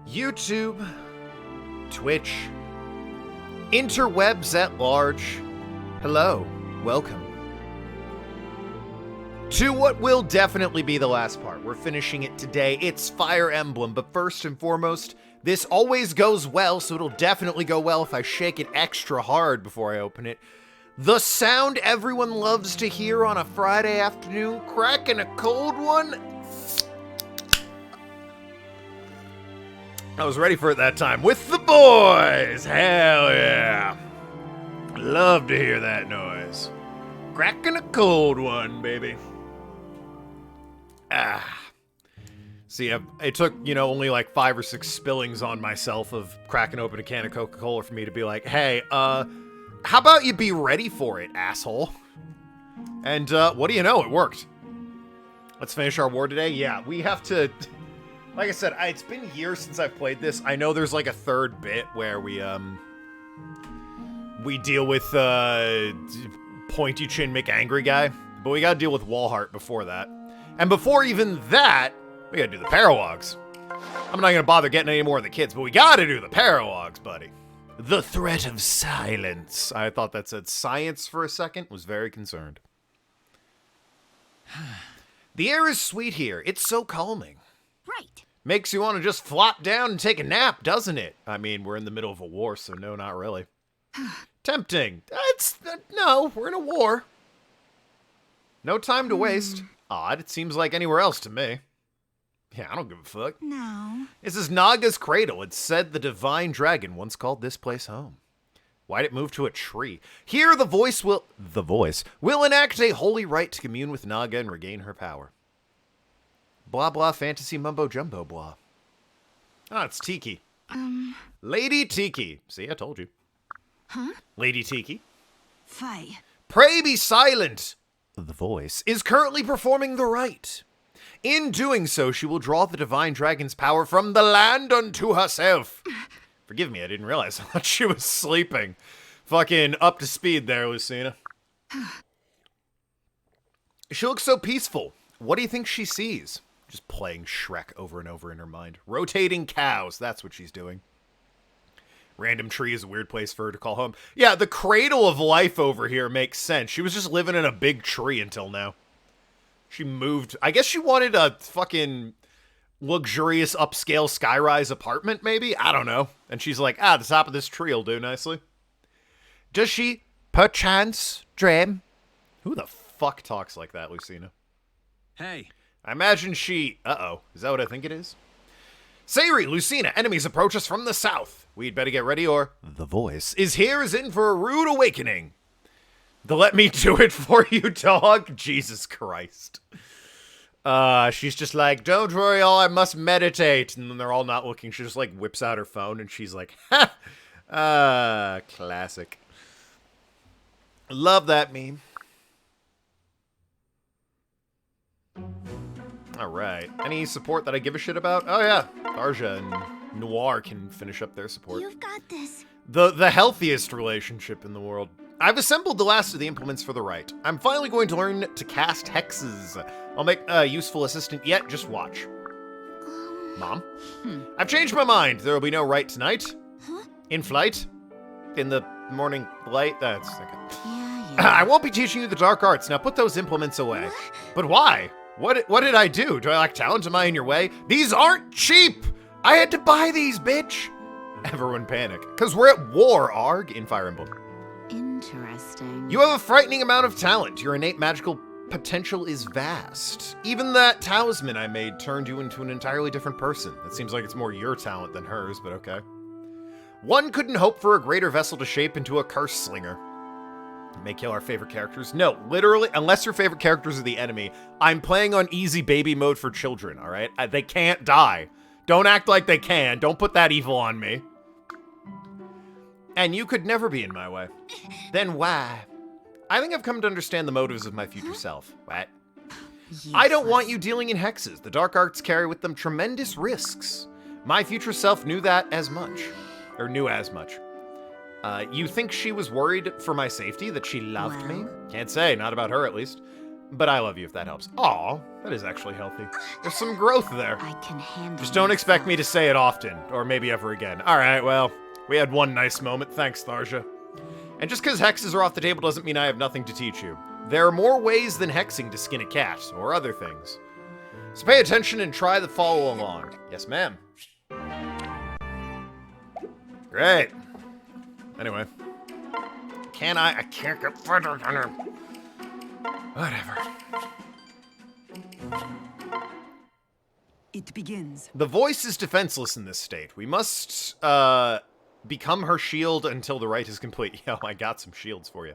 YouTube, Twitch, interwebs at large, hello, welcome to what will definitely be the last part. We're finishing it today. It's Fire Emblem, but first and foremost, this always goes well, so it'll definitely go well if I shake it extra hard before I open it. The sound everyone loves to hear on a Friday afternoon, cracking a cold one. I was ready for it that time. With the boys! Hell yeah! Love to hear that noise. Cracking a cold one, baby. See, it took, only like 5 or 6 spillings on myself of cracking open a can of Coca-Cola for me to be like, hey, how about you be ready for it, asshole? And, what do you know? It worked. Let's finish our war today. Yeah, we have to... Like I said, it's been years since I've played this. I know there's like a third bit where we deal with, Pointy Chin McAngry guy. But we gotta deal with Walhart before that. And before even that, we gotta do the Parawogs. I'm not gonna bother getting any more of the kids, but we gotta do the Parawogs, buddy. The threat of silence. I thought that said science for a second. Was very concerned. The air is sweet here. It's so calming. Right. Makes you want to just flop down and take a nap, doesn't it? I mean, we're in the middle of a war, so no, not really. Tempting. No, we're in a war. No time to waste. Odd, it seems like anywhere else to me. Yeah, I don't give a fuck. No. This is Naga's cradle. It's said the divine dragon once called this place home. Why'd it move to a tree? Here the voice will enact a holy rite to commune with Naga and regain her power. Blah blah fantasy mumbo jumbo blah. Ah, it's Tiki. Lady Tiki. See, I told you. Huh? Lady Tiki. Faye. Pray be silent. The voice is currently performing the rite. In doing so, she will draw the divine dragon's power from the land unto herself. Forgive me, I didn't realize. I thought she was sleeping. Fucking up to speed there, Lucina. She looks so peaceful. What do you think she sees? Just playing Shrek over and over in her mind. Rotating cows, that's what she's doing. Random tree is a weird place for her to call home. Yeah, the cradle of life over here makes sense. She was just living in a big tree until now. She moved. I guess she wanted a fucking luxurious upscale skyrise apartment, maybe? I don't know. And she's like, the top of this tree will do nicely. Does she, perchance, dream? Who the fuck talks like that, Lucina? Hey. I imagine she... Uh-oh. Is that what I think it is? Sayri, Lucina, enemies approach us from the south. We'd better get ready or... The voice is in for a rude awakening. The let me do it for you, dog. Jesus Christ. She's just like, don't worry, all I must meditate. And then they're all not looking. She just, like, whips out her phone and she's like, ha! Classic. Love that meme. Alright. Any support that I give a shit about? Oh yeah. Arja and Noir can finish up their support. You've got this. The healthiest relationship in the world. I've assembled the last of the implements for the rite. I'm finally going to learn to cast hexes. I'll make a useful assistant yet. Just watch. Mom? I've changed my mind. There will be no rite tonight. Huh? In flight. In the morning light. That's okay. Yeah. I won't be teaching you the dark arts. Now put those implements away. What? But why? What did I do? Do I lack talent? Am I in your way? These aren't cheap! I had to buy these, bitch! Everyone panic. Because we're at war, Arg, in Fire Emblem. Interesting. You have a frightening amount of talent. Your innate magical potential is vast. Even that talisman I made turned you into an entirely different person. It seems like it's more your talent than hers, but okay. One couldn't hope for a greater vessel to shape into a curse slinger. May kill our favorite characters. No, literally, unless your favorite characters are the enemy, I'm playing on easy baby mode for children, alright? They can't die. Don't act like they can. Don't put that evil on me. And you could never be in my way. Then why? I think I've come to understand the motives of my future self. What? I don't want you dealing in hexes. The dark arts carry with them tremendous risks. My future self knew that as much. Or knew as much. You think she was worried for my safety, that she loved me? Can't say, not about her at least. But I love you if that helps. Aw, that is actually healthy. There's some growth there. I can handle Just don't expect me to myself. say it often, or maybe ever again. Alright, well, we had one nice moment. Thanks, Tharja. And just because hexes are off the table doesn't mean I have nothing to teach you. There are more ways than hexing to skin a cat, or other things. So pay attention and try to follow along. Yes, ma'am. Great. Anyway. I can't get further. Whatever. It begins. The voice is defenseless in this state. We must, become her shield until the rite is complete. Yo, I got some shields for you.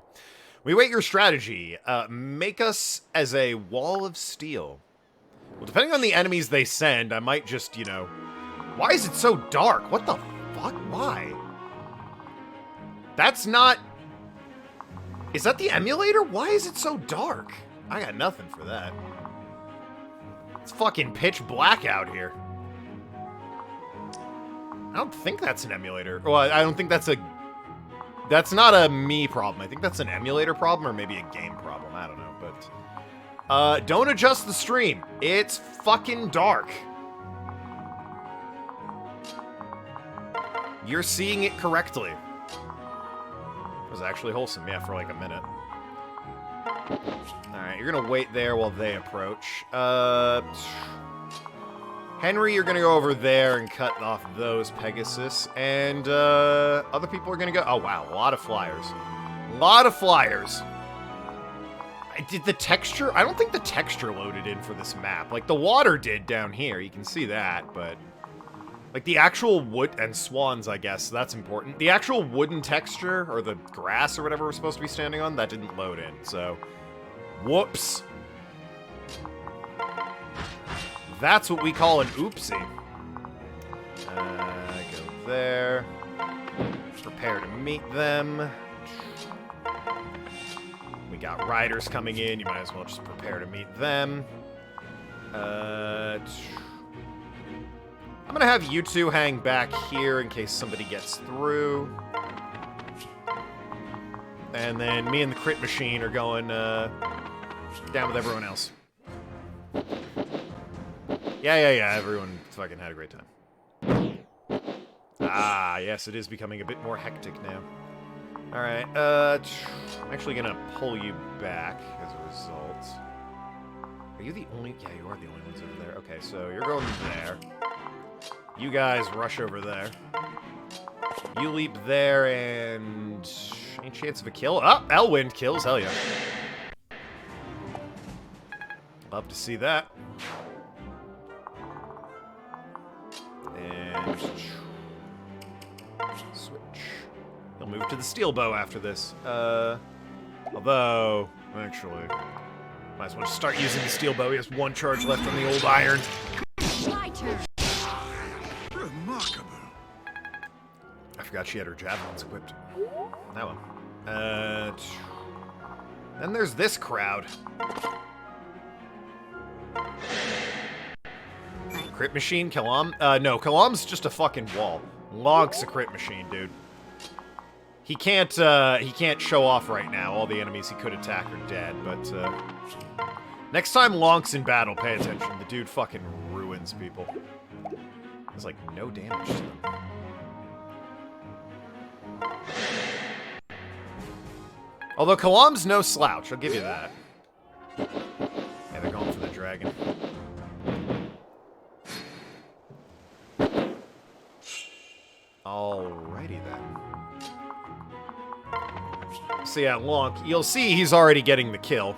We wait your strategy. Make us as a wall of steel. Well, depending on the enemies they send, I might just, you know... Why is it so dark? What the fuck? Why? That's not... Is that the emulator? Why is it so dark? I got nothing for that. It's fucking pitch black out here. I don't think that's an emulator. Well, I don't think that's a... That's not a me problem. I think that's an emulator problem or maybe a game problem. I don't know, but... don't adjust the stream. It's fucking dark. You're seeing it correctly. It was actually wholesome, yeah, for like a minute. Alright, you're gonna wait there while they approach. Henry, you're gonna go over there and cut off those Pegasus. And, other people are gonna go... Oh, wow, a lot of flyers. A lot of flyers. Did the texture... I don't think the texture loaded in for this map. Like, the water did down here. You can see that, but... Like, the actual wood... And swans, I guess. That's important. The actual wooden texture, or the grass or whatever we're supposed to be standing on, that didn't load in, so... Whoops. That's what we call an oopsie. Go there. Prepare to meet them. We got riders coming in. You might as well just prepare to meet them. I'm gonna have you two hang back here in case somebody gets through. And then me and the crit machine are going down with everyone else. Yeah, everyone fucking had a great time. Ah, yes, it is becoming a bit more hectic now. Alright, I'm actually gonna pull you back as a result. Are you the only... Yeah, you are the only ones over there. Okay, so you're going there. You guys rush over there. You leap there, and... Any chance of a kill? Oh, Elwind kills, hell yeah. Love to see that. And... Switch. He'll move to the steel bow after this. Although... Actually... Might as well just start using the steel bow. He has one charge left on the old iron. My turn. Remarkable. I forgot she had her javelins equipped. That one. Then there's this crowd. Crit machine, Kalam? No, Kalam's just a fucking wall. Lonk's a crit machine, dude. He can't show off right now. All the enemies he could attack are dead, but, next time Lonk's in battle, pay attention. The dude fucking ruins people. There's, like, no damage to them. Although Kalam's no slouch, I'll give you that. Yeah, they're going for the dragon. Alrighty then. So yeah, Lonk, you'll see he's already getting the kill.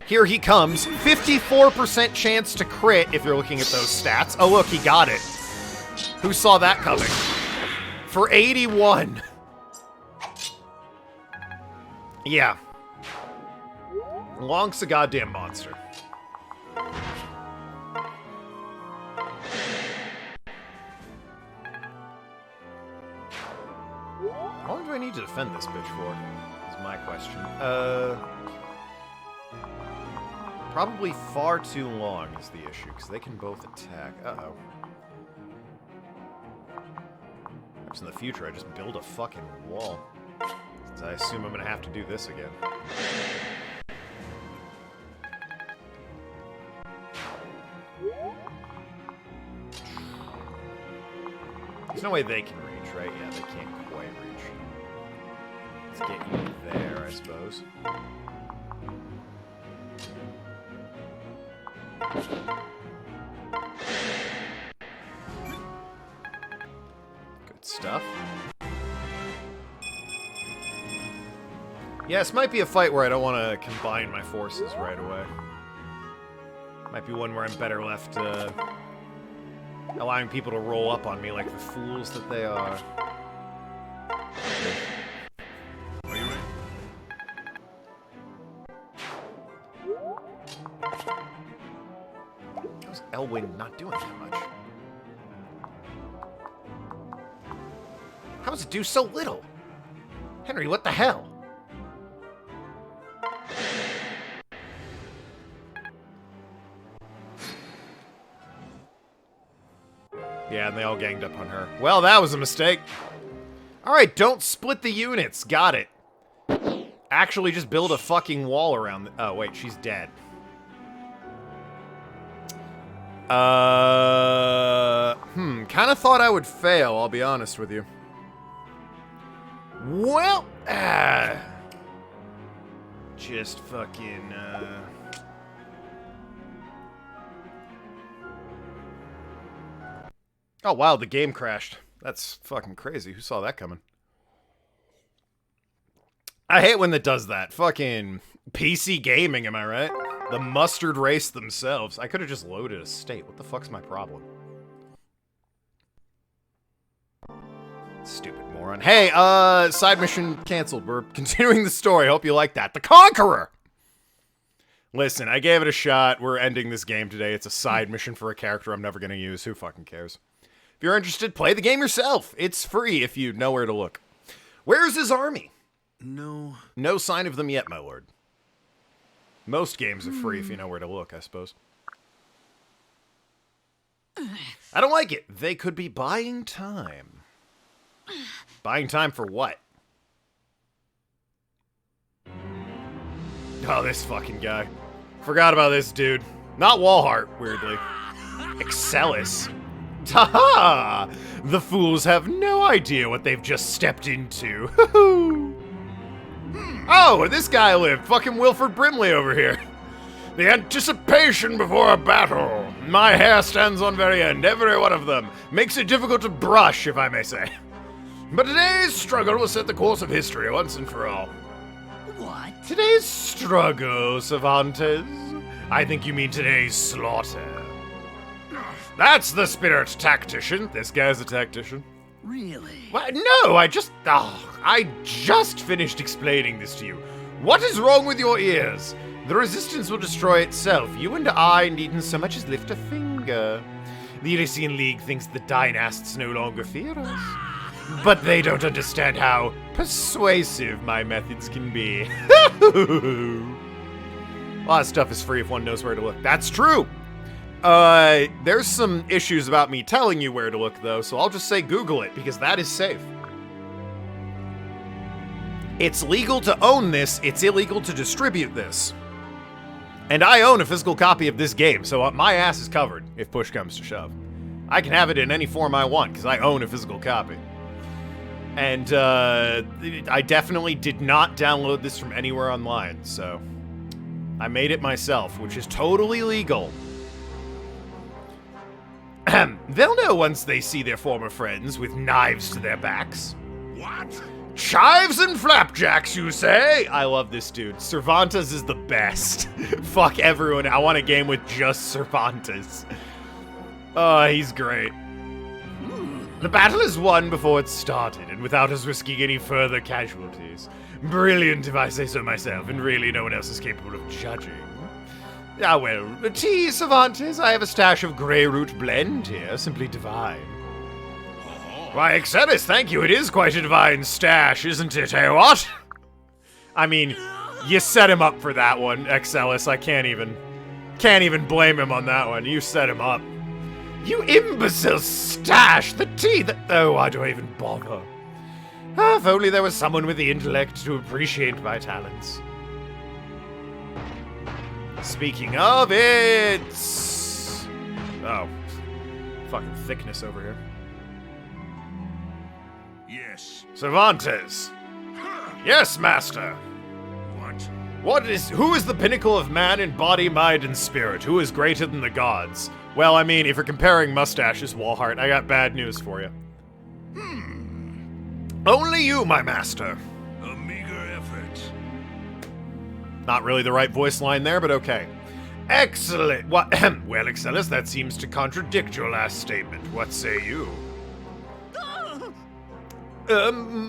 Here he comes. 54% chance to crit if you're looking at those stats. Oh look, he got it. Who saw that coming? For 81. Yeah. Lonk's a goddamn monster. How long do I need to defend this bitch for? Is my question. Probably far too long is the issue, because they can both attack. Uh-oh. Perhaps in the future I just build a fucking wall. Since I assume I'm gonna have to do this again. There's no way they can reach, right? Yeah, they can't quite reach. Let's get you there, I suppose. Good stuff. Yeah, this might be a fight where I don't want to combine my forces right away. Might be one where I'm better left allowing people to roll up on me like the fools that they are. Are you ready? How's Elwyn not doing that much? How does it do so little? Henry, what the hell? Yeah, and they all ganged up on her. Well, that was a mistake. Alright, don't split the units. Got it. Actually, just build a fucking wall around the— oh, wait, she's dead. Kinda thought I would fail, I'll be honest with you. Well, just fucking, oh, wow, the game crashed. That's fucking crazy. Who saw that coming? I hate when it does that. Fucking PC gaming, am I right? The mustard race themselves. I could have just loaded a state. What the fuck's my problem? Stupid moron. Hey, side mission canceled. We're continuing the story. Hope you like that. The Conqueror! Listen, I gave it a shot. We're ending this game today. It's a side mission for a character I'm never gonna use. Who fucking cares? If you're interested, play the game yourself. It's free if you know where to look. Where's his army? No sign of them yet, my lord. Most games are free if you know where to look, I suppose. I don't like it. They could be buying time. Buying time for what? Oh, this fucking guy. Forgot about this dude. Not Walhart, weirdly. Excellus. Ta-ha! The fools have no idea what they've just stepped into. Oh, this guy lived. Fucking Wilford Brimley over here. The anticipation before a battle. My hair stands on very end, every one of them. Makes it difficult to brush, if I may say. But today's struggle will set the course of history once and for all. What? Today's struggle, Cervantes? I think you mean today's slaughter. That's the spirit, tactician. This guy's a tactician. Really? What? No, I just finished explaining this to you. What is wrong with your ears? The resistance will destroy itself. You and I needn't so much as lift a finger. The Elysian League thinks the dynasts no longer fear us. But they don't understand how persuasive my methods can be. A lot of stuff is free if one knows where to look. That's true. There's some issues about me telling you where to look, though, so I'll just say Google it, because that is safe. It's legal to own this, it's illegal to distribute this. And I own a physical copy of this game, so my ass is covered, if push comes to shove. I can have it in any form I want, because I own a physical copy. And, I definitely did not download this from anywhere online, so I made it myself, which is totally legal. They'll know once they see their former friends with knives to their backs. What? Chives and flapjacks, you say? I love this dude. Cervantes is the best. Fuck everyone. I want a game with just Cervantes. Oh, he's great. The battle is won before it started, and without us risking any further casualties. Brilliant, if I say so myself, and really no one else is capable of judging. Ah, well, tea, Cervantes. I have a stash of Grey Root blend here, simply divine. Why, Excellus, thank you. It is quite a divine stash, isn't it, eh, what? I mean, you set him up for that one, Excellus. I can't even blame him on that one. You set him up. You imbecile stash! The tea that— oh, why do I even bother? Ah, if only there was someone with the intellect to appreciate my talents. Speaking of it... oh. Fucking thickness over here. this? Cervantes. Yes, master. What? Who is the pinnacle of man in body, mind, and spirit? Who is greater than the gods? Well, I mean, if you're comparing mustaches, Walhart, I got bad news for you. Only you, my master. A meager effort. Not really the right voice line there, but okay. Excellent. What? Well, Excellus, that seems to contradict your last statement. What say you?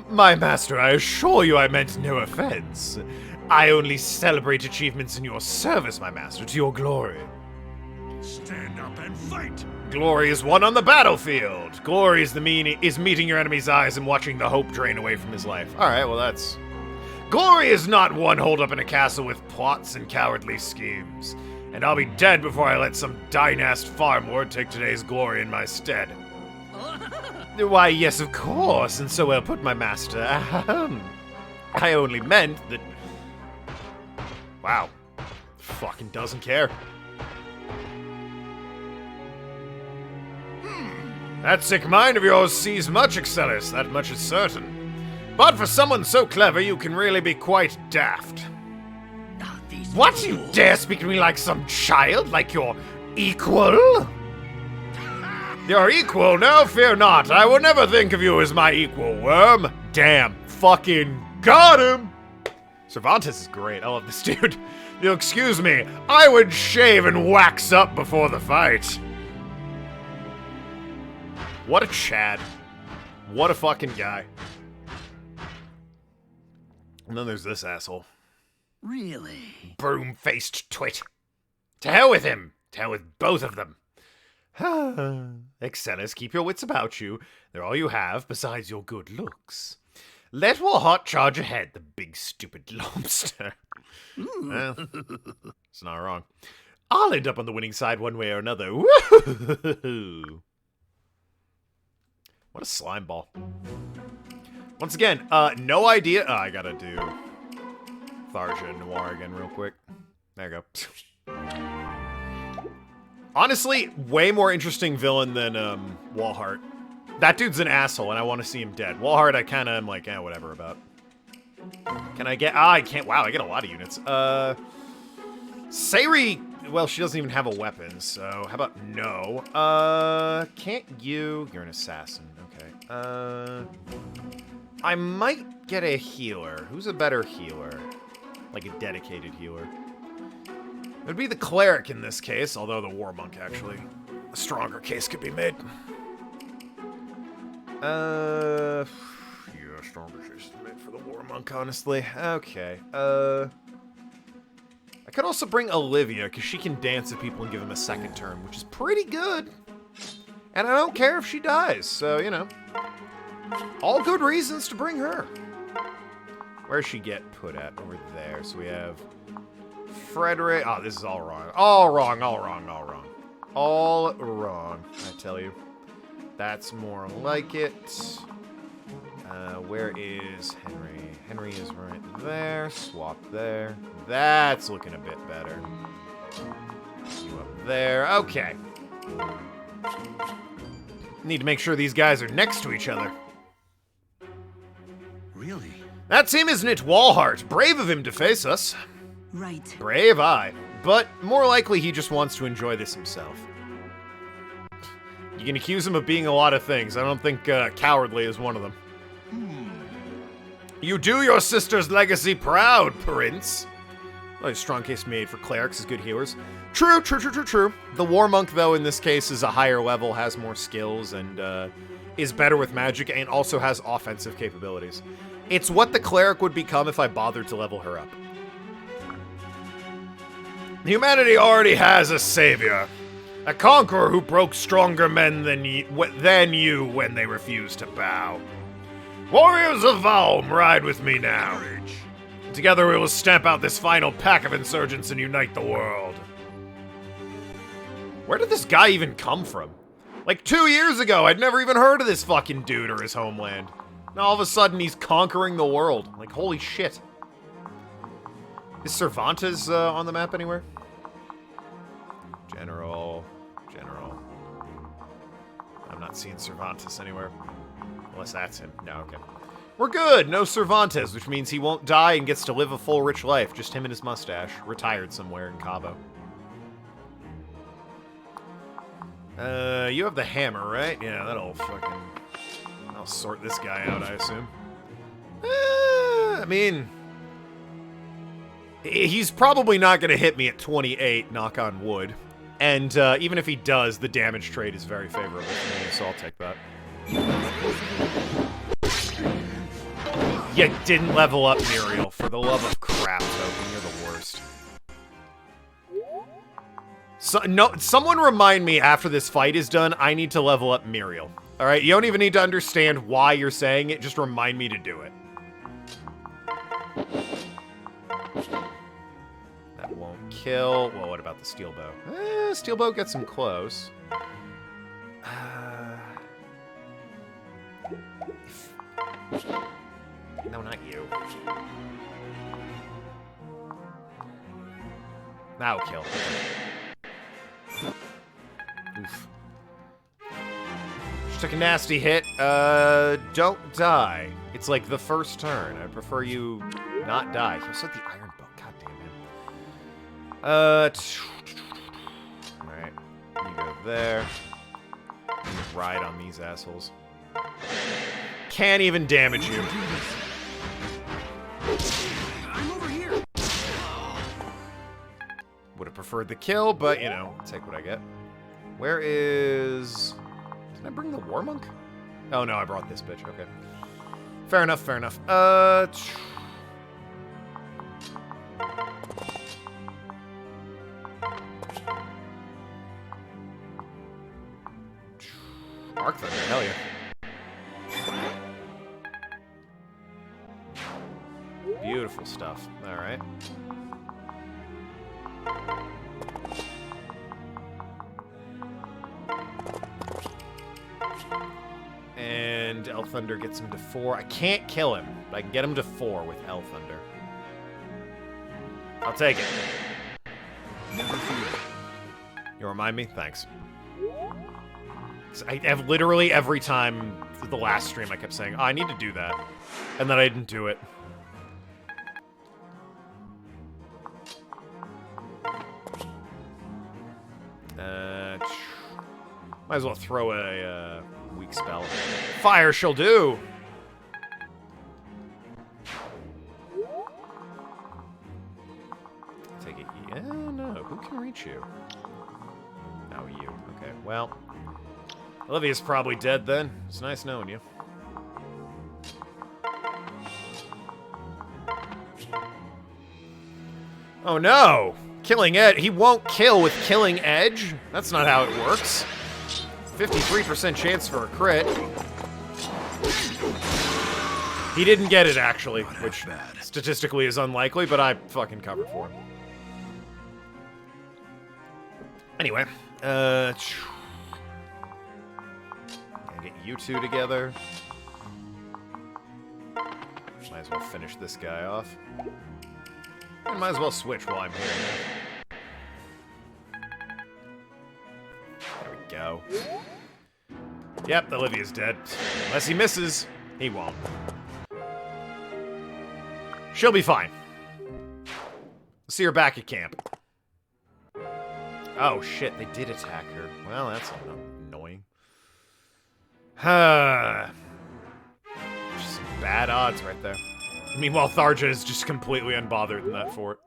My master, I assure you I meant no offense. I only celebrate achievements in your service, my master, to your glory. Stand up and fight! Glory is won on the battlefield. Glory is meeting your enemy's eyes and watching the hope drain away from his life. Alright, well that's... Glory is not one holed up in a castle with plots and cowardly schemes. And I'll be dead before I let some dynast farm lord take today's glory in my stead. Why, yes, of course, and so well put, my master. I only meant that... Wow. Fucking doesn't care. That sick mind of yours sees much, Excellus, that much is certain. But for someone so clever, you can really be quite daft. What? You dare speak to me like some child? Like your equal? Your equal? No, fear not. I will never think of you as my equal, worm. Damn. Fucking got him. Cervantes is great. I love this dude. You'll excuse me. I would shave and wax up before the fight. What a Chad. What a fucking guy. And then there's this asshole. Really? Broom-faced twit. To hell with him. To hell with both of them. Excellus, keep your wits about you. They're all you have, besides your good looks. Let Warhart charge ahead, the big stupid lobster. Well, it's not wrong. I'll end up on the winning side one way or another. Woo-hoo-hoo-hoo. What a slime ball. Once again, no idea. Oh, I gotta do Tharja Noir again real quick. There you go. Honestly, way more interesting villain than Walhart. That dude's an asshole, and I want to see him dead. Walhart, I kind of am like, whatever about. Can I get... I can't... Wow, I get a lot of units. Sayri... Well, she doesn't even have a weapon, so how about no? Can't you... You're an assassin. Okay. I might get a healer. Who's a better healer? Like a dedicated healer. It would be the cleric in this case, although the war monk, actually. A stronger case could be made. Yeah, stronger case is made for the war monk, honestly. Okay, I could also bring Olivia, because she can dance at people and give them a second turn, which is pretty good. And I don't care if she dies, so, you know. All good reasons to bring her. Where's she get put at? Over there. So we have Frederick. Oh, this is all wrong. All wrong, all wrong, all wrong. All wrong, I tell you. That's more like it. Where is Henry? Henry is right there. Swap there. That's looking a bit better. You up there. Okay. Need to make sure these guys are next to each other. Really? That's him, isn't it? Walhart. Brave of him to face us. Right. Brave, aye. But more likely he just wants to enjoy this himself. You can accuse him of being a lot of things. I don't think cowardly is one of them. You do your sister's legacy proud, Prince. Well, a strong case made for clerics as good healers. True, true, true, true, true. The war monk, though, in this case is a higher level, has more skills, and is better with magic, and also has offensive capabilities. It's what the cleric would become if I bothered to level her up. Humanity already has a savior. A conqueror who broke stronger men than you when they refused to bow. Warriors of Valm, ride with me now. Together we will stamp out this final pack of insurgents and unite the world. Where did this guy even come from? Like 2 years ago, I'd never even heard of this fucking dude or his homeland. Now all of a sudden he's conquering the world. Like, holy shit. Is Cervantes on the map anywhere? General. I'm not seeing Cervantes anywhere. Unless that's him. No, okay. We're good. No Cervantes, which means he won't die and gets to live a full, rich life. Just him and his mustache. Retired somewhere in Cabo. You have the hammer, right? Yeah, that'll sort this guy out, I assume. I mean... He's probably not going to hit me at 28, knock on wood. And even if he does, the damage trade is very favorable for me, so I'll take that. You didn't level up Muriel. For the love of crap, Token, you're the worst. So, no, someone remind me after this fight is done, I need to level up Muriel. Alright, you don't even need to understand why you're saying it, just remind me to do it. That won't kill. Well, what about the steel bow? Steel bow gets him close. No, not you. That'll kill. Oof. Just took a nasty hit. Don't die. It's like the first turn. I prefer you not die. He also had the iron bow. God damn him. Alright. You go there. You ride on these assholes. Can't even damage you. I'm over here. Would have preferred the kill, but, you know, take what I get. Where is... Did I bring the War Monk? Oh, no, I brought this bitch. Okay. Fair enough, fair enough. Arc Thunder, hell yeah. Beautiful stuff. Alright. And El Thunder gets him to 4. I can't kill him, but I can get him to 4 with El Thunder. I'll take it. You remind me? Thanks. I have literally every time the last stream I kept saying, oh, I need to do that. And then I didn't do it. Might as well throw a weak spell. Fire shall do! Take it. Yeah, no. Who can reach you? Oh, you. Okay, well. Olivia's probably dead then. It's nice knowing you. Oh no! Killing Edge. He won't kill with Killing Edge? That's not how it works. 53% chance for a crit. He didn't get it, actually, which statistically is unlikely, but I fucking covered for him. Anyway, gonna get you two together. Might as well finish this guy off. And might as well switch while I'm here. There we go. Yep, Olivia's dead. Unless he misses, he won't. She'll be fine. See her back at camp. Oh shit, they did attack her. Well, that's annoying. Just some bad odds right there. Meanwhile, Tharja is just completely unbothered in that fort.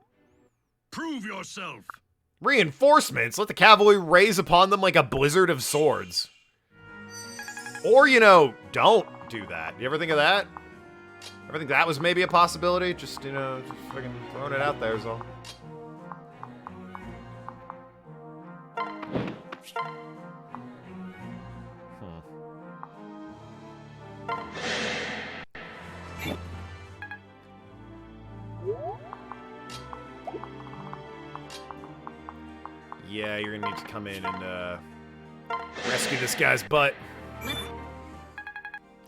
Prove yourself. Reinforcements? Let the cavalry raise upon them like a blizzard of swords. Or, you know, don't do that. You ever think of that? Ever think that was maybe a possibility? Just, you know, just fucking throwing it out there is all. Yeah, you're gonna need to come in and, rescue this guy's butt.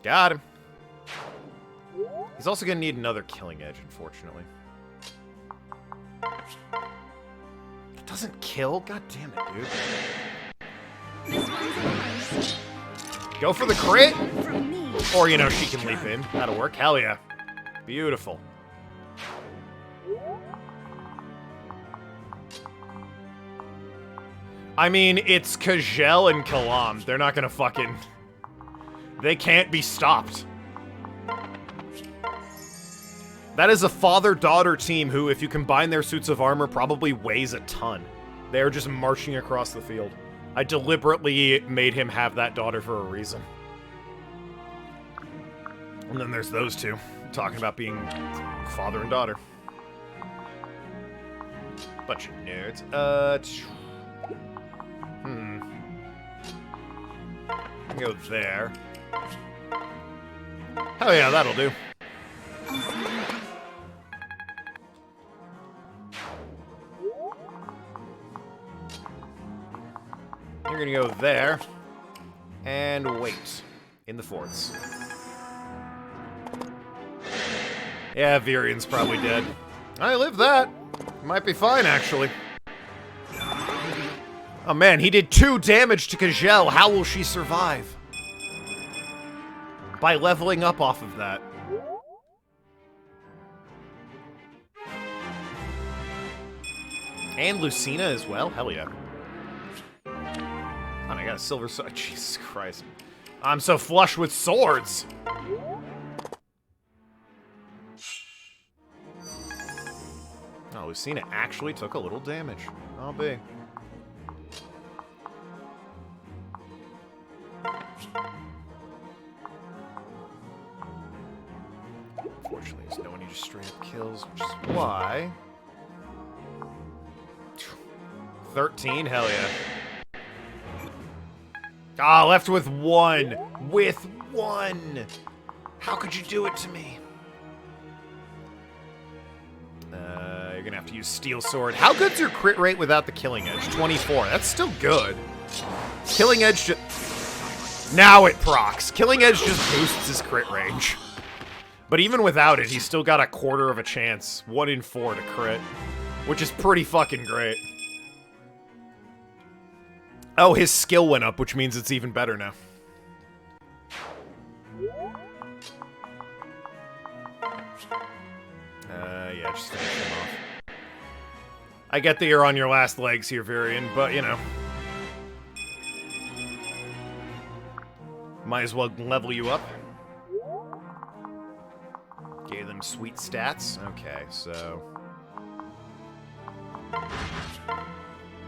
Got him. He's also gonna need another Killing Edge, unfortunately. It doesn't kill? God damn it, dude. Go for the crit! From me. Or, you know, she can leap in. That'll work. Hell yeah. Beautiful. I mean, it's Kajel and Kalam. They're not gonna fucking... They can't be stopped. That is a father-daughter team who, if you combine their suits of armor, probably weighs a ton. They're just marching across the field. I deliberately made him have that daughter for a reason. And then there's those two, talking about being father and daughter. Bunch of nerds. Go there. Hell yeah, that'll do. You're gonna go there. And wait. In the forts. Yeah, Virian's probably dead. I live that. Might be fine, actually. Oh man, he did 2 damage to Kajel. How will she survive? By leveling up off of that. And Lucina as well? Hell yeah. Oh, I got a silver sword. Jesus Christ. I'm so flush with swords! Oh, Lucina actually took a little damage. I'll be. Unfortunately, there's no one who just straight up kills, which is why... 13? Hell yeah. Ah, left with 1. With 1! How could you do it to me? You're gonna have to use Steel Sword. How good's your crit rate without the Killing Edge? 24. That's still good. Killing Edge now it procs. Killing Edge just boosts his crit range. But even without it, he's still got a quarter of a chance. 1 in 4 to crit. Which is pretty fucking great. Oh, his skill went up, which means it's even better now. Yeah, just finish him off. I get that you're on your last legs here, Virian, but, you know. Might as well level you up. Gave them sweet stats. Okay, so...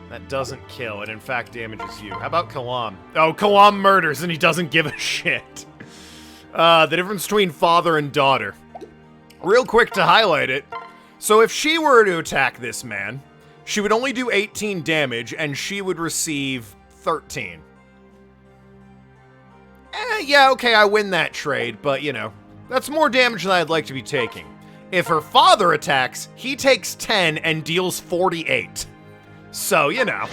That doesn't kill, and in fact damages you. How about Kalam? Oh, Kalam murders, and he doesn't give a shit. The difference between father and daughter. Real quick to highlight it. So if she were to attack this man, she would only do 18 damage, and she would receive 13. Yeah, okay, I win that trade, but, you know, that's more damage than I'd like to be taking. If her father attacks, he takes 10 and deals 48. So, you know.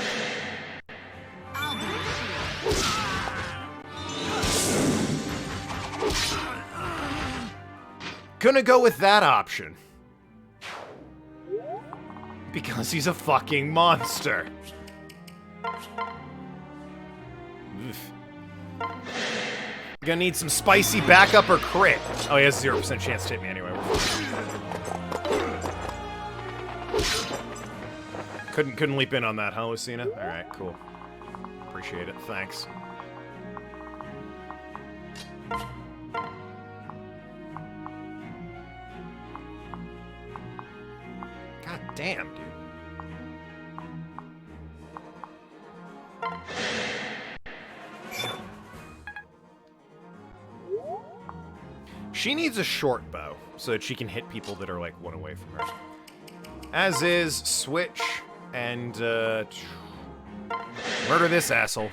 Gonna go with that option. Because he's a fucking monster. Oof. Gonna need some spicy backup or crit. Oh, he has 0% chance to hit me anyway. Couldn't leap in on that, huh, Lucina? Alright, cool. Appreciate it, thanks. God damn, dude. She needs a short bow, so that she can hit people that are, like, 1 away from her. As is, switch, and, murder this asshole.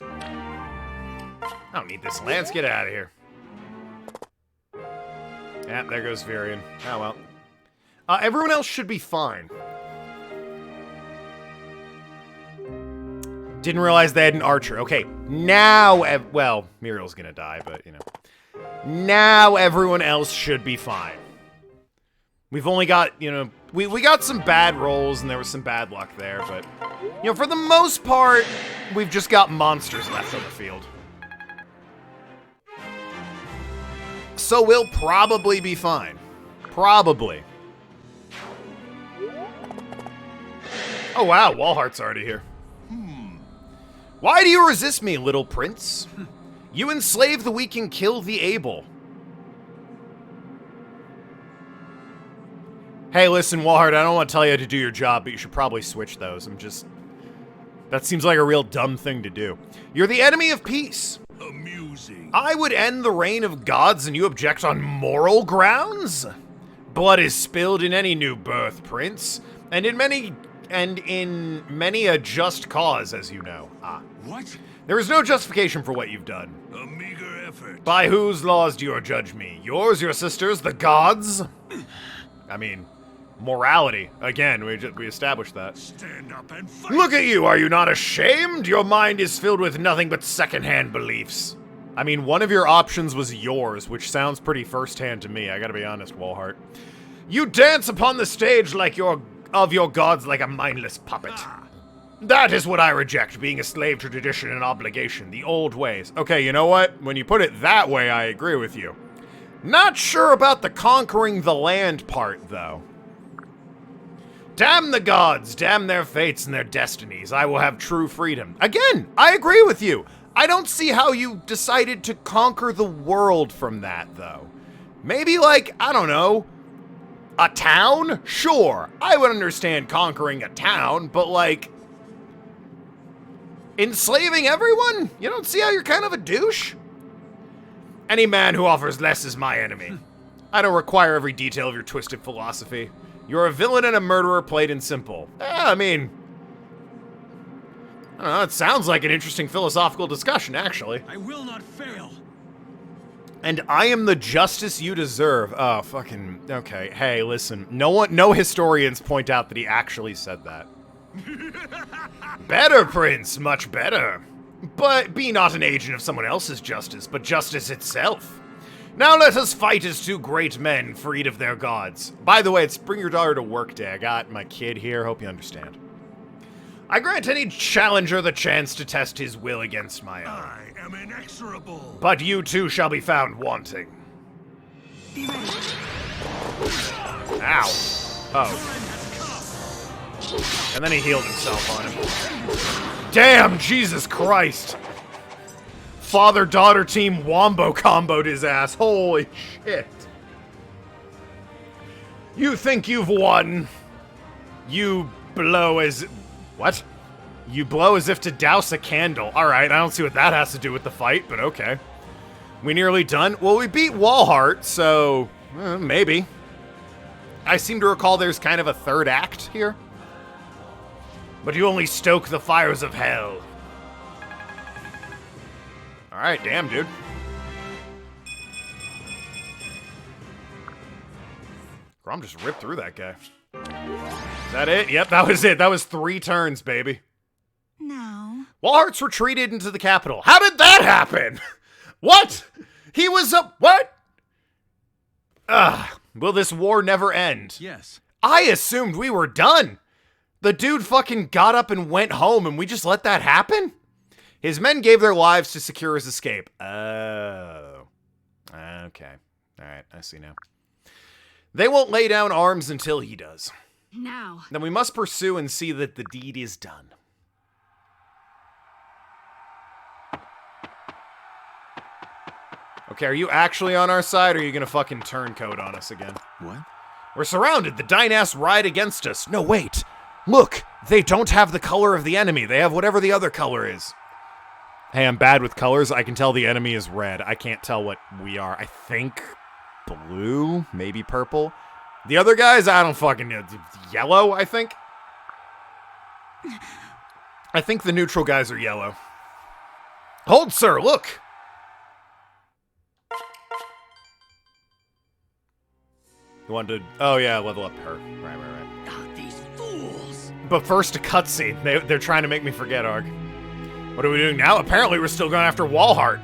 I don't need this lance, get out of here. Yeah, there goes Virian. Oh, well. Everyone else should be fine. Didn't realize they had an archer. Okay, now, well, Muriel's gonna die, but, you know. Now everyone else should be fine. We've only got, you know, We got some bad rolls, and there was some bad luck there, but, you know, for the most part, we've just got monsters left on the field. So we'll probably be fine. Probably. Oh wow, Walhart's already here. Why do you resist me, little prince? You enslave the weak and kill the able. Hey, listen, Walhart, I don't want to tell you how to do your job, but you should probably switch those. That seems like a real dumb thing to do. You're the enemy of peace. Amusing. I would end the reign of gods and you object on moral grounds? Blood is spilled in any new birth, prince, and in many a just cause, as you know. What? There is no justification for what you've done. A meager effort. By whose laws do you judge me? Yours, your sisters, the gods? I mean, morality. Again, we established that. Stand up and fight. Look at you, are you not ashamed? Your mind is filled with nothing but secondhand beliefs. I mean, one of your options was yours, which sounds pretty firsthand to me, I gotta be honest, Walhart. You dance upon the stage of your gods like a mindless puppet. That is what I reject, being a slave to tradition and obligation, the old ways. Okay, you know what? When you put it that way, I agree with you. Not sure about the conquering the land part, though. Damn the gods, damn their fates and their destinies. I will have true freedom. Again, I agree with you. I don't see how you decided to conquer the world from that, though. Maybe like, I don't know, a town? Sure, I would understand conquering a town, but like, enslaving everyone? You don't see how you're kind of a douche? Any man who offers less is my enemy. I don't require every detail of your twisted philosophy. You're a villain and a murderer, plain and simple. I mean, I don't know, it sounds like an interesting philosophical discussion, actually. I will not fail. And I am the justice you deserve. Oh, fucking, okay. Hey, listen, no historians point out that he actually said that. Better, Prince, much better. But be not an agent of someone else's justice, but justice itself. Now let us fight as two great men, freed of their gods. By the way, it's Bring Your Daughter to Work Day. I got my kid here, hope you understand. I grant any challenger the chance to test his will against my own. I am inexorable. But you too shall be found wanting. Ow. Oh. And then he healed himself on him. Damn, Jesus Christ. Father-daughter team wombo comboed his ass. Holy shit. You think you've won. You blow as... What? You blow as if to douse a candle. Alright, I don't see what that has to do with the fight, but okay. We nearly done? Well, we beat Walhart, so... maybe. I seem to recall there's kind of a third act here. But you only stoke the fires of hell. Alright, damn, dude. Grom just ripped through that guy. Is that it? Yep, that was it. That was 3 turns, baby. No. Walhart's retreated into the capital. How did that happen? What? He was up. What? Will this war never end? Yes. I assumed we were done. The dude fucking got up and went home, and we just let that happen? His men gave their lives to secure his escape. Oh. Okay. Alright, I see now. They won't lay down arms until he does. Now. Then we must pursue and see that the deed is done. Okay, are you actually on our side, or are you gonna fucking turncoat on us again? What? We're surrounded. The Dynasts ride against us. No, wait. Look, they don't have the color of the enemy. They have whatever the other color is. Hey, I'm bad with colors. I can tell the enemy is red. I can't tell what we are. I think blue, maybe purple. The other guys, I don't fucking know. Yellow, I think. I think the neutral guys are yellow. Hold, sir, look. You wanted to... Oh, yeah, level up her. Right. Oh, these fools. But first, a cutscene. They're trying to make me forget, Arg. What are we doing now? Apparently, we're still going after Walhart.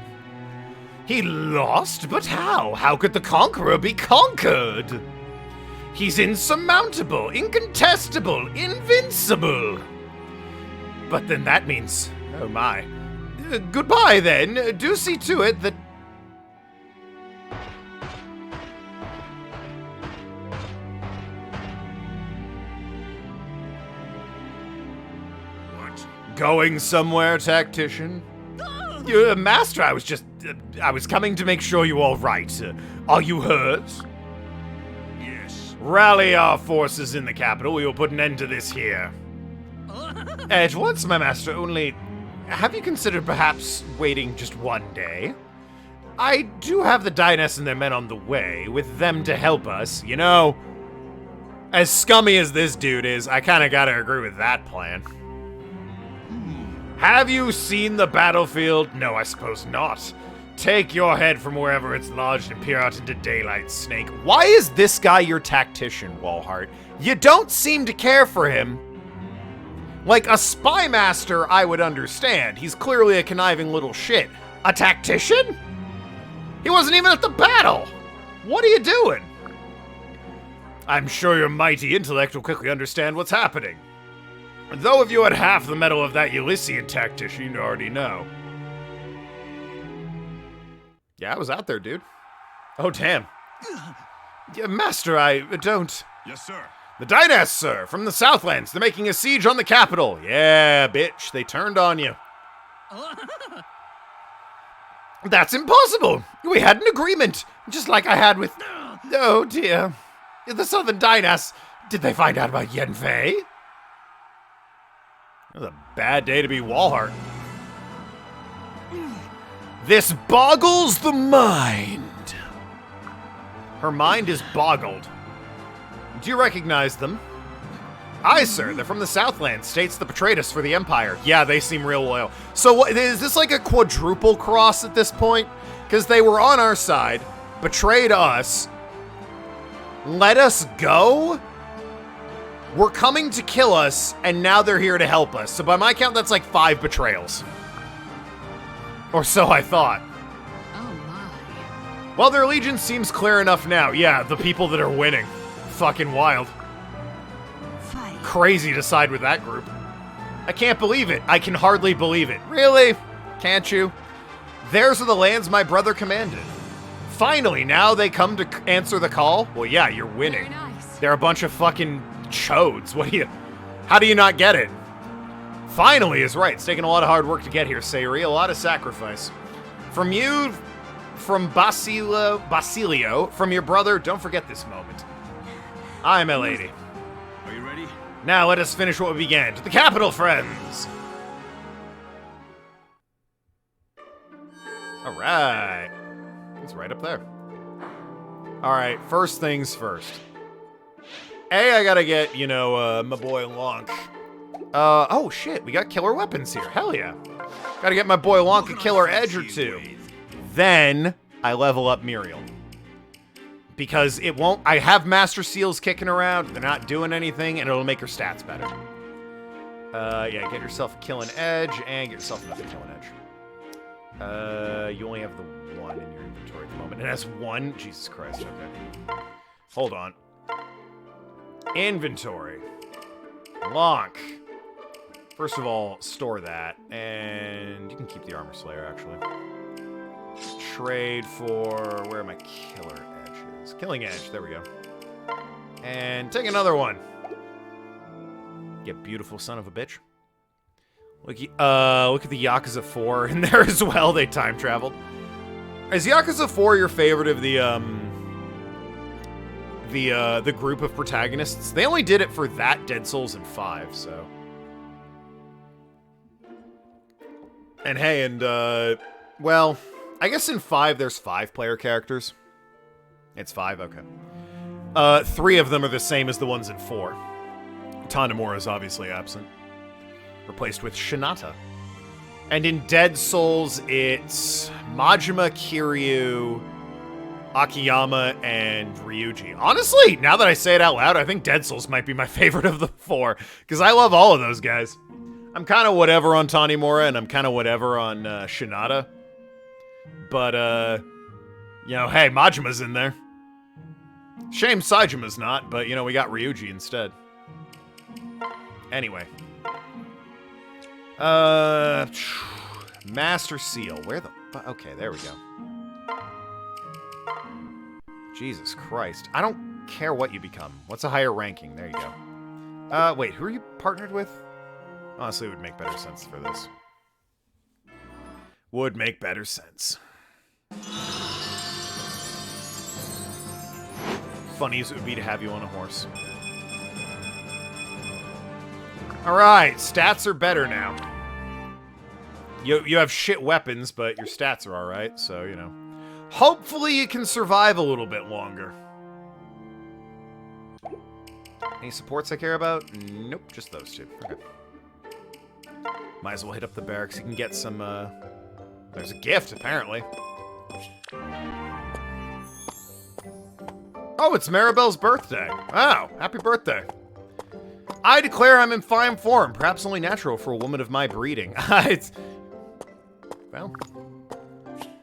He lost? But how? How could the conqueror be conquered? He's insurmountable, incontestable, invincible. But then that means, oh my. Goodbye then. Do see to it that... What? Going somewhere, tactician? Master, I was coming to make sure you're all right. Are you hurt? Yes. Rally our forces in the capital. We will put an end to this here. At once, my master, only... Have you considered perhaps waiting just one day? I do have the Dyness and their men on the way, with them to help us. You know, as scummy as this dude is, I kinda gotta agree with that plan. Have you seen the battlefield? No, I suppose not. Take your head from wherever it's lodged and peer out into daylight, Snake. Why is this guy your tactician, Walhart? You don't seem to care for him. Like, a spy master, I would understand. He's clearly a conniving little shit. A tactician? He wasn't even at the battle! What are you doing? I'm sure your mighty intellect will quickly understand what's happening. Though if you had half the mettle of that Elysian tactician, you'd already know. Yeah, I was out there, dude. Oh, damn. Yeah, master, I don't... Yes, sir. The Dyness, sir, from the Southlands. They're making a siege on the capital. Yeah, bitch, they turned on you. That's impossible. We had an agreement, just like I had with... Oh, dear. The Southern Dyness. Did they find out about Yenfei? It was a bad day to be Walhart. This boggles the mind. Her mind is boggled. Do you recognize them? Aye, sir. They're from the Southlands, states that betrayed us for the Empire. Yeah, they seem real loyal. So what, is this like a quadruple cross at this point? Because they were on our side, betrayed us, let us go? We're coming to kill us, and now they're here to help us. So by my count, that's like 5 betrayals. Or so I thought. Oh my. Well, their allegiance seems clear enough now. Yeah, the people that are winning. Fucking wild. Fight. Crazy to side with that group. I can't believe it. I can hardly believe it. Really? Can't you? Theirs are the lands my brother commanded. Finally, now they come to answer the call? Well, yeah, you're winning. Very nice. They're a bunch of fucking chodes. What do you... How do you not get it? Finally is right. It's taken a lot of hard work to get here, Sayuri. A lot of sacrifice. From you, from Basilio, from your brother, don't forget this moment. I, my lady. Are you ready? Now let us finish what we began. To the capital, friends! Alright. It's right up there. Alright, first things first. I gotta get, you know, my boy Lonk. Oh shit, we got killer weapons here. Hell yeah. Gotta get my boy Lonk a killer edge or two. Then, I level up Muriel. Because it won't... I have Master Seals kicking around, they're not doing anything, and it'll make her stats better. Yeah, get yourself a killing edge, and get yourself another killing edge. You only have the one in your inventory at the moment. It has one? Jesus Christ, okay. Hold on. Inventory. Lonk. First of all, store that, and you can keep the Armor Slayer, actually. Trade for... Where are my killer edges? Killing edge, there we go. And take another one. You beautiful son of a bitch. Look at the Yakuza 4 in there as well. They time traveled. Is Yakuza 4 your favorite of the group of protagonists? They only did it for that, Dead Souls, and 5, so. And hey, and well, I guess in 5 there's 5 player characters. It's 5, okay. 3 of them are the same as the ones in 4. Tanemura is obviously absent. Replaced with Shinata. And in Dead Souls, it's Majima, Kiryu, Akiyama, and Ryuji. Honestly, now that I say it out loud, I think Dead Souls might be my favorite of the 4, because I love all of those guys. I'm kind of whatever on Tanemura, and I'm kind of whatever on Shinata. But, you know, hey, Majima's in there. Shame Saijuma's not, but, we got Ryuji instead. Anyway. Master Seal. Where the... Okay, there we go. Jesus Christ. I don't care what you become. What's a higher ranking? There you go. Wait, who are you partnered with? Honestly, it would make better sense for this. Would make better sense. Funny as it would be to have you on a horse. Alright, stats are better now. You have shit weapons, but your stats are alright, so, Hopefully you can survive a little bit longer. Any supports I care about? Nope, just those two. Okay. Might as well hit up the barracks. You can get some, There's a gift, apparently. Oh, it's Maribel's birthday. Wow, happy birthday. I declare I'm in fine form, perhaps only natural for a woman of my breeding. Well,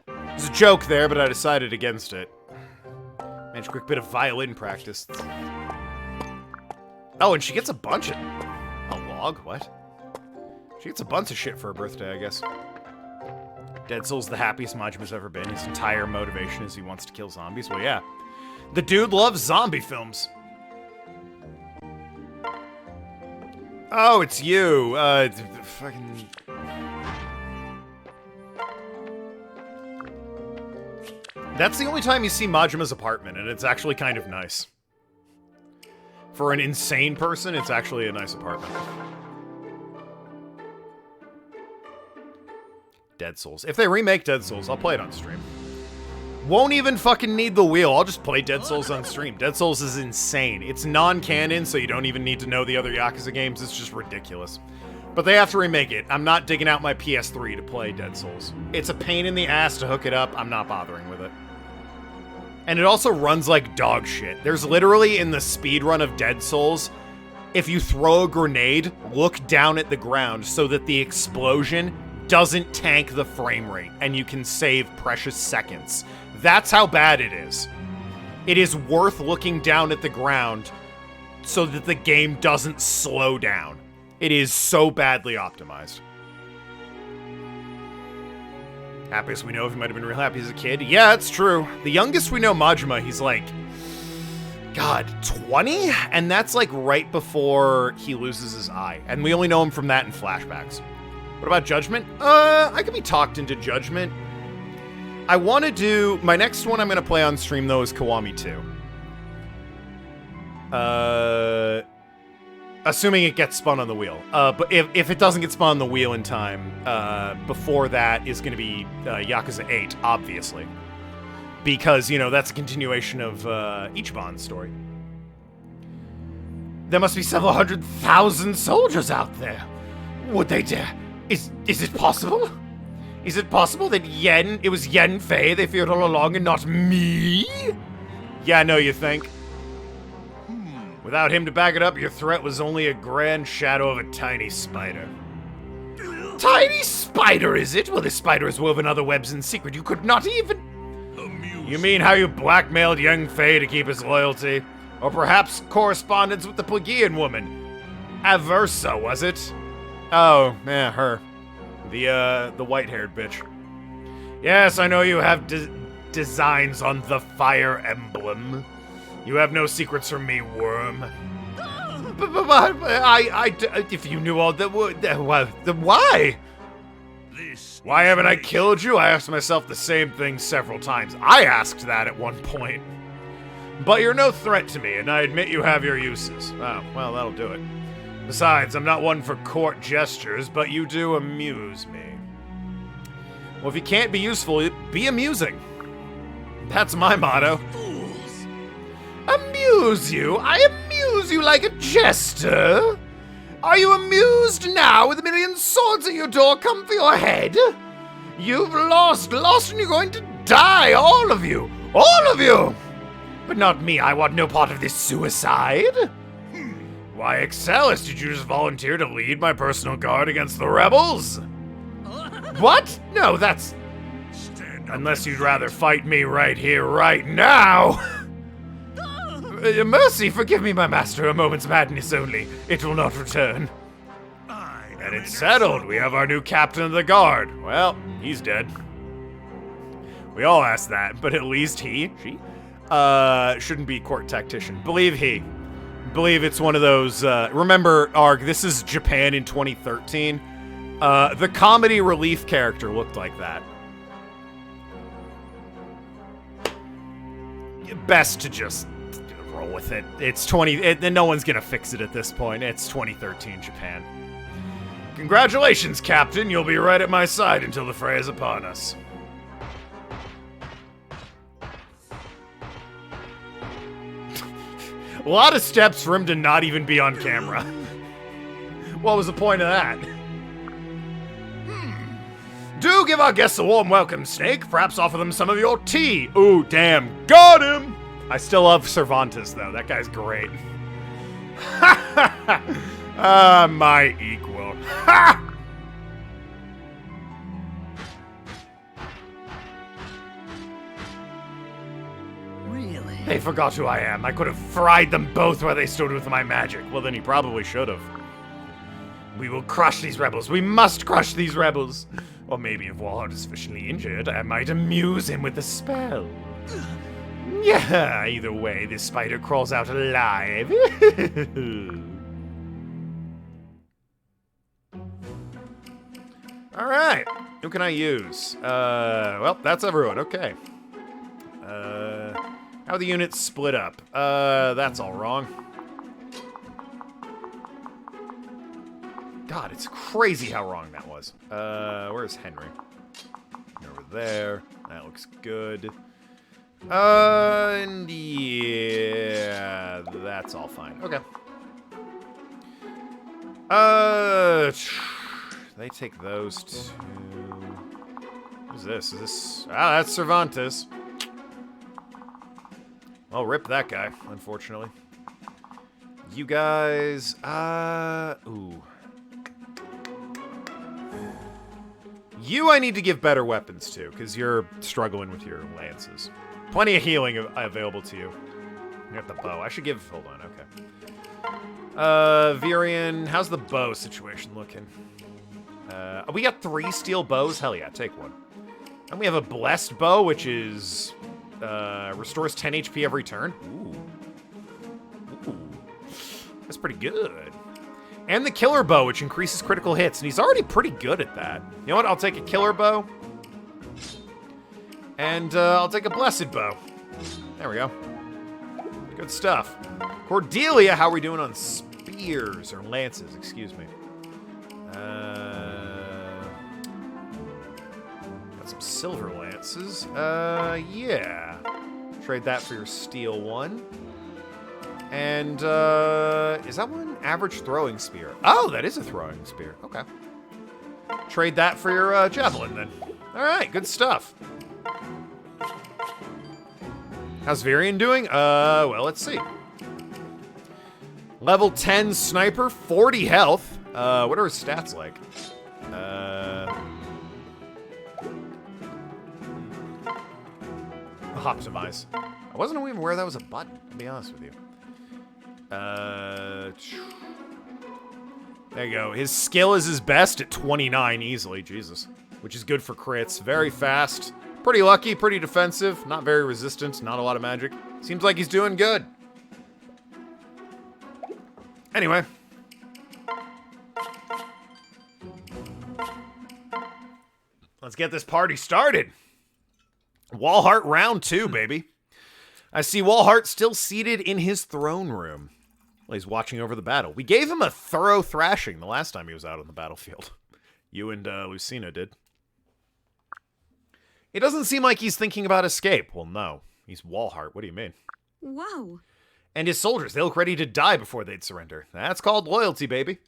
there's a joke there, but I decided against it. Managed a quick bit of violin practice. Oh, and she gets a bunch of... A log? What? She gets a bunch of shit for her birthday, I guess. Dead Soul's the happiest Majima's ever been. His entire motivation is he wants to kill zombies. Well, yeah. The dude loves zombie films. Oh, it's you. Fucking... That's the only time you see Majima's apartment, and it's actually kind of nice. For an insane person, it's actually a nice apartment. Dead Souls. If they remake Dead Souls, I'll play it on stream. Won't even fucking need the wheel. I'll just play Dead Souls on stream. Dead Souls is insane. It's non-canon, so you don't even need to know the other Yakuza games. It's just ridiculous. But they have to remake it. I'm not digging out my PS3 to play Dead Souls. It's a pain in the ass to hook it up. I'm not bothering with it. And it also runs like dog shit. There's literally, in the speedrun of Dead Souls, if you throw a grenade, look down at the ground so that the explosion doesn't tank the frame rate, and you can save precious seconds. That's how bad it is. It is worth looking down at the ground so that the game doesn't slow down. It is so badly optimized. Happiest we know of, he might have been real happy as a kid. Yeah, it's true. The youngest we know Majima, he's like, God, 20? And that's like right before he loses his eye. And we only know him from that in flashbacks. What about Judgment? I could be talked into Judgment. I want to do... My next one I'm going to play on stream, though, is Kiwami 2. Assuming it gets spun on the wheel. But if it doesn't get spun on the wheel in time, before that is going to be Yakuza 8, obviously. Because, that's a continuation of Ichiban's story. There must be several 100,000 soldiers out there. Would they dare? Is it possible? Is it possible that it was Yen Fei they feared all along and not me? Yeah, I know you think. Without him to back it up, your threat was only a grand shadow of a tiny spider. Tiny spider, is it? Well, this spider has woven other webs in secret you could not even... You mean how you blackmailed young Fei to keep his loyalty? Or perhaps correspondence with the Plagian woman? Aversa, was it? Oh, yeah, her. The white-haired bitch. Yes, I know you have designs on the fire emblem. You have no secrets from me, worm. But if you knew all that, why? Why haven't I killed you? I asked myself the same thing several times. I asked that at one point. But you're no threat to me, and I admit you have your uses. Oh, well, that'll do it. Besides, I'm not one for court gestures, but you do amuse me. Well, if you can't be useful, be amusing. That's my motto. Amuse you? I amuse you like a jester? Are you amused now with a million swords at your door come for your head? You've lost, and you're going to die, all of you! All of you! But not me, I want no part of this suicide. Why, Excelis, did you just volunteer to lead my personal guard against the rebels? What? No, that's... Unless you'd rather fight me right here, right now! Mercy, forgive me, my master. A moment's madness only. It will not return. And it's settled. We have our new captain of the guard. Well, he's dead. We all asked that, but at least she, shouldn't be court tactician. Believe he. Believe it's one of those, remember, Arg, this is Japan in 2013. The comedy relief character looked like that. Best to just roll with it. It's no one's gonna fix it at this point. It's 2013 Japan. Congratulations, Captain. You'll be right at my side until the fray is upon us. A lot of steps for him to not even be on camera. What was the point of that? Do give our guests a warm welcome, Snake. Perhaps offer them some of your tea. Ooh, damn. Got him! I still love Cervantes, though. That guy's great. My equal. Ha! Really? They forgot who I am. I could have fried them both where they stood with my magic. Well, then he probably should have. We will crush these rebels. We must crush these rebels. Or maybe if Walhart is sufficiently injured, I might amuse him with a spell. Yeah, either way, this spider crawls out alive. Alright, who can I use? Well, that's everyone, okay. How are the units split up? That's all wrong. God, it's crazy how wrong that was. Where's Henry? Over there. That looks good. And yeah, that's all fine. Okay. They take those two. Who's this? Is this? Ah, that's Cervantes. Well, rip that guy, unfortunately. You guys, ooh. You I need to give better weapons to, because you're struggling with your lances. Plenty of healing available to you. You got the bow. I should give... Hold on, okay. Virian, how's the bow situation looking? We got 3 steel bows? Hell yeah, take one. And we have a blessed bow, which is... restores 10 HP every turn. Ooh. Ooh. That's pretty good. And the killer bow, which increases critical hits, and he's already pretty good at that. You know what? I'll take a killer bow. And I'll take a blessed bow. There we go. Good stuff. Cordelia, how are we doing on spears, or lances, excuse me. Got some silver lances. Yeah. Trade that for your steel one. And, is that one? Average throwing spear. Oh, that is a throwing spear. Okay. Trade that for your, javelin, then. Alright, good stuff. How's Virian doing? Well, let's see. Level 10 sniper, 40 health. What are his stats like? Optimize. I wasn't even aware that was a button, to be honest with you. There you go. His skill is his best at 29 easily, Jesus. Which is good for crits. Very fast. Pretty lucky, pretty defensive. Not very resistant, not a lot of magic. Seems like he's doing good. Anyway. Let's get this party started. Walhart round 2, baby. I see Walhart still seated in his throne room. Well, he's watching over the battle. We gave him a thorough thrashing the last time he was out on the battlefield. You and Lucina did. It doesn't seem like he's thinking about escape. Well, no. He's Walhart. What do you mean? Whoa. And his soldiers, they look ready to die before they'd surrender. That's called loyalty, baby.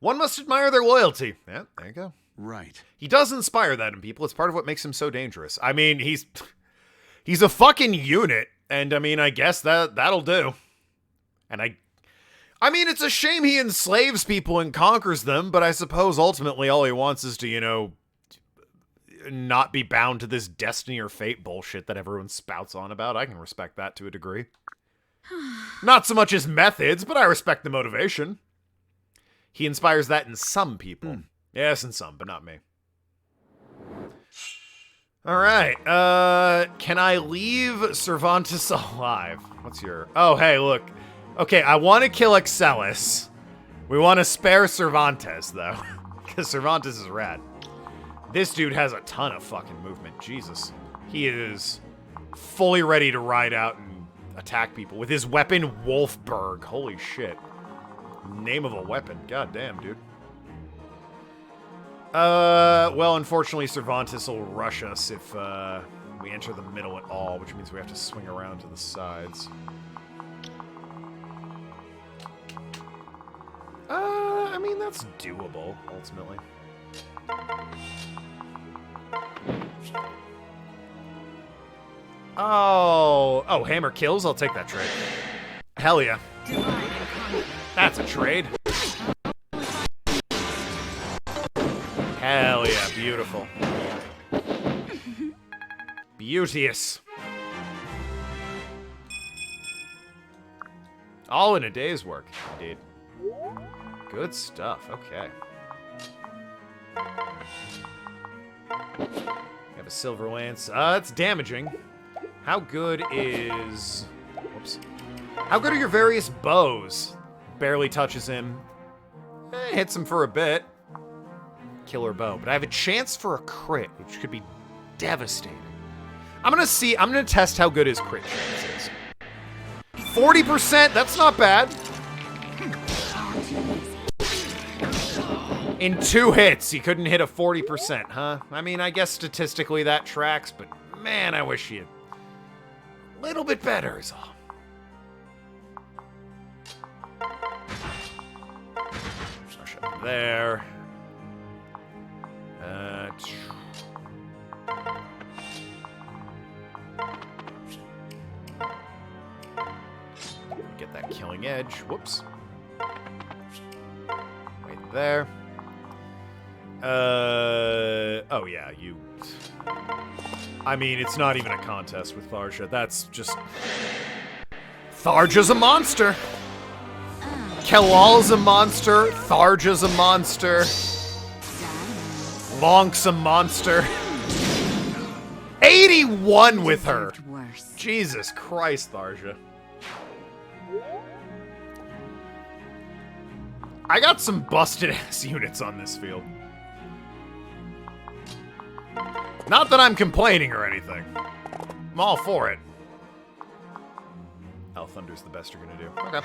One must admire their loyalty. Yeah, there you go. Right. He does inspire that in people. It's part of what makes him so dangerous. I mean, he's a fucking unit, and I mean, I guess that'll do. And I mean, it's a shame he enslaves people and conquers them, but I suppose ultimately all he wants is to, you know, not be bound to this destiny or fate bullshit that everyone spouts on about. I can respect that to a degree. Not so much his methods, but I respect the motivation. He inspires that in some people. Yes, in some, but not me. Alright, can I leave Cervantes alive? What's your... Oh, hey, look. Okay, I want to kill Excellus. We want to spare Cervantes, though. Because Cervantes is rad. This dude has a ton of fucking movement. Jesus. He is fully ready to ride out and attack people with his weapon, Wolfberg. Holy shit. Name of a weapon. God damn, dude. Well, unfortunately, Cervantes will rush us if, we enter the middle at all, which means we have to swing around to the sides. I mean, that's doable, ultimately. Oh, hammer kills? I'll take that trade. Hell yeah. That's a trade. Hell yeah, beautiful. Beauteous. All in a day's work, indeed. Good stuff, okay. We have a silver lance. It's damaging. How good is... Whoops. How good are your various bows? Barely touches him. Hits him for a bit. Killer bow. But I have a chance for a crit, which could be devastating. I'm gonna test how good his crit chance is. 40%, that's not bad. In 2 hits, he couldn't hit a 40%, huh? I mean, I guess statistically that tracks, but man, I wish he had a little bit better is all. Rush up there. Get that killing edge. Whoops. Right there. Oh yeah, you... I mean, it's not even a contest with Tharja. That's just... Tharja's a monster! Kelal's a monster. Tharja's a monster. Lonk's a monster. 81 with her! Jesus Christ, Tharja. I got some busted-ass units on this field. Not that I'm complaining or anything. I'm all for it. Oh, Thunder's the best you're gonna do. Okay.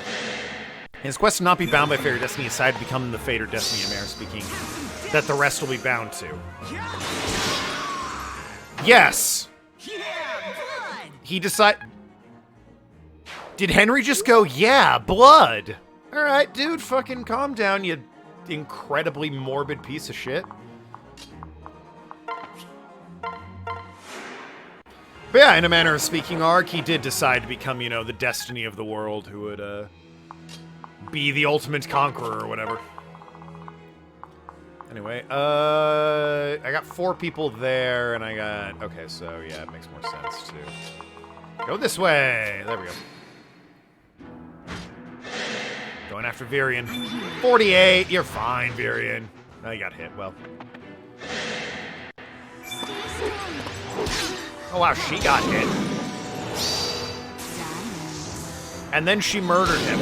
His quest to not be bound by fate or destiny aside to become the fate or destiny of Mare speaking that the rest will be bound to. Yes! He decide... Did Henry just go, yeah, blood? Alright, dude, fucking calm down, you incredibly morbid piece of shit. But yeah, in a manner of speaking, Ark, he did decide to become, you know, the destiny of the world, who would, be the ultimate conqueror or whatever. Anyway, I got 4 people there, and I got... Okay, so, yeah, it makes more sense to go this way. There we go. Going after Virion. 48, you're fine, Virion. Oh, you got hit, well. Oh wow, she got hit. And then she murdered him.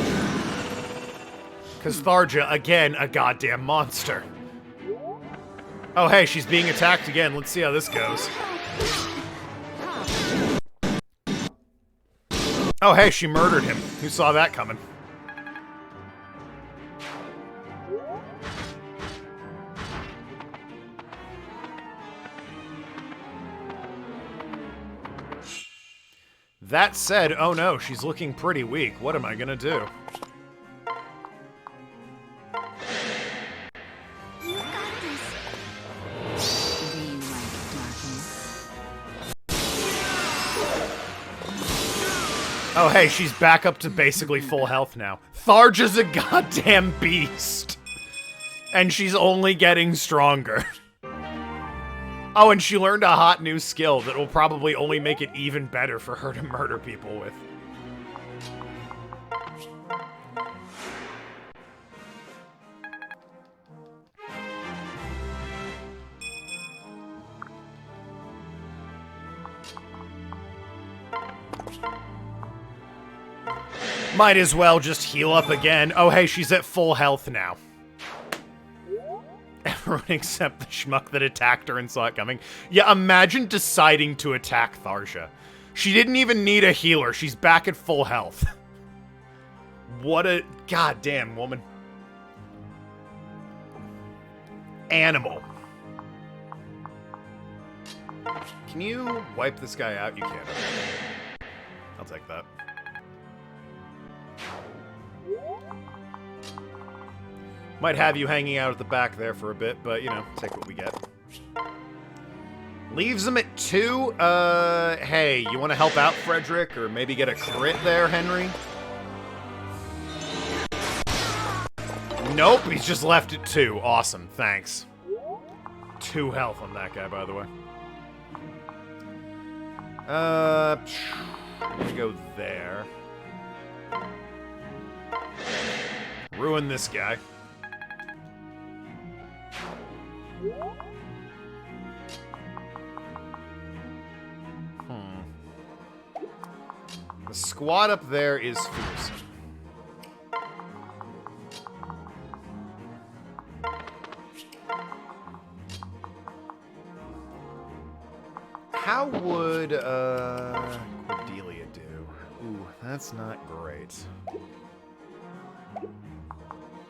Because Tharja, again, a goddamn monster. Oh hey, she's being attacked again. Let's see how this goes. Oh hey, she murdered him. Who saw that coming? That said, oh no, she's looking pretty weak. What am I gonna do? Oh hey, she's back up to basically full health now. Tharja's a goddamn beast. And she's only getting stronger. Oh, and she learned a hot new skill that will probably only make it even better for her to murder people with. Might as well just heal up again. Oh, hey, she's at full health now. Everyone except the schmuck that attacked her and saw it coming. Yeah, imagine deciding to attack Tharsha. She didn't even need a healer. She's back at full health. What a goddamn woman. Animal. Can you wipe this guy out? You can. I'll take that. Might have you hanging out at the back there for a bit, but, you know, take what we get. Leaves him at 2. Hey, you want to help out, Frederick? Or maybe get a crit there, Henry? Nope, he's just left at 2. Awesome, thanks. 2 health on that guy, by the way. I'm gonna go there. Ruin this guy. The squad up there is fearsome. How would, Cordelia do? Ooh, that's not great. I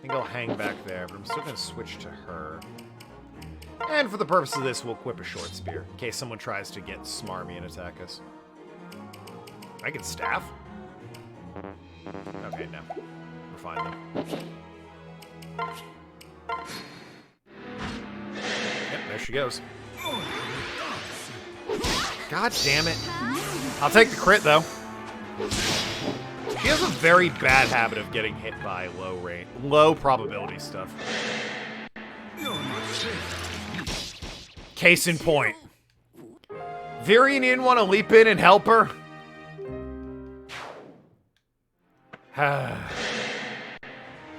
think I'll hang back there, but I'm still gonna switch to her. And for the purpose of this, we'll equip a short spear, in case someone tries to get smarmy and attack us. I can staff? Okay, no. We're fine then. Yep, there she goes. God damn it. I'll take the crit, though. She has a very bad habit of getting hit by low probability stuff. Case in point. Virian didn't want to leap in and help her.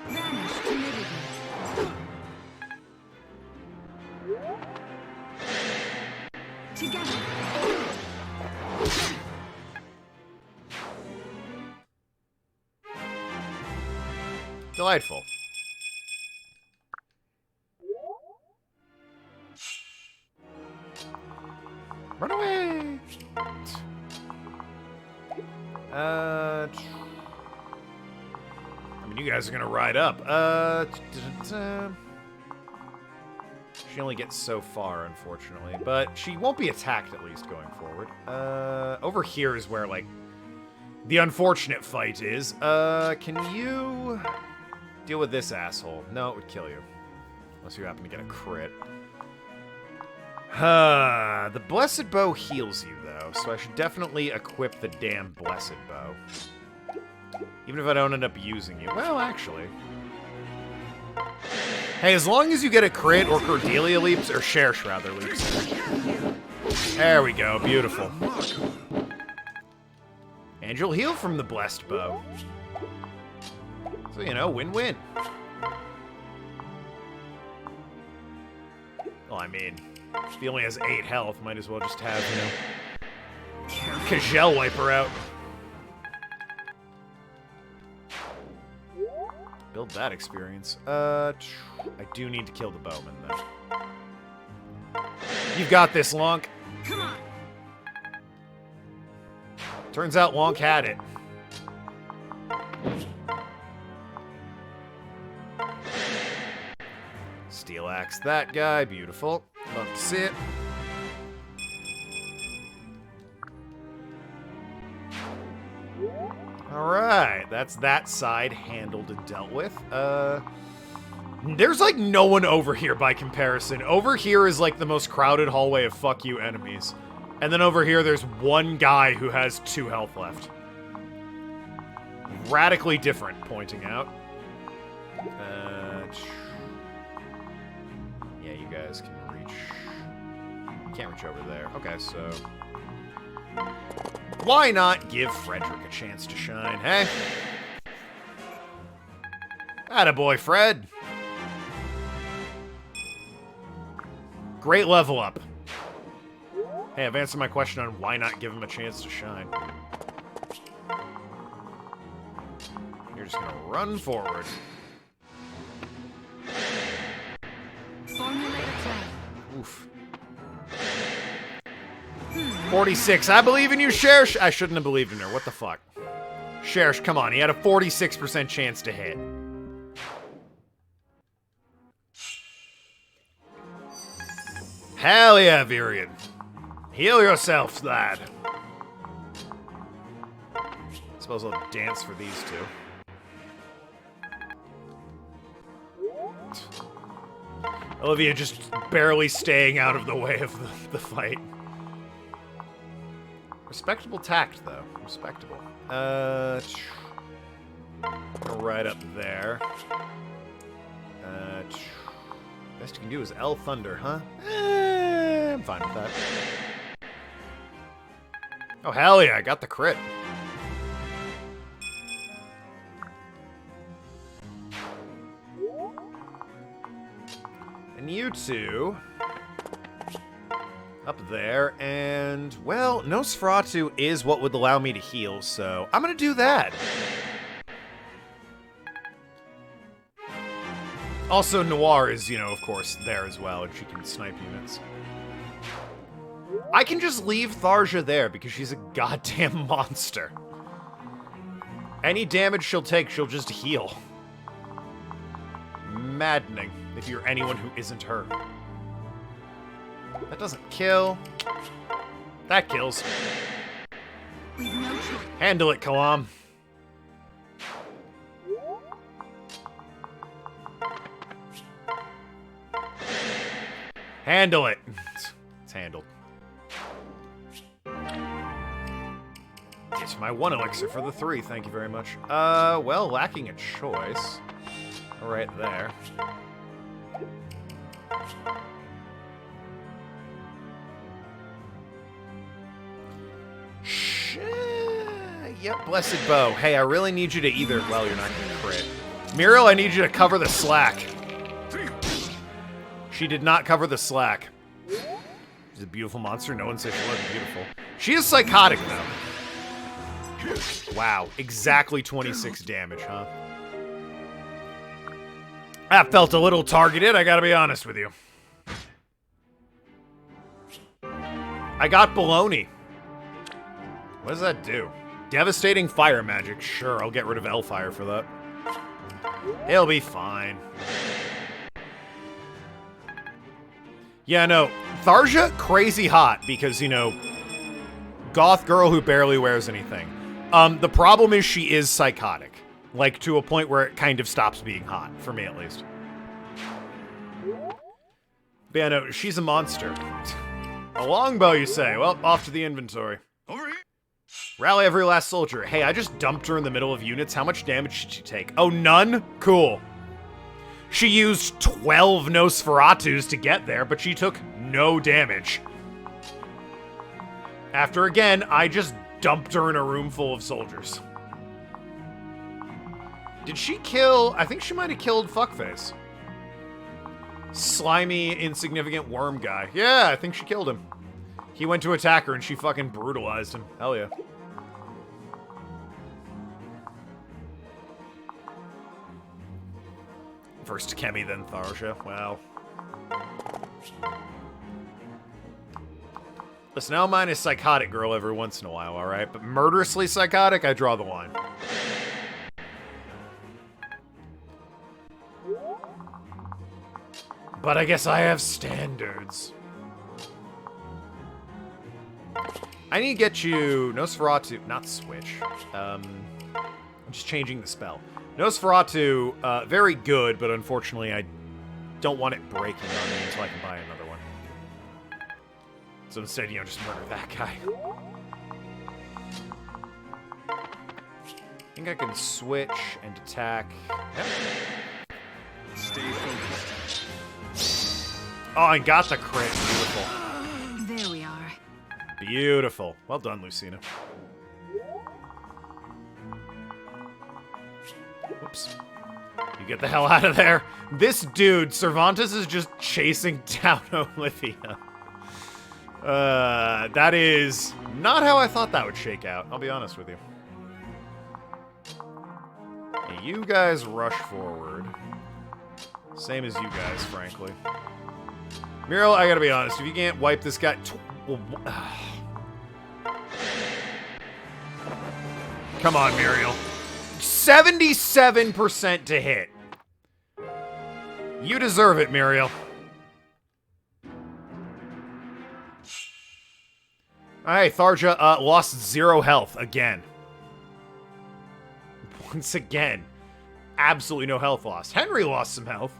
Vanish timidity. Together. Delightful. Run away! I mean, you guys are gonna ride up. She only gets so far, unfortunately. But she won't be attacked, at least, going forward. Over here is where, like, the unfortunate fight is. Can you deal with this asshole? No, it would kill you. Unless you happen to get a crit. The Blessed Bow heals you, though, so I should definitely equip the damn Blessed Bow. Even if I don't end up using you. Well, actually. Hey, as long as you get a crit or Cordelia leaps, or Cherche, rather, leaps. There we go, beautiful. And you'll heal from the Blessed Bow. So, you know, win-win. Well, I mean, if he only has 8 health, might as well just have, you know, Kajel wipe her out. Build that experience. I do need to kill the bowman, though. You've got this, Lonk. Come on. Turns out Lonk had it. Steel axe that guy. Beautiful. Love to see it. Alright, that's that side handled and dealt with. There's like no one over here by comparison. Over here is like the most crowded hallway of fuck you enemies. And then over here there's one guy who has 2 health left. Radically different, pointing out. Yeah, you guys can reach... Can't reach over there. Okay, so... Why not give Frederick a chance to shine, hey? Attaboy, Fred. Great level up. Hey, I've answered my question on why not give him a chance to shine. You're just gonna run forward. Formulate a plan. Oof. 46. I believe in you, Shersh. I shouldn't have believed in her. What the fuck? Shersh, come on. He had a 46% chance to hit. Hell yeah, Virion. Heal yourself, lad. Suppose I'll dance for these two. Olivia just barely staying out of the way of the fight. Respectable tact, though. Respectable. Right up there. Best you can do is L Thunder, huh? I'm fine with that. Oh, hell yeah, I got the crit. And you two... up there, and, well, Nosferatu is what would allow me to heal, so I'm gonna do that. Also, Noir is, you know, of course, there as well, and she can snipe units. I can just leave Tharja there, because she's a goddamn monster. Any damage she'll take, she'll just heal. Maddening, if you're anyone who isn't her. That doesn't kill. That kills. Handle it, Kalam. Handle it. It's handled. It's my 1 elixir for the 3, thank you very much. Well, lacking a choice. Right there. Yep, Blessed Bow. Hey, I really need you to either... Well, you're not gonna crit. Muriel, I need you to cover the slack. She did not cover the slack. She's a beautiful monster. No one said she wasn't beautiful. She is psychotic, though. Wow, exactly 26 damage, huh? That felt a little targeted, I gotta be honest with you. I got baloney. What does that do? Devastating fire magic. Sure, I'll get rid of Hellfire for that. It'll be fine. Yeah, no. Tharja, crazy hot because, you know, goth girl who barely wears anything. The problem is she is psychotic. Like, to a point where it kind of stops being hot. For me, at least. But yeah, no, she's a monster. A longbow, you say? Well, off to the inventory. Over here. Rally every last soldier. Hey, I just dumped her in the middle of units. How much damage did she take? Oh, none? Cool. She used 12 Nosferatus to get there, but she took no damage. After, again, I just dumped her in a room full of soldiers. Did she kill... I think she might have killed Fuckface. Slimy, insignificant worm guy. Yeah, I think she killed him. He went to attack her and she fucking brutalized him. Hell yeah. First Kemi, then Tharja. Wow. Listen, I don't mind a psychotic girl every once in a while, alright? But murderously psychotic, I draw the line. But I guess I have standards. I need to get you Nosferatu, not switch. I'm just changing the spell. Nosferatu, very good, but unfortunately I don't want it breaking on me until I can buy another one. So instead, you know, just murder that guy. I think I can switch and attack. Yep. Stay focused. Oh, I got the crit. Beautiful. There we are. Beautiful. Well done, Lucina. Whoops. You get the hell out of there. This dude, Cervantes, is just chasing down Olivia. That is not how I thought that would shake out. I'll be honest with you. Okay, you guys rush forward. Same as you guys, frankly. Muriel, I gotta be honest. If you can't wipe this guy... Come on, Muriel. 77% to hit. You deserve it, Muriel. Alright, Tharja lost 0 health again. Once again. Absolutely no health loss. Henry lost some health.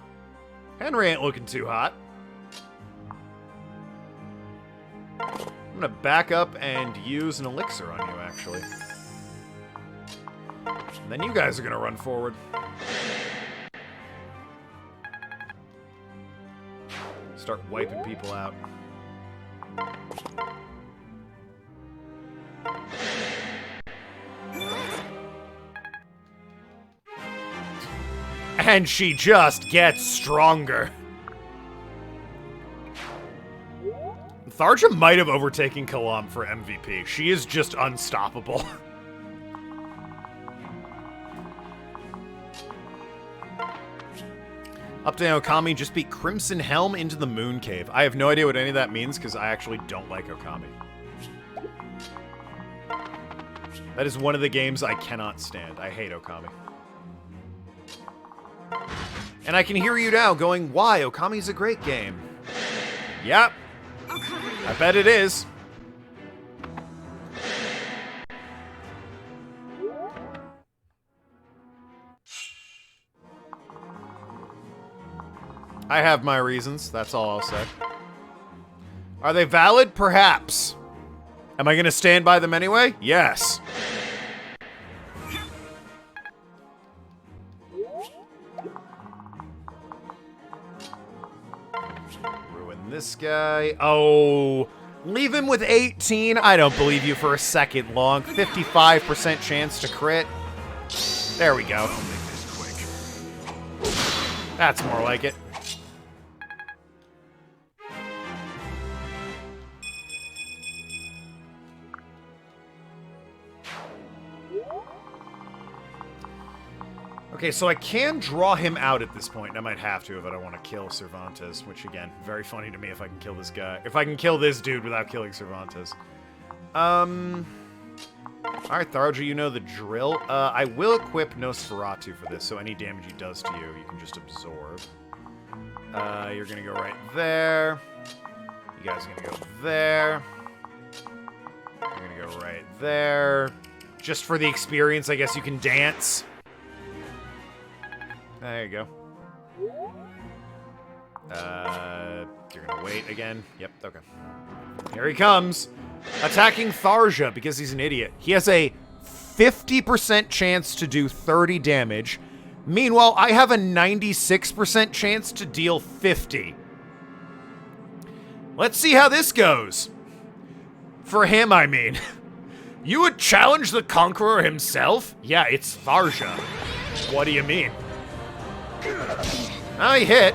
Henry ain't looking too hot. I'm gonna back up and use an elixir on you, actually. And then you guys are gonna run forward. Start wiping people out. And she just gets stronger. Tharja might have overtaken Kalam for MVP. She is just unstoppable. Update Okami just beat Crimson Helm into the Moon Cave. I have no idea what any of that means because I actually don't like Okami. That is one of the games I cannot stand. I hate Okami. And I can hear you now going, why? Okami's a great game. Yep. I bet it is. I have my reasons. That's all I'll say. Are they valid? Perhaps. Am I going to stand by them anyway? Yes. Ruin this guy. Oh, leave him with 18? I don't believe you for a second long. 55% chance to crit. There we go. I'll make this quick. That's more like it. Okay, so I can draw him out at this point, and I might have to if I don't want to kill Cervantes, which, again, very funny to me if I can kill this guy. If I can kill this dude without killing Cervantes. Alright, Tharja, you know the drill. I will equip Nosferatu for this, so any damage he does to you, you can just absorb. You're gonna go right there. You guys are gonna go there. You're gonna go right there. Just for the experience, I guess you can dance. There you go. You're gonna wait again. Yep, okay. Here he comes. Attacking Tharja because he's an idiot. He has a 50% chance to do 30 damage. Meanwhile, I have a 96% chance to deal 50. Let's see how this goes. For him, I mean. You would challenge the Conqueror himself? Yeah, it's Tharja. What do you mean? Oh, he hit.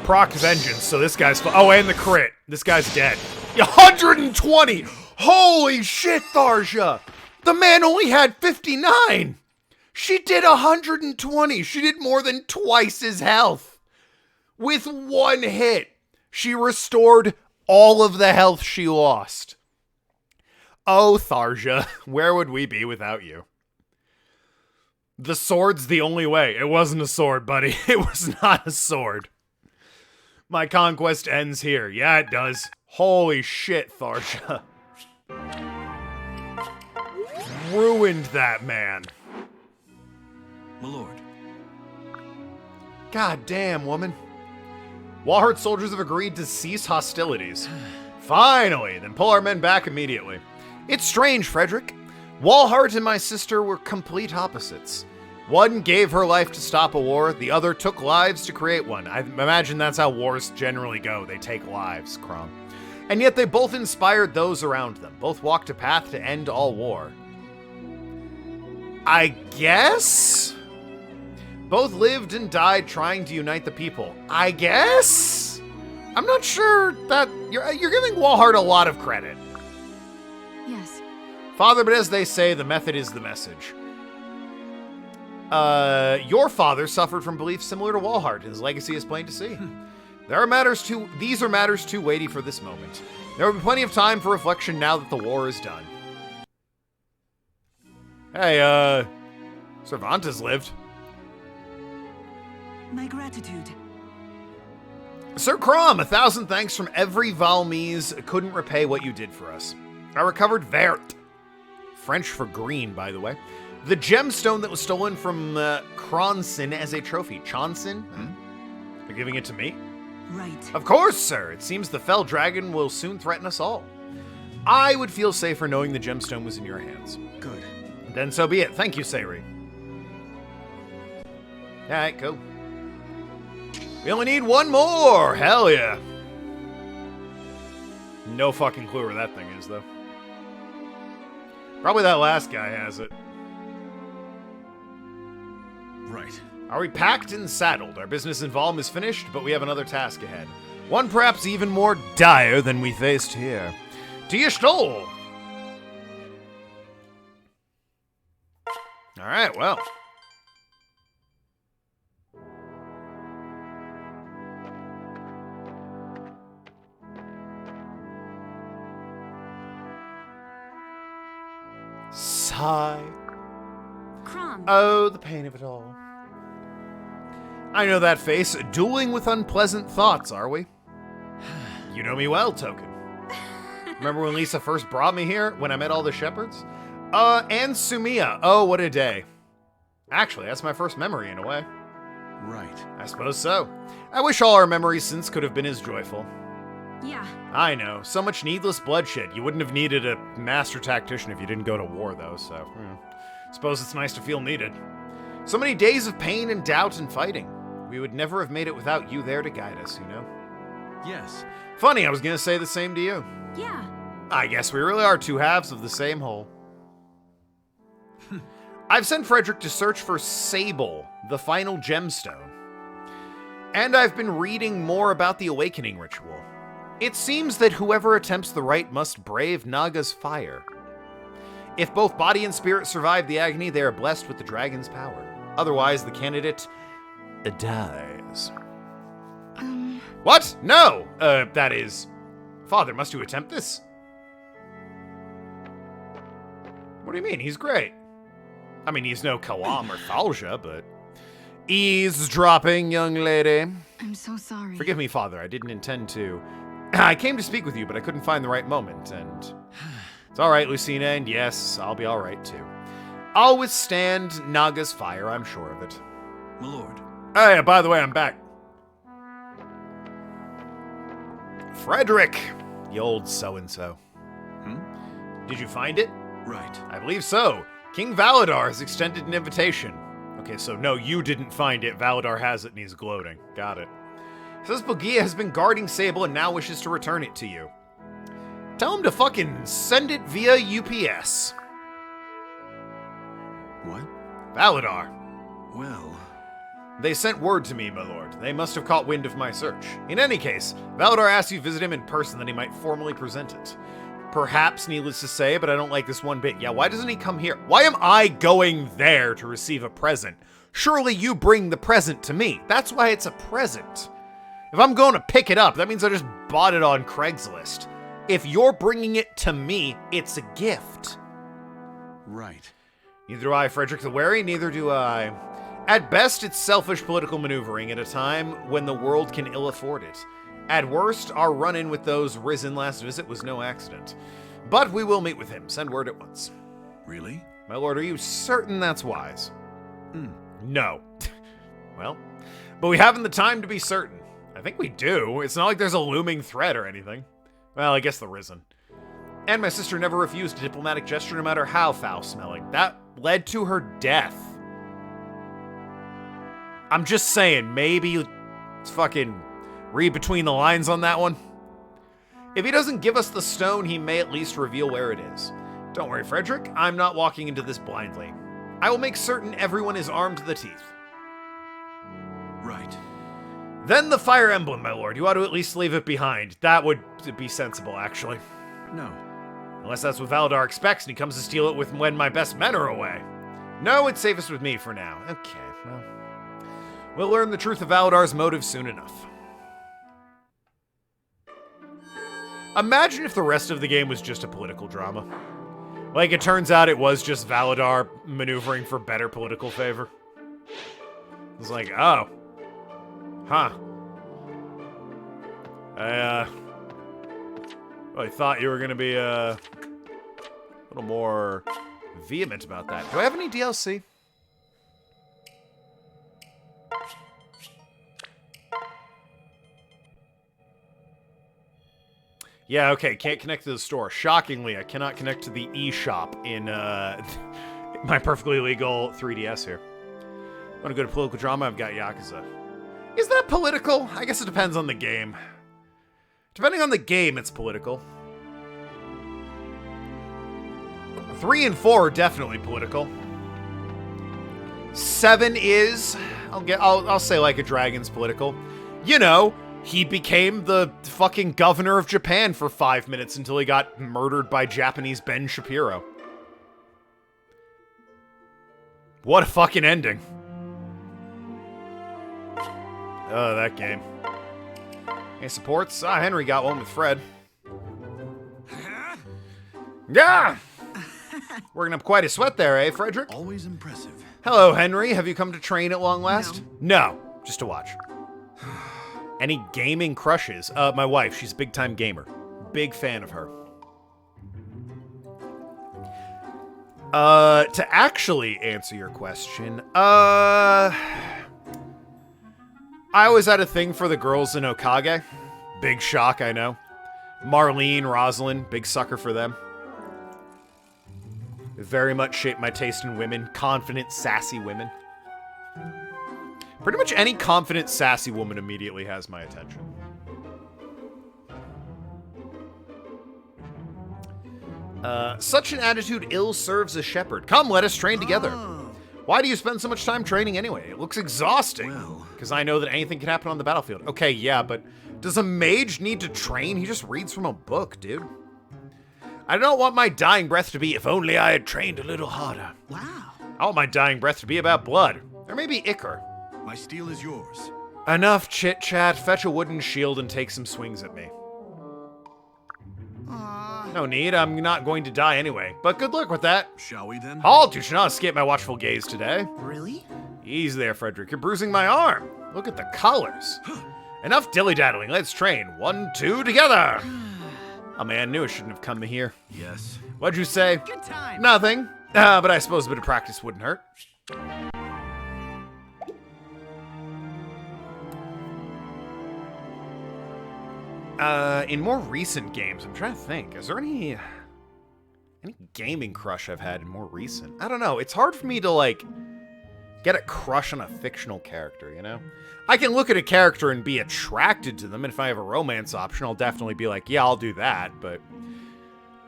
Proc Vengeance, so this guy's... Oh, and the crit. This guy's dead. 120! Holy shit, Tharja! The man only had 59! She did 120! She did more than twice his health! With one hit, she restored all of the health she lost. Oh, Tharja, where would we be without you? The sword's the only way. It wasn't a sword, buddy. It was not a sword. My conquest ends here. Yeah, it does. Holy shit, Tharja. Ruined that man. My lord. God damn, woman. Walhart's soldiers have agreed to cease hostilities. Finally, then pull our men back immediately. It's strange, Frederick. Walhart and my sister were complete opposites. One gave her life to stop a war, the other took lives to create one. I imagine that's how wars generally go. They take lives, Crom. And yet they both inspired those around them. Both walked a path to end all war. I guess? Both lived and died trying to unite the people. I guess? I'm not sure that... You're giving Walhart a lot of credit. Yes. Father, but as they say, the method is the message. Your father suffered from beliefs similar to Walhart, and his legacy is plain to see. These are matters too weighty for this moment. There will be plenty of time for reflection now that the war is done. Hey, Cervantes lived. My gratitude. Sir Crom, 1,000 thanks from every Valmise. Couldn't repay what you did for us. I recovered vert. French for green, by the way. The gemstone that was stolen from Cronson as a trophy. Chonson? You're giving it to me? Right. Of course, sir. It seems the fell dragon will soon threaten us all. I would feel safer knowing the gemstone was in your hands. Good. Then so be it. Thank you, Sayri. Alright, cool. We only need one more! Hell yeah. No fucking clue where that thing is, though. Probably that last guy has it. Right. Are we packed and saddled? Our business in Valm is finished, but we have another task ahead. One perhaps even more dire than we faced here. To your stole! Alright, well. Sigh. Crom. Oh, the pain of it all. I know that face. Dueling with unpleasant thoughts, are we? You know me well, Token. Remember when Lisa first brought me here, when I met all the shepherds? And Sumia. Oh, what a day. Actually, that's my first memory in a way. Right. I suppose so. I wish all our memories since could have been as joyful. Yeah. I know. So much needless bloodshed. You wouldn't have needed a master tactician if you didn't go to war, though, so... Suppose it's nice to feel needed. So many days of pain and doubt and fighting. We would never have made it without you there to guide us, you know? Yes. Funny, I was gonna say the same to you. Yeah. I guess we really are two halves of the same whole. I've sent Frederick to search for Sable, the final gemstone. And I've been reading more about the awakening ritual. It seems that whoever attempts the rite must brave Naga's fire. If both body and spirit survive the agony, they are blessed with the dragon's power. Otherwise, the candidate dies. What? No! That is... Father, must you attempt this? What do you mean? He's great. I mean, he's no Kalam or Thalja, but... Eavesdropping, young lady. I'm so sorry. Forgive me, Father. I didn't intend to... I came to speak with you, but I couldn't find the right moment, and... It's alright, Lucina, and yes, I'll be alright, too. I'll withstand Naga's fire, I'm sure of it. My lord. Oh, yeah, by the way, I'm back. Frederick, the old so-and-so. Did you find it? Right. I believe so. King Valadar has extended an invitation. Okay, so no, you didn't find it. Valadar has it and he's gloating. Got it. Says Bogia has been guarding Sable and now wishes to return it to you. Tell him to fucking send it via UPS. What? Valadar. Well... They sent word to me, my lord. They must have caught wind of my search. In any case, Valadar asked you visit him in person that he might formally present it. Perhaps, needless to say, but I don't like this one bit. Yeah, why doesn't he come here? Why am I going there to receive a present? Surely you bring the present to me. That's why it's a present. If I'm going to pick it up, that means I just bought it on Craigslist. If you're bringing it to me, it's a gift. Right. Neither do I, Frederick the Wary, neither do I. At best, it's selfish political maneuvering at a time when the world can ill afford it. At worst, our run-in with those risen last visit was no accident. But we will meet with him. Send word at once. Really? My lord, are you certain that's wise? No. Well, but we haven't the time to be certain. I think we do. It's not like there's a looming threat or anything. Well, I guess there isn't. And my sister never refused a diplomatic gesture no matter how foul-smelling. That led to her death. I'm just saying, maybe let's fucking read between the lines on that one. If he doesn't give us the stone, he may at least reveal where it is. Don't worry, Frederick. I'm not walking into this blindly. I will make certain everyone is armed to the teeth. Right. Then the fire emblem, my lord. You ought to at least leave it behind. That would be sensible, actually. No. Unless that's what Valadar expects and he comes to steal it with when my best men are away. No, it's safest with me for now. Okay, well. We'll learn the truth of Valadar's motives soon enough. Imagine if the rest of the game was just a political drama. Like, it turns out it was just Valadar maneuvering for better political favor. It's like, oh. Huh. I thought you were gonna be, a little more vehement about that. Do I have any DLC? Yeah, okay, can't connect to the store. Shockingly, I cannot connect to the eShop in, my perfectly legal 3DS here. Want to go to political drama? I've got Yakuza. Is that political? I guess it depends on the game. Depending on the game, it's political. 3 and 4 are definitely political. 7 is... I'll say Like a Dragon's political. You know... He became the fucking governor of Japan for 5 minutes until he got murdered by Japanese Ben Shapiro. What a fucking ending. Oh, that game. Hey, supports? Henry got one with Fred. Yeah! Working up quite a sweat there, eh, Frederick? Always impressive. Hello, Henry. Have you come to train at long last? No, just to watch. Any gaming crushes? My wife, she's a big-time gamer. Big fan of her. To actually answer your question, I always had a thing for the girls in Okage. Big shock, I know. Marlene, Rosalind, big sucker for them. It very much shaped my taste in women. Confident, sassy women. Pretty much any confident, sassy woman immediately has my attention. Such an attitude ill serves a shepherd. Come, let us train together. Why do you spend so much time training anyway? It looks exhausting. Because I know that anything can happen on the battlefield. Okay, yeah, but does a mage need to train? He just reads from a book, dude. I don't want my dying breath to be, if only I had trained a little harder. Wow. I want my dying breath to be about blood. Or maybe ichor. My steel is yours. Enough chit-chat. Fetch a wooden shield and take some swings at me. No need. I'm not going to die anyway. But good luck with that. Shall we then? Halt! You should not escape my watchful gaze today. Really? Easy there, Frederick. You're bruising my arm. Look at the colors. Enough dilly-daddling. Let's train. 1, 2, together. Oh man, knew I shouldn't have come here. Yes. What'd you say? Good time. Nothing. But I suppose a bit of practice wouldn't hurt. In more recent games, I'm trying to think. Is there any gaming crush I've had in more recent? I don't know. It's hard for me to, like, get a crush on a fictional character, you know? I can look at a character and be attracted to them, and if I have a romance option, I'll definitely be like, yeah, I'll do that, but...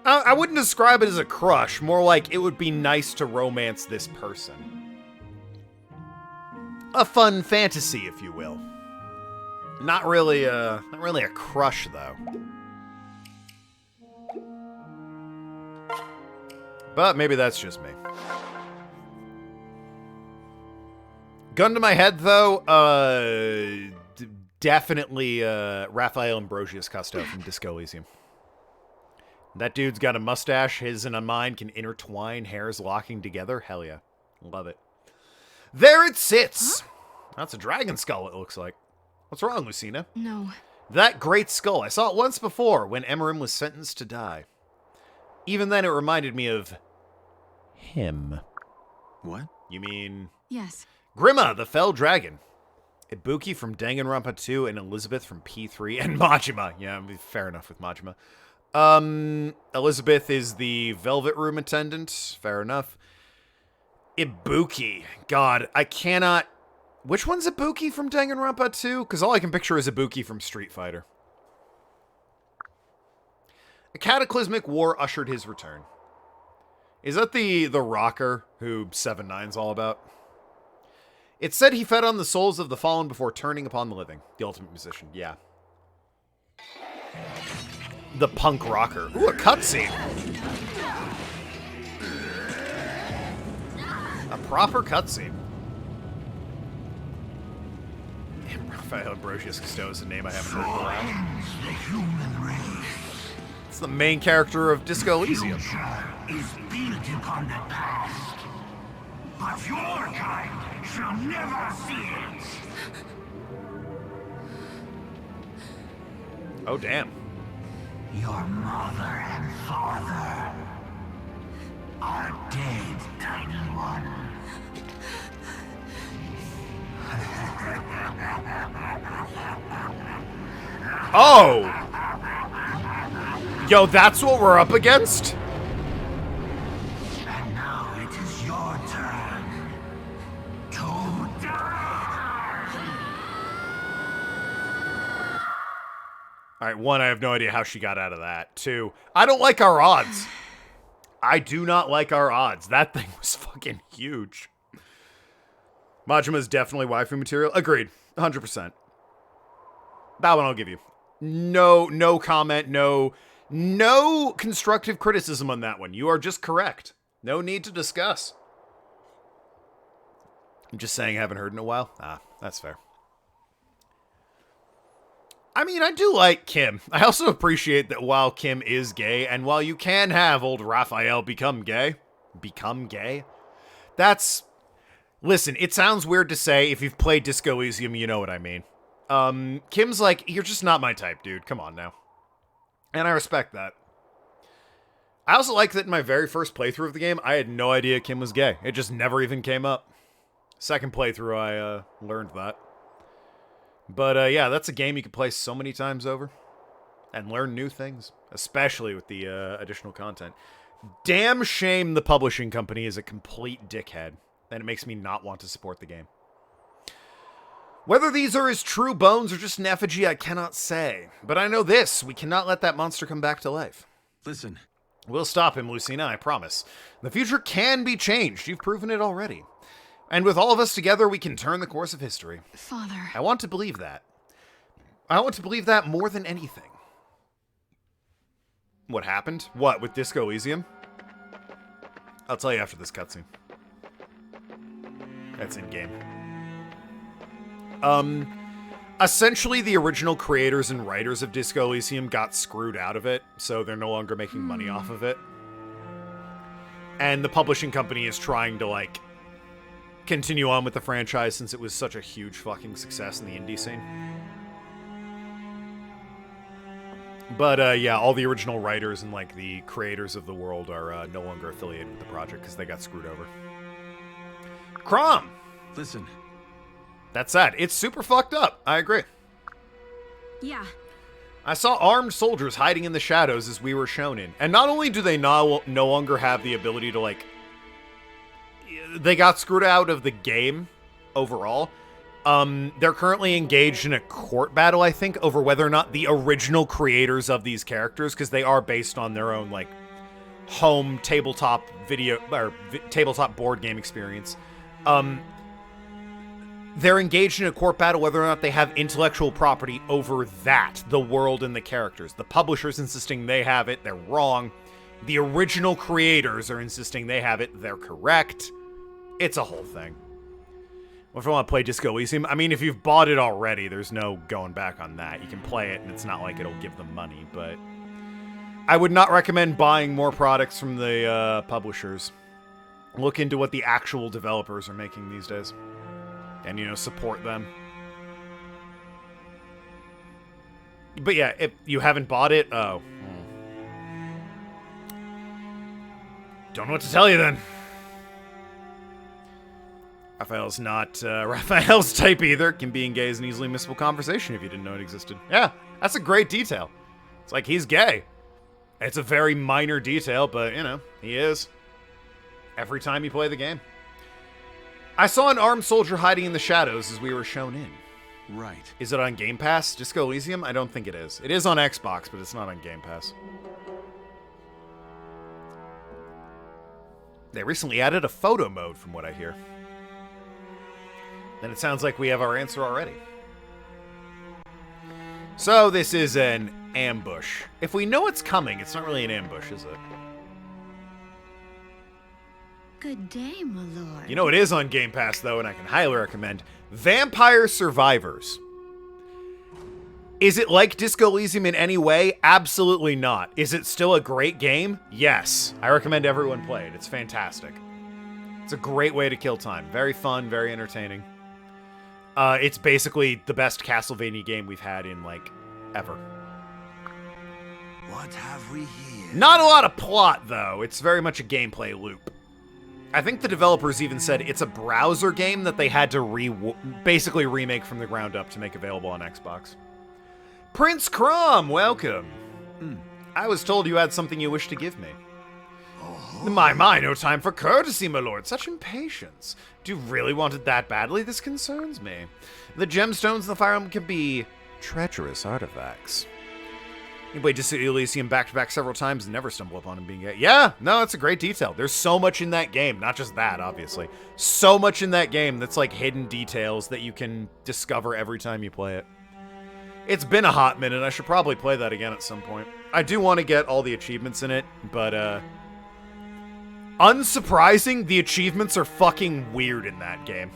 I wouldn't describe it as a crush. More like, it would be nice to romance this person. A fun fantasy, if you will. Not really a crush, though. But maybe that's just me. Gun to my head, though, definitely Raphael Ambrosius Cousteau from Disco Elysium. That dude's got a mustache. His and mine can intertwine, hairs locking together. Hell yeah. Love it. There it sits! Huh? That's a dragon skull, it looks like. What's wrong, Lucina? No. That great skull. I saw it once before when Emmerym was sentenced to die. Even then, it reminded me of... him. What? You mean... Yes. Grima, the fell dragon. Ibuki from Danganronpa 2 and Elizabeth from P3 and Majima. Yeah, fair enough with Majima. Elizabeth is the Velvet Room attendant. Fair enough. Ibuki. God, I cannot... Which one's Ibuki from Danganronpa 2? Because all I can picture is Ibuki from Street Fighter. A cataclysmic war ushered his return. Is that the rocker who 7-9's all about? It said he fed on the souls of the fallen before turning upon the living. The ultimate musician, yeah. The punk rocker. Ooh, a cutscene. A proper cutscene. Raphael Ambrosius Cousteau is a name I haven't heard in a while. It's the main character of Disco Elysium. Is built upon the past, but your kind shall never see it. Oh, damn. Your mother and father are dead, tiny one. Oh! Yo, that's what we're up against? And now it is your turn to die. Alright, one, I have no idea how she got out of that. Two, I don't like our odds. I do not like our odds. That thing was fucking huge. Majima is definitely waifu material. Agreed. 100%. That one I'll give you. No comment, no constructive criticism on that one. You are just correct. No need to discuss. I'm just saying I haven't heard in a while. Ah, that's fair. I mean, I do like Kim. I also appreciate that while Kim is gay, and while you can have old Raphael become gay, that's... Listen, it sounds weird to say. If you've played Disco Elysium, you know what I mean. Kim's like, you're just not my type, dude. Come on now. And I respect that. I also like that in my very first playthrough of the game, I had no idea Kim was gay. It just never even came up. Second playthrough, I learned that. But yeah, that's a game you can play so many times over and learn new things, especially with the additional content. Damn shame the publishing company is a complete dickhead, and it makes me not want to support the game. Whether these are his true bones or just an effigy, I cannot say. But I know this, we cannot let that monster come back to life. Listen. We'll stop him, Lucina, I promise. The future can be changed, you've proven it already. And with all of us together, we can turn the course of history. Father. I want to believe that. I want to believe that more than anything. What happened? What, with Disco Elysium? I'll tell you after this cutscene. That's in-game. Essentially, the original creators and writers of Disco Elysium got screwed out of it, so they're no longer making money off of it. And the publishing company is trying to, like, continue on with the franchise since it was such a huge fucking success in the indie scene. But, yeah, all the original writers and, like, the creators of the world are no longer affiliated with the project because they got screwed over. Crom! Listen. That's sad. It's super fucked up. I agree. Yeah. I saw armed soldiers hiding in the shadows as we were shown in. And not only do they no longer have the ability to, like... They got screwed out of the game overall. They're currently engaged in a court battle, I think, over whether or not the original creators of these characters, because they are based on their own, like, home tabletop video, or tabletop board game experience. They're engaged in a court battle whether or not they have intellectual property over that, the world and the characters. The publisher's insisting they have it, they're wrong. The original creators are insisting they have it, they're correct. It's a whole thing. Well, if I want to play Disco Elysium, I mean, if you've bought it already, there's no going back on that. You can play it, and it's not like it'll give them money, but... I would not recommend buying more products from the publishers. Look into what the actual developers are making these days. And, you know, support them. But yeah, if you haven't bought it, oh. Don't know what to tell you then. Raphael's not Raphael's type either. Can be engaged in easily missable conversation if you didn't know it existed. Yeah, that's a great detail. It's like he's gay. It's a very minor detail, but, you know, he is. Every time you play the game. I saw an armed soldier hiding in the shadows as we were shown in. Right. Is it on Game Pass? Disco Elysium? I don't think it is. It is on Xbox, but it's not on Game Pass. They recently added a photo mode, from what I hear. Then it sounds like we have our answer already. So this is an ambush. If we know it's coming, it's not really an ambush, is it? Good day, my lord. You know it is on Game Pass, though, and I can highly recommend Vampire Survivors. Is it like Disco Elysium in any way? Absolutely not. Is it still a great game? Yes. I recommend everyone play it. It's fantastic. It's a great way to kill time. Very fun, very entertaining. It's basically the best Castlevania game we've had in, like, ever. What have we here? Not a lot of plot, though. It's very much a gameplay loop. I think the developers even said it's a browser game that they had to basically remake from the ground up to make available on Xbox. Prince Crom, welcome. I was told you had something you wish to give me. My, no time for courtesy, my lord. Such impatience. Do you really want it that badly? This concerns me. The gemstones in the Fire Emblem can be treacherous artifacts. You played Disco Elysium back-to-back several times and never stumble upon him being gay. Yeah, no, it's a great detail. There's so much in that game. Not just that, obviously. So much in that game that's like hidden details that you can discover every time you play it. It's been a hot minute. I should probably play that again at some point. I do want to get all the achievements in it, but, unsurprising, the achievements are fucking weird in that game.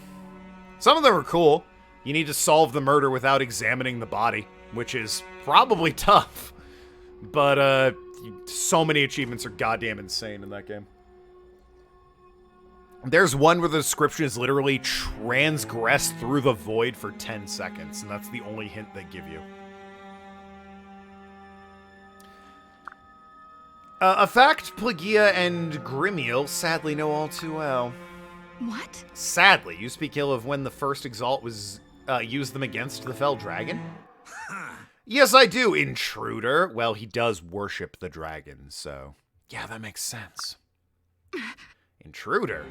Some of them are cool. You need to solve the murder without examining the body, which is probably tough. But, so many achievements are goddamn insane in that game. There's one where the description is literally transgress through the void for 10 seconds, and that's the only hint they give you. A fact Plagia and Grimiel sadly know all too well. What? Sadly, you speak ill of when the first Exalt was used them against the fell dragon? Yes, I do, intruder. Well, he does worship the dragon, so... yeah, that makes sense. Intruder?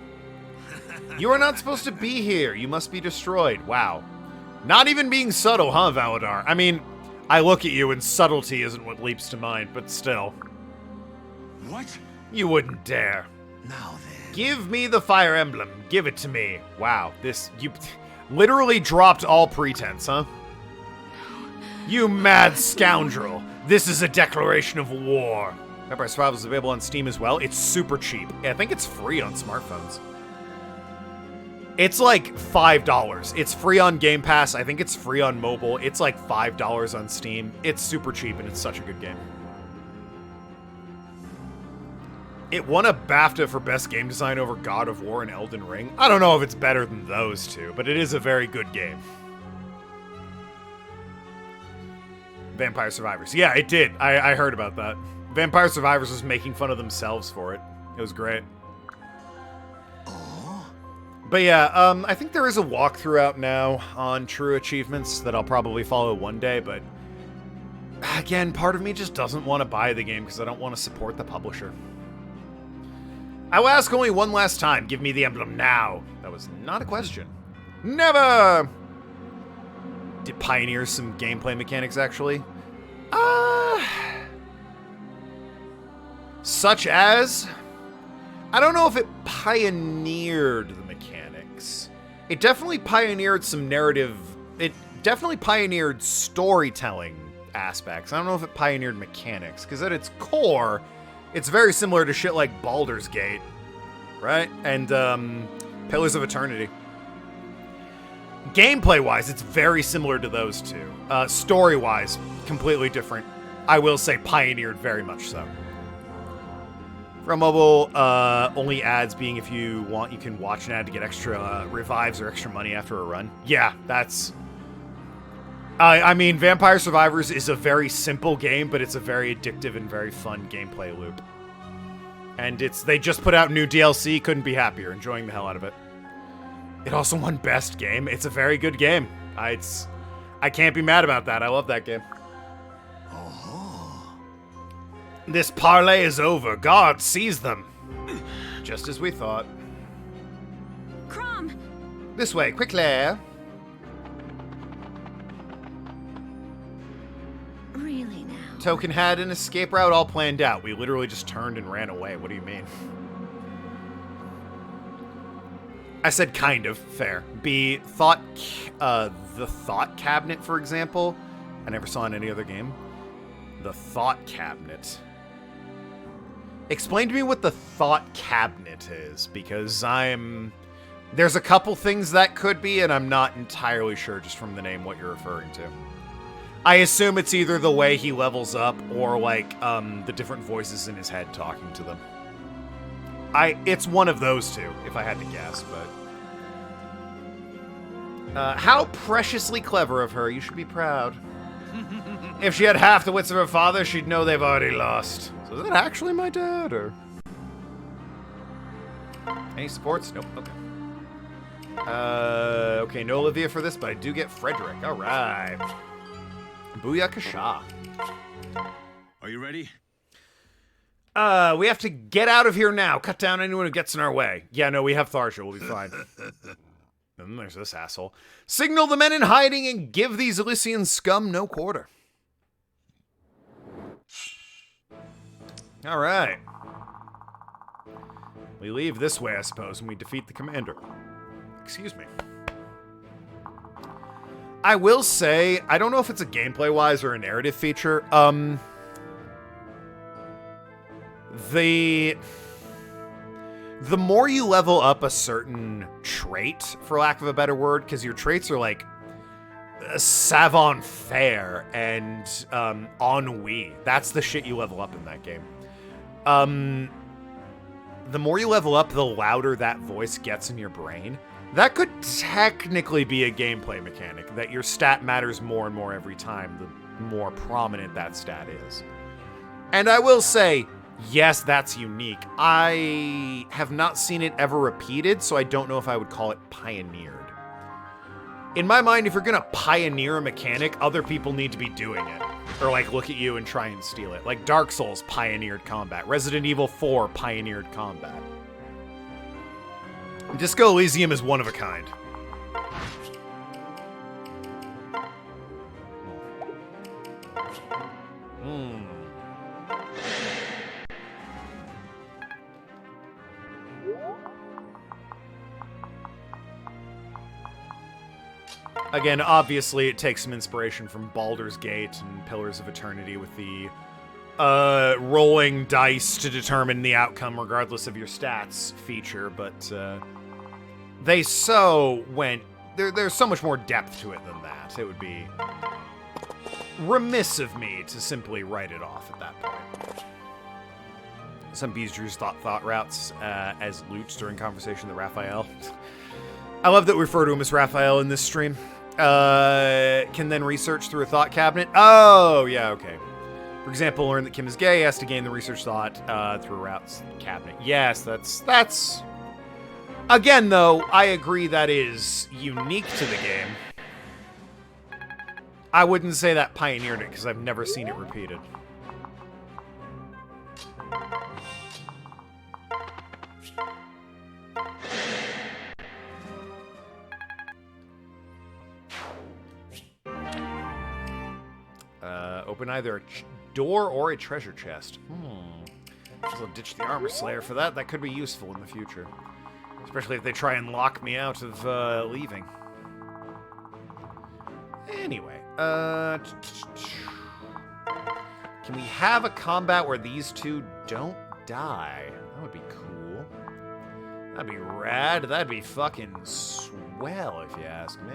You are not supposed to be here. You must be destroyed. Wow. Not even being subtle, huh, Valadar? I mean, I look at you and subtlety isn't what leaps to mind, but still. What? You wouldn't dare. Now then. Give me the Fire Emblem. Give it to me. Wow, you literally dropped all pretense, huh? You mad scoundrel. This is a declaration of war. Vampire Survivors is available on Steam as well. It's super cheap. I think it's free on smartphones. It's like $5. It's free on Game Pass. I think it's free on mobile. It's like $5 on Steam. It's super cheap and it's such a good game. It won a BAFTA for Best Game Design over God of War and Elden Ring. I don't know if it's better than those two, but it is a very good game. Vampire Survivors. Yeah, it did. I heard about that. Vampire Survivors was making fun of themselves for it. It was great. But yeah, I think there is a walkthrough out now on True Achievements that I'll probably follow one day, but again, part of me just doesn't want to buy the game because I don't want to support the publisher. I will ask only one last time. Give me the emblem now. That was not a question. Never! Did pioneer some gameplay mechanics, actually? Such as... I don't know if it pioneered the mechanics. It definitely pioneered some narrative... It definitely pioneered storytelling aspects. I don't know if it pioneered mechanics, because at its core, it's very similar to shit like Baldur's Gate, right? And, Pillars of Eternity. Gameplay-wise, it's very similar to those two. Story-wise, completely different. I will say pioneered very much so. For mobile, only ads being if you want, you can watch an ad to get extra revives or extra money after a run. Yeah, that's... I mean, Vampire Survivors is a very simple game, but it's a very addictive and very fun gameplay loop. And they just put out new DLC, couldn't be happier, enjoying the hell out of it. It also won Best Game. It's a very good game. I can't be mad about that. I love that game. This parlay is over. God sees them. Just as we thought. Crom! This way, quickly. Really now? Token had an escape route all planned out. We literally just turned and ran away. What do you mean? I said kind of. Fair. B, the Thought Cabinet, for example. I never saw in any other game. The thought cabinet. Explain to me what the thought cabinet is, because there's a couple things that could be, and I'm not entirely sure just from the name what you're referring to. I assume it's either the way he levels up or like the different voices in his head talking to them. It's one of those two, if I had to guess, but how preciously clever of her. You should be proud. If she had half the wits of her father, she'd know they've already lost. So is that actually my dad, or any supports? Nope. Okay. Okay, no Olivia for this, but I do get Frederick. All right. Booyakasha. Are you ready? We have to get out of here now. Cut down anyone who gets in our way. Yeah, no, we have Tharsha. We'll be fine. Then there's this asshole. Signal the men in hiding and give these Elysian scum no quarter. All right. We leave this way, I suppose, when we defeat the commander. Excuse me. I will say, I don't know if it's a gameplay-wise or a narrative feature. The more you level up a certain trait, for lack of a better word, because your traits are like savoir-faire and ennui. That's the shit you level up in that game. The more you level up, the louder that voice gets in your brain. That could technically be a gameplay mechanic, that your stat matters more and more every time, the more prominent that stat is. And I will say, yes, that's unique. I have not seen it ever repeated, so I don't know if I would call it pioneered. In my mind, if you're gonna pioneer a mechanic, other people need to be doing it. Or like look at you and try and steal it. Like Dark Souls pioneered combat. Resident Evil 4 pioneered combat. Disco Elysium is one of a kind. Again, obviously it takes some inspiration from Baldur's Gate and Pillars of Eternity with the rolling dice to determine the outcome regardless of your stats feature, but they so went... There's so much more depth to it than that. It would be remiss of me to simply write it off at that point. Some bees drews thought routes as loots during conversation with Raphael. I love that we refer to him as Raphael in this stream. Can then research through a thought cabinet. Oh, yeah, okay. For example, learn that Kim is gay, has to gain the research thought through a routes cabinet. Yes, that's... Again, though, I agree that is unique to the game. I wouldn't say that pioneered it, because I've never seen it repeated. Open either a door or a treasure chest. I'll ditch the armor slayer for that. That could be useful in the future. Especially if they try and lock me out of leaving. Anyway, can we have a combat where these two don't die? That would be cool. That'd be rad. That'd be fucking swell, if you ask me.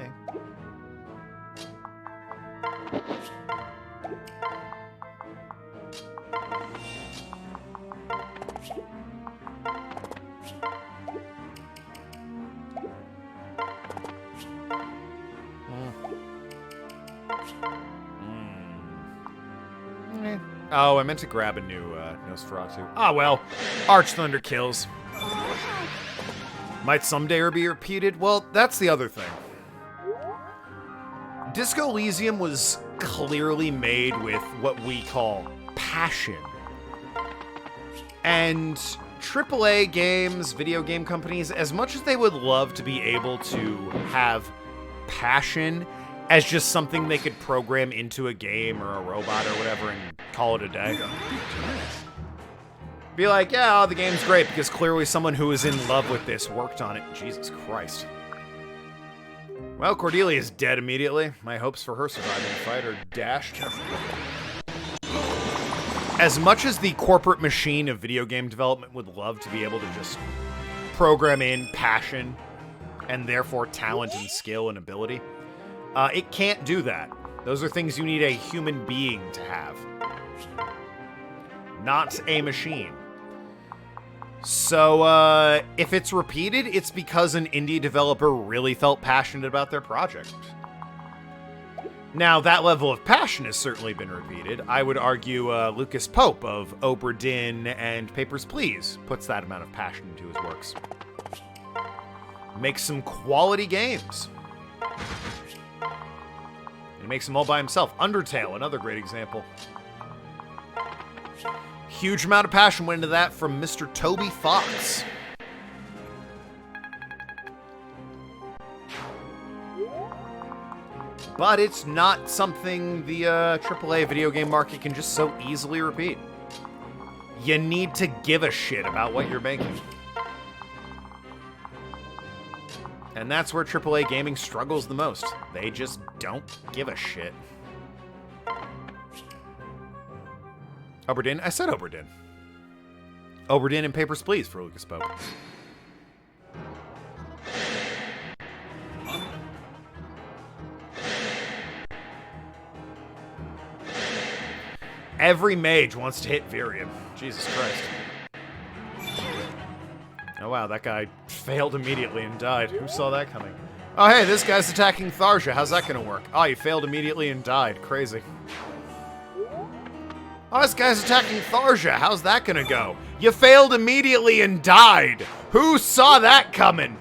Oh, I meant to grab a new Nosferatu. Ah, well. Arch Thunder kills. Might someday be repeated? Well, that's the other thing. Disco Elysium was clearly made with what we call passion. And AAA games, video game companies, as much as they would love to be able to have passion as just something they could program into a game or a robot or whatever and call it a day. Be like, yeah, oh, the game's great because clearly someone who is in love with this worked on it. Jesus Christ. Well, Cordelia is dead immediately. My hopes for her surviving the fight are dashed. As much as the corporate machine of video game development would love to be able to just program in passion and therefore talent and skill and ability, it can't do that. Those are things you need a human being to have, not a machine. So, if it's repeated, it's because an indie developer really felt passionate about their project. Now, that level of passion has certainly been repeated. I would argue Lucas Pope of Obra Dinn and Papers, Please puts that amount of passion into his works. Makes some quality games. And he makes them all by himself. Undertale, another great example. Huge amount of passion went into that from Mr. Toby Fox. But it's not something the AAA video game market can just so easily repeat. You need to give a shit about what you're making. And that's where AAA gaming struggles the most. They just don't give a shit. Obra Dinn? I said Obra Dinn. Obra Dinn and Papers, Please for Lucas Pope. Every mage wants to hit Virion. Jesus Christ. Oh wow, that guy failed immediately and died. Who saw that coming? Oh hey, this guy's attacking Tharja. How's that gonna work? Oh, he failed immediately and died. Crazy. Oh, this guy's attacking Tharja. How's that gonna go? You failed immediately and died. Who saw that coming?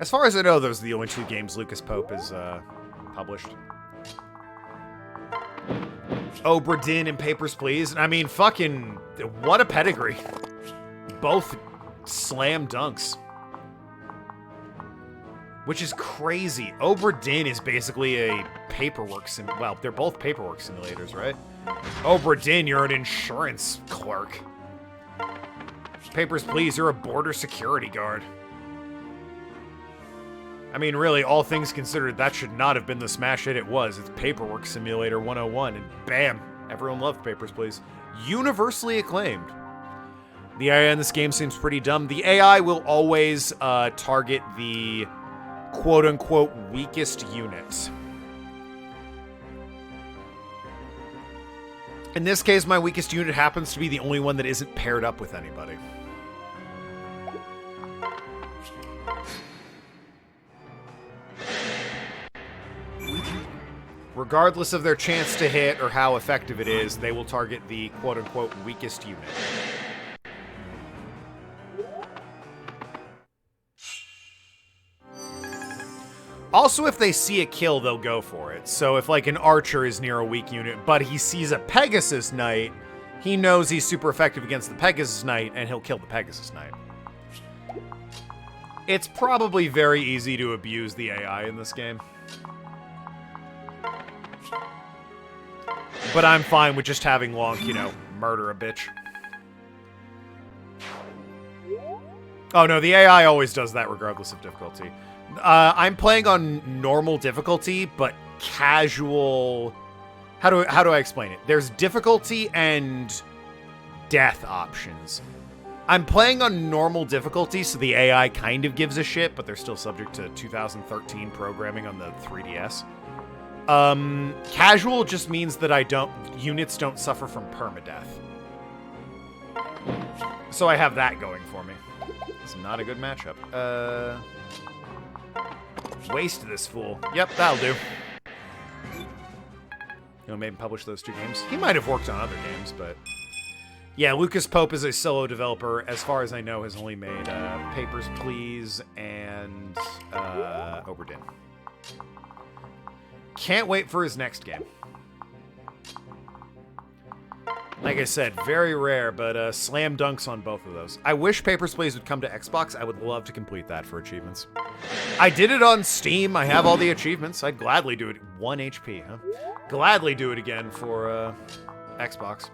As far as I know, those are the only two games Lucas Pope has published. Obra Dinn and Papers, Please. I mean, fucking, what a pedigree. Both slam dunks. Which is crazy. Obra Dinn is basically a paperwork sim. Well, they're both paperwork simulators, right? Obra Dinn, you're an insurance clerk. Papers, Please, you're a border security guard. I mean, really, all things considered, that should not have been the smash hit it was. It's Paperwork Simulator 101, and bam! Everyone loved Papers, Please. Universally acclaimed. The AI in this game seems pretty dumb. The AI will always target the quote-unquote weakest unit. In this case, my weakest unit happens to be the only one that isn't paired up with anybody. Regardless of their chance to hit or how effective it is, they will target the quote-unquote weakest unit. Also, if they see a kill, they'll go for it. So if, like, an archer is near a weak unit, but he sees a Pegasus Knight, he knows he's super effective against the Pegasus Knight, and he'll kill the Pegasus Knight. It's probably very easy to abuse the AI in this game. But I'm fine with just having Lonk, you know, murder a bitch. Oh no, the AI always does that regardless of difficulty. I'm playing on normal difficulty, but casual... How do I explain it? There's difficulty and death options. I'm playing on normal difficulty, so the AI kind of gives a shit, but they're still subject to 2013 programming on the 3DS. Casual just means that units don't suffer from permadeath. So I have that going for me. It's not a good matchup. Waste this fool. Yep, that'll do. You know, maybe publish those two games. He might have worked on other games, but... Yeah, Lucas Pope is a solo developer. As far as I know, has only made Papers, Please and Obra Dinn. Can't wait for his next game. Like I said, very rare, but slam dunks on both of those. I wish Papers, Please would come to Xbox. I would love to complete that for achievements. I did it on Steam. I have all the achievements. I'd gladly do it. 1 HP, huh? Gladly do it again for Xbox.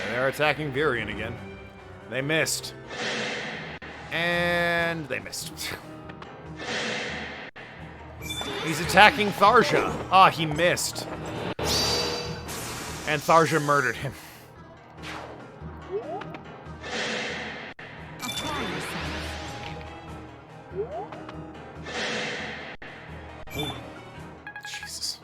They're attacking Virion again. They missed. And they missed. He's attacking Tharja. Ah, he missed. And Tharja murdered him. Jesus.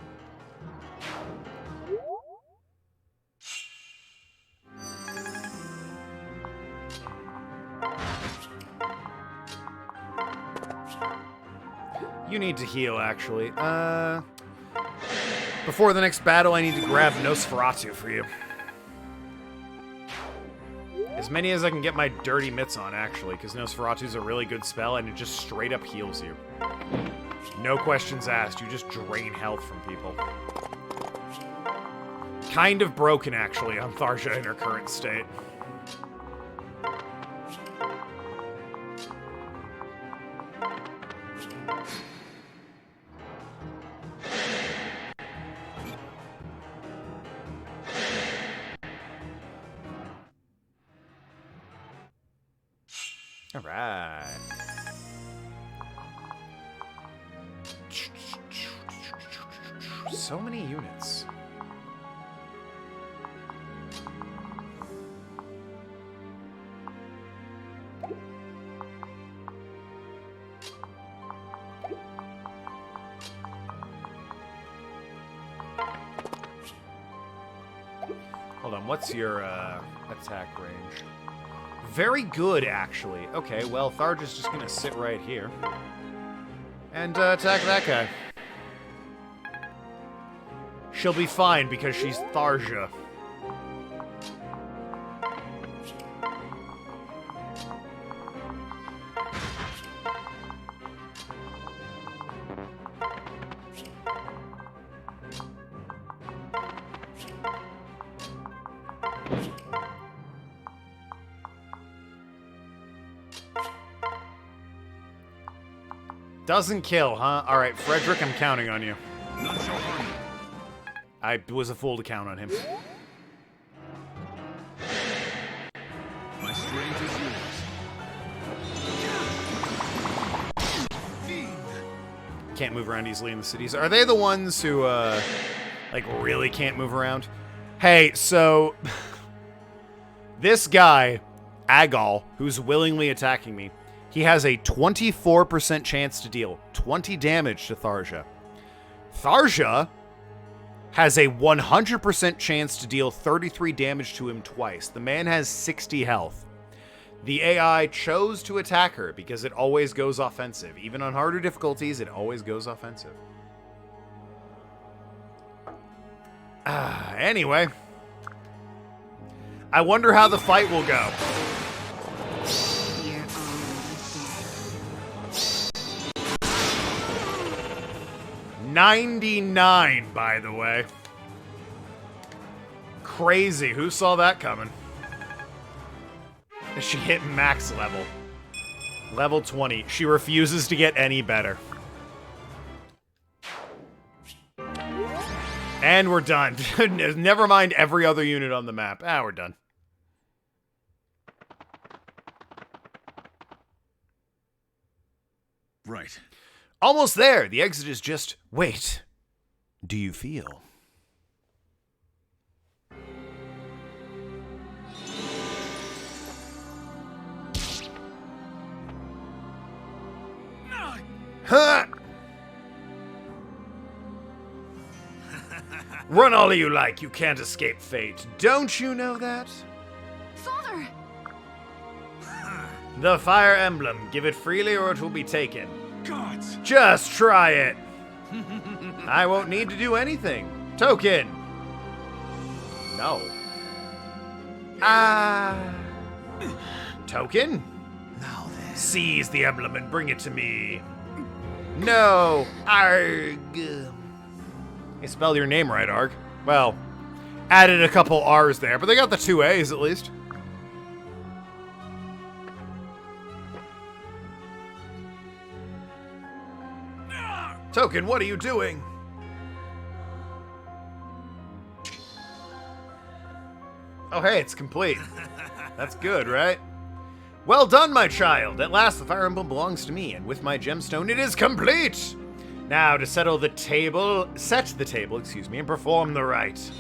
You need to heal, actually. Before the next battle, I need to grab Nosferatu for you. As many as I can get my dirty mitts on, actually, because Nosferatu's a really good spell, and it just straight up heals you. No questions asked, you just drain health from people. Kind of broken, actually, on Tharja in her current state. All right. So many units. Hold on, what's your attack range? Very good, actually. Okay, well, Tharja's just gonna sit right here. And attack that guy. She'll be fine because she's Tharja. Doesn't kill, huh? Alright, Frederick, I'm counting on you. None shall harm you. I was a fool to count on him. My strength is yours. Can't move around easily in the cities. Are they the ones who, like, really can't move around? Hey, so... this guy, Agal, who's willingly attacking me, he has a 24% chance to deal 20 damage to Tharja. Tharja has a 100% chance to deal 33 damage to him twice. The man has 60 health. The AI chose to attack her because it always goes offensive. Even on harder difficulties, it always goes offensive. Anyway. I wonder how the fight will go. You're all 99, by the way. Crazy. Who saw that coming? She hit max level. Level 20. She refuses to get any better. And we're done. Never mind every other unit on the map. We're done. Right. Almost there. The exit is just, wait. Do you feel? Huh! Run all you like, you can't escape fate. Don't you know that? Father! The fire emblem. Give it freely or it will be taken. Gods! Just try it. I won't need to do anything. Token. No. Token? Now then. Seize the emblem and bring it to me. No, Arg. You spelled your name right, Arg. Well, added a couple R's there, but they got the 2 A's at least. Token, what are you doing? Oh, hey, it's complete. That's good, right? Well done, my child. At last, the Fire Emblem belongs to me, and with my gemstone, it is complete. Now, to set the table, and perform the rite.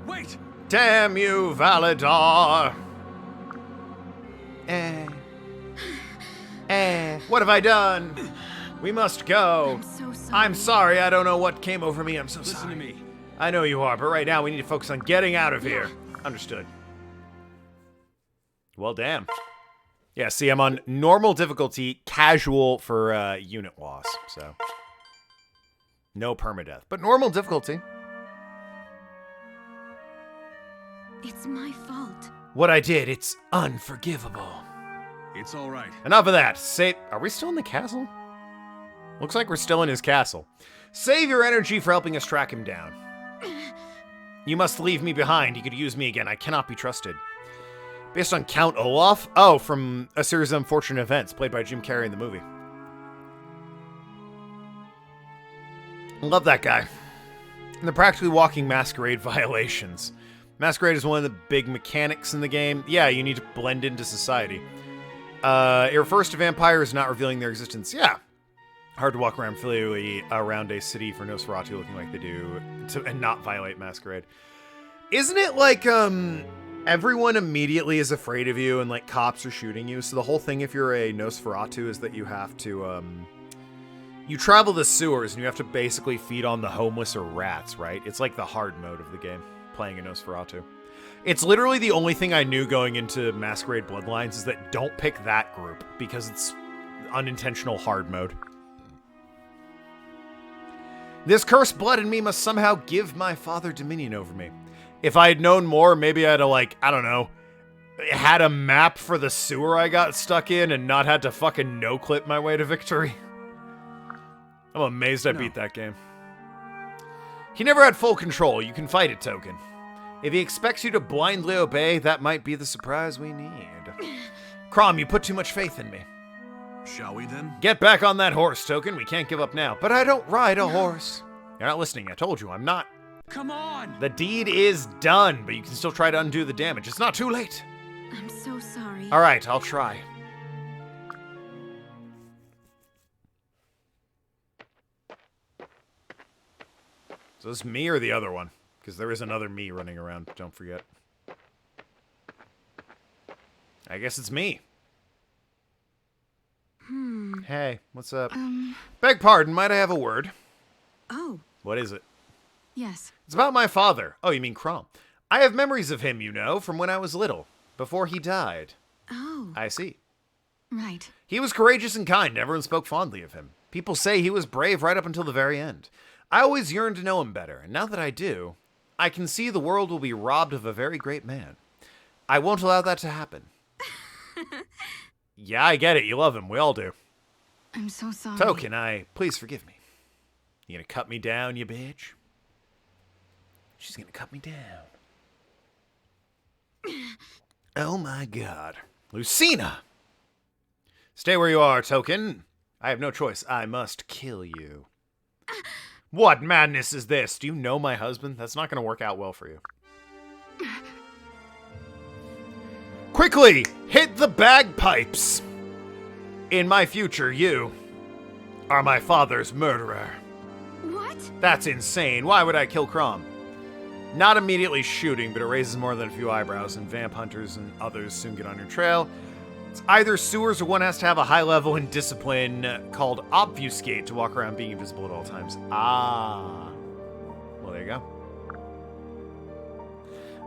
Wait! Damn you, Valadar! What have I done? We must go. I'm so sorry. I'm sorry, I don't know what came over me. I'm so Listen sorry. to me. I know you are, but right now we need to focus on getting out of here. Understood. Well, damn. Yeah, see, I'm on normal difficulty, casual for unit loss, so. No permadeath, but normal difficulty. It's my fault. What I did, it's unforgivable. It's all right. Enough of that. Are we still in the castle? Looks like we're still in his castle. Save your energy for helping us track him down. You must leave me behind. He could use me again. I cannot be trusted. Based on Count Olaf? Oh, from a series of unfortunate events played by Jim Carrey in the movie. Love that guy. And the practically walking masquerade violations. Masquerade is one of the big mechanics in the game. Yeah, you need to blend into society. It refers to vampires not revealing their existence. Yeah. Hard to walk around freely around a city for Nosferatu looking like they do and not violate Masquerade. Isn't it like, everyone immediately is afraid of you and, like, cops are shooting you? So the whole thing, if you're a Nosferatu, is that you have to, you travel the sewers and you have to basically feed on the homeless or rats, right? It's like the hard mode of the game, playing a Nosferatu. It's literally the only thing I knew going into Masquerade Bloodlines is that don't pick that group because it's unintentional hard mode. This cursed blood in me must somehow give my father dominion over me. If I had known more, maybe I'd have, like, I don't know, had a map for the sewer I got stuck in and not had to fucking no-clip my way to victory. I'm amazed I beat that game. He never had full control. You can fight it, Token. If he expects you to blindly obey, that might be the surprise we need. Crom, you put too much faith in me. Shall we then? Get back on that horse, Token. We can't give up now. But I don't ride a horse. You're not listening. I told you, I'm not. Come on! The deed is done, but you can still try to undo the damage. It's not too late. I'm so sorry. All right, I'll try. So this me or the other one? Because there is another me running around, don't forget. I guess it's me. Hey, what's up? Beg pardon, might I have a word? Oh, What is it? yes. It's about my father. Oh, you mean Crom. I have memories of him, you know, from when I was little, before he died. Oh, I see. right. He was courageous and kind. Everyone spoke fondly of him. People say he was brave right up until the very end. I always yearned to know him better, and now that I do, I can see the world will be robbed of a very great man. I won't allow that to happen. Yeah, I get it. You love him. We all do. I'm so sorry. Token, please forgive me. You gonna cut me down, you bitch? She's gonna cut me down. Oh my god. Lucina! Stay where you are, Token. I have no choice. I must kill you. What madness is this? Do you know my husband? That's not gonna work out well for you. Quickly! Hit the bagpipes! In my future, you are my father's murderer. What? That's insane. Why would I kill Crom? Not immediately shooting, but it raises more than a few eyebrows, and vamp hunters and others soon get on your trail. It's either sewers or one has to have a high level in discipline called obfuscate to walk around being invisible at all times. Ah. Well, there you go.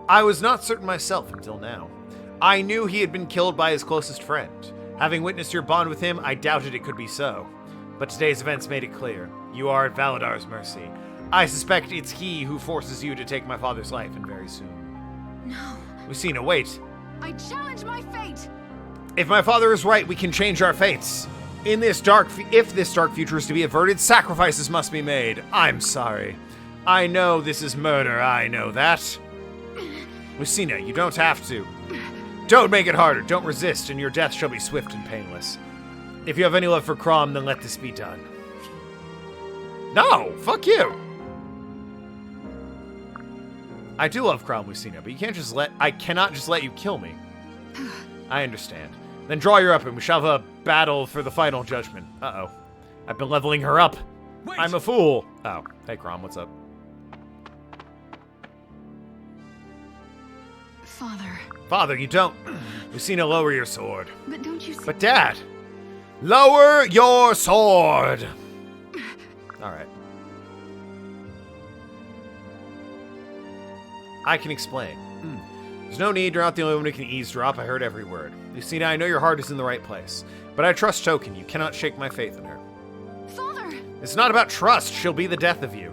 I was not certain myself until now. I knew he had been killed by his closest friend. Having witnessed your bond with him, I doubted it could be so. But today's events made it clear. You are at Valadar's mercy. I suspect it's he who forces you to take my father's life, and very soon. No. Lucina, wait. I challenge my fate! If my father is right, we can change our fates. If this dark future is to be averted, sacrifices must be made. I'm sorry. I know this is murder, I know that. Lucina, you don't have to. Don't make it harder, don't resist, and your death shall be swift and painless. If you have any love for Crom, then let this be done. No, fuck you. I do love Crown Lucina, but I cannot just let you kill me. I understand. Then draw your weapon. We shall have a battle for the final judgment. Uh-oh. I've been leveling her up. Wait. I'm a fool. Oh, hey Crom, what's up? Father, you don't. Lucina, lower your sword. But don't you see? But Dad, lower your sword. All right. I can explain. There's no need. You're not the only one who can eavesdrop. I heard every word. Lucina, I know your heart is in the right place, but I trust Token. You cannot shake my faith in her. Father! It's not about trust. She'll be the death of you.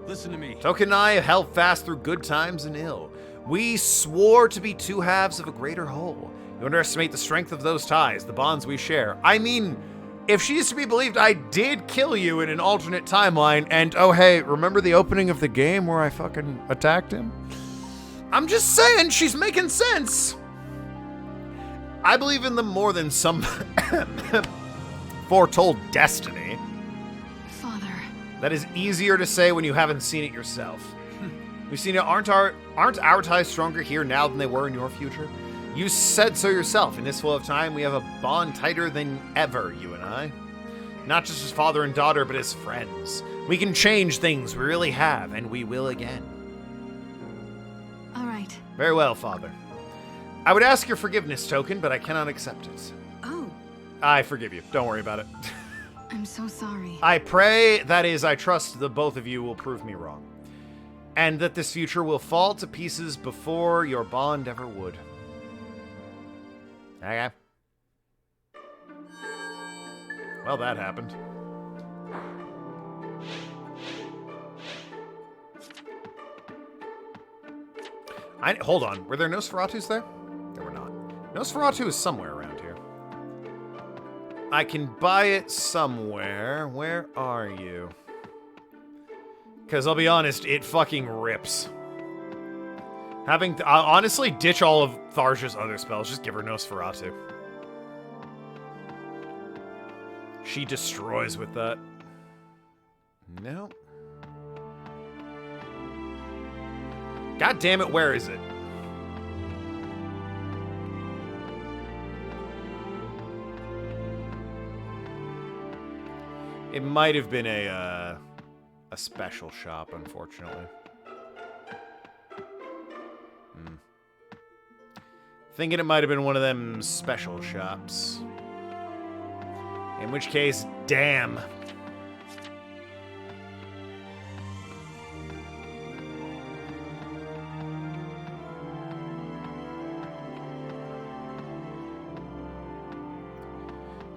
Listen to me. Token and I have held fast through good times and ill. We swore to be two halves of a greater whole. You underestimate the strength of those ties, the bonds we share. I mean, if she's to be believed, I did kill you in an alternate timeline, and oh hey, remember the opening of the game where I fucking attacked him? I'm just saying, she's making sense. I believe in them more than some foretold destiny. Father. That is easier to say when you haven't seen it yourself. Lucina, aren't our ties stronger here now than they were in your future? You said so yourself. In this flow of time, we have a bond tighter than ever, you and I. Not just as father and daughter, but as friends. We can change things, we really have, and we will again. All right. Very well, Father. I would ask your forgiveness, Token, but I cannot accept it. Oh, I forgive you. Don't worry about it. I'm so sorry. I pray, that is, I trust the both of you will prove me wrong. And that this future will fall to pieces before your bond ever would. Okay. Well, that happened. Hold on. Were there Nosferatus there? There were not. Nosferatu is somewhere around here. I can buy it somewhere. Where are you? Because I'll be honest, it fucking rips. I'll honestly ditch all of Tharja's other spells. Just give her Nosferatu. She destroys with that. No. God damn it, where is it? It might have been a special shop, unfortunately. Thinking it might have been one of them special shops. In which case, damn.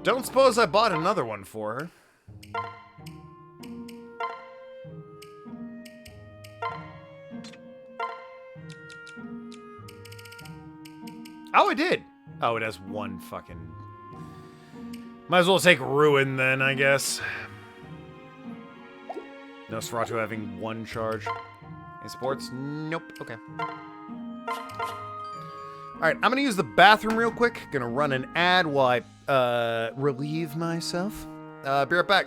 Don't suppose I bought another one for her. Oh, I did. Oh, it has one fucking... Might as well take Ruin then, I guess. Nosferatu having one charge. In sports? Nope. Okay. Alright, I'm gonna use the bathroom real quick. Gonna run an ad while I relieve myself. Be right back.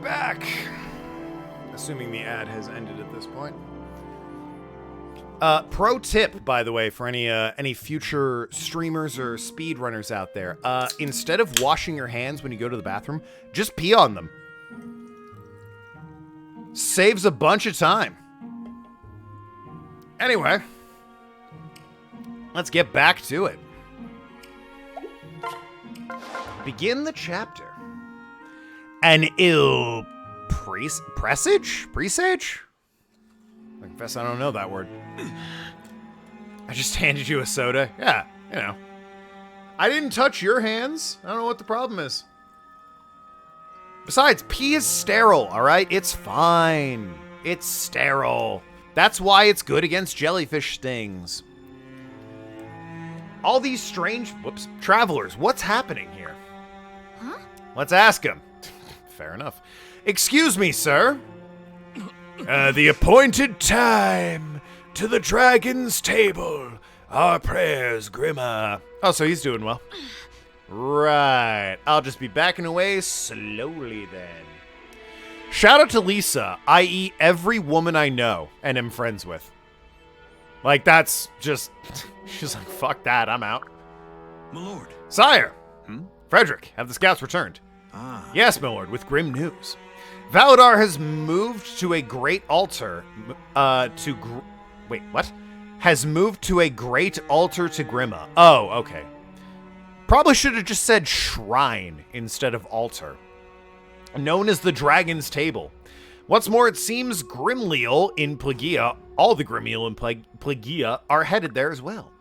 back. Assuming the ad has ended at this point. Pro tip, by the way, for any future streamers or speedrunners out there. Instead of washing your hands when you go to the bathroom, just pee on them. Saves a bunch of time. Anyway, let's get back to it. Begin the chapter. An ill presage? Presage? I confess I don't know that word. I just handed you a soda. Yeah, you know. I didn't touch your hands. I don't know what the problem is. Besides, pee is sterile, alright? It's fine. It's sterile. That's why it's good against jellyfish stings. All these strange, travelers, what's happening here? Huh? Let's ask them. Fair enough. Excuse me, sir. The appointed time to the dragon's table. Our prayers, Grimma. Oh, so he's doing well. Right. I'll just be backing away slowly then. Shout out to Lisa, i.e. every woman I know and am friends with. Like, that's just... She's like, fuck that, I'm out. My lord. Sire! Frederick, have the scouts returned? Ah. Yes, my lord, with grim news. Valadar has moved to a great altar, wait, what? Has moved to a great altar to Grimma. Oh, okay. Probably should have just said shrine instead of altar. Known as the Dragon's Table. What's more, it seems Grimleal in Plagia, all the Grimleal in Plagia, are headed there as well.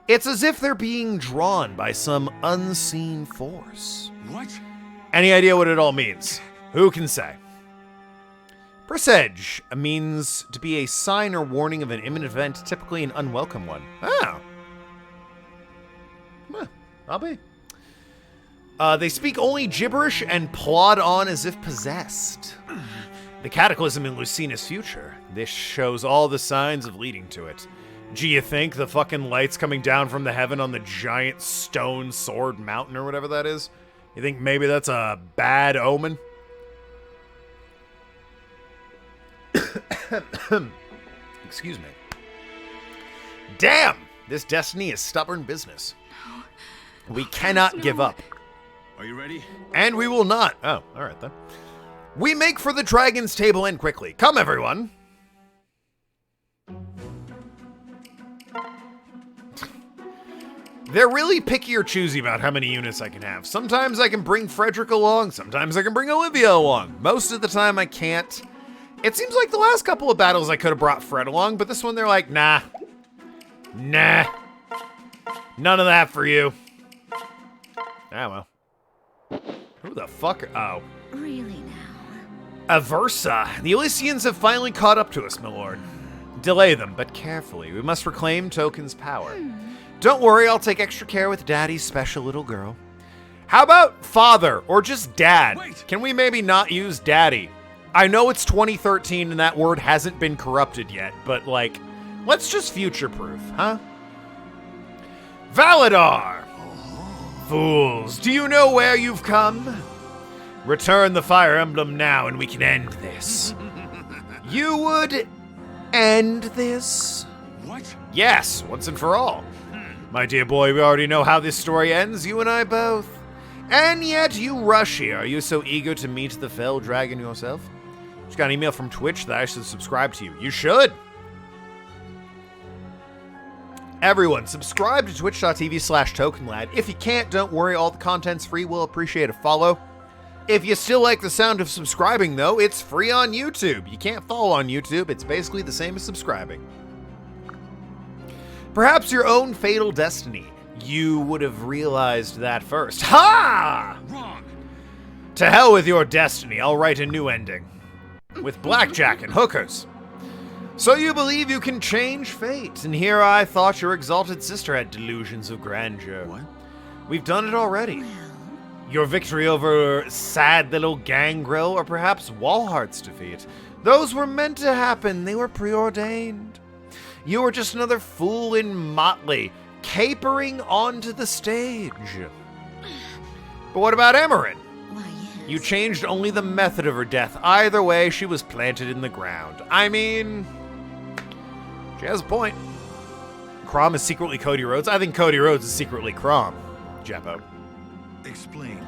It's as if they're being drawn by some unseen force. What? Any idea what it all means? Who can say? Presage means to be a sign or warning of an imminent event, typically an unwelcome one. Oh. I'll be. They speak only gibberish and plod on as if possessed. The cataclysm in Lucina's future. This shows all the signs of leading to it. Do you think the fucking lights coming down from the heaven on the giant stone sword mountain or whatever that is? You think maybe that's a bad omen? Excuse me. Damn! This destiny is stubborn business. We cannot give up. Are you ready? And we will not. Oh, alright then. We make for the dragon's table and quickly. Come, everyone. They're really picky or choosy about how many units I can have. Sometimes I can bring Frederick along, sometimes I can bring Olivia along. Most of the time I can't. It seems like the last couple of battles I could have brought Fred along, but this one they're like, nah. Nah. None of that for you. Ah, well. Who the fuck? Oh. Really now? Aversa. The Elysians have finally caught up to us, my lord. Delay them, but carefully. We must reclaim Token's power. Don't worry, I'll take extra care with Daddy's special little girl. How about father, or just dad? Wait. Can we maybe not use daddy? I know it's 2013 and that word hasn't been corrupted yet, but like, let's just future-proof, huh? Valadar! Fools, do you know where you've come? Return the fire emblem now and we can end this. You would end this? What? Yes, once and for all. My dear boy, we already know how this story ends, you and I both. And yet you rush here. Are you so eager to meet the fell dragon yourself? Just got an email from Twitch that I should subscribe to you. You should. Everyone, subscribe to twitch.tv/Tokenlad. If you can't, don't worry, all the content's free. We'll appreciate a follow. If you still like the sound of subscribing, though, it's free on YouTube. You can't follow on YouTube. It's basically the same as subscribing. Perhaps your own fatal destiny. You would have realized that first. Ha! Wrong. To hell with your destiny. I'll write a new ending. With blackjack and hookers. So you believe you can change fate, and here I thought your exalted sister had delusions of grandeur. What? We've done it already. Your victory over sad little Gangrel, or perhaps Walhart's defeat. Those were meant to happen. They were preordained. You were just another fool in motley, capering onto the stage. But what about Emmeryn? Why, You changed only the method of her death. Either way, she was planted in the ground. I mean, she has a point. Crom is secretly Cody Rhodes. I think Cody Rhodes is secretly Crom, Jeppo. Explain.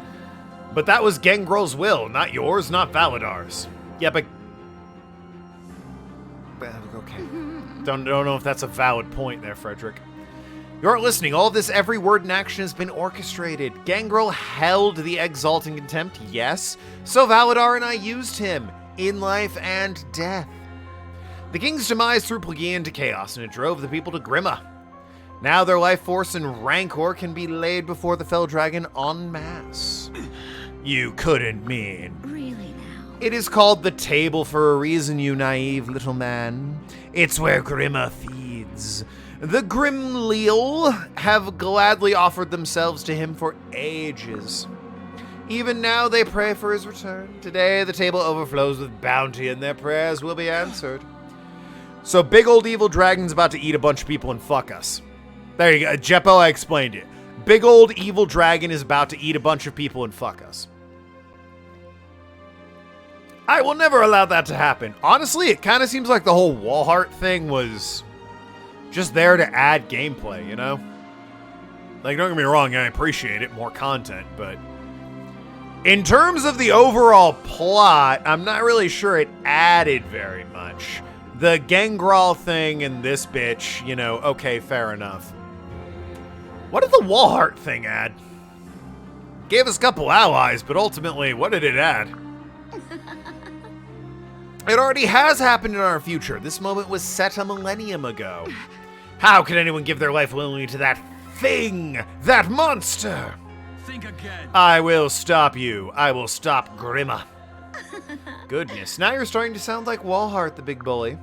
But that was Gangrel's will, not yours, not Valadar's. Yeah, but... Okay. Don't know if that's a valid point there, Frederick. You aren't listening. All of this, every word and action has been orchestrated. Gangrel held the exalting contempt, yes. So Valadar and I used him, in life and death. The king's demise threw Plagaean into chaos, and it drove the people to Grima. Now their life force and rancor can be laid before the fell dragon en masse. You couldn't mean. Really now? It is called the table for a reason, you naive little man. It's where Grima feeds. The Grimleal have gladly offered themselves to him for ages. Even now they pray for his return. Today the table overflows with bounty and their prayers will be answered. So big old evil dragon's about to eat a bunch of people and fuck us. There you go. Jeppo, I explained it. Big old evil dragon is about to eat a bunch of people and fuck us. I will never allow that to happen. Honestly, it kind of seems like the whole Wallheart thing was just there to add gameplay, you know? Like, don't get me wrong, I appreciate it, more content, but in terms of the overall plot, I'm not really sure it added very much. The Gangrel thing and this bitch, you know, okay, fair enough. What did the Wallheart thing add? Gave us a couple allies, but ultimately, what did it add? It already has happened in our future. This moment was set a millennium ago. How could anyone give their life willingly to that thing? That monster? Think again. I will stop you. I will stop Grima. Goodness, now you're starting to sound like Wallheart, the big bully.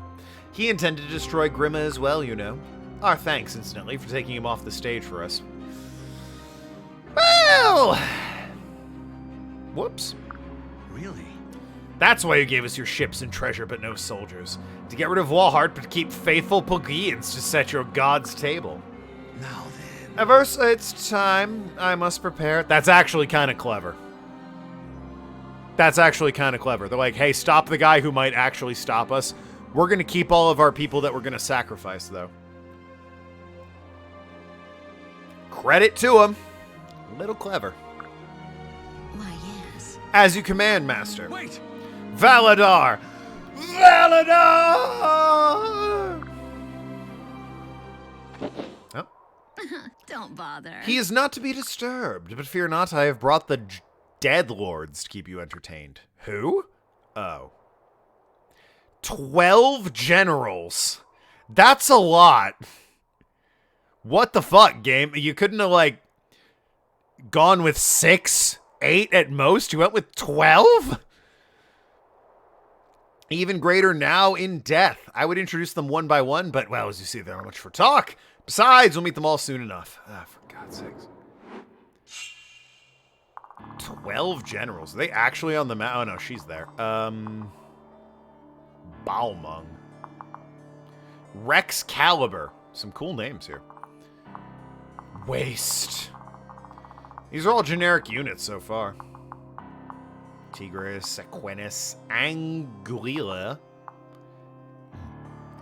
He intended to destroy Grima as well, you know. Our thanks, incidentally, for taking him off the stage for us. Well... Whoops. Really? That's why you gave us your ships and treasure, but no soldiers. To get rid of Wallheart, but keep faithful Plagaeans to set your god's table. Now then. Aversa, it's time. I must prepare. That's actually kind of clever. That's actually kind of clever. They're like, hey, stop the guy who might actually stop us. We're going to keep all of our people that we're going to sacrifice, though. Credit to him. A little clever. Why, yes. As you command, Master. Wait! Valadar! Valadar! Oh. Don't bother. He is not to be disturbed, but fear not, I have brought the Dead Lords to keep you entertained. Who? Oh. 12 generals. That's a lot. What the fuck, game? You couldn't have, like, gone with 6, 8 at most? You went with 12? Even greater now in death. I would introduce them one by one, but, well, as you see, they're not much for talk. Besides, we'll meet them all soon enough. Ah, for God's sakes. 12 generals. Are they actually on the map? Oh, no, she's there. Balmung. Rex Caliber. Some cool names here. Waste. These are all generic units so far. Tigris, Sequenus, Anguilla,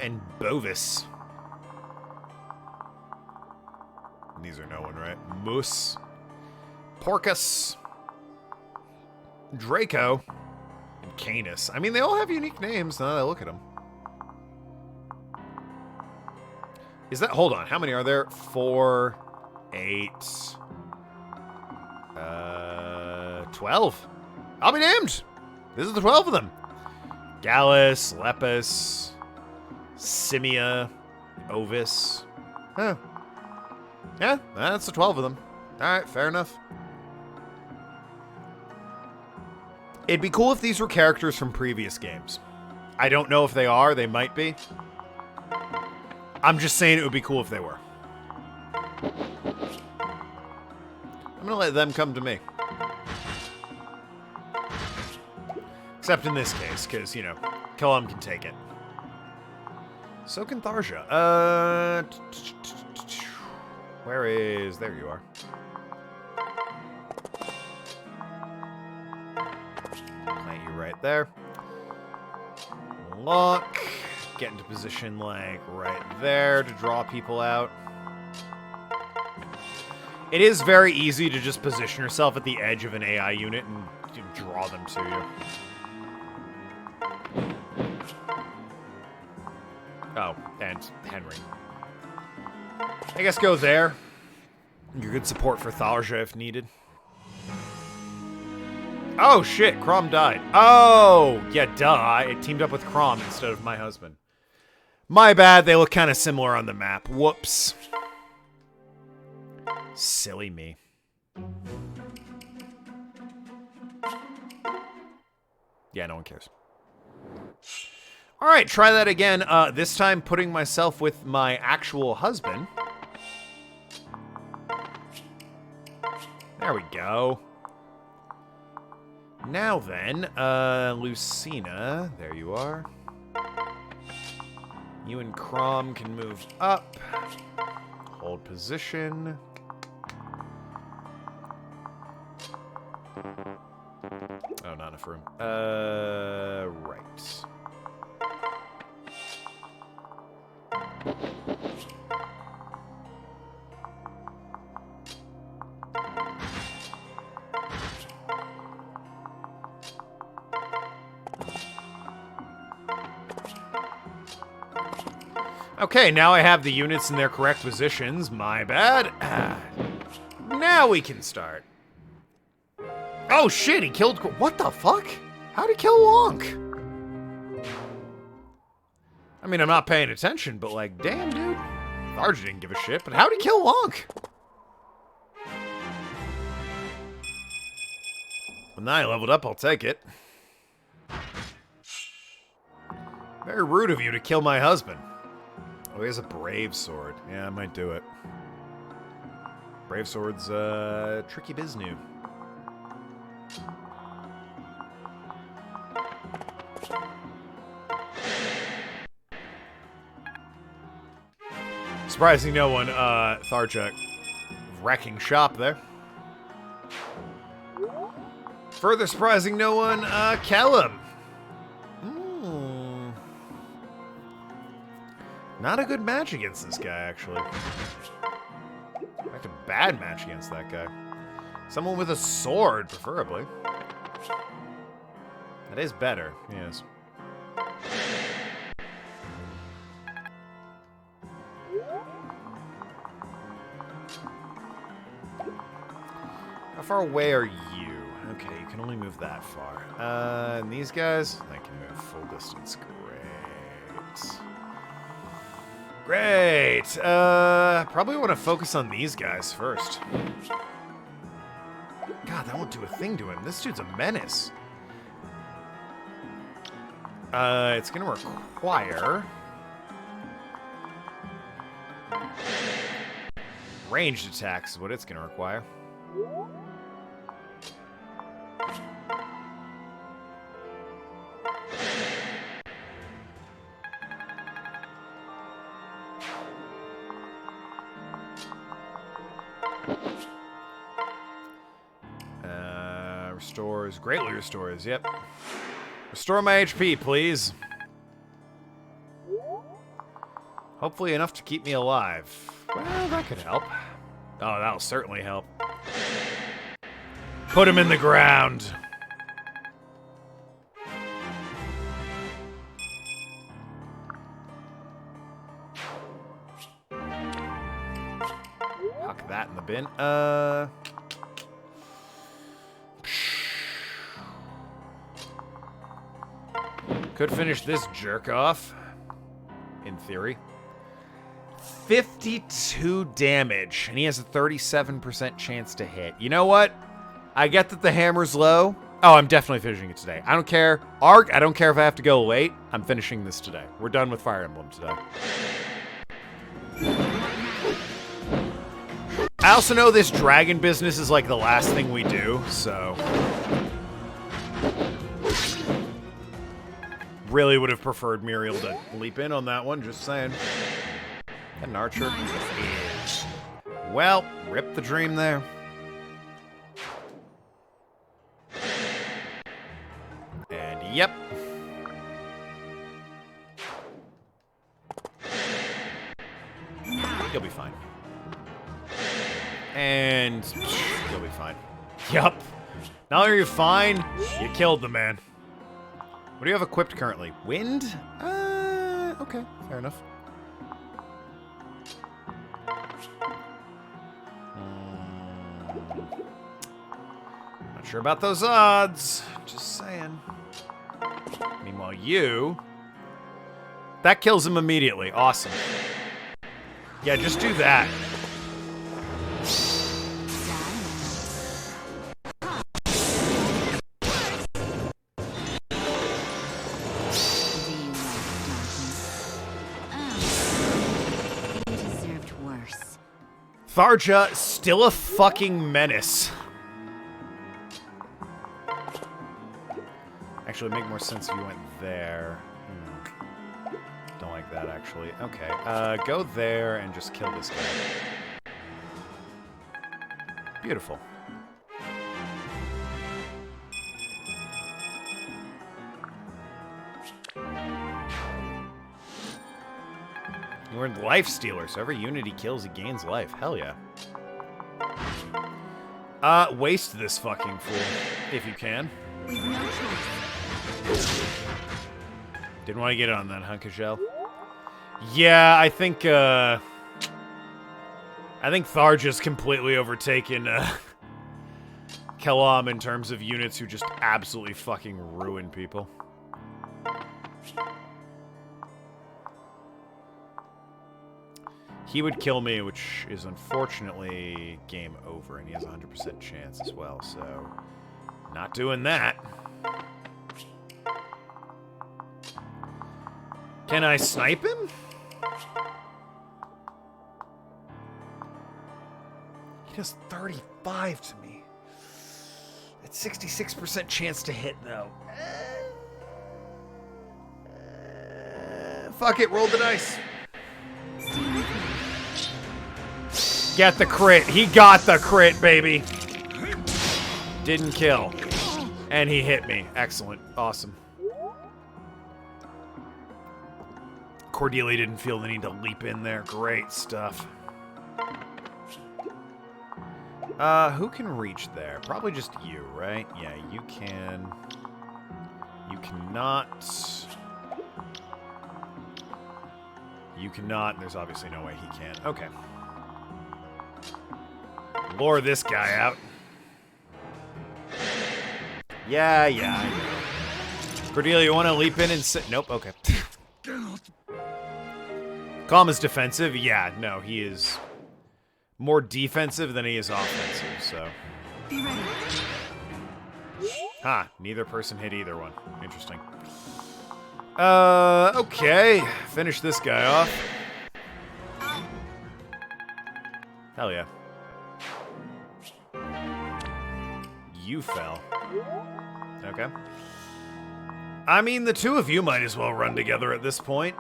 and Bovis. These are no one, right? Moose, Porcus, Draco, and Canis. I mean, they all have unique names now that I look at them. Is that... Hold on. How many are there? 4, 8... 12. I'll be damned. This is the 12 of them. Gallus, Lepus, Simia, Ovis. Huh. Yeah, that's the 12 of them. Alright, fair enough. It'd be cool if these were characters from previous games. I don't know if they are. They might be. I'm just saying it would be cool if they were. I'm gonna let them come to me. Except in this case, because, you know, Kellum can take it. So can Tharja. Where is... There you are. Plant you right there. Look. Get into position, like, right there to draw people out. It is very easy to just position yourself at the edge of an AI unit and draw them to you. Oh, and Henry. I guess go there. You're good support for Thalja if needed. Oh shit, Crom died. Oh, yeah, duh. I teamed up with Crom instead of my husband. My bad, they look kind of similar on the map. Whoops. Silly me. Yeah, no one cares. Alright, try that again. This time putting myself with my actual husband. There we go. Now then, Lucina, there you are. You and Crom can move up. Hold position. Oh, not enough room. Right. Okay, now I have the units in their correct positions. My bad. Now we can start. Oh shit, he killed... What the fuck? How'd he kill Wonk? I mean, I'm not paying attention, but like, damn, dude. Tharja didn't give a shit, but how'd he kill Wonk? Well, now I leveled up, I'll take it. Very rude of you to kill my husband. Oh, he has a brave sword. Yeah, I might do it. Brave sword's, tricky biznew. Surprising no one, Tharja wrecking shop there. Further surprising no one, Callum. Not a good match against this guy, actually. Like a bad match against that guy. Someone with a sword, preferably. That is better, yes. How far away are you? Okay, you can only move that far. And these guys, I can move full distance. Great. Great. Probably want to focus on these guys first. God, that won't do a thing to him. This dude's a menace. It's gonna require ranged attacks is what it's gonna require. Restores, greatly restores, yep. Restore my HP, please. Hopefully enough to keep me alive. Well, that could help. Oh, that'll certainly help. Put him in the ground. Huck that in the bin. Could finish this jerk off, in theory. 52 damage, and he has a 37% chance to hit. You know what? I get that the hammer's low. Oh, I'm definitely finishing it today. I don't care. Arc, I don't care if I have to go late. I'm finishing this today. We're done with Fire Emblem today. I also know this dragon business is like the last thing we do, so... Really would have preferred Muriel to leap in on that one, just saying. An archer is... Well, rip the dream there. Yep. You'll be fine. And you'll be fine. Yup. Not only are you fine, you killed the man. What do you have equipped currently? Wind? Okay. Fair enough. Not sure about those odds. Just saying. Meanwhile, you... That kills him immediately. Awesome. Yeah, just do that. Tharja, still a fucking menace. Actually, it'd make more sense if you went there. Don't like that, actually. Okay, go there and just kill this guy. Beautiful. You earned Life Stealer, so every unit he kills, he gains life. Hell yeah. Waste this fucking fool, if you can. Didn't want to get on that, huh, Kajel? Yeah, I think Tharja's completely overtaken, Kalam in terms of units who just absolutely fucking ruin people. He would kill me, which is unfortunately game over, and he has a 100% chance as well, so... Not doing that. Can I snipe him? He does 35 to me. It's 66% chance to hit, though. Fuck it, roll the dice. Get the crit. He got the crit, baby. Didn't kill. And he hit me. Excellent. Awesome. Cordelia didn't feel the need to leap in there. Great stuff. Who can reach there? Probably just you, right? Yeah, you can. You cannot. You cannot, and there's obviously no way he can. Okay. Lure this guy out. Yeah, I know. Cordelia, you want to leap in and sit? Nope, okay. Calm is defensive? Yeah, no, he is more defensive than he is offensive, so. Neither person hit either one. Interesting. Okay. Finish this guy off. Hell yeah. You fell. Okay. I mean, the two of you might as well run together at this point.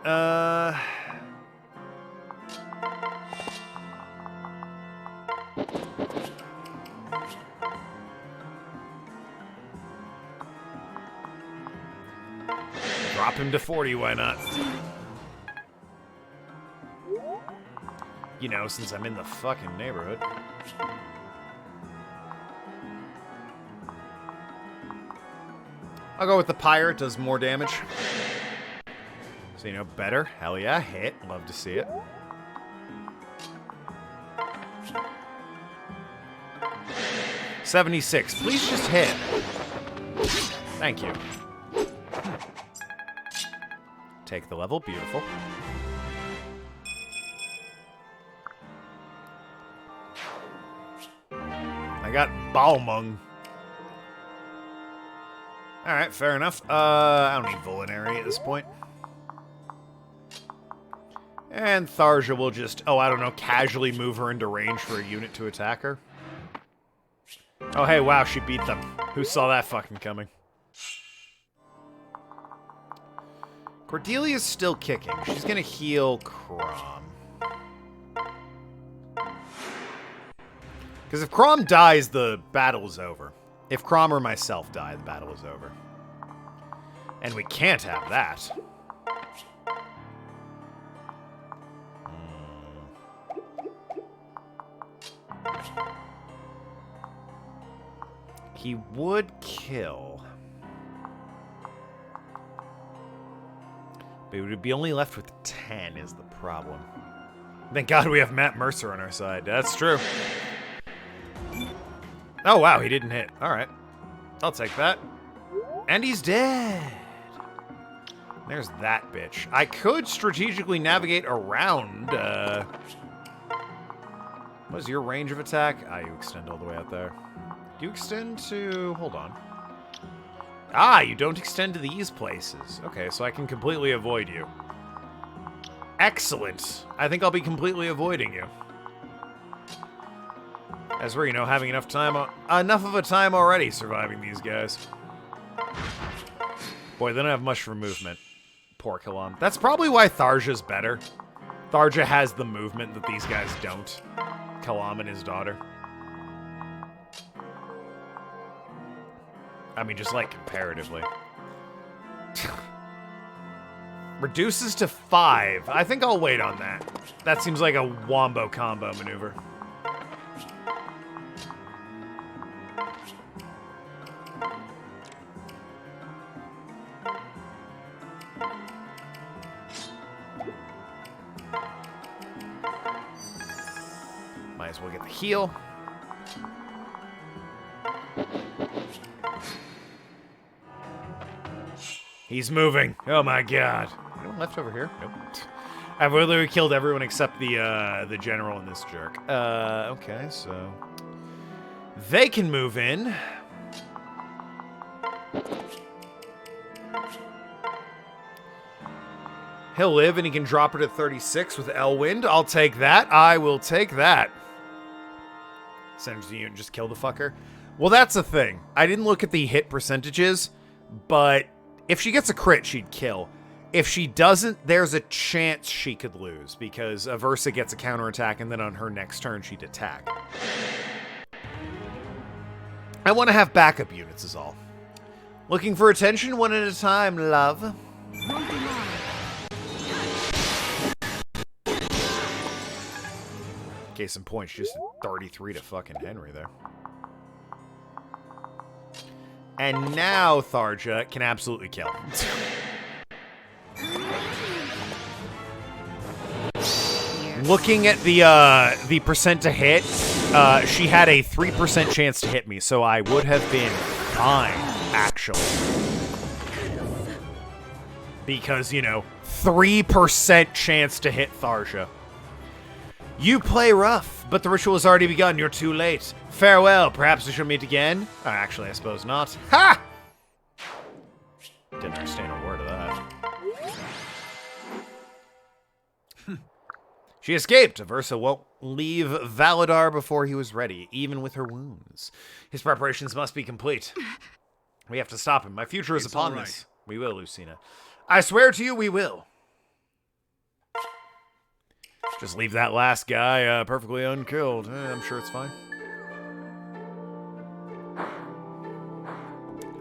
Drop him to 40, why not? You know, since I'm in the fucking neighborhood. I'll go with the pirate, does more damage. So, you know, better. Hell yeah, hit. Love to see it. $76. Please just hit. Thank you. Take the level. Beautiful. I got Balmung. Alright, fair enough. I don't need Vulinary at this point. And Tharja will just, I don't know, casually move her into range for a unit to attack her. Oh, hey, wow, she beat them. Who saw that fucking coming? Cordelia's still kicking. She's gonna heal Crom. Because if Crom dies, the battle is over. If Crom or myself die, the battle is over. And we can't have that. He would kill. But we would be only left with 10 is the problem. Thank God we have Matt Mercer on our side. That's true. Oh, wow, he didn't hit. All right. I'll take that. And he's dead. There's that bitch. I could strategically navigate around. What is your range of attack? Ah, you extend all the way out there. Do you extend to... Hold on. Ah, you don't extend to these places. Okay, so I can completely avoid you. Excellent. I think I'll be completely avoiding you. As we're, you know, having enough of a time already surviving these guys. Boy, they don't have much for movement. Poor Kalam. That's probably why Tharja's better. Tharja has the movement that these guys don't. Kalam and his daughter. I mean, just like comparatively. Reduces to 5. I think I'll wait on that. That seems like a wombo combo maneuver. Might as well get the heal. He's moving. Oh my god. Anyone left over here? Nope. I've literally killed everyone except the general and this jerk. Okay, so they can move in. He'll live and he can drop it at 36 with Elwind. I'll take that. I will take that. Send the unit and just kill the fucker. Well, that's the thing. I didn't look at the hit percentages, but if she gets a crit, she'd kill. If she doesn't, there's a chance she could lose, because Aversa gets a counterattack, and then on her next turn, she'd attack. I want to have backup units is all. Looking for attention one at a time, love. Case in point, she just did 33 to fucking Henry there. And now Tharja can absolutely kill. Looking at the percent to hit, she had a 3% chance to hit me, so I would have been fine, actually. Because, you know, 3% chance to hit Tharja. You play rough, but the ritual has already begun. You're too late. Farewell. Perhaps we shall meet again. Actually, I suppose not. Ha! Didn't understand a word of that. She escaped. Aversa won't leave Valadar before he was ready, even with her wounds. His preparations must be complete. We have to stop him. My future is upon us. We will, Lucina. I swear to you, we will. Just leave that last guy perfectly unkilled. I'm sure it's fine.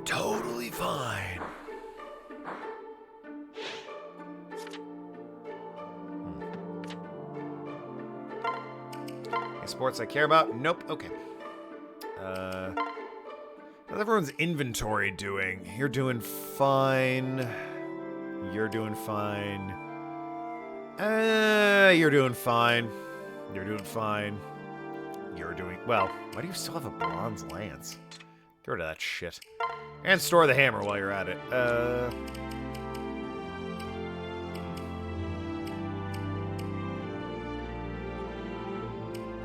Totally fine. Any sports I care about? Nope. Okay. How's everyone's inventory doing? You're doing fine. You're doing fine. You're doing fine. You're doing fine. You're doing... Well, why do you still have a bronze lance? Get rid of that shit. And store the hammer while you're at it.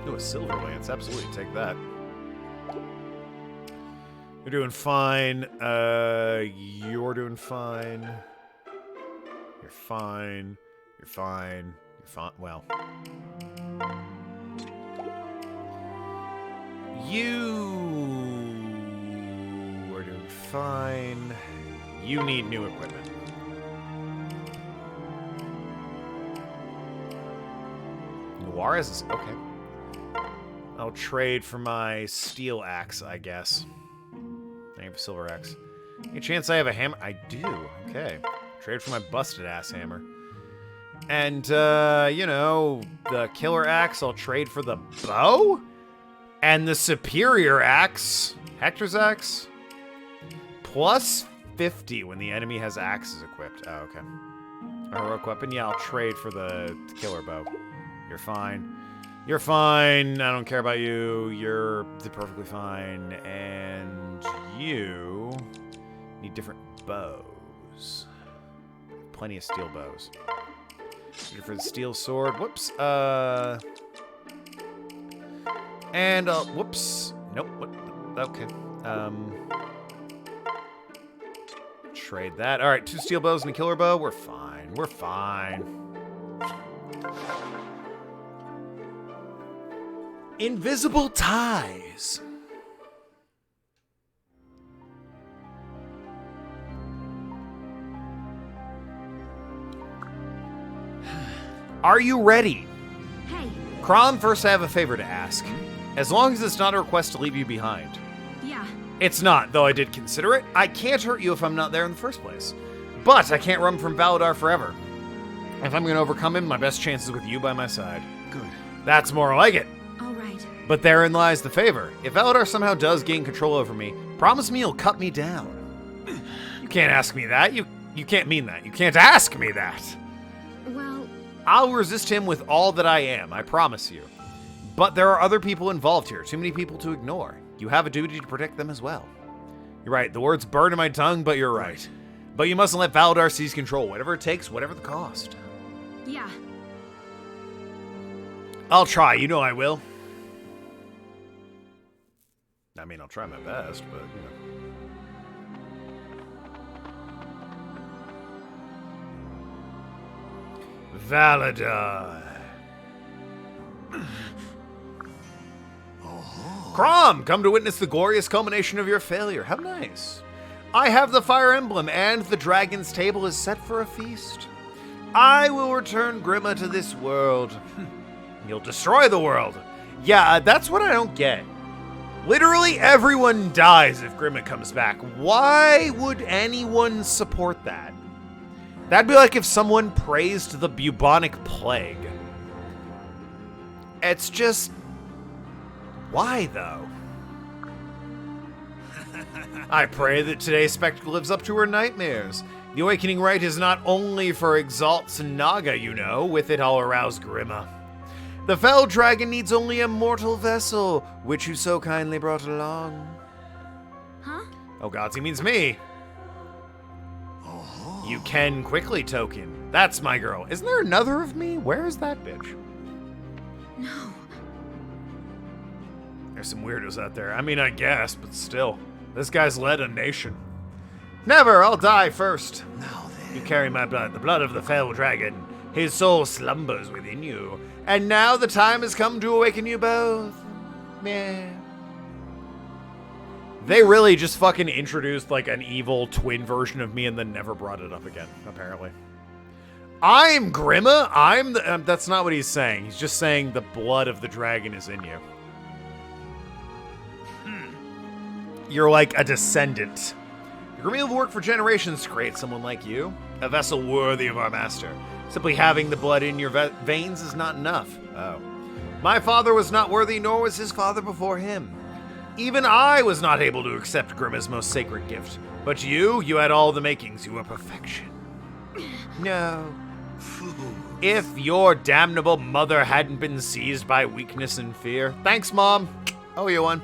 Ooh, a silver lance. Absolutely, take that. You're doing fine. You're doing fine. You're fine. You're fine. You're fine. Well. You are doing fine. You need new equipment. Juarez is... Okay. I'll trade for my steel axe, I guess. I have a silver axe. Any chance I have a hammer? I do. Okay. Trade for my busted-ass hammer. And, you know, the killer axe, I'll trade for the bow? And the superior axe, Hector's axe, plus 50 when the enemy has axes equipped. Oh, okay. A heroic weapon? Yeah, I'll trade for the killer bow. You're fine. You're fine. I don't care about you. You're perfectly fine. And you need different bows. Plenty of steel bows. For the steel sword. Whoops. And, whoops. Nope. What? Okay. Trade that. All right, 2 steel bows and a killer bow. We're fine. We're fine. Invisible ties. Are you ready? Hey. Crom, first I have a favor to ask. As long as it's not a request to leave you behind. Yeah. It's not, though I did consider it. I can't hurt you if I'm not there in the first place. But I can't run from Valadar forever. If I'm going to overcome him, my best chance is with you by my side. Good. That's more like it. All right. But therein lies the favor. If Valadar somehow does gain control over me, promise me you'll cut me down. You can't ask me that. You can't mean that. You can't ask me that. Well, I'll resist him with all that I am, I promise you. But there are other people involved here, too many people to ignore. You have a duty to protect them as well. You're right, the words burn in my tongue, but you're right. But you mustn't let Valadar seize control, whatever it takes, whatever the cost. yeah. I'll try, you know I will. I mean, I'll try my best, but, you know. Valadar. Crom, come to witness the glorious culmination of your failure. How nice. I have the fire emblem, and the dragon's table is set for a feast. I will return Grima to this world. You'll destroy the world. Yeah, that's what I don't get. Literally everyone dies if Grima comes back. Why would anyone support that? That'd be like if someone praised the bubonic plague. It's just... why, though? I pray that today's spectacle lives up to her nightmares. The awakening rite is not only for Exalts and Naga, you know. With it, I'll arouse Grima. The fell dragon needs only a mortal vessel, which you so kindly brought along. Huh? Oh, gods, he means me. You can quickly, Token. That's my girl. Isn't there another of me? Where is that bitch? No. There's some weirdos out there. I mean, I guess, but still. This guy's led a nation. Never, I'll die first. Now then. You carry my blood, the blood of the fell dragon. His soul slumbers within you. And now the time has come to awaken you both. Meh. They really just fucking introduced like an evil twin version of me and then never brought it up again, apparently. I'm Grima? I'm the... that's not what he's saying. He's just saying the blood of the dragon is in you. You're like a descendant. Your Grima will work for generations to create someone like you. A vessel worthy of our master. Simply having the blood in your veins is not enough. Oh. My father was not worthy, nor was his father before him. Even I was not able to accept Grima's most sacred gift. But you had all the makings. You were perfection. No. If your damnable mother hadn't been seized by weakness and fear. Thanks, Mom. Oh, you one.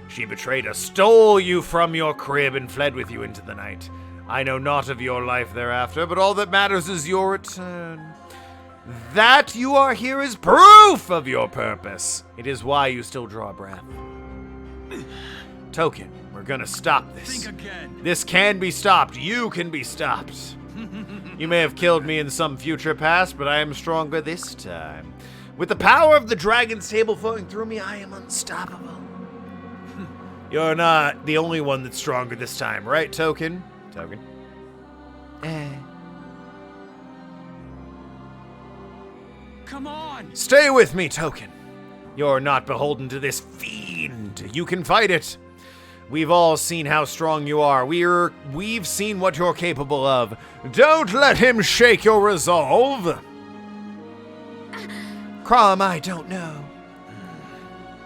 She betrayed us, stole you from your crib, and fled with you into the night. I know not of your life thereafter, but all that matters is your return. That you are here is proof of your purpose. It is why you still draw breath. Token, we're gonna stop this. Think again. This can be stopped. You can be stopped. You may have killed me in some future past, but I am stronger this time. With the power of the dragon's table flowing through me, I am unstoppable. You're not the only one that's stronger this time, right, Token? Token. Come on. Stay with me, Token. You're not beholden to this fiend. You can fight it. We've all seen how strong you are. We've seen what you're capable of. Don't let him shake your resolve. Crom, I don't know.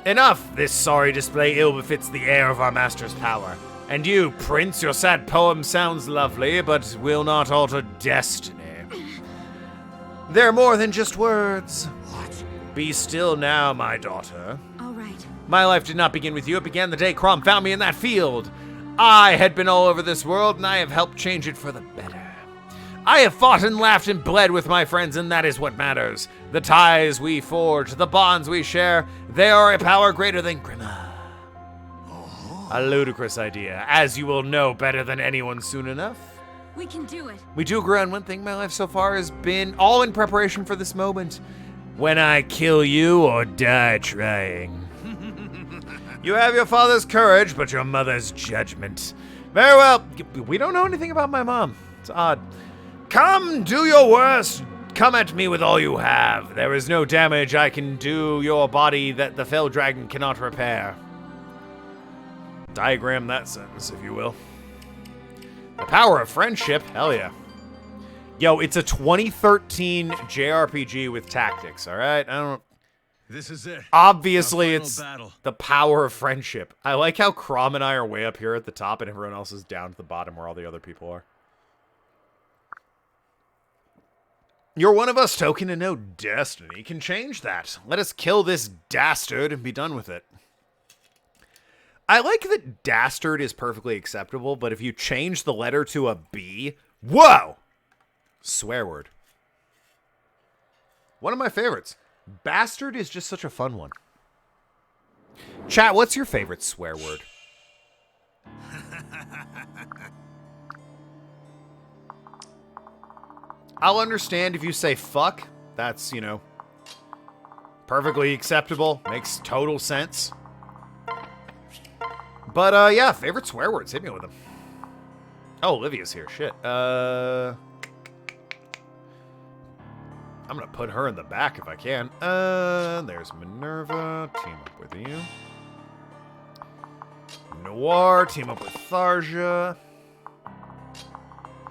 Enough! This sorry display ill befits the air of our master's power. And you, Prince, your sad poem sounds lovely, but will not alter destiny. They're more than just words. What? Be still now, my daughter. All right. My life did not begin with you. It began the day Crom found me in that field. I had been all over this world, and I have helped change it for the better. I have fought and laughed and bled with my friends, and that is what matters. The ties we forge, the bonds we share, they are a power greater than Grimma. A ludicrous idea, as you will know better than anyone soon enough. We can do it. We do agree on one thing. My life so far has been all in preparation for this moment. When I kill you or die trying. You have your father's courage, but your mother's judgment. Very well. We don't know anything about my mom. It's odd. Come, do your worst. Come at me with all you have. There is no damage I can do your body that the fell dragon cannot repair. Diagram that sentence, if you will. The power of friendship? Hell yeah. Yo, it's a 2013 JRPG with tactics, alright? I don't... This is it. Obviously, Our final it's battle. the power of friendship. I like how Crom and I are way up here at the top and everyone else is down at the bottom where all the other people are. You're one of us, Token, and no destiny can change that. Let us kill this dastard and be done with it. I like that dastard is perfectly acceptable, but if you change the letter to a B, whoa! Swear word. One of my favorites. Bastard is just such a fun one. Chat, what's your favorite swear word? I'll understand if you say fuck. That's, you know, perfectly acceptable. Makes total sense. But, yeah, favorite swear words. Hit me with them. Oh, Olivia's here. Shit. I'm gonna put her in the back if I can. There's Minerva. Team up with you. Noir. Team up with Tharja.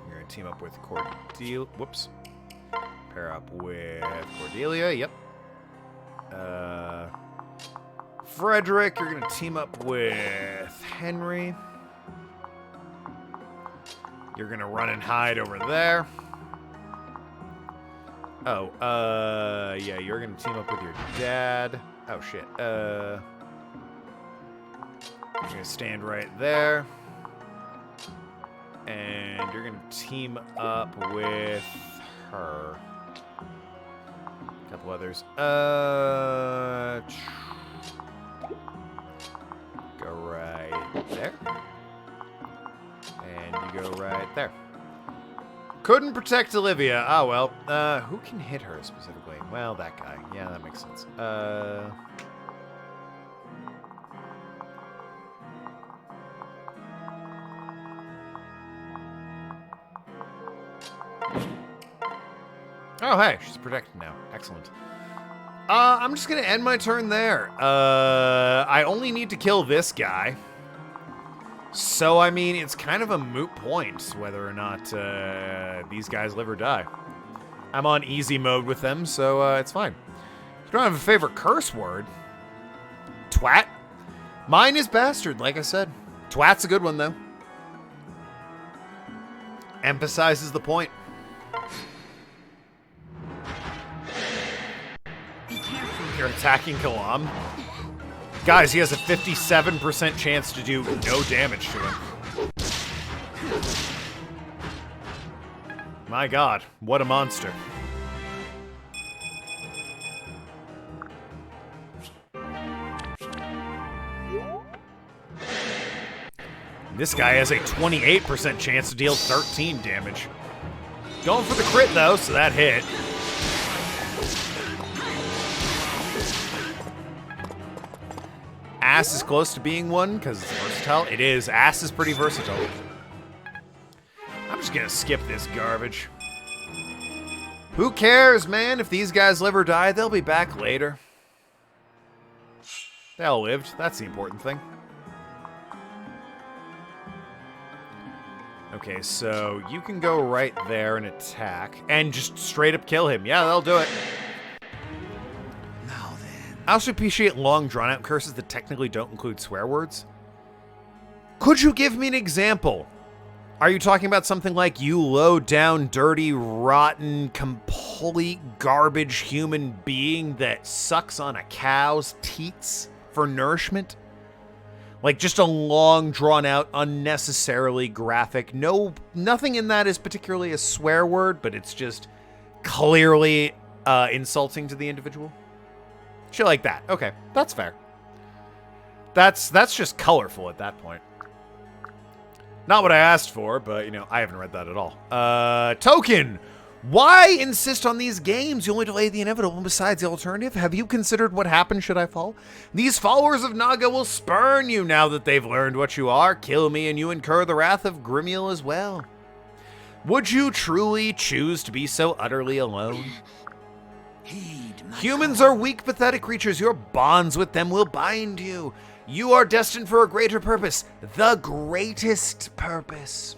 You're gonna team up with Cordelia. Whoops. Pair up with Cordelia. Yep. Frederick, you're gonna team up with Henry. You're gonna run and hide over there. Oh, yeah, you're gonna team up with your dad. Oh, shit. You're gonna stand right there. And you're gonna team up with her. A couple others. Go right there. And you go right there. Couldn't protect Olivia. Oh, well. Who can hit her specifically? Well, that guy. Yeah, that makes sense. Oh, hey. She's protected now. Excellent. I'm just going to end my turn there. I only need to kill this guy. So, I mean, it's kind of a moot point whether or not these guys live or die. I'm on easy mode with them, so it's fine. I don't have a favorite curse word. Twat. Mine is bastard, like I said. Twat's a good one, though. Emphasizes the point. You're attacking Kalam. Guys, he has a 57% chance to do no damage to him. My god, what a monster. This guy has a 28% chance to deal 13 damage. Going for the crit, though, so that hit. Ass is close to being one because it's versatile. It is. Ass is pretty versatile. I'm just gonna skip this garbage. Who cares, man? If these guys live or die, they'll be back later. They all lived. That's the important thing. Okay, so you can go right there and attack and just straight up kill him. Yeah, that'll do it. Now then. I also appreciate long, drawn-out curses that technically don't include swear words. Could you give me an example? Are you talking about something like, you low down, dirty, rotten, complete garbage human being that sucks on a cow's teats for nourishment? Like, just a long, drawn-out, unnecessarily graphic. Nothing in that is particularly a swear word, but it's just clearly insulting to the individual. Shit like that. Okay, that's fair. That's just colorful at that point. Not what I asked for, but, you know, I haven't read that at all. Token! Why insist on these games? You only delay the inevitable. Besides the alternative, have you considered what happens should I fall? These followers of Naga will spurn you now that they've learned what you are. Kill me and you incur the wrath of Grimiel as well. Would you truly choose to be so utterly alone? Humans are weak, pathetic creatures. Your bonds with them will bind you. You are destined for a greater purpose. The greatest purpose.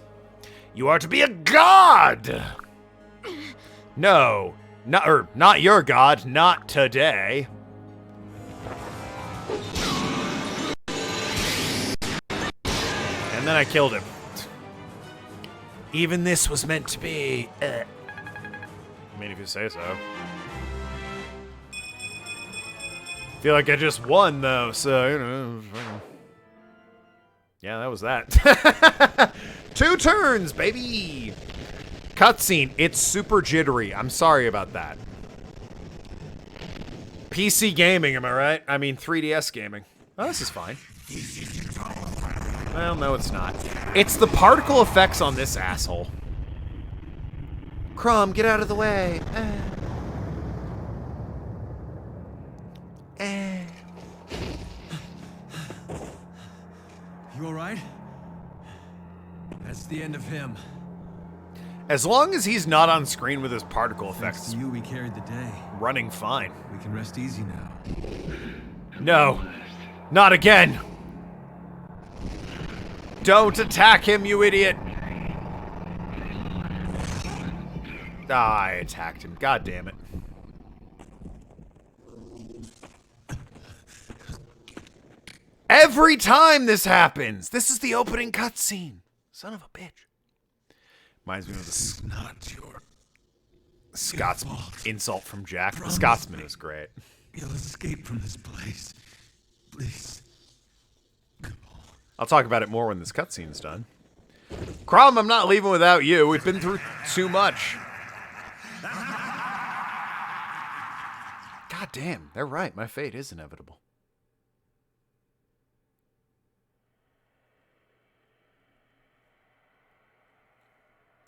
You are to be a god! No. Not your god. Not today. And then I killed him. Even this was meant to be. I mean, if you say so. Feel like I just won, though, so, you know. Yeah, that was that. 2 turns, baby! Cutscene. It's super jittery. I'm sorry about that. PC gaming, am I right? I mean, 3DS gaming. Oh, this is fine. Well, no, it's not. It's the particle effects on this asshole. Crumb, get out of the way. You alright? That's the end of him. As long as he's not on screen with his particle Thanks effects, to you, we carried the day. running fine. We can rest easy now. No, not again. Don't attack him, you idiot. Ah, I attacked him. God damn it. Every time this happens. This is the opening cutscene. Son of a bitch. Reminds me of the Not your Scotsman fault. insult from Jack. The Promise Scotsman me. is great. You'll escape from this place. Please. Come on. I'll talk about it more when this cutscene's done. Crom, I'm not leaving without you. We've been through too much. God damn, they're right. My fate is inevitable.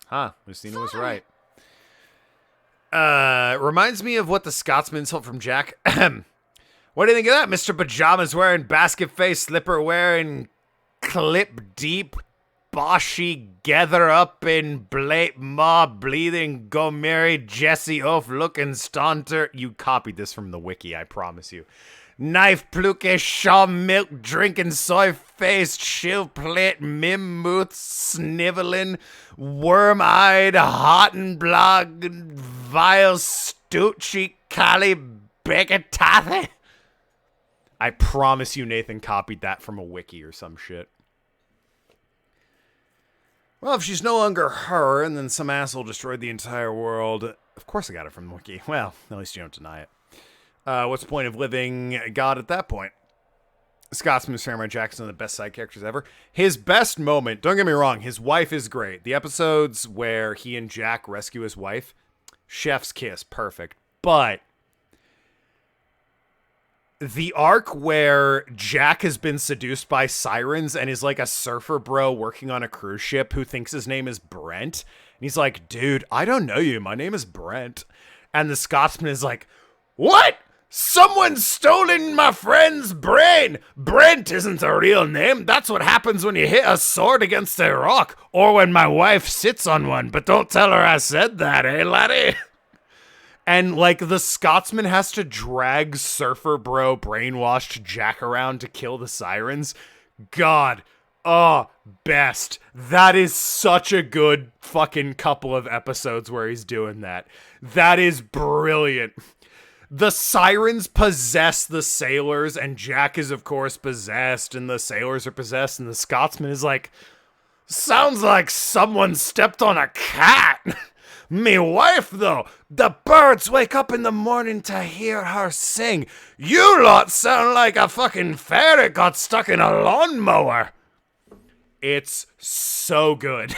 Huh, Lucina was right. Reminds me of what the Scotsman insult from Jack. What do you think of that, Mr. Pajamas wearing, basket face, slipper wearing, clip deep, boshy, gather up in blate maw, bleeding, go marry Jesse off looking staunter. You copied this from the wiki, I promise you. Knife pluke, shaw milk drinking, soy faced, shill plate, mimmuth, sniveling, worm eyed, hotten blog, vile, stoochie, cali, begatathe. I promise you Nathan copied that from a wiki or some shit. Well, if she's no longer her, and then some asshole destroyed the entire world, of course I got it from the wiki. Well, at least you don't deny it. What's the point of living God at that point? Scotsman, Samurai Jackson, one of the best side characters ever. His best moment, don't get me wrong, his wife is great. The episodes where he and Jack rescue his wife, chef's kiss, perfect. But the arc where Jack has been seduced by sirens and is like a surfer bro working on a cruise ship who thinks his name is Brent. And he's like, dude, I don't know you. My name is Brent. And the Scotsman is like, what? Someone's stolen my friend's brain. Brent isn't a real name. That's what happens when you hit a sword against a rock or when my wife sits on one. But don't tell her I said that, eh, laddie? And, like, the Scotsman has to drag surfer bro brainwashed Jack around to kill the sirens. God. Oh, best. That is such a good fucking couple of episodes where he's doing that. That is brilliant. The sirens possess the sailors, and Jack is, of course, possessed, and the sailors are possessed, and the Scotsman is like, sounds like someone stepped on a cat. Me wife, though, the birds wake up in the morning to hear her sing. You lot sound like a fucking ferret got stuck in a lawnmower. It's so good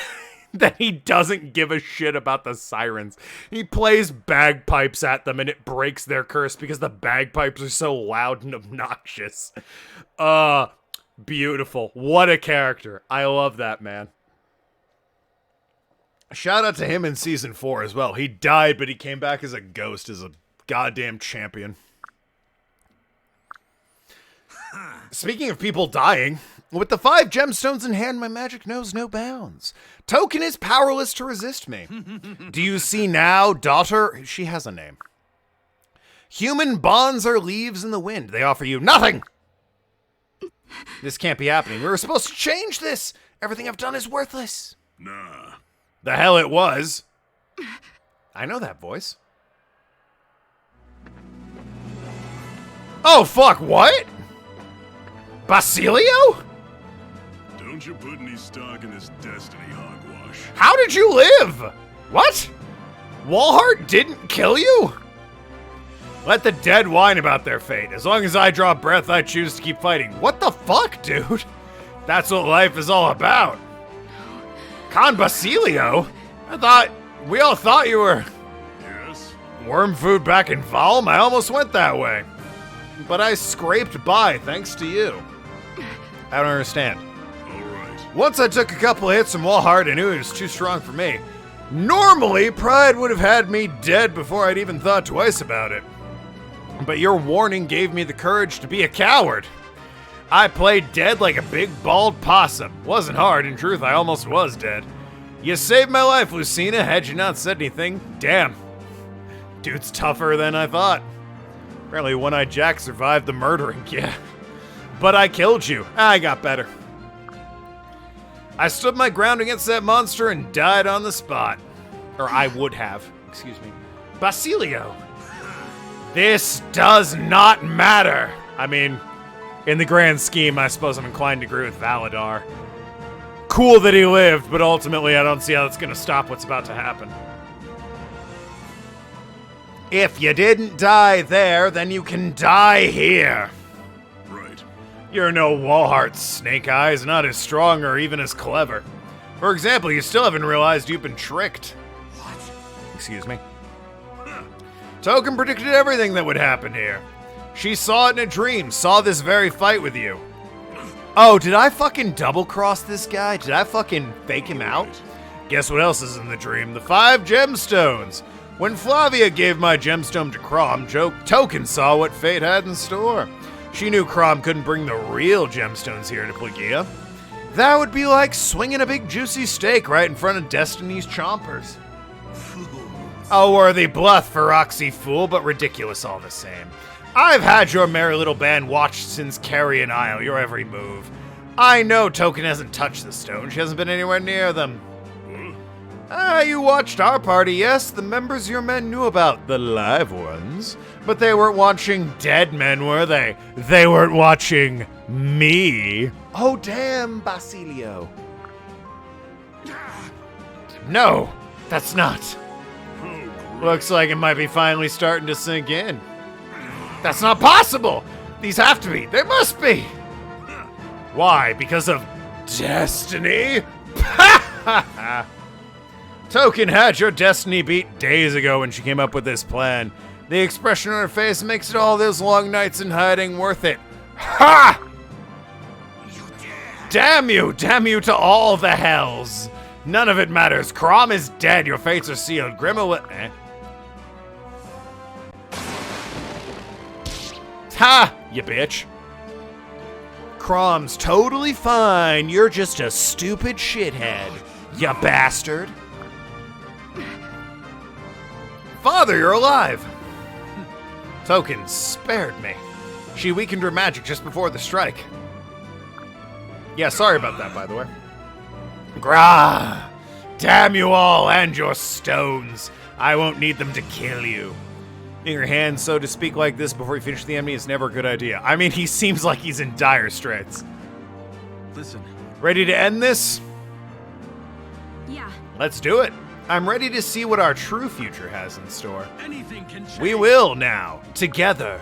that he doesn't give a shit about the sirens. He plays bagpipes at them and it breaks their curse because the bagpipes are so loud and obnoxious. Beautiful. What a character. I love that, man. Shout out to him in season 4 as well. He died, but he came back as a ghost, as a goddamn champion. Speaking of people dying, with the 5 gemstones in hand, my magic knows no bounds. Token is powerless to resist me. Do you see now, daughter? She has a name. Human bonds are leaves in the wind. They offer you nothing. This can't be happening. We were supposed to change this. Everything I've done is worthless. Nah. The hell it was. I know that voice. Oh, fuck, what? Basilio? Don't you put any stock in this destiny hogwash. How did you live? What? Walhart didn't kill you? Let the dead whine about their fate. As long as I draw breath, I choose to keep fighting. What the fuck, dude? That's what life is all about. Con Basilio? We all thought you were... Yes? Worm food back in Valm? I almost went that way. But I scraped by thanks to you. I don't understand. Alright. Once I took a couple of hits from Walhart, I knew he was too strong for me. Normally, pride would have had me dead before I'd even thought twice about it. But your warning gave me the courage to be a coward. I played dead like a big bald possum. Wasn't hard, in truth, I almost was dead. You saved my life, Lucina, had you not said anything. Damn. Dude's tougher than I thought. Apparently One-Eyed Jack survived the murdering, yeah. But I killed you. I got better. I stood my ground against that monster and died on the spot. Or I would have. Excuse me. Basilio. This does not matter. I mean, in the grand scheme, I suppose I'm inclined to agree with Valadar. Cool that he lived, but ultimately I don't see how that's going to stop what's about to happen. If you didn't die there, then you can die here. Right. You're no Walhart, Snake Eyes, not as strong or even as clever. For example, you still haven't realized you've been tricked. What? Excuse me. Token predicted everything that would happen here. She saw it in a dream, saw this very fight with you. Oh, did I fucking double-cross this guy? Did I fucking fake him out? Guess what else is in the dream? The 5 gemstones. When Flavia gave my gemstone to Crom, Token saw what fate had in store. She knew Crom couldn't bring the real gemstones here to Plagia. That would be like swinging a big juicy steak right in front of Destiny's chompers. A worthy bluff, Feroxy fool, but ridiculous all the same. I've had your merry little band watched since Carrion Isle, your every move. I know Token hasn't touched the stone. She hasn't been anywhere near them. You watched our party, yes. The members your men knew about, the live ones. But they weren't watching dead men, were they? They weren't watching me. Oh, damn, Basilio. No, that's not. Looks like it might be finally starting to sink in. That's not possible! These have to be. They must be! Why? Because of destiny? Token had your destiny beat days ago when she came up with this plan. The expression on her face makes it all those long nights in hiding worth it. Ha! Damn you to all the hells. None of it matters. Crom is dead. Your fates are sealed. Grimoire... Ha! You bitch. Crom's totally fine. You're just a stupid shithead. You bastard. Father, you're alive. Token spared me. She weakened her magic just before the strike. Yeah, sorry about that, by the way. Grah! Damn you all and your stones. I won't need them to kill you. In your hands, so to speak, like this before you finish the enemy is never a good idea. I mean, he seems like he's in dire straits. Listen. Ready to end this? Yeah. Let's do it. I'm ready to see what our true future has in store. Anything can change. We will now, together.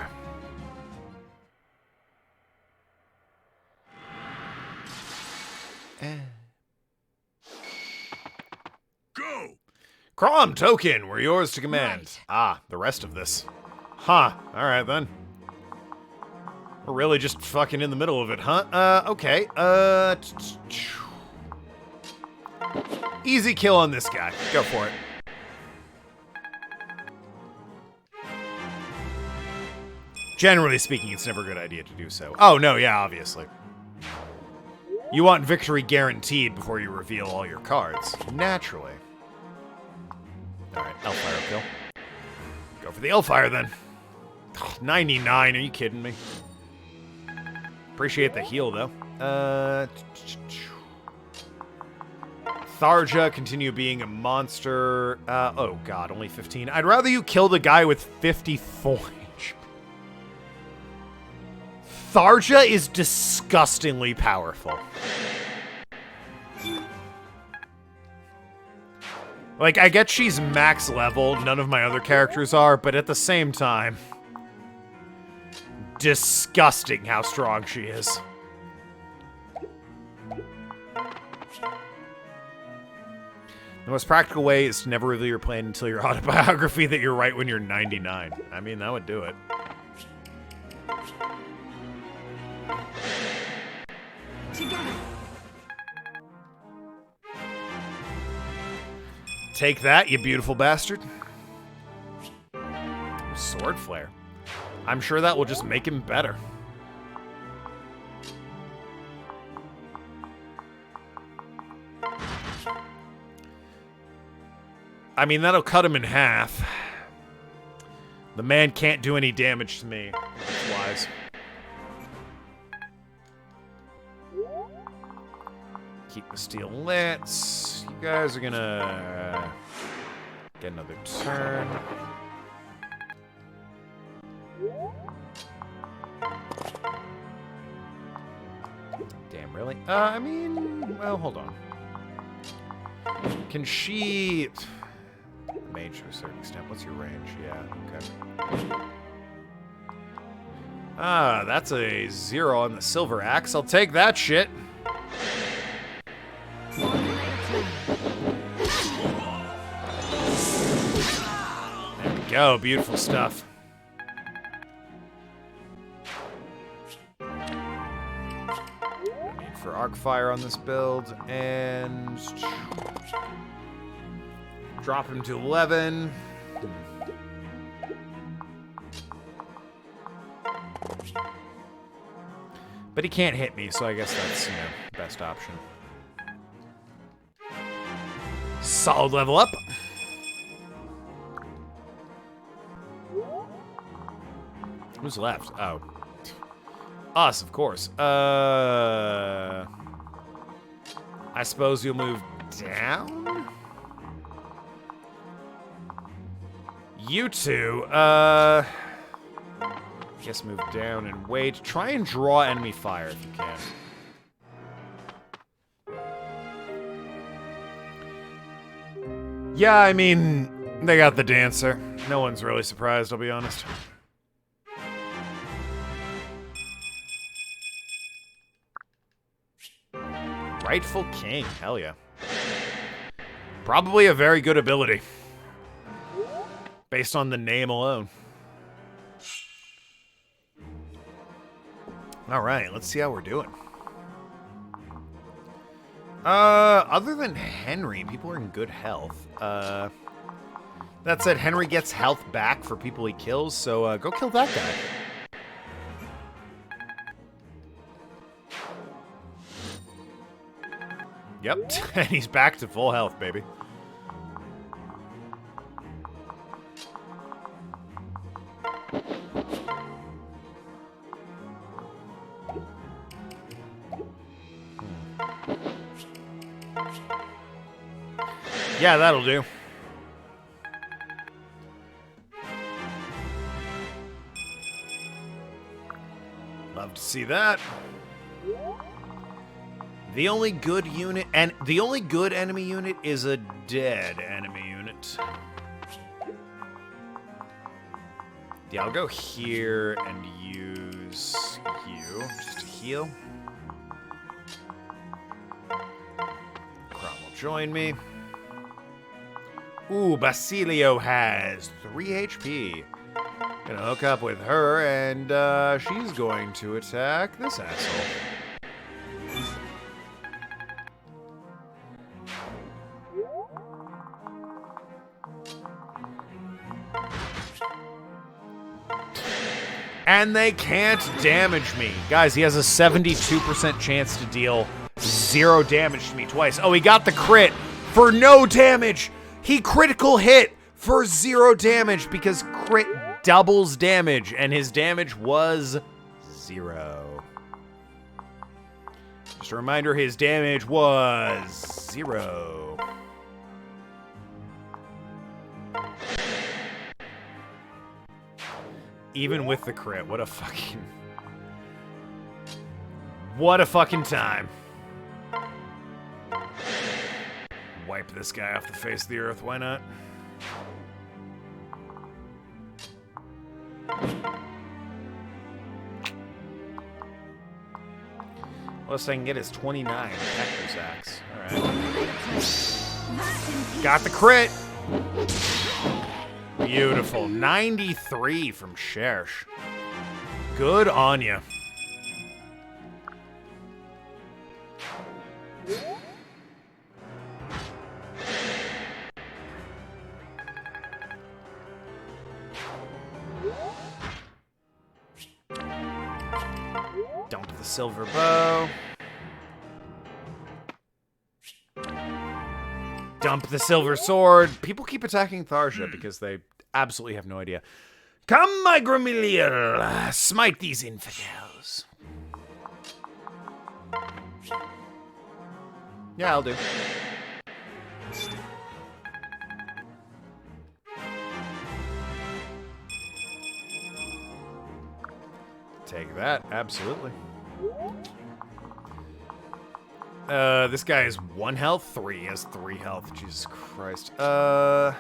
Go! Crom, Token, we're yours to command. Right. Ah, the rest of this. Huh, alright then. We're really just fucking in the middle of it, huh? Okay, easy kill on this guy. Go for it. Generally speaking, it's never a good idea to do so. Oh, no, yeah, obviously. You want victory guaranteed before you reveal all your cards. Naturally. Alright, Elfire kill. Go for the Elfire then. 99, are you kidding me? Appreciate the heal though. Tharja, continue being a monster. Oh god, only 15. I'd rather you kill the guy with 54 HP. Tharja is disgustingly powerful. Like, I get she's max level, none of my other characters are, but at the same time, disgusting how strong she is. The most practical way is to never reveal your plan until your autobiography that you're right when you're 99. I mean, that would do it. Together. Take that, you beautiful bastard. Sword flare. I'm sure that will just make him better. I mean, that'll cut him in half. The man can't do any damage to me. That's wise. Keep the steel lance. You guys are gonna get another turn. Damn, really? I mean, well, hold on. Can she... Mage to a certain extent. What's your range? Yeah, okay. Ah, that's a 0 on the silver axe. I'll take that shit. There we go. Beautiful stuff. Need for arc fire on this build, and drop him to 11. But he can't hit me, so I guess that's, best option. Solid level up. Who's left? Oh. Us, of course. I suppose you'll move down? You two, guess move down and wait. Try and draw enemy fire if you can. Yeah, I mean, they got the dancer. No one's really surprised, I'll be honest. Rightful King, hell yeah. Probably a very good ability. Based on the name alone. Alright, let's see how we're doing. Other than Henry, people are in good health. That said, Henry gets health back for people he kills, so go kill that guy. Yep, and he's back to full health, baby. Yeah, that'll do. Love to see that. The only good unit, and the only good enemy unit is a dead enemy unit. Yeah, I'll go here and use you just to heal. Crom will join me. Ooh, Basilio has 3 HP. Gonna hook up with her, and she's going to attack this asshole. And they can't damage me. Guys, he has a 72% chance to deal 0 damage to me twice. Oh, he got the crit for no damage. He critical hit for 0 damage because crit doubles damage, and his damage was 0. Just a reminder, his damage was 0. Even with the crit, what a fucking time. Wipe this guy off the face of the earth, why not? Lowest I can get is 29. Hector's axe. Alright. Got the crit! Beautiful. 93 from Shersh. Good on ya. Dump the silver bow. Dump the silver sword. People keep attacking Tharja because they absolutely have no idea. Come, my Gramiliel, smite these infidels. Yeah, I'll do. Take that, absolutely. This guy has 1 health? 3. He has 3 health. Jesus Christ. I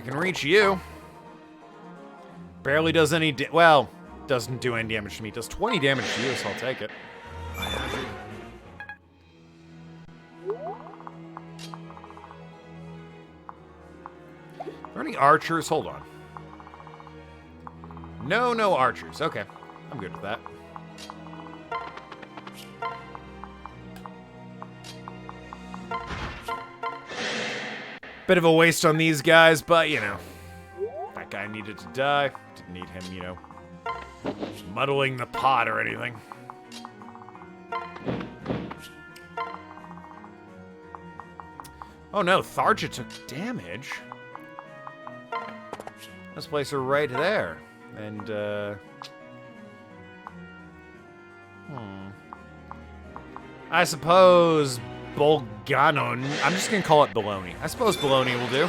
can reach you. Barely does any well, doesn't do any damage to me. Does 20 damage to you, so I'll take it. Are there any archers? Hold on. No archers. Okay. I'm good with that. Bit of a waste on these guys, but, you know. That guy needed to die. Didn't need him, you know, muddling the pot or anything. Oh no, Tharja took damage. Let's place her right there. And, I suppose Bolganon. I'm just gonna call it Baloney. I suppose Baloney will do.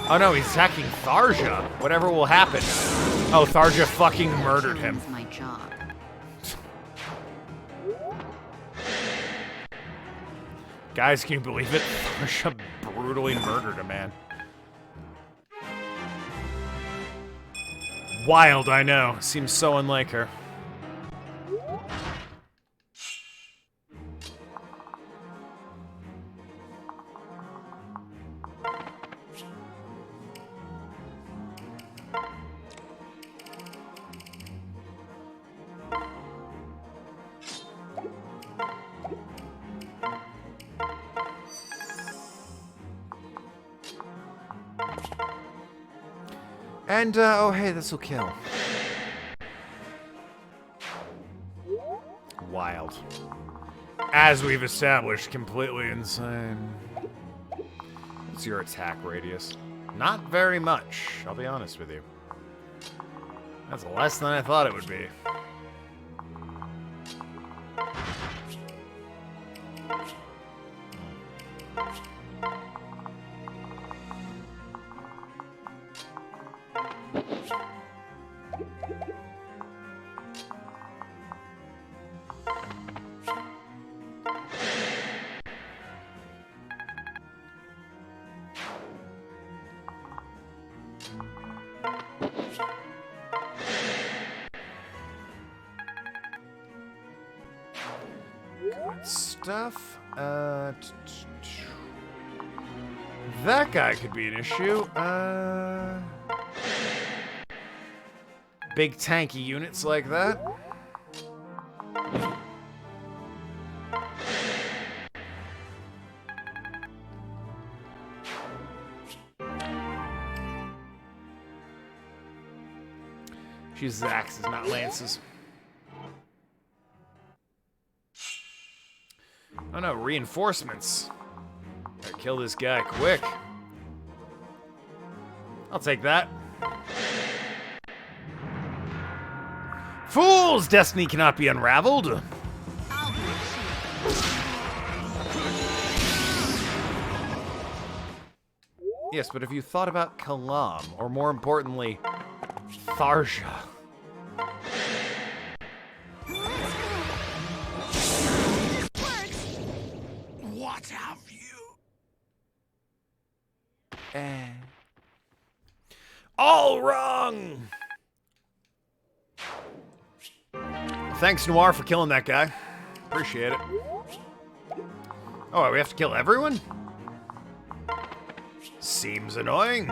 Oh no, he's attacking Tharja. Whatever will happen. Oh, Tharja fucking murdered him. My job. Guys, can you believe it? Tharja brutally murdered a man. Wild, I know. Seems so unlike her. And, oh hey, this'll kill. Wild. As we've established, completely insane. What's your attack radius? Not very much, I'll be honest with you. That's less than I thought it would be. Stuff. That guy could be an issue. Big tanky units like that. She uses axes, not lances. Oh no, reinforcements. Gotta kill this guy quick. I'll take that. Fools! Destiny cannot be unraveled. Yes, but have you thought about Kalam, or more importantly, Tharja? What have you? All wrong! Thanks, Noir, for killing that guy. Appreciate it. Oh, we have to kill everyone? Seems annoying.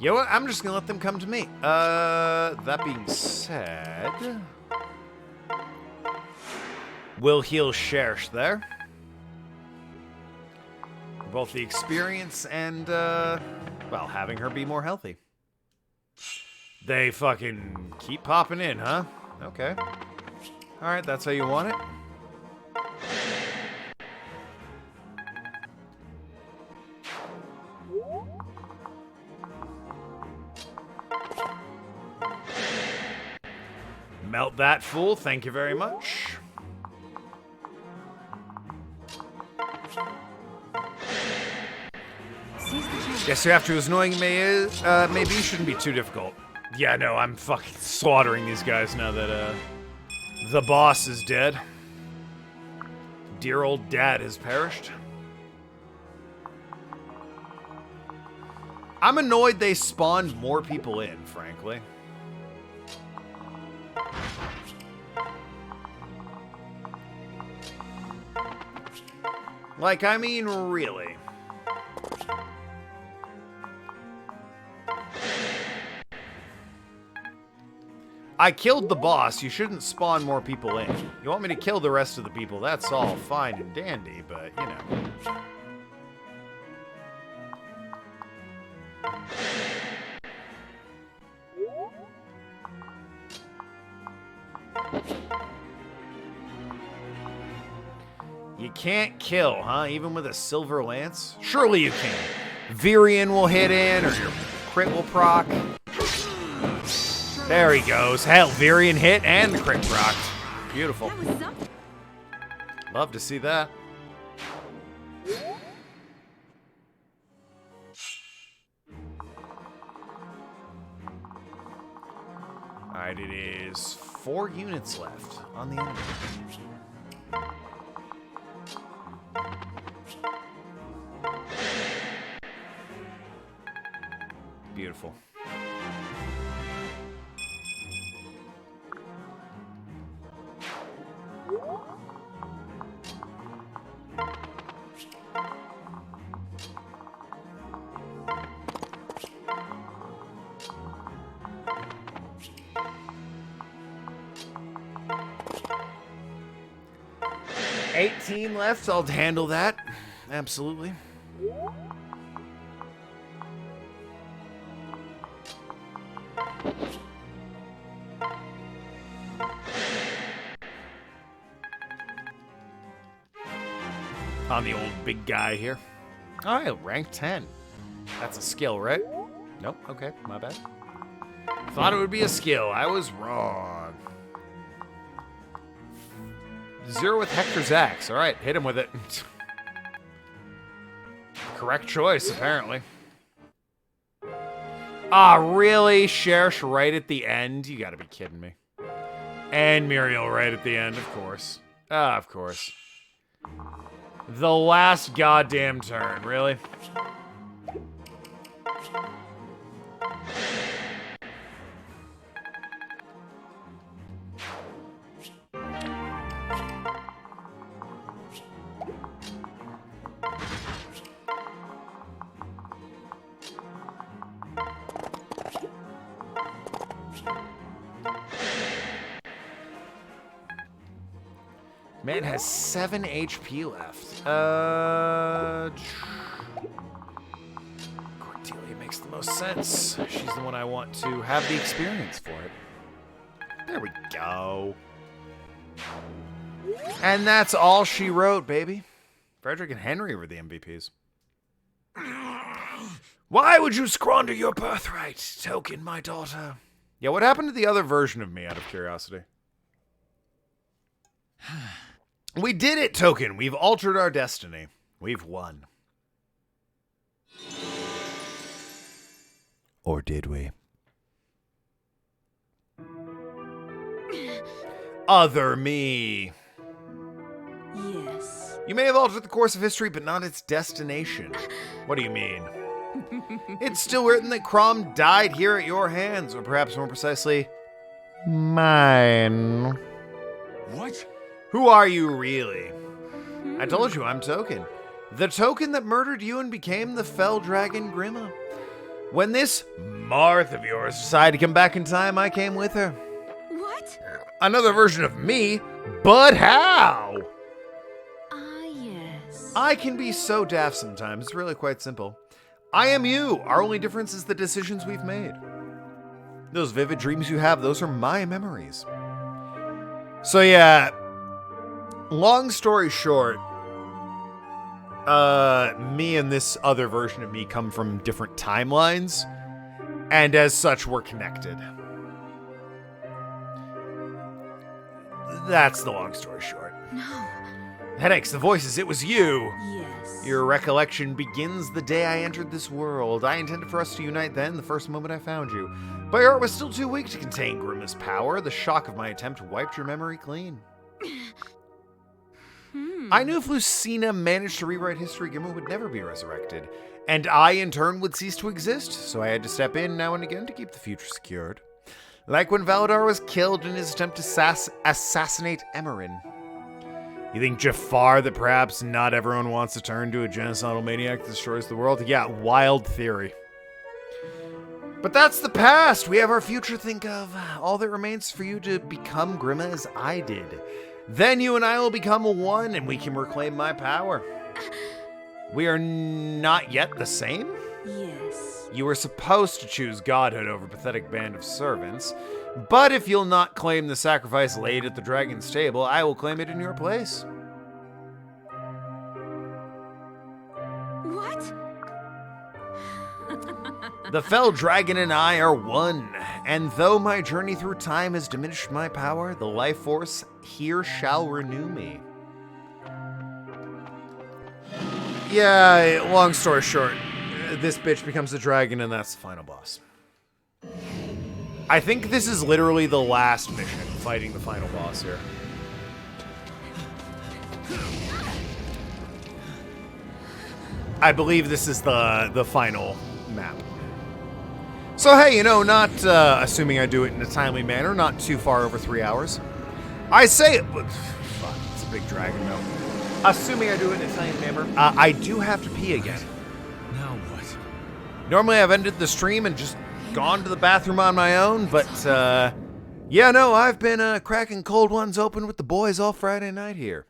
You know what? I'm just gonna let them come to me. That being said, we'll heal Shersh there. Both the experience and, well, having her be more healthy. They fucking keep popping in, huh? Okay. Alright, that's how you want it? Melt that fool, thank you very much. Guess after as annoying may is, maybe shouldn't be too difficult. Yeah, no, I'm fucking slaughtering these guys now that, the boss is dead. Dear old dad has perished. I'm annoyed they spawned more people in, frankly. Like, I mean, really. I killed the boss. You shouldn't spawn more people in. You want me to kill the rest of the people, that's all fine and dandy, but, you know. You can't kill, huh? Even with a silver lance? Surely you can. Virion will hit in, or your crit will proc. There he goes. Hell, Virion hit and the crit proc. Beautiful. Love to see that. Alright, it is 4 units left on the enemy. Beautiful. 18 left. I'll handle that. Absolutely. On the old big guy here. All right, rank 10. That's a skill, right? Nope. Okay, my bad. Thought it would be a skill. I was wrong. 0 with Hector's axe. All right, hit him with it. Correct choice, apparently. Ah, really? Shersh right at the end? You gotta be kidding me. And Muriel right at the end, of course. Ah, of course. The last goddamn turn, really? Man has 7 HP left. Cordelia makes the most sense. She's the one I want to have the experience for it. There we go. And that's all she wrote, baby. Frederick and Henry were the MVPs. Why would you squander your birthright, Token, my daughter? Yeah, what happened to the other version of me, out of curiosity? We did it, Token. We've altered our destiny. We've won. Or did we? Other me. Yes. You may have altered the course of history, but not its destination. What do you mean? It's still written that Crom died here at your hands, or perhaps more precisely, mine. What? Who are you, really? I told you, I'm Token. The Token that murdered you and became the fell dragon Grimma. When this Marth of yours decided to come back in time, I came with her. What? Another version of me? But how? Ah, yes. I can be so daft sometimes. It's really quite simple. I am you. Our only difference is the decisions we've made. Those vivid dreams you have, those are my memories. So yeah, long story short, me and this other version of me come from different timelines, and as such, we're connected. That's the long story short. No. Headaches, the voices, it was you. Yes. Your recollection begins the day I entered this world. I intended for us to unite then, the first moment I found you. But your heart was still too weak to contain Grimma's power. The shock of my attempt wiped your memory clean. I knew if Lucina managed to rewrite history, Grimma would never be resurrected. And I, in turn, would cease to exist, so I had to step in now and again to keep the future secured. Like when Valadar was killed in his attempt to assassinate Emerin. You think Jafar that perhaps not everyone wants to turn to a genocidal maniac that destroys the world? Yeah, wild theory. But that's the past. We have our future to think of. All that remains for you to become Grimma as I did. Then you and I will become one, and we can reclaim my power. We are not yet the same? Yes. You were supposed to choose godhood over pathetic band of servants, but if you'll not claim the sacrifice laid at the dragon's table, I will claim it in your place. What? The fell dragon and I are one, and though my journey through time has diminished my power, the life force here shall renew me. Yeah, long story short, this bitch becomes a dragon and that's the final boss. I think this is literally the last mission, fighting the final boss here. I believe this is the final map. So hey, you know, not assuming I do it in a timely manner, not too far over 3 hours. I say it, but fuck, it's a big dragon though. Assuming I do it in a timely manner, I do have to pee again. Now what? Normally I've ended the stream and just gone to the bathroom on my own, but yeah, no, I've been cracking cold ones open with the boys all Friday night here.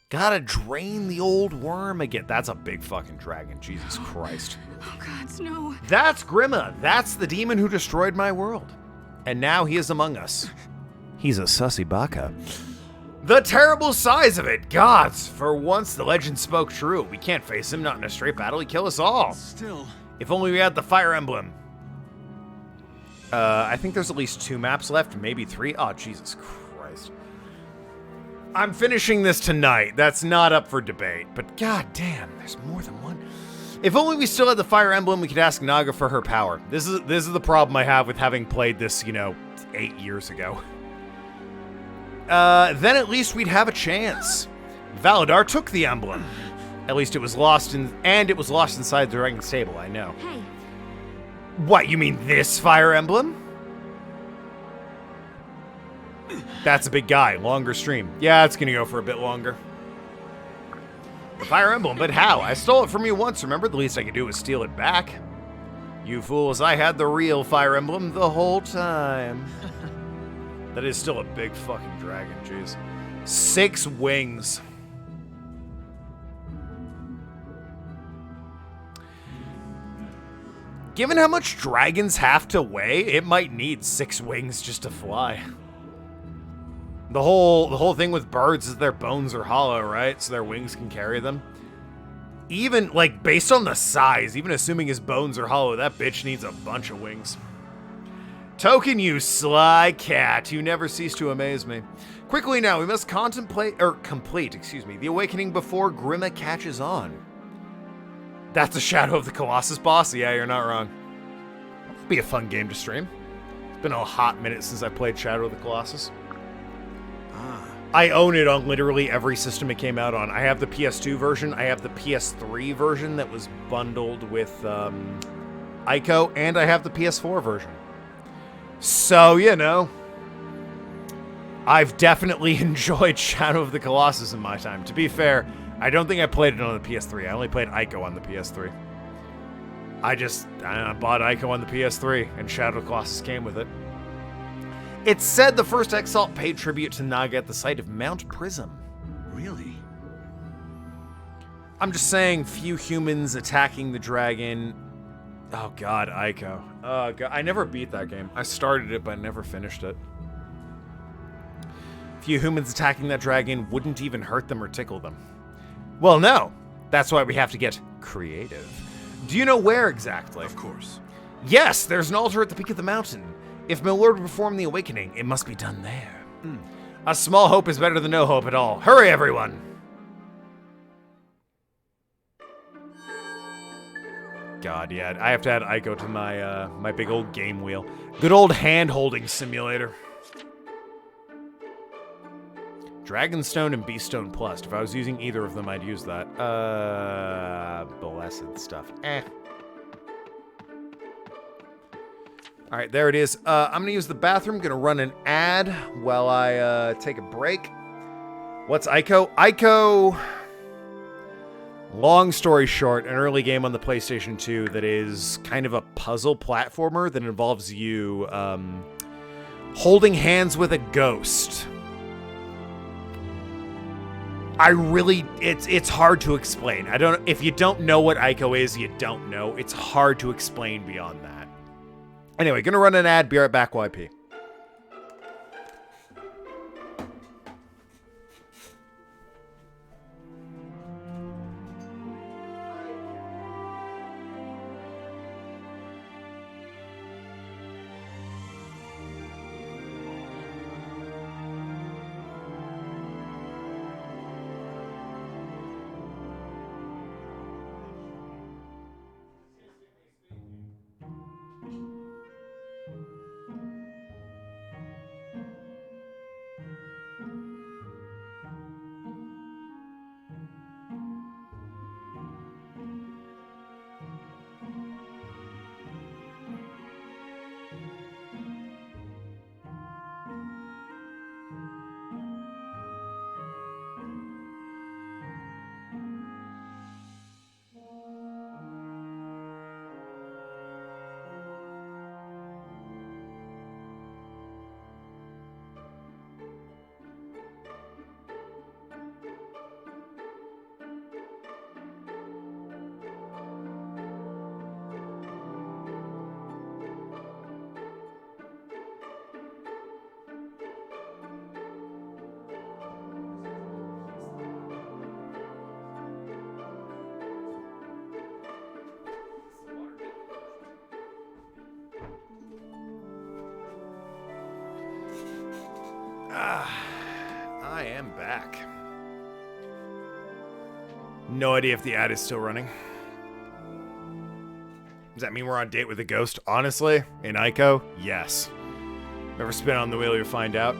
Gotta drain the old worm again. That's a big fucking dragon. Jesus Christ. Oh, gods, no. That's Grima. That's the demon who destroyed my world. And now he is among us. He's a sussy baka. The terrible size of it. Gods, for once the legend spoke true. We can't face him, not in a straight battle. He'd kill us all. Still. If only we had the fire emblem. I think there's at least 2 maps left, maybe 3. Oh, Jesus Christ. I'm finishing this tonight. That's not up for debate. But god damn, there's more than one. If only we still had the fire emblem, we could ask Naga for her power. This is the problem I have with having played this, 8 years ago. Then at least we'd have a chance. Valadar took the emblem. At least it was lost inside the dragon's stable, I know. Hey, What, you mean this fire emblem? That's a big guy, longer stream. Yeah, it's gonna go for a bit longer. The fire emblem, but how? I stole it from you once, remember? The least I could do was steal it back. You fools, I had the real fire emblem the whole time. That is still a big fucking dragon, jeez. 6 wings. Given how much dragons have to weigh, it might need 6 wings just to fly. The whole thing with birds is their bones are hollow, right? So their wings can carry them. Even, based on the size, even assuming his bones are hollow, that bitch needs a bunch of wings. Token, you sly cat, you never cease to amaze me. Quickly now, we must complete, the awakening before Grima catches on. That's a Shadow of the Colossus boss? Yeah, you're not wrong. That'd be a fun game to stream. It's been a hot minute since I played Shadow of the Colossus. I own it on literally every system it came out on. I have the PS2 version, I have the PS3 version that was bundled with Ico, and I have the PS4 version. So, I've definitely enjoyed Shadow of the Colossus in my time. To be fair, I don't think I played it on the PS3. I only played Ico on the PS3. I bought Ico on the PS3, and Shadow of the Colossus came with it. It's said the first Exalt paid tribute to Naga at the site of Mount Prism. Really? I'm just saying, few humans attacking the dragon. Oh god, Ico. Oh god, I never beat that game. I started it, but I never finished it. Few humans attacking that dragon wouldn't even hurt them or tickle them. Well, no. That's why we have to get creative. Do you know where exactly? Of course. Yes, there's an altar at the peak of the mountain. If my lord would perform the awakening, it must be done there. A small hope is better than no hope at all. Hurry, everyone! God, yeah, I have to add Ico to my my big old game wheel. Good old hand-holding simulator. Dragonstone and Beaststone Plus. If I was using either of them, I'd use that. Blessed stuff. Alright, there it is. I'm gonna use the bathroom. Gonna run an ad while I take a break. What's Ico? Ico, long story short, an early game on the PlayStation 2 that is kind of a puzzle platformer that involves you holding hands with a ghost. It's hard to explain. If you don't know what Ico is, you don't know. It's hard to explain beyond that. Anyway, gonna run an ad, be right back, YP. I am back. No idea if the ad is still running. Does that mean we're on date with a ghost? Honestly, in Ico, yes. Never spin on the wheel, you'll find out.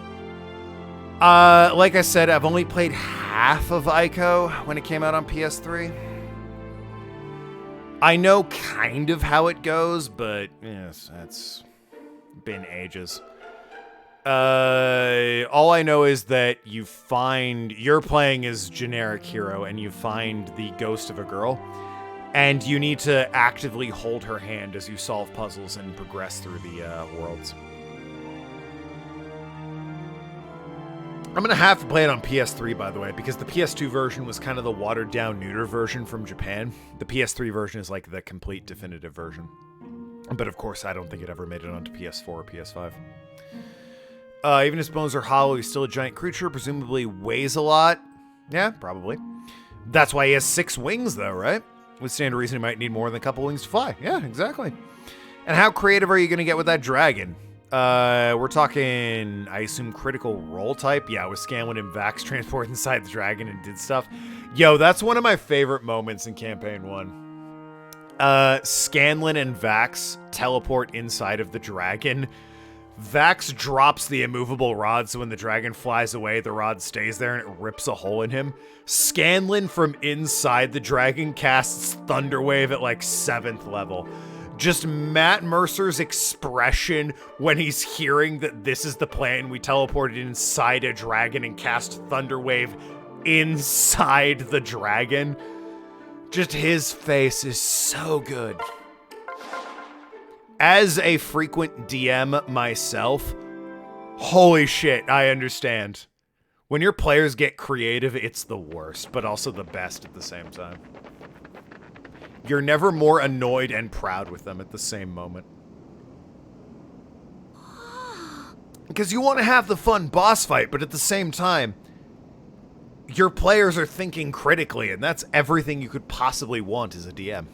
Like I said, I've only played half of Ico when it came out on PS3. I know kind of how it goes, but yes, that's been ages. All I know is that you're playing as generic hero, and you find the ghost of a girl, and you need to actively hold her hand as you solve puzzles and progress through the worlds. I'm gonna have to play it on PS3, by the way, because the PS2 version was kind of the watered-down, neuter version from Japan. The PS3 version is like the complete definitive version. But of course, I don't think it ever made it onto PS4 or PS5. Even his bones are hollow, he's still a giant creature, presumably weighs a lot. Yeah, probably. That's why he has 6 wings, though, right? Would stand to reason he might need more than a couple wings to fly. Yeah, exactly. And how creative are you going to get with that dragon? We're talking, I assume, critical role type. Yeah, with Scanlan and Vax transport inside the dragon and did stuff. Yo, that's one of my favorite moments in Campaign 1. Scanlan and Vax teleport inside of the dragon. Vax drops the immovable rod, so when the dragon flies away, the rod stays there and it rips a hole in him. Scanlan from inside the dragon casts Thunderwave at like 7th level. Just Matt Mercer's expression when he's hearing that this is the plan. We teleported inside a dragon and cast Thunderwave inside the dragon. Just his face is so good. As a frequent DM myself, holy shit, I understand. When your players get creative, it's the worst, but also the best at the same time. You're never more annoyed and proud with them at the same moment. Because you want to have the fun boss fight, but at the same time, your players are thinking critically, and that's everything you could possibly want as a DM.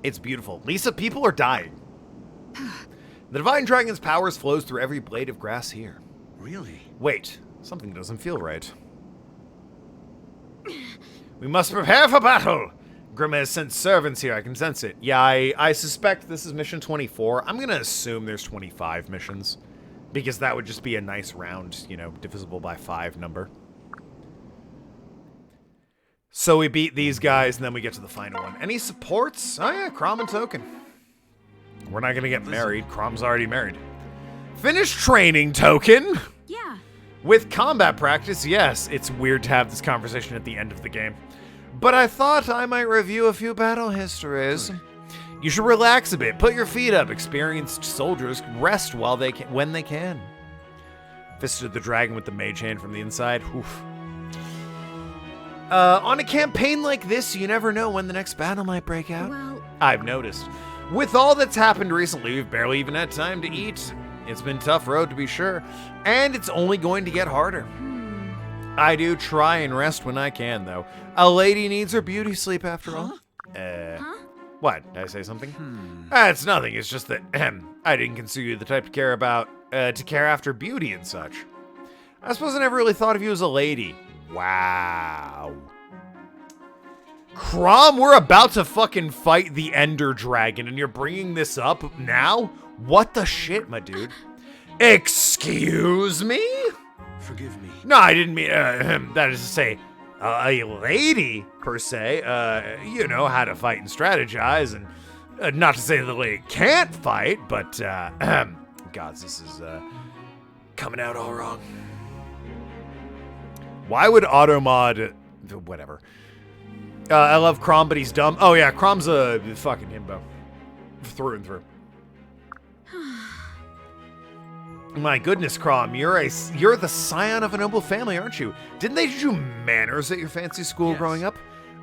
It's beautiful. Lisa, people are dying. The Divine Dragon's powers flows through every blade of grass here. Really? Wait, something doesn't feel right. We must prepare for battle! Grima has sent servants here, I can sense it. Yeah, I suspect this is mission 24. I'm gonna assume there's 25 missions. Because that would just be a nice round, you know, divisible by 5 number. So we beat these guys, and then we get to the final one. Any supports? Oh yeah, Crom and Token. We're not gonna get married. Crom's already married. Finish training, Token! Yeah. With combat practice, yes. It's weird to have this conversation at the end of the game. But I thought I might review a few battle histories. You should relax a bit, put your feet up. Experienced soldiers rest while when they can. Fisted the dragon with the mage hand from the inside. Oof. On a campaign like this, you never know when the next battle might break out. Well, I've noticed. With all that's happened recently, we've barely even had time to eat. It's been a tough road to be sure, and it's only going to get harder. I do try and rest when I can, though. A lady needs her beauty sleep, after all. What? Did I say something? It's nothing. It's just that I didn't consider you the type to care after beauty and such. I suppose I never really thought of you as a lady. Wow. Crom, we're about to fucking fight the Ender Dragon, and you're bringing this up now? What the shit, my dude? Excuse me? Forgive me. No, I didn't mean, that is to say, a lady, per se, you know, how to fight and strategize, and not to say the lady can't fight, but, gods, this is, coming out all wrong. Why would Automod, whatever. I love Crom, but he's dumb. Oh yeah, Crom's a fucking himbo. Through and through. My goodness, Crom, you're the scion of a noble family, aren't you? Didn't they teach you manners at your fancy school Yes. growing up?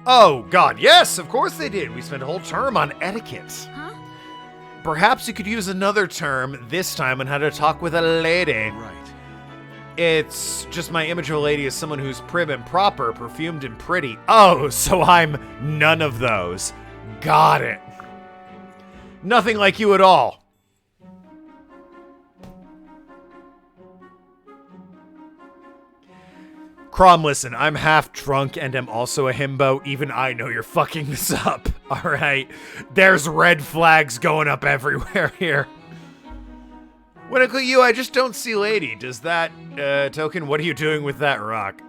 Oh, God, yes, of course they did. We spent a whole term on etiquette. huh? Perhaps you could use another term, this time on how to talk with a lady. Right. It's just my image of a lady as someone who's prim and proper, perfumed and pretty. Oh, so I'm none of those. Got it. Nothing like you at all. Crom, listen, I'm half drunk and am also a himbo. Even I know you're fucking this up. All right. There's red flags going up everywhere here. When I look at you, I just don't see lady. Does that, Token, what are you doing with that rock?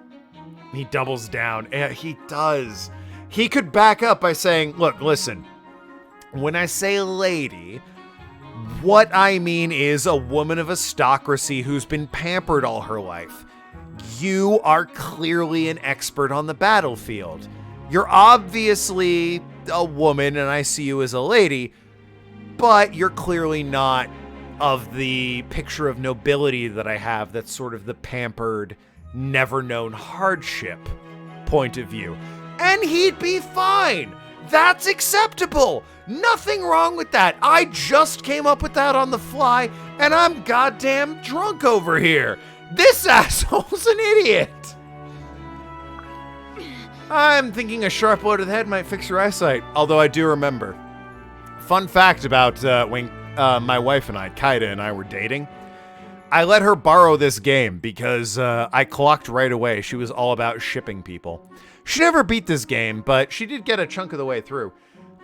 He doubles down. He does. He could back up by saying, look, listen. When I say lady, what I mean is a woman of aristocracy who's been pampered all her life. You are clearly an expert on the battlefield. You're obviously a woman, and I see you as a lady, but you're clearly not of the picture of nobility that I have that's sort of the pampered, never-known hardship point of view. And he'd be fine. That's acceptable. Nothing wrong with that. I just came up with that on the fly, and I'm goddamn drunk over here. This asshole's an idiot. I'm thinking a sharp blow to the head might fix your eyesight, although I do remember. Fun fact about when my wife and I, Kaida and I, were dating, I let her borrow this game because I clocked right away she was all about shipping people. She never beat this game, but she did get a chunk of the way through.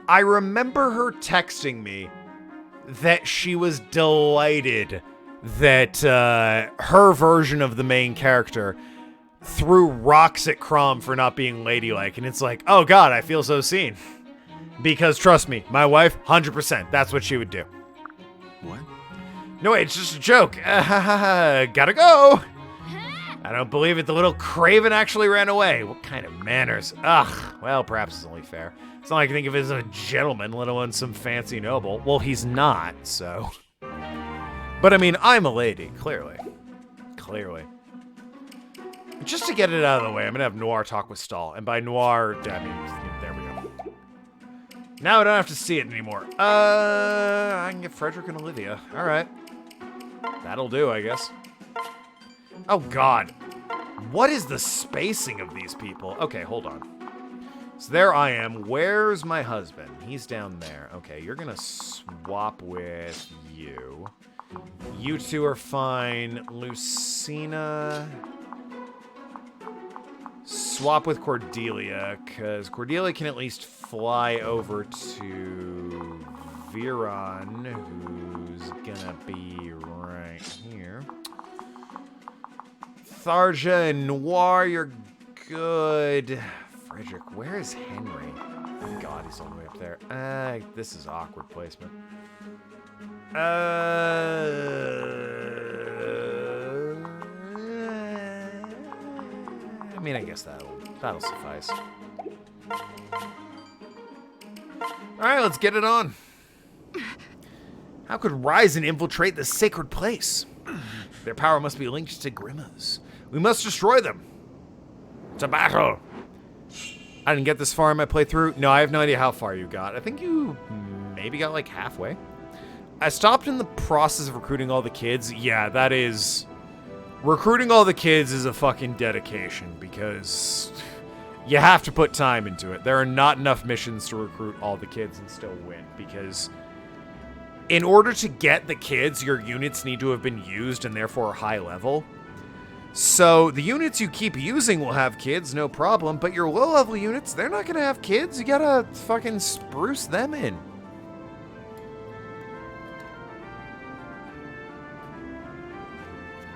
I remember her texting me that she was delighted that her version of the main character threw rocks at Crom for not being ladylike. And it's like, oh god, I feel so seen. Because trust me, my wife, 100%, that's what she would do. What? No, wait, it's just a joke. Gotta go. I don't believe it. The little craven actually ran away. What kind of manners? Ugh. Well, perhaps it's only fair. It's not like I think of him as a gentleman, let alone some fancy noble. Well, he's not, so. But I mean, I'm a lady, clearly. Clearly. Just to get it out of the way, I'm gonna have Noir talk with Stahl. And by Noir, I mean, there we go. Now I don't have to see it anymore. I can get Frederick and Olivia. All right. That'll do, I guess. Oh, God. What is the spacing of these people? Okay, hold on. So there I am. Where's my husband? He's down there. Okay, you're gonna swap with you. You two are fine. Lucina... Swap with Cordelia, because Cordelia can at least fly over to Viron, who's gonna be right here. Tharja and Noir, you're good. Frederick, where is Henry? Oh god, he's all the way up there. This is awkward placement. I mean, I guess that'll suffice. Alright, let's get it on. How could Ryzen infiltrate this sacred place? Their power must be linked to Grimma's. We must destroy them. To battle! I didn't get this far in my playthrough. No, I have no idea how far you got. I think you maybe got like halfway. I stopped in the process of recruiting all the kids. Yeah, that is... Recruiting all the kids is a fucking dedication because you have to put time into it. There are not enough missions to recruit all the kids and still win because in order to get the kids, your units need to have been used and therefore high level. So the units you keep using will have kids, no problem, but your low level units, they're not going to have kids. You gotta fucking spruce them in.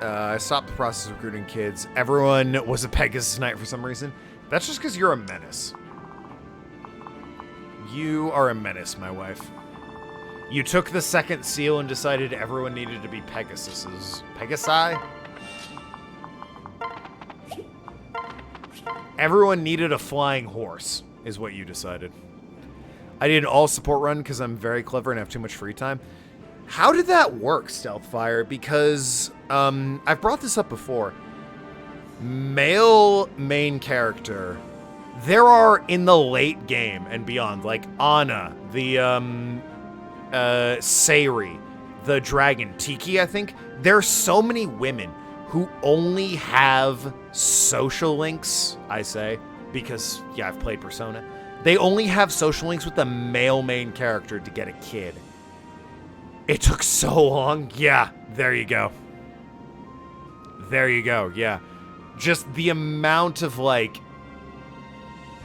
I stopped the process of recruiting kids. Everyone was a Pegasus Knight for some reason. That's just because you're a menace. You are a menace, my wife. You took the second seal and decided everyone needed to be Pegasuses. Pegasi? Everyone needed a flying horse, is what you decided. I did an all-support run because I'm very clever and have too much free time. How did that work, Stealthfire? Because, I've brought this up before. Male main character. There are, in the late game and beyond, like Anna, the, Sayri, the dragon, Tiki, I think. There are so many women who only have social links, I say, because, yeah, I've played Persona. They only have social links with the male main character to get a kid. It took so long. Yeah, there you go. There you go, yeah. Just the amount of, like...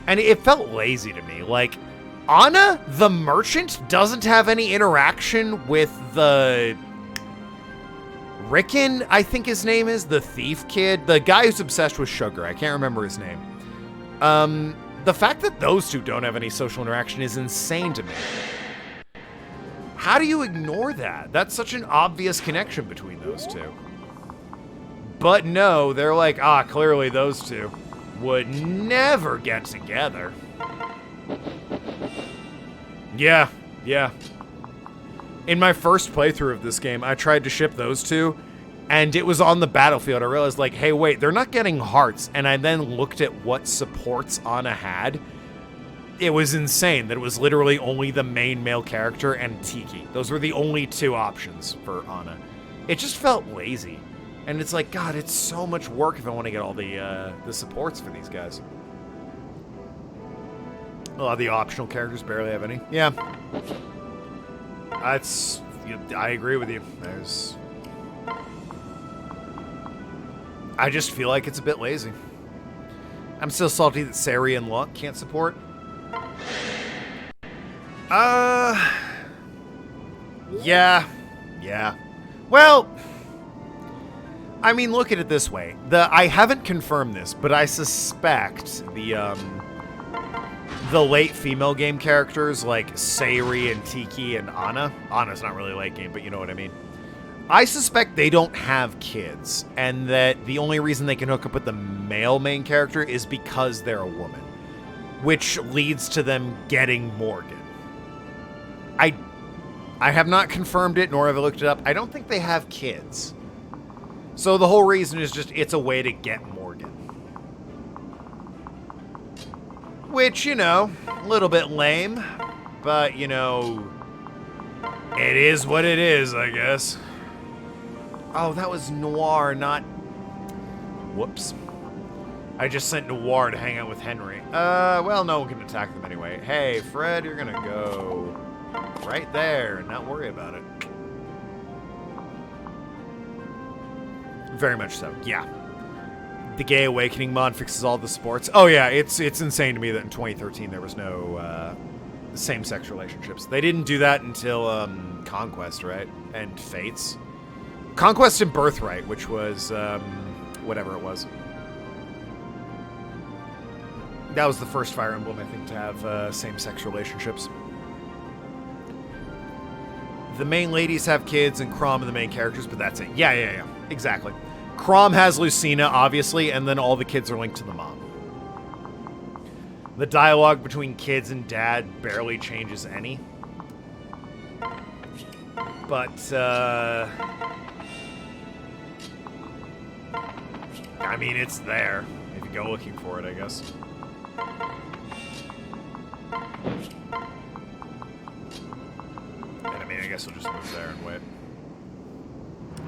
And it felt lazy to me. Like, Anna, the merchant, doesn't have any interaction with the... Rickon, I think his name is, the thief kid. The guy who's obsessed with sugar. I can't remember his name. The fact that those two don't have any social interaction is insane to me. How do you ignore that? That's such an obvious connection between those two. But no, they're like, clearly those two would never get together. Yeah. In my first playthrough of this game, I tried to ship those two, and it was on the battlefield. I realized, like, hey, wait, they're not getting hearts. And I then looked at what supports Anna had. It was insane that it was literally only the main male character and Tiki. Those were the only two options for Anna. It just felt lazy. And it's like, God, it's so much work if I want to get all the supports for these guys. A lot of the optional characters barely have any. Yeah. I agree with you. I just feel like it's a bit lazy. I'm still salty that Sari and Locke can't support. Yeah. Well, I mean, look at it this way. I haven't confirmed this, but I suspect the late female game characters like Sayuri and Tiki and Anna. Anna's not really late game, but you know what I mean. I suspect they don't have kids, and that the only reason they can hook up with the male main character is because they're a woman, which leads to them getting Morgan. I have not confirmed it, nor have I looked it up. I don't think they have kids. So the whole reason is just it's a way to get Morgan. Which, you know, a little bit lame, but, you know, it is what it is, I guess. Oh, that was Noir, not... Whoops. I just sent Noir to hang out with Henry. Well, no one can attack them anyway. Hey, Fred, you're gonna go right there and not worry about it. Very much so, yeah. The Gay Awakening mod fixes all the sports. Oh yeah, it's insane to me that in 2013 there was no same-sex relationships. They didn't do that until Conquest, right? And Fates. Conquest and Birthright, which was whatever it was. That was the first Fire Emblem, I think, to have same-sex relationships. The main ladies have kids, and Chrom are the main characters, but that's it. Yeah. Exactly. Chrom has Lucina, obviously, and then all the kids are linked to the mom. The dialogue between kids and dad barely changes any. But, I mean, it's there. If you go looking for it, I guess. And I mean, I guess we'll just move there and wait.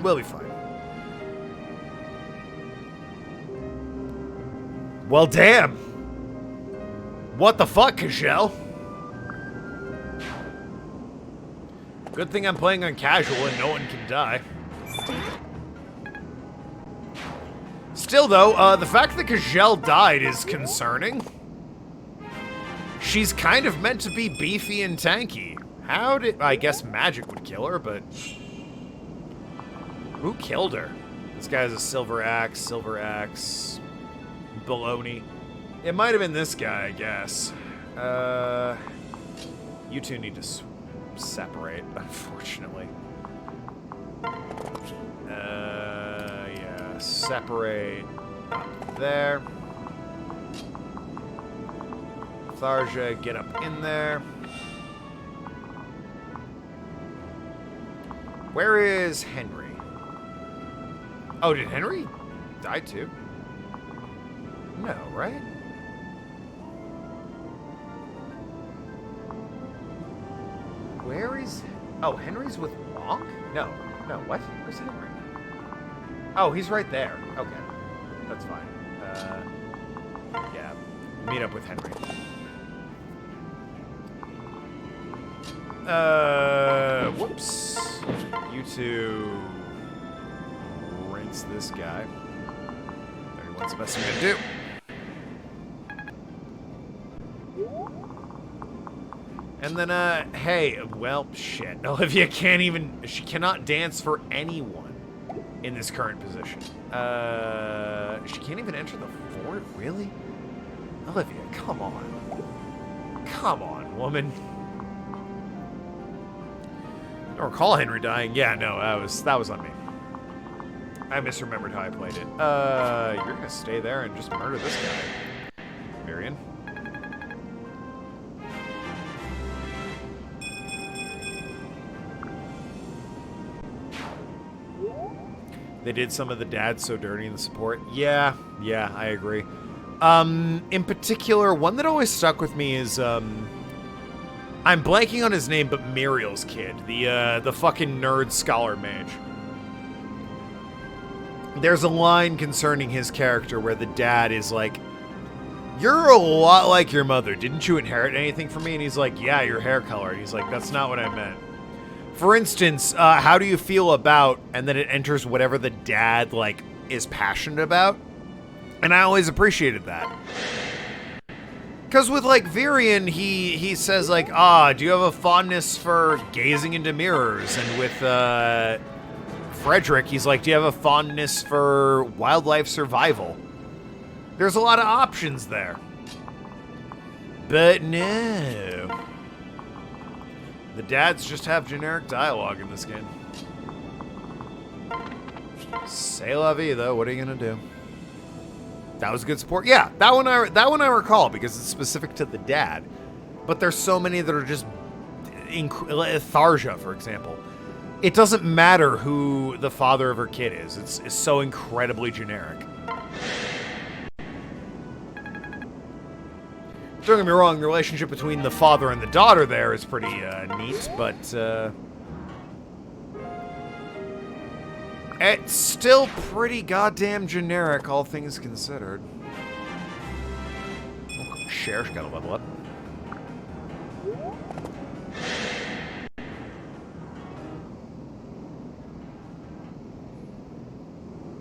We'll be fine. Well, damn. What the fuck, Kajel? Good thing I'm playing on casual and no one can die. Still, though, the fact that Kajel died is concerning. She's kind of meant to be beefy and tanky. How did... I guess magic would kill her, but... Who killed her? This guy has a silver axe, baloney. It might have been this guy, I guess. You two need to separate, unfortunately. Yeah, separate up there. Tharja, get up in there. Where is Henry? Oh, did Henry die too? No, right? Where is... Oh, Henry's with Wonk? No, what? Where's Henry? Oh, he's right there. Okay, that's fine. Yeah, meet up with Henry. Whoops. You two rinse this guy. 31 That's the best I'm gonna do. And then, hey, well, shit. Olivia she cannot dance for anyone in this current position. She can't even enter the fort? Really? Olivia, come on. Come on, woman. I don't recall Henry dying. Yeah, no, that was on me. I misremembered how I played it. You're gonna stay there and just murder this guy. Marion. They did some of the dads so dirty in the support. Yeah, I agree. In particular, one that always stuck with me is, I'm blanking on his name, but Muriel's kid. The fucking nerd scholar mage. There's a line concerning his character where the dad is like, "You're a lot like your mother. Didn't you inherit anything from me?" And he's like, "Yeah, your hair color." And he's like, "That's not what I meant." For instance, how do you feel about, and then it enters whatever the dad, like, is passionate about. And I always appreciated that. Because with, like, Virion, he says, like, do you have a fondness for gazing into mirrors? And with, Frederick, he's like, do you have a fondness for wildlife survival? There's a lot of options there. But no. The dads just have generic dialogue in this game. C'est la vie, though. What are you gonna do? That was good support. Yeah, that one I recall because it's specific to the dad. But there's so many that are just Tharja, for example. It doesn't matter who the father of her kid is. It's so incredibly generic. Don't get me wrong, the relationship between the father and the daughter there is pretty neat, but it's still pretty goddamn generic, all things considered. Oh, Cher's gotta level up.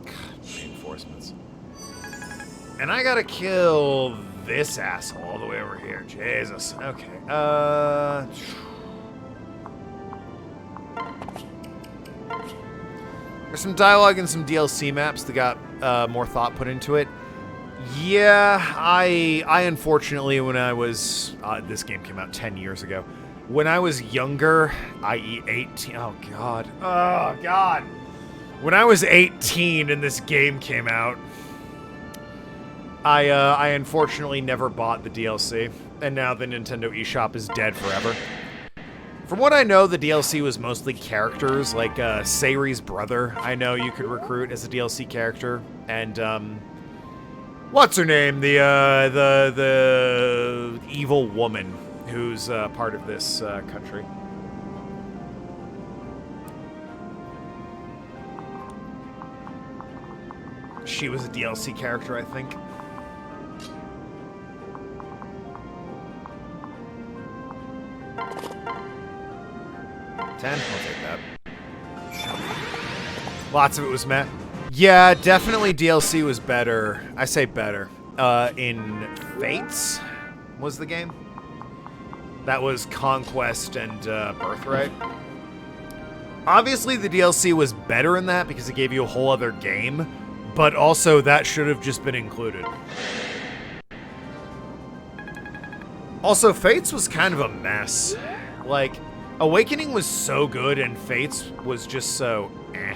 God, reinforcements. And I gotta kill this asshole all the way over here. Jesus. Okay. There's some dialogue and some DLC maps that got more thought put into it. Yeah, I unfortunately, when I was... this game came out 10 years ago. When I was younger, i.e. 18... Oh, God. Oh, God. When I was 18 and this game came out, I unfortunately never bought the DLC, and now the Nintendo eShop is dead forever. From what I know, the DLC was mostly characters, like Sayri's brother, I know you could recruit as a DLC character, and what's her name? The evil woman who's part of this country. She was a DLC character, I think. 10? I'll take that. Lots of it was met. Yeah, definitely DLC was better. I say better. In Fates was the game. That was Conquest and Birthright. Obviously, the DLC was better in that because it gave you a whole other game, but also that should have just been included. Also, Fates was kind of a mess. Like, Awakening was so good and Fates was just so eh.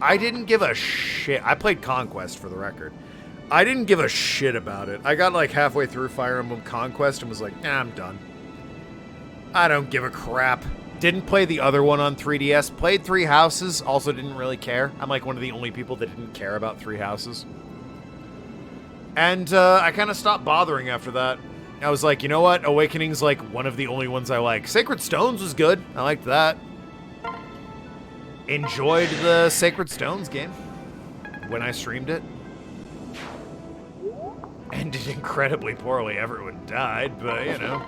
I didn't give a shit. I played Conquest, for the record. I didn't give a shit about it. I got like halfway through Fire Emblem Conquest and was like, nah, I'm done. I don't give a crap. Didn't play the other one on 3DS. Played Three Houses. Also didn't really care. I'm like one of the only people that didn't care about Three Houses. And I kind of stopped bothering after that. I was like, you know what? Awakening's like one of the only ones I like. Sacred Stones was good. I liked that. Enjoyed the Sacred Stones game when I streamed it. Ended incredibly poorly. Everyone died, but, you know.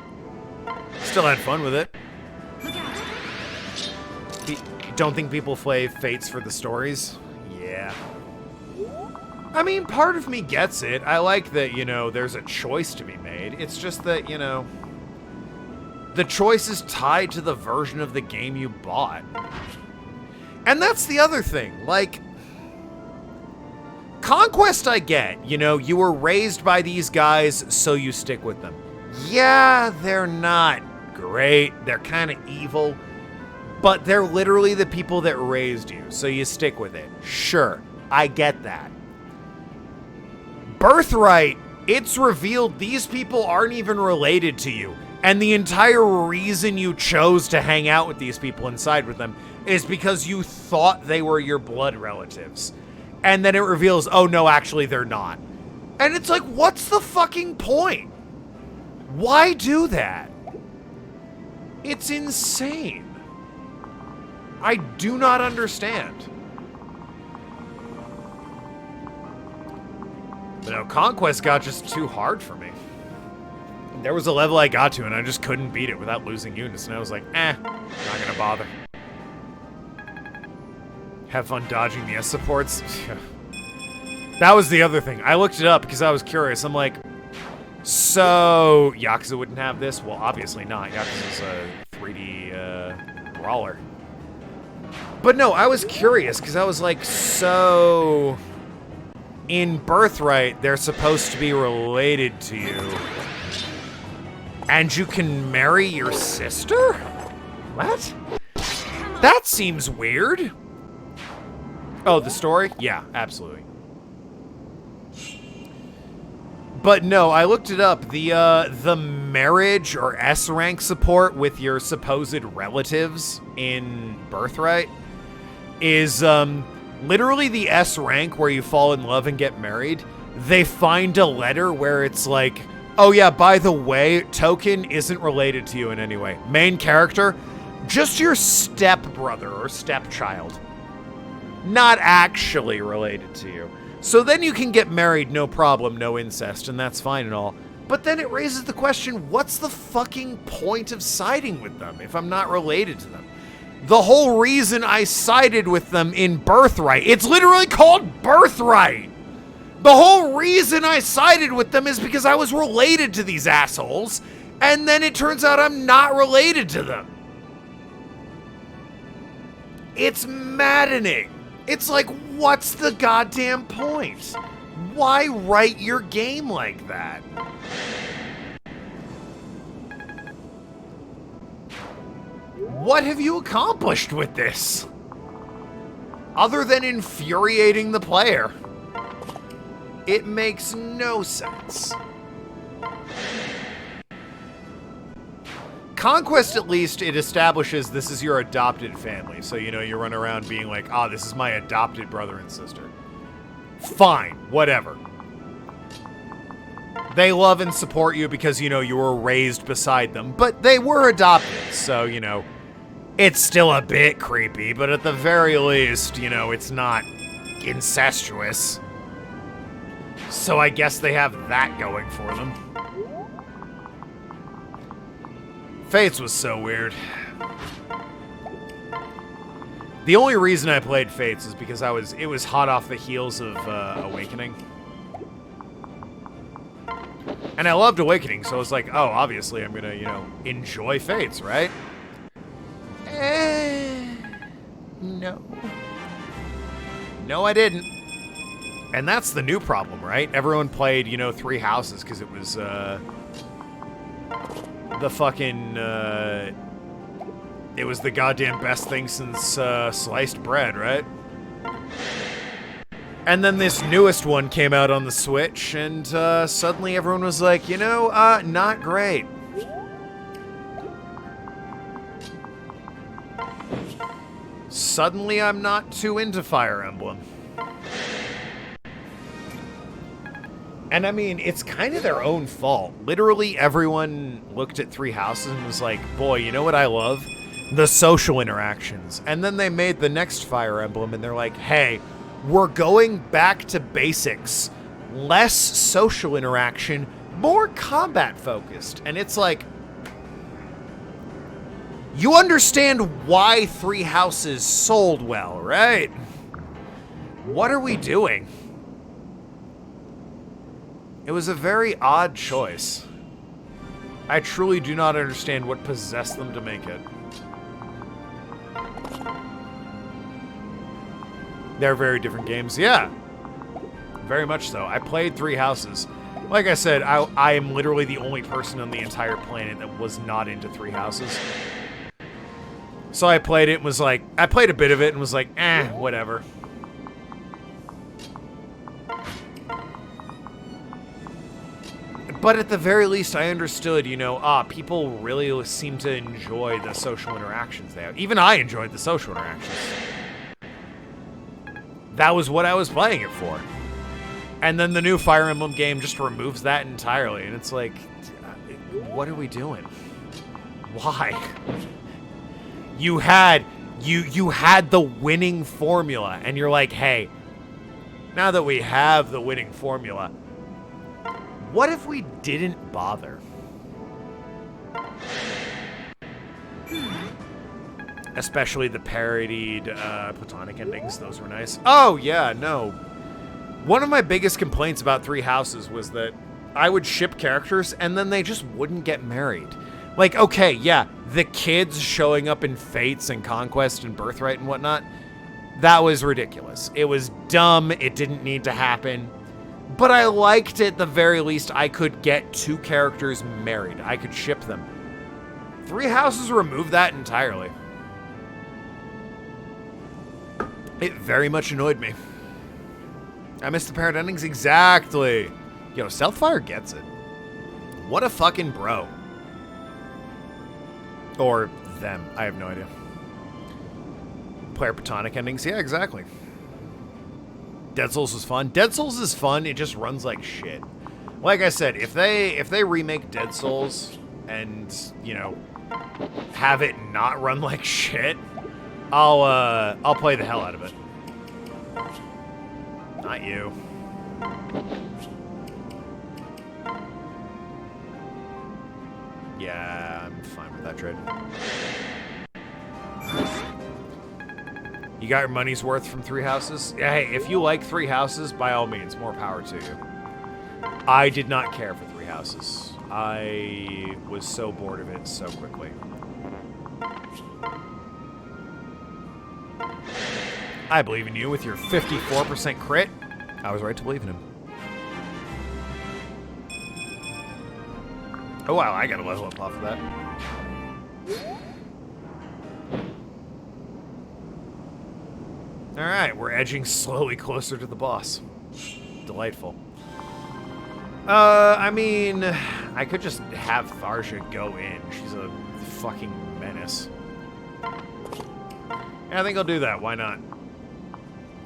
Still had fun with it. Don't think people play Fates for the stories? Yeah. I mean, part of me gets it. I like that, you know, there's a choice to be made. It's just that, you know, the choice is tied to the version of the game you bought. And that's the other thing. Like, Conquest I get. You know, you were raised by these guys, so you stick with them. Yeah, they're not great. They're kind of evil. But they're literally the people that raised you, so you stick with it. Sure, I get that. Birthright, it's revealed these people aren't even related to you. And the entire reason you chose to hang out with these people and side with them is because you thought they were your blood relatives. And then it reveals, oh no, actually they're not. And it's like, what's the fucking point? Why do that? It's insane. I do not understand. But no, Conquest got just too hard for me. There was a level I got to and I just couldn't beat it without losing units, and I was like, not gonna bother. Have fun dodging the S supports. That was the other thing. I looked it up because I was curious. I'm like, so Yakuza wouldn't have this? Well, obviously not. Yakuza's a 3D brawler. But no, I was curious because I was like, so in Birthright, they're supposed to be related to you. And you can marry your sister? What? That seems weird. Oh, the story? Yeah, absolutely. But no, I looked it up. The marriage or S rank support with your supposed relatives in Birthright is literally the S rank where you fall in love and get married. They find a letter where it's like, oh yeah, by the way, Token isn't related to you in any way. Main character, just your stepbrother or stepchild. Not actually related to you. So then you can get married, no problem, no incest, and that's fine and all. But then it raises the question, what's the fucking point of siding with them if I'm not related to them? The whole reason I sided with them in Birthright, it's literally called Birthright! The whole reason I sided with them is because I was related to these assholes, and then it turns out I'm not related to them. It's maddening. It's like, what's the goddamn point? Why write your game like that? What have you accomplished with this? Other than infuriating the player. It makes no sense. Conquest, at least, it establishes this is your adopted family. So, you know, you run around being like, ah, this is my adopted brother and sister. Fine, whatever. They love and support you because, you know, you were raised beside them. But they were adopted, so, you know, it's still a bit creepy. But at the very least, you know, it's not incestuous. So I guess they have that going for them. Fates was so weird. The only reason I played Fates is because it was hot off the heels of Awakening. And I loved Awakening, so I was like, oh, obviously I'm gonna, you know, enjoy Fates, right? No. No, I didn't. And that's the new problem, right? Everyone played, you know, Three Houses because it was, the fucking, it was the goddamn best thing since, sliced bread, right? And then this newest one came out on the Switch, and, suddenly everyone was like, you know, not great. Suddenly I'm not too into Fire Emblem. And I mean, it's kind of their own fault. Literally everyone looked at Three Houses and was like, boy, you know what I love? The social interactions. And then they made the next Fire Emblem and they're like, hey, we're going back to basics. Less social interaction, more combat focused. And it's like, you understand why Three Houses sold well, right? What are we doing? It was a very odd choice. I truly do not understand what possessed them to make it. They're very different games. Yeah. Very much so. I played Three Houses. Like I said, I am literally the only person on the entire planet that was not into Three Houses. So I played it and was like, I played a bit of it and was like, whatever. But at the very least, I understood, you know, people really seem to enjoy the social interactions they have. Even I enjoyed the social interactions. That was what I was playing it for. And then the new Fire Emblem game just removes that entirely. And it's like, what are we doing? Why? You had the winning formula, and you're like, hey, now that we have the winning formula, what if we didn't bother? Especially the parodied platonic endings. Those were nice. Oh, yeah, no. One of my biggest complaints about Three Houses was that I would ship characters and then they just wouldn't get married. Like, okay, yeah, the kids showing up in Fates and Conquest and Birthright and whatnot, that was ridiculous. It was dumb. It didn't need to happen. But I liked it, at the very least, I could get two characters married. I could ship them. Three Houses removed that entirely. It very much annoyed me. I missed the parent endings exactly. Yo, Southfire gets it. What a fucking bro. Or them. I have no idea. Player platonic endings. Yeah, exactly. Dead Souls was fun. Dead Souls is fun. It just runs like shit. Like I said, if they remake Dead Souls and, you know, have it not run like shit, I'll play the hell out of it. Not you. Yeah, I'm fine with that trade. You got your money's worth from Three Houses? Yeah, hey, if you like Three Houses, by all means, more power to you. I did not care for Three Houses. I was so bored of it so quickly. I believe in you with your 54% crit. I was right to believe in him. Oh wow, I gotta level up off of that. Alright, we're edging slowly closer to the boss. Delightful. I mean, I could just have Tharja go in. She's a fucking menace. Yeah, I think I'll do that. Why not?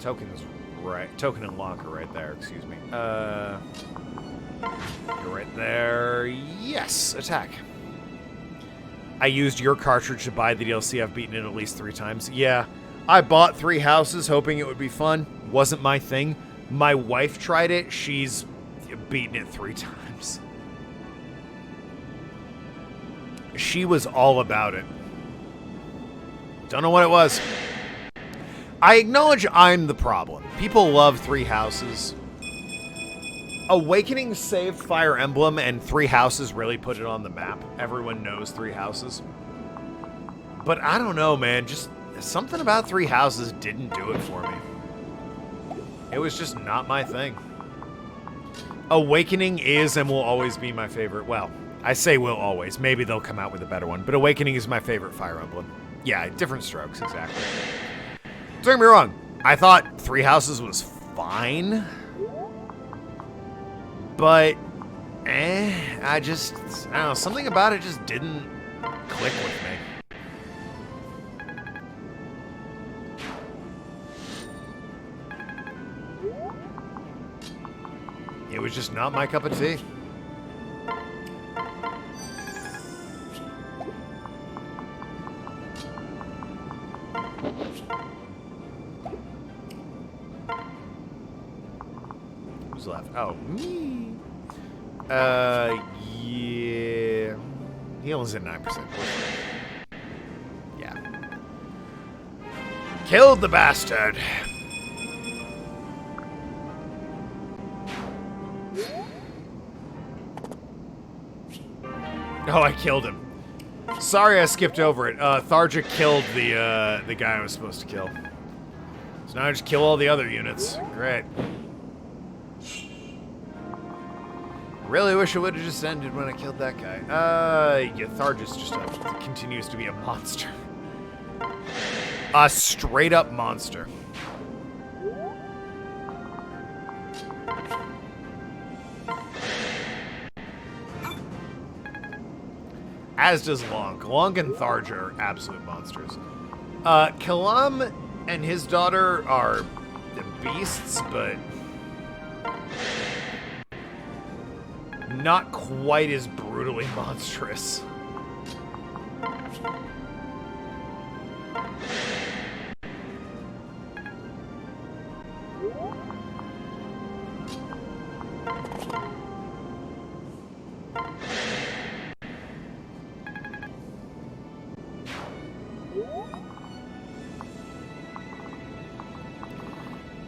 Token's right. Token and Locker right there. Excuse me. You're right there. Yes, attack. I used your cartridge to buy the DLC. I've beaten it at least 3 times. Yeah, I bought Three Houses hoping it would be fun. Wasn't my thing. My wife tried it. She's beaten it 3 times. She was all about it. Don't know what it was. I acknowledge I'm the problem. People love Three Houses. Awakening saved Fire Emblem, and Three Houses really put it on the map. Everyone knows Three Houses. But I don't know, man. Just something about Three Houses didn't do it for me. It was just not my thing. Awakening is and will always be my favorite. Well, I say will always. Maybe they'll come out with a better one. But Awakening is my favorite Fire Emblem. Yeah, different strokes, exactly. Don't get me wrong. I thought Three Houses was fine. But, I don't know, something about it just didn't click with me. It was just not my cup of tea. Who's left? Oh, me. Yeah. He only's at 9%. Yeah. Killed the bastard. Oh, I killed him. Sorry I skipped over it. Tharja killed the guy I was supposed to kill. So now I just kill all the other units. Great. Really wish it would have just ended when I killed that guy. Yeah, Tharja's just continues to be a monster. A straight up monster. As does Long. Long and Tharja are absolute monsters. Kalam and his daughter are the beasts, but not quite as brutally monstrous.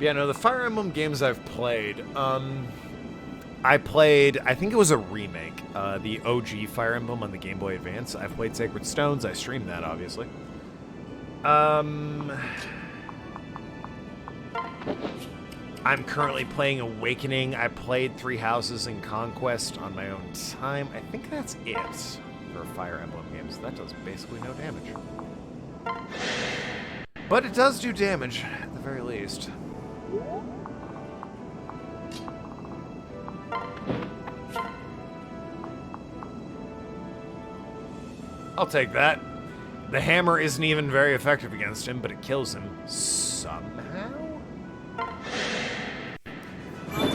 Yeah, no, the Fire Emblem games I've played, I think it was a remake, the OG Fire Emblem on the Game Boy Advance. I've played Sacred Stones, I streamed that, obviously. I'm currently playing Awakening. I played Three Houses and Conquest on my own time. I think that's it for Fire Emblem games. That does basically no damage. But it does do damage, at the very least. I'll take that. The hammer isn't even very effective against him, but it kills him somehow?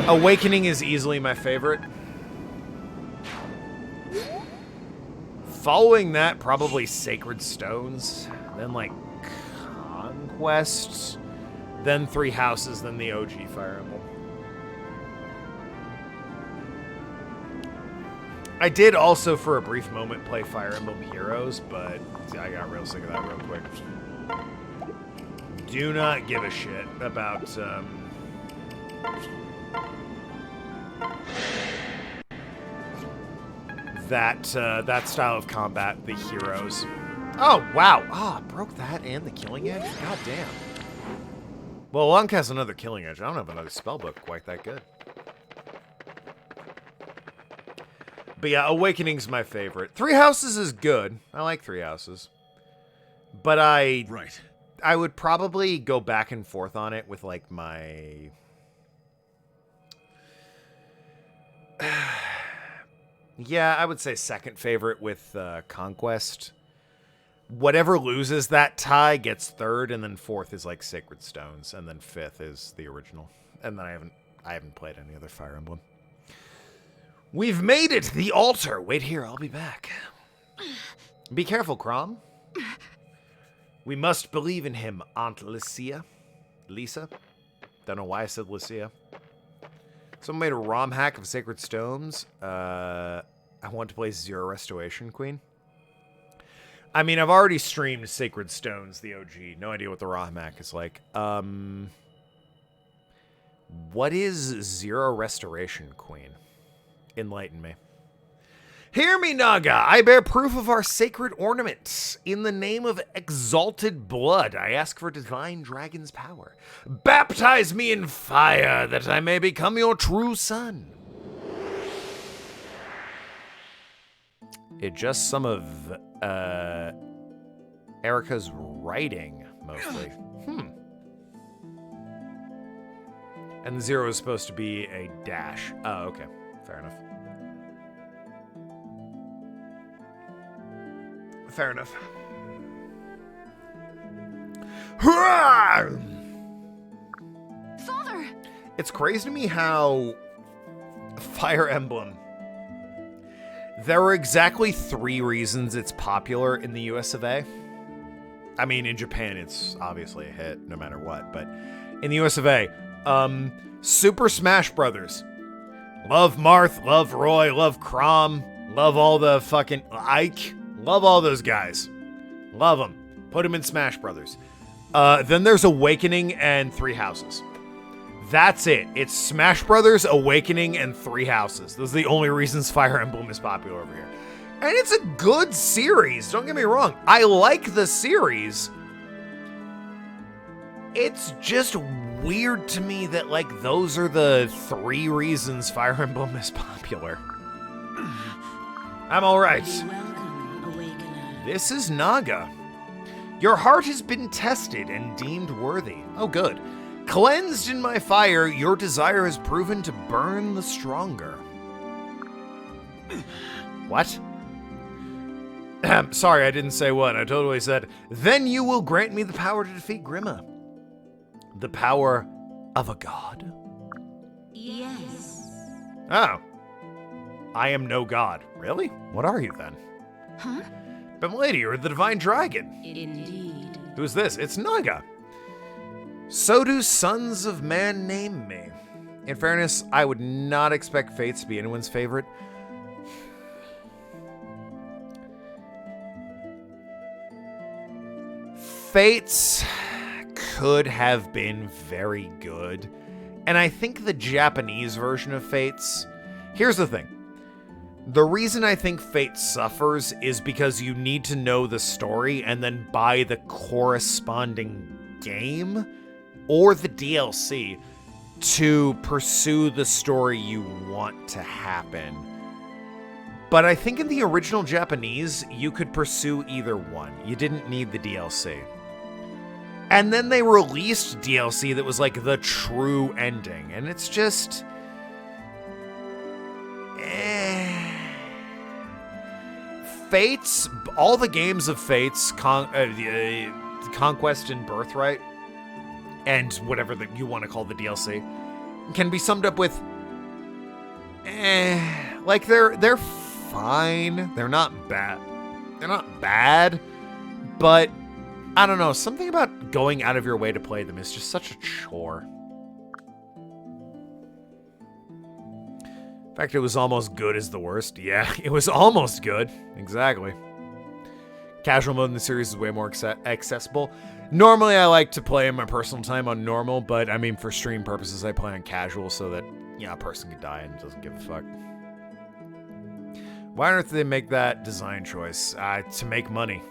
Awakening is easily my favorite. Following that, probably Sacred Stones, then like Conquest, then Three Houses, then the OG Fire Emblem. I did also, for a brief moment, play Fire Emblem Heroes, but I got real sick of that real quick. Do not give a shit about, that style of combat, the Heroes. Oh, wow. Oh, broke that and the Killing Edge? God damn. Well, Lunk has another Killing Edge. I don't have another spellbook quite that good. But yeah, Awakening's my favorite. Three Houses is good. I like Three Houses. But I would probably go back and forth on it with, like, my... yeah, I would say second favorite with Conquest. Whatever loses that tie gets third, and then fourth is, like, Sacred Stones, and then fifth is the original. And then I haven't played any other Fire Emblem. We've made it! The altar! Wait here, I'll be back. Be careful, Crom. We must believe in him, Aunt Lycia. Lisa? Don't know why I said Lycia. Someone made a ROM hack of Sacred Stones. I want to play Zero Restoration Queen. I mean, I've already streamed Sacred Stones, the OG. No idea what the ROM hack is like. What is Zero Restoration Queen? Enlighten me. Hear me, Naga! I bear proof of our sacred ornament. In the name of exalted blood, I ask for divine dragon's power. Baptize me in fire, that I may become your true son. It's just some of Erica's writing, mostly. And the zero is supposed to be a dash. Oh, okay. Fair enough. Fair enough. Father! It's crazy to me how Fire Emblem... There are exactly 3 reasons it's popular in the US of A. I mean, in Japan, it's obviously a hit no matter what, but in the US of A, Super Smash Brothers. Love Marth, love Roy, love Crom, love all the fucking Ike, love all those guys. Love them. Put them in Smash Brothers. Then there's Awakening and Three Houses. That's it. It's Smash Brothers, Awakening, and Three Houses. Those are the only reasons Fire Emblem is popular over here. And it's a good series, don't get me wrong. I like the series. It's just weird to me that, like, those are the 3 reasons Fire Emblem is popular. I'm alright. Welcome, Awakener. This is Naga. Your heart has been tested and deemed worthy. Oh, good. Cleansed in my fire, your desire has proven to burn the stronger. What? Sorry, I didn't say what. I totally said, then you will grant me the power to defeat Grima. The power of a god? Yes. Oh. I am no god. Really? What are you then? Huh? But milady, you're the divine dragon. Indeed. Who's this? It's Naga. So do sons of man name me. In fairness, I would not expect Fates to be anyone's favorite. Fates could have been very good. And I think the Japanese version of Fates... Here's the thing. The reason I think Fate suffers is because you need to know the story and then buy the corresponding game or the DLC to pursue the story you want to happen. But I think in the original Japanese, you could pursue either one. You didn't need the DLC. And then they released DLC that was like the true ending, and it's just... Fates, all the games of Fates, Conquest and Birthright, and whatever you want to call the DLC, can be summed up with, like they're fine. They're not bad. They're not bad, but I don't know. Something about going out of your way to play them is just such a chore. In fact, it was almost good as the worst. Yeah, it was almost good. Exactly. Casual mode in the series is way more accessible. Normally, I like to play in my personal time on normal, but I mean, for stream purposes, I play on casual so that, yeah, a person could die and doesn't give a fuck. Why on earth did they make that design choice? To make money.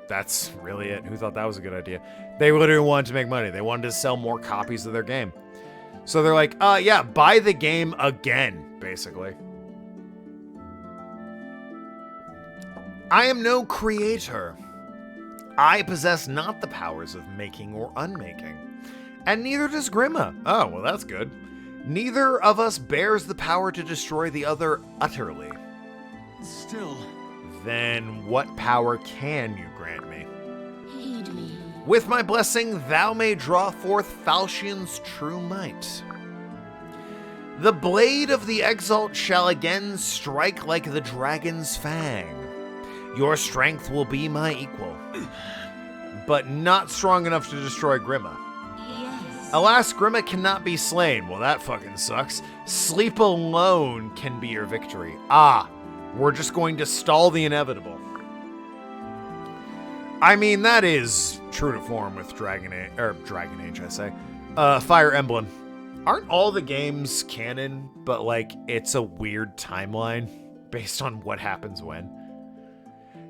That's really it. Who thought that was a good idea? They literally wanted to make money. They wanted to sell more copies of their game. So they're like, yeah, buy the game again, basically. I am no creator. I possess not the powers of making or unmaking. And neither does Grima. Oh, well, that's good. Neither of us bears the power to destroy the other utterly. Still, Then what power can you grant me? Heed me. With my blessing, thou may draw forth Falchion's true might. The blade of the Exalt shall again strike like the dragon's fang. Your strength will be my equal, but not strong enough to destroy Grima. Yes. Alas, Grima cannot be slain. Well, that fucking sucks. Sleep alone can be your victory. We're just going to stall the inevitable. I mean, that is true to form with Dragon Age, I say. Fire Emblem. Aren't all the games canon, but like, it's a weird timeline based on what happens when?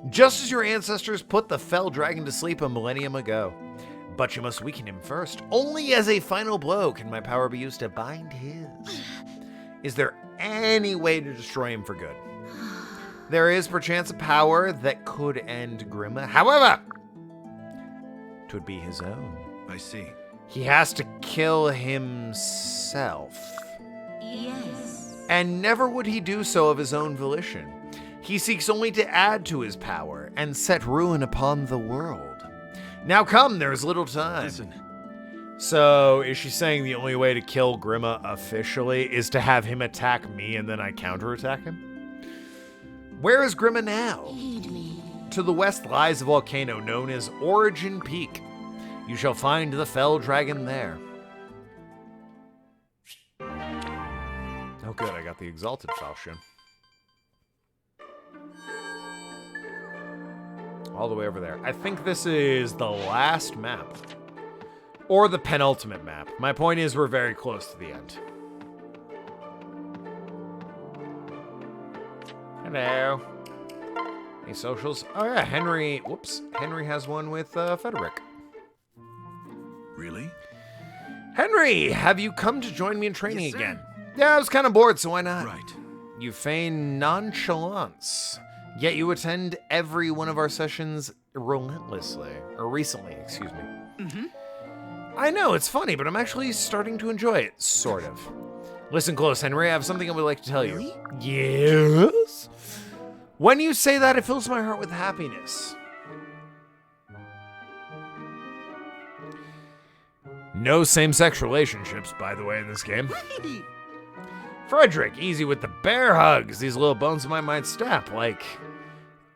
Just as your ancestors put the fell dragon to sleep a millennium ago. But you must weaken him first. Only as a final blow can my power be used to bind his. Is there any way to destroy him for good? There is perchance a power that could end Grima. However, 'twould be his own. I see. He has to kill himself. Yes. And never would he do so of his own volition. He seeks only to add to his power and set ruin upon the world. Now come, there is little time. Listen, So, is she saying the only way to kill Grima officially is to have him attack me and then I counterattack him? Where is Grima now? Heed me. To the west lies a volcano known as Origin Peak. You shall find the fell dragon there. Oh good, I got the Exalted Falchion. All the way over there. I think this is the last map. Or the penultimate map. My point is we're very close to the end. Hello. Any socials? Oh yeah, Henry. Whoops. Henry has one with Frederick. Really? Henry, have you come to join me in training Yes, sir. again? Yeah, I was kind of bored, so why not? Right. You feign nonchalance, yet you attend every one of our sessions relentlessly. Or recently, excuse me. I know, it's funny, but I'm actually starting to enjoy it, sort of. Listen close, Henry, I have something I would like to tell you. Yes? When you say that, it fills my heart with happiness. No same-sex relationships, by the way, in this game. Frederick, easy with the bear hugs. These little bones of mine might snap. Like,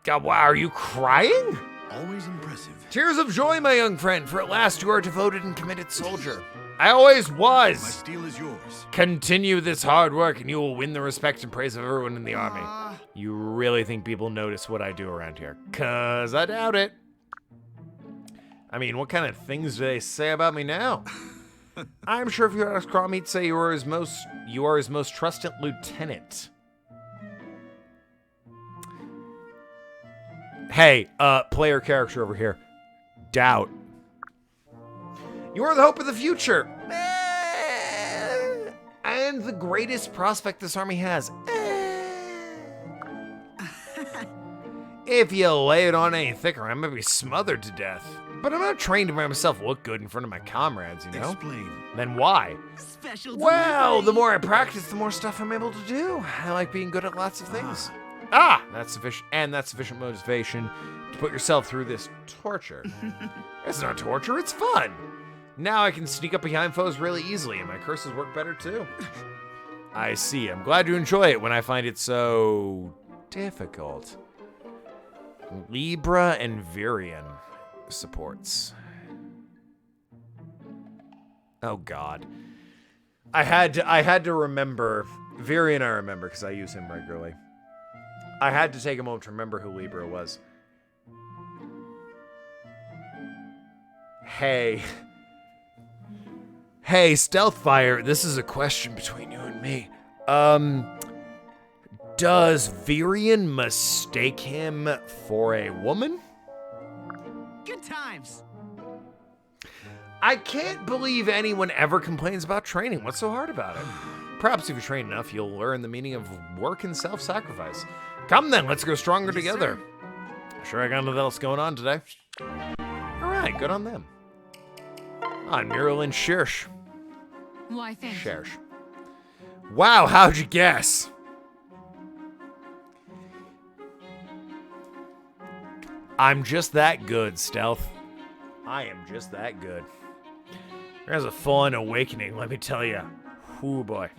God, wow, are you crying? Always impressive. Tears of joy, my young friend, for at last you are a devoted and committed soldier. I always was. My steel is yours. Continue this hard work and you will win the respect and praise of everyone in the army. You really think people notice what I do around here? 'Cause I doubt it. I mean, what kind of things do they say about me now? I'm sure if you ask Crom, he'd say you are his most trusted lieutenant. Hey, player character over here. Doubt. You are the hope of the future. And the greatest prospect this army has. If you lay it on any thicker, I might be smothered to death. But I'm not trained to make myself look good in front of my comrades, you know? Explain. Then why? Special Well, the more I practice, the more stuff I'm able to do. I like being good at lots of things. That's sufficient, and that's sufficient motivation to put yourself through this torture. It's not torture, it's fun. Now I can sneak up behind foes really easily, and my curses work better too. I see. I'm glad you enjoy it when I find it so difficult. Libra and Virion supports. Oh God. I had to remember Virion. I remember because I use him regularly. I had to take a moment to remember who Libra was. Hey, Stealthfire, this is a question between you and me. Does Virion mistake him for a woman? Good times. I can't believe anyone ever complains about training. What's so hard about it? Perhaps if you train enough, you'll learn the meaning of work and self-sacrifice. Come then, let's go stronger together. Sure I got nothing else going on today. All right, good on them. On Muriel and Shirsh. Why, thank you. Shirsh. Wow, how'd you guess? I'm just that good, Stealth. I am just that good. There's a full-on awakening, let me tell you. Ooh, boy.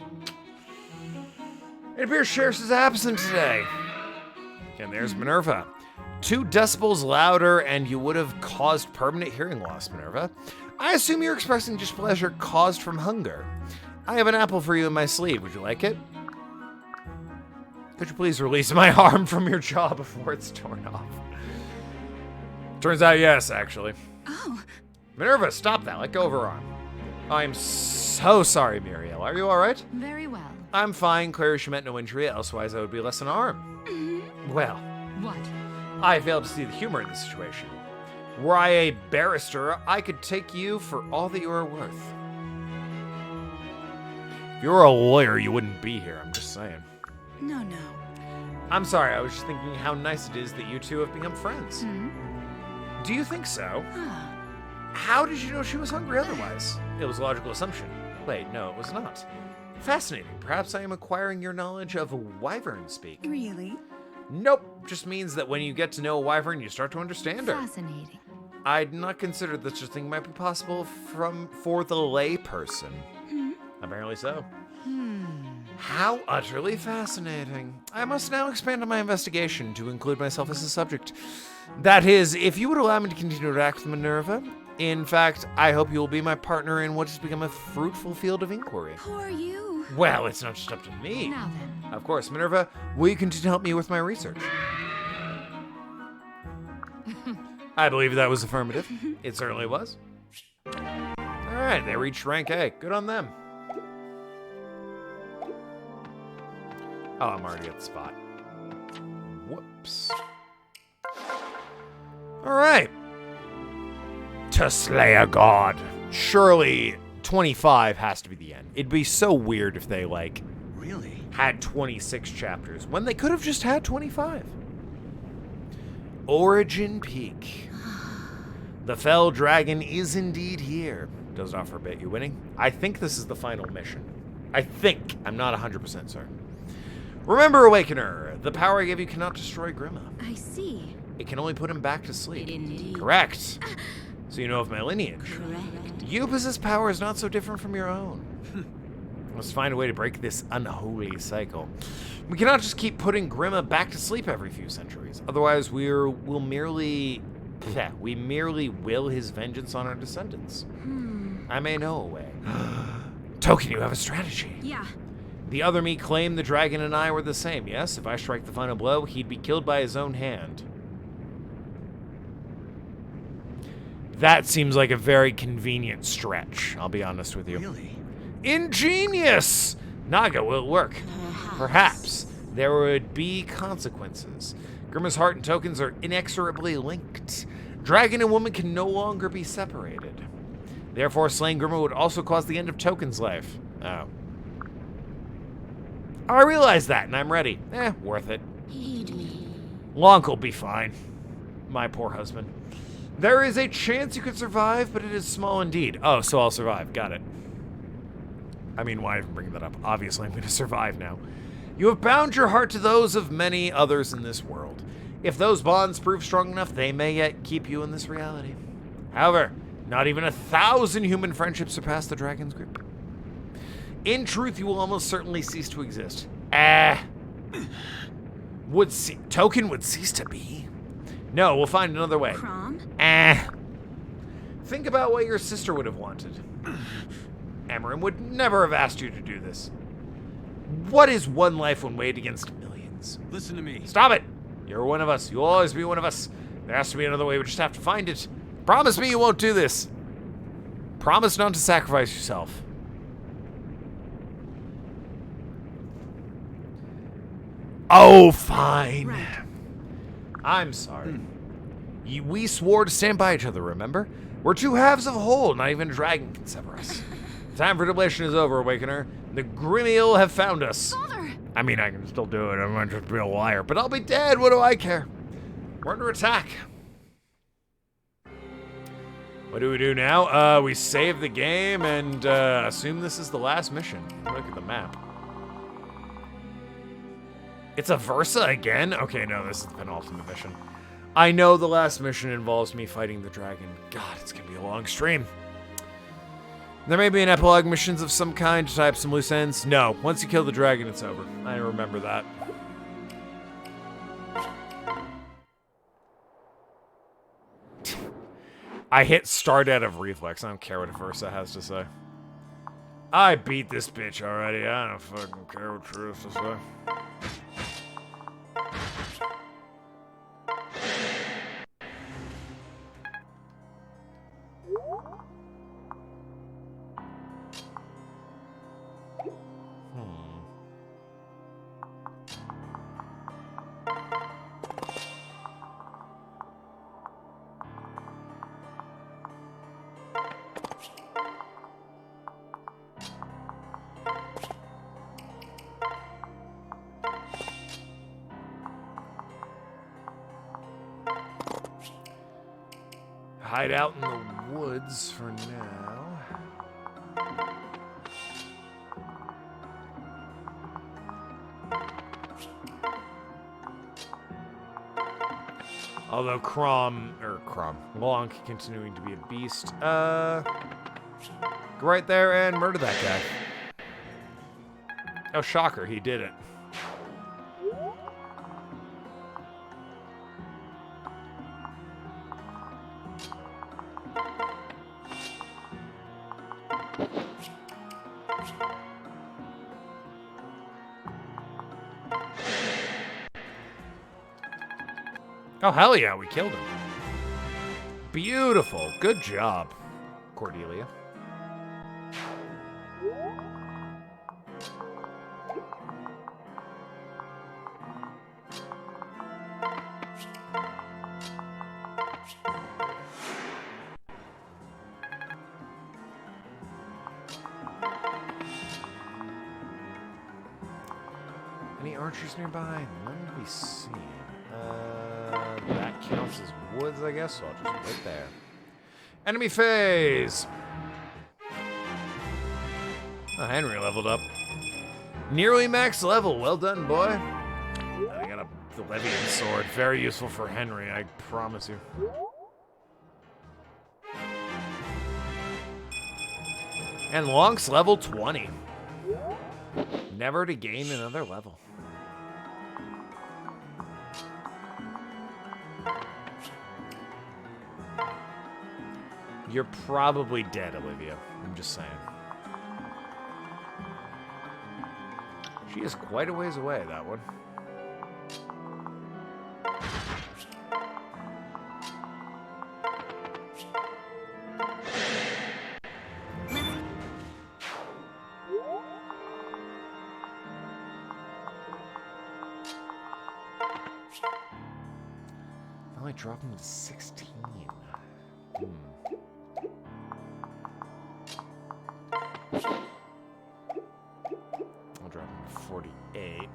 It appears Shirsh is absent today. And there's Minerva. 2 decibels louder and you would have caused permanent hearing loss, Minerva. I assume you're expressing displeasure caused from hunger. I have an apple for you in my sleeve. Would you like it? Could you please release my arm from your jaw before it's torn off? Turns out yes, actually. Oh, Minerva, stop that. Let go of her arm. I'm so sorry, Muriel. Are you all right? very well. I'm fine. Clearly she meant no injury, elsewise I would be less than an arm. Well, What? I failed to see the humor in the situation. Were I a barrister, I could take you for all that you are worth. If you were a lawyer, you wouldn't be here, I'm just saying. No, no. I'm sorry, I was just thinking how nice it is that you two have become friends. Do you think so? Ah, How did you know she was hungry otherwise? It was a logical assumption. Wait, no, it was not. Fascinating. Perhaps I am acquiring your knowledge of wyvern speak. really? Nope, just means that when you get to know a wyvern, you start to understand her. Fascinating. I'd not considered that such a thing might be possible for the lay person. Apparently so. How utterly fascinating. I must now expand on my investigation to include myself as a subject. That is, if you would allow me to continue to act with Minerva. In fact, I hope you will be my partner in what has become a fruitful field of inquiry. Who are you? Well, it's not just up to me. Now then. Of course, Minerva, will you continue to help me with my research? I believe that was affirmative. It certainly was. All right, they reached rank A. Good on them. Oh, I'm already at the spot. Whoops. Alright. To slay a god. Surely 25 has to be the end. It'd be so weird if they, like, Really? had 26 chapters when they could have just had 25. Origin Peak. The fell dragon is indeed here. Does not forbid you winning. I think this is the final mission. I think. I'm not 100% certain. Remember, Awakener, the power I gave you cannot destroy Grima. I see. It can only put him back to sleep. Indeed. Correct. So you know of my lineage. Correct. You possess powers not so different from your own. Let's find a way to break this unholy cycle. We cannot just keep putting Grima back to sleep every few centuries. Otherwise, we merely will his vengeance on our descendants. I may know a way. Token, you have a strategy. Yeah. The other me claimed the dragon and I were the same, yes? If I strike the final blow, he'd be killed by his own hand. That seems like a very convenient stretch, I'll be honest with you. Really? Ingenious! Naga, will it work? Perhaps. There would be consequences. Grima's heart and tokens are inexorably linked. Dragon and woman can no longer be separated. Therefore, slaying Grima would also cause the end of Token's life. Oh. I realize that, and I'm ready. Worth it. Heed me. Lonk will be fine. My poor husband. There is a chance you could survive, but it is small indeed. Oh, so I'll survive. Got it. I mean, why even bring that up? Obviously, I'm going to survive now. You have bound your heart to those of many others in this world. If those bonds prove strong enough, they may yet keep you in this reality. However, not even 1,000 human friendships surpass the dragon's grip. In truth, you will almost certainly cease to exist. Token would cease to be? No, we'll find another way. Crom? Think about what your sister would have wanted. Emblem would never have asked you to do this. What is one life when weighed against millions? Listen to me. Stop it! You're one of us. You'll always be one of us. There has to be another way. We just have to find it. Promise me you won't do this. Promise not to sacrifice yourself. Oh, fine. Right. I'm sorry. We swore to stand by each other, remember? We're two halves of a whole. Not even a dragon can sever us. Time for depletion is over, Awakener. The Grimiel have found us. Father! I mean, I can still do it. I'm not just be a liar. But I'll be dead. What do I care? We're under attack. What do we do now? We save the game and assume this is the last mission. Look at the map. It's a Versa again? Okay, no, this is the penultimate mission. I know the last mission involves me fighting the dragon. God, it's gonna be a long stream. There may be an epilogue missions of some kind to tie up some loose ends. No, once you kill the dragon, it's over. I remember that. I hit start out of reflex. I don't care what Versa has to say. I beat this bitch already. I don't fucking care what she has to say. Hide out in the woods for now. Although Lonk continuing to be a beast. Go right there and murder that guy. Oh, shocker, he did it. Oh, hell yeah, we killed him. Beautiful. Good job, Cordelia. Any archers nearby? None to be seen. That counts as woods, I guess, so I'll just wait there. Enemy phase! Oh, Henry leveled up. Nearly max level. Well done, boy. I got the Levian sword. Very useful for Henry, I promise you. And Lonk's level 20. Never to gain another level. You're probably dead, Olivia. I'm just saying. She is quite a ways away, that one. Finally drop him to 16. I'll drop him to 48.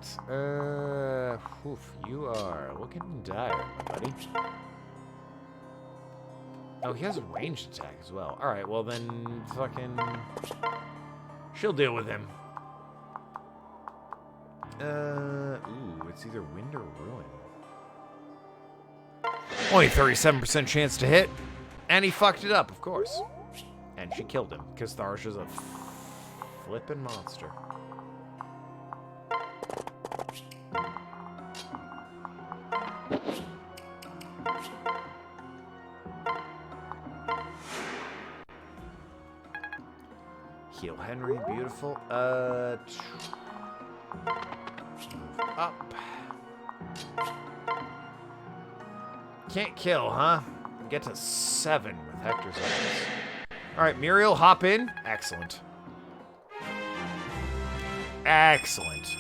You are looking dire, my buddy. Oh, he has a ranged attack as well. Alright, well then, fucking... she'll deal with him. Ooh, it's either wind or ruin. Only 37% chance to hit. And he fucked it up, of course. And she killed him, because Tharsha's a flippin' monster. Heal Henry, beautiful. Move up. Can't kill, huh? Get to 7 with Hector's eyes. Alright, Muriel, hop in. Excellent. Excellent.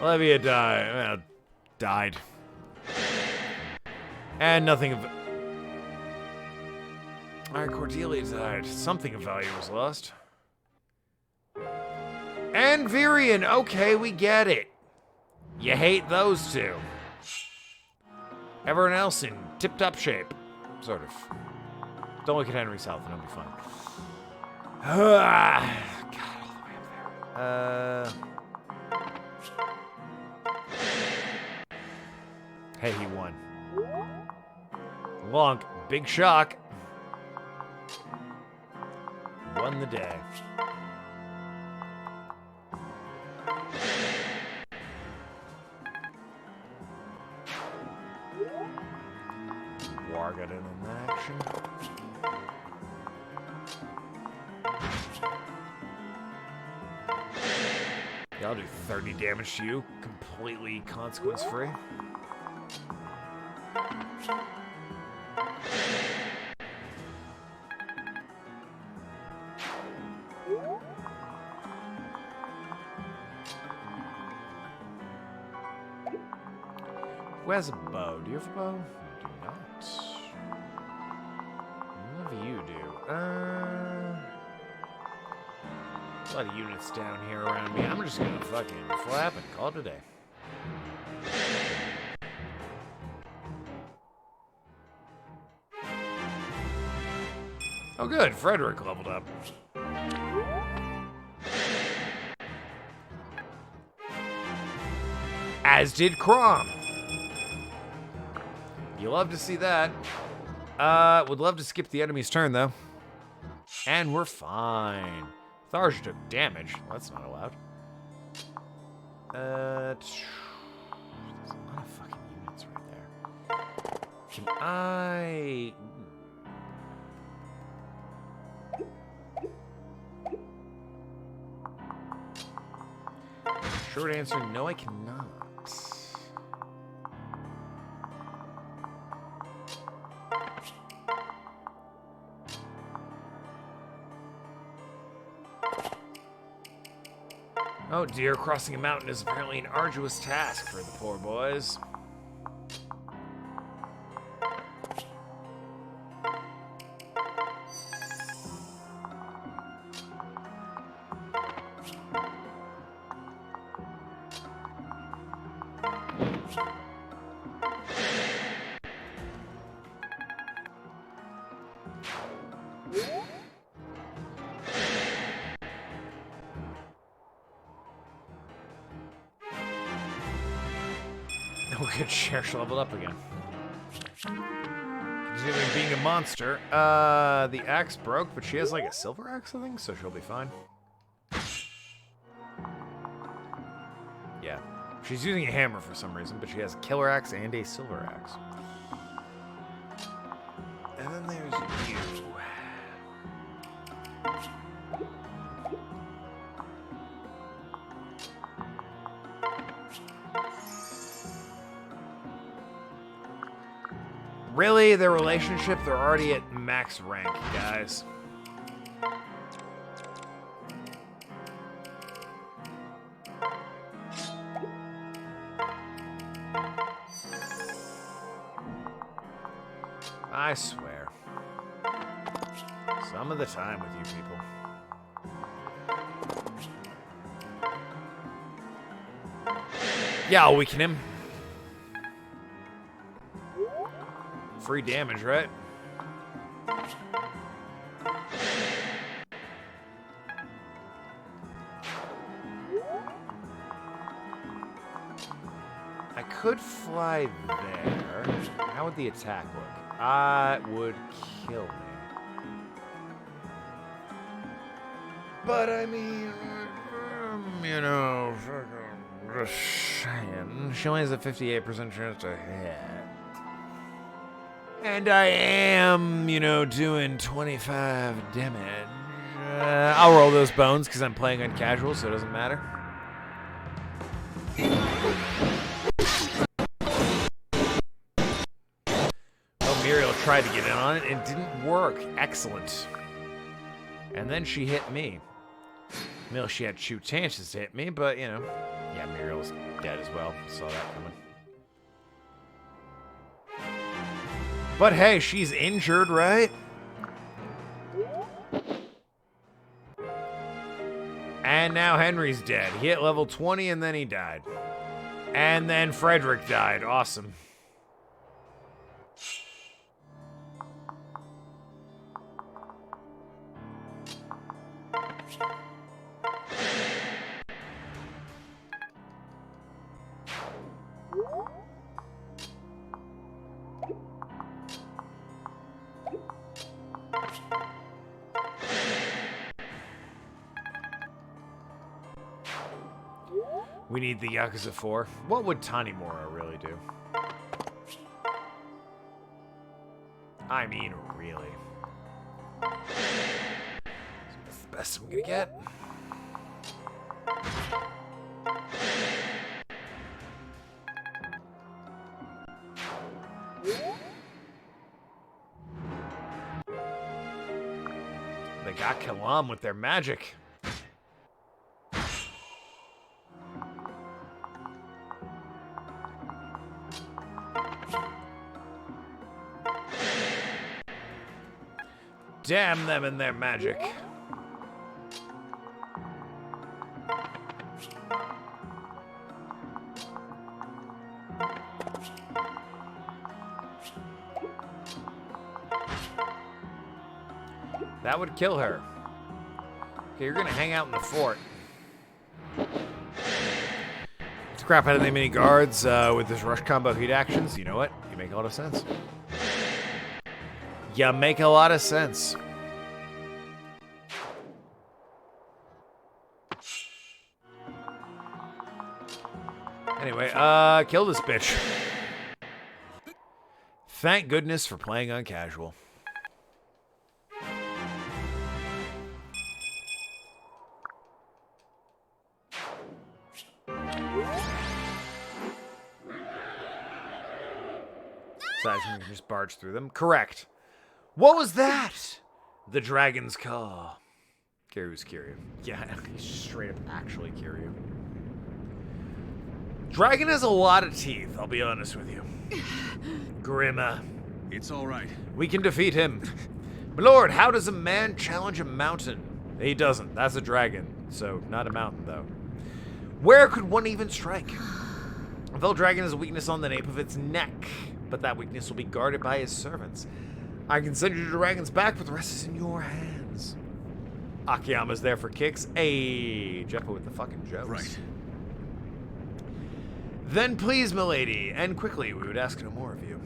Olivia died. And nothing of... Alright, Cordelia died. Something of value was lost. And Virion, okay, we get it. You hate those two. Everyone else in tip-top shape. Sort of. Don't look at Henry's health and it'll be fine. God, all the way up there. Hey, he won. Lonk, big shock. Won the day. War got in on action. Yeah, I'll do 30 damage to you, completely consequence-free. Who has a bow? Do you have a bow? You do not. None of you do. A lot of units down here around me. I'm just gonna fucking flap and call it a day. Oh good, Frederick leveled up. As did Crom. You love to see that. Would love to skip the enemy's turn, though. And we're fine. Tharsha took damage. That's not allowed. There's a lot of fucking units right there. Can I... Short answer, no I cannot. Oh dear, crossing a mountain is apparently an arduous task for the poor boys. Oh, good. Cher's leveled up again. Continuing being a monster. The axe broke, but she has like a silver axe, I think, so she'll be fine. Yeah. She's using a hammer for some reason, but she has a killer axe and a silver axe. And then there's you. Really? Their relationship? They're already at max rank, guys. I swear. Some of the time with you people. Yeah, I'll weaken him. Free damage, right? I could fly there. How would the attack look? It would kill me. But I mean, you know, just saying. She only has a 58% chance to hit. And I am, you know, doing 25 damage. I'll roll those bones because I'm playing on casual, so it doesn't matter. Oh, Muriel tried to get in on it and it didn't work. Excellent. And then she hit me. Well, she had 2 chances to hit me, but, you know. Yeah, Muriel's dead as well. Saw that coming. But hey, she's injured, right? And now Henry's dead. He hit level 20 and then he died. And then Frederick died. Awesome. We need the Yakuza 4. What would Tanimura really do? I mean, really. That's the best I'm gonna get. They got Kalam with their magic. Damn them and their magic. That would kill her. Okay, you're gonna hang out in the fort. Scrap out of the mini guards with this rush combo heat actions. You know what? You make a lot of sense. You make a lot of sense. Anyway, kill this bitch. Thank goodness for playing on casual. Besides, you can just barge through them. Correct. What was that? The dragon's call. Kiryu's Kiryu. Yeah, he's straight up actually Kiryu. Dragon has a lot of teeth, I'll be honest with you. Grima. It's all right. We can defeat him. My lord, how does a man challenge a mountain? He doesn't. That's a dragon. So, not a mountain, though. Where could one even strike? A fellow dragon has a weakness on the nape of its neck, but that weakness will be guarded by his servants. I can send you to the dragon's back, but the rest is in your hands. Akiyama's there for kicks. Hey, Jeppo with the fucking jokes. Right. Then please, milady, and quickly, we would ask no more of you.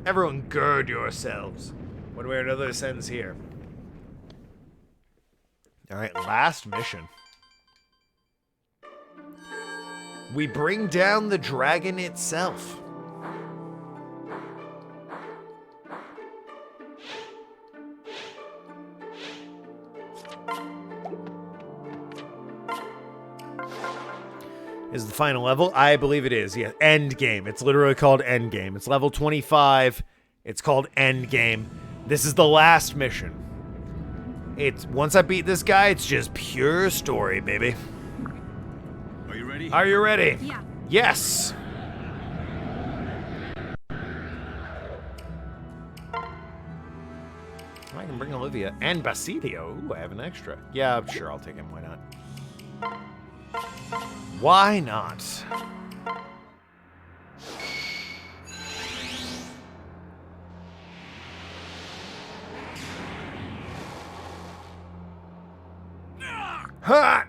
Everyone gird yourselves. One way or another, this ends here. Alright, last mission. We bring down the dragon itself. Is the final level? I believe it is. Yeah, end game. It's literally called end game. It's level 25. It's called end game. This is the last mission. It's once I beat this guy, it's just pure story, baby. Are you ready? Are you ready? Yeah. Yes. I can bring Olivia and Basilio. Ooh, I have an extra. Yeah, sure, I'll take him. Why not? Why not? Ha!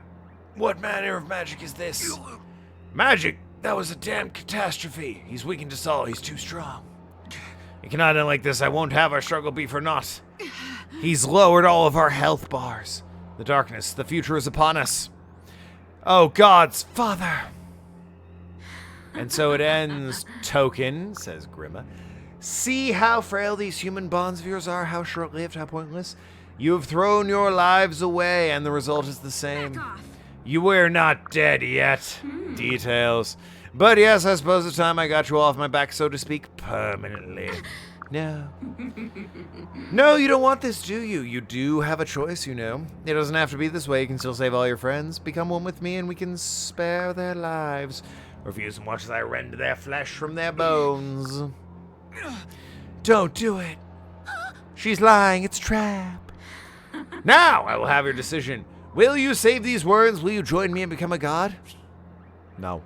What manner of magic is this? Magic? That was a damn catastrophe. He's weakened us all. He's too strong. It cannot end like this. I won't have our struggle be for naught. He's lowered all of our health bars. The darkness, the future is upon us. Oh, gods, Father. And so it ends, Token, says Grimma. See how frail these human bonds of yours are, how short-lived, how pointless. You have thrown your lives away, and the result is the same. Back off. You were not dead yet. Details. But yes, I suppose it's time I got you off my back, so to speak, permanently. No. No, you don't want this, do you? You do have a choice, you know. It doesn't have to be this way. You can still save all your friends. Become one with me, and we can spare their lives. Refuse and watch as I rend their flesh from their bones. Don't do it. She's lying. It's a trap. Now I will have your decision. Will you save these words? Will you join me and become a god? No.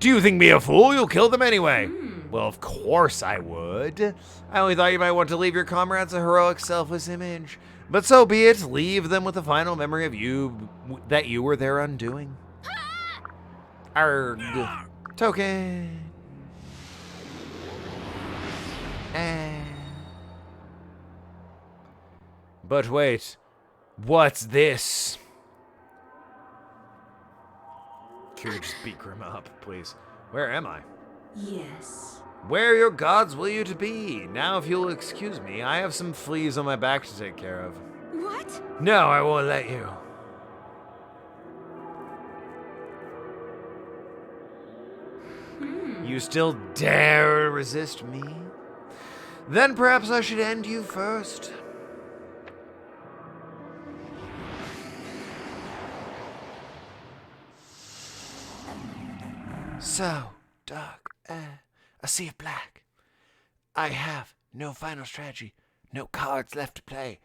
Do you think me a fool? You'll kill them anyway. Well, of course I would. I only thought you might want to leave your comrades a heroic, selfless image. But so be it. Leave them with a final memory of you, that you were their undoing. Arg. Token. But wait. What's this? Can you just beat Grimma up, please? Where am I? Yes. Where your gods will you to be? Now, if you'll excuse me, I have some fleas on my back to take care of. What? No, I won't let you. You still dare resist me? Then perhaps I should end you first. So dark, a sea of black. I have no final strategy, no cards left to play,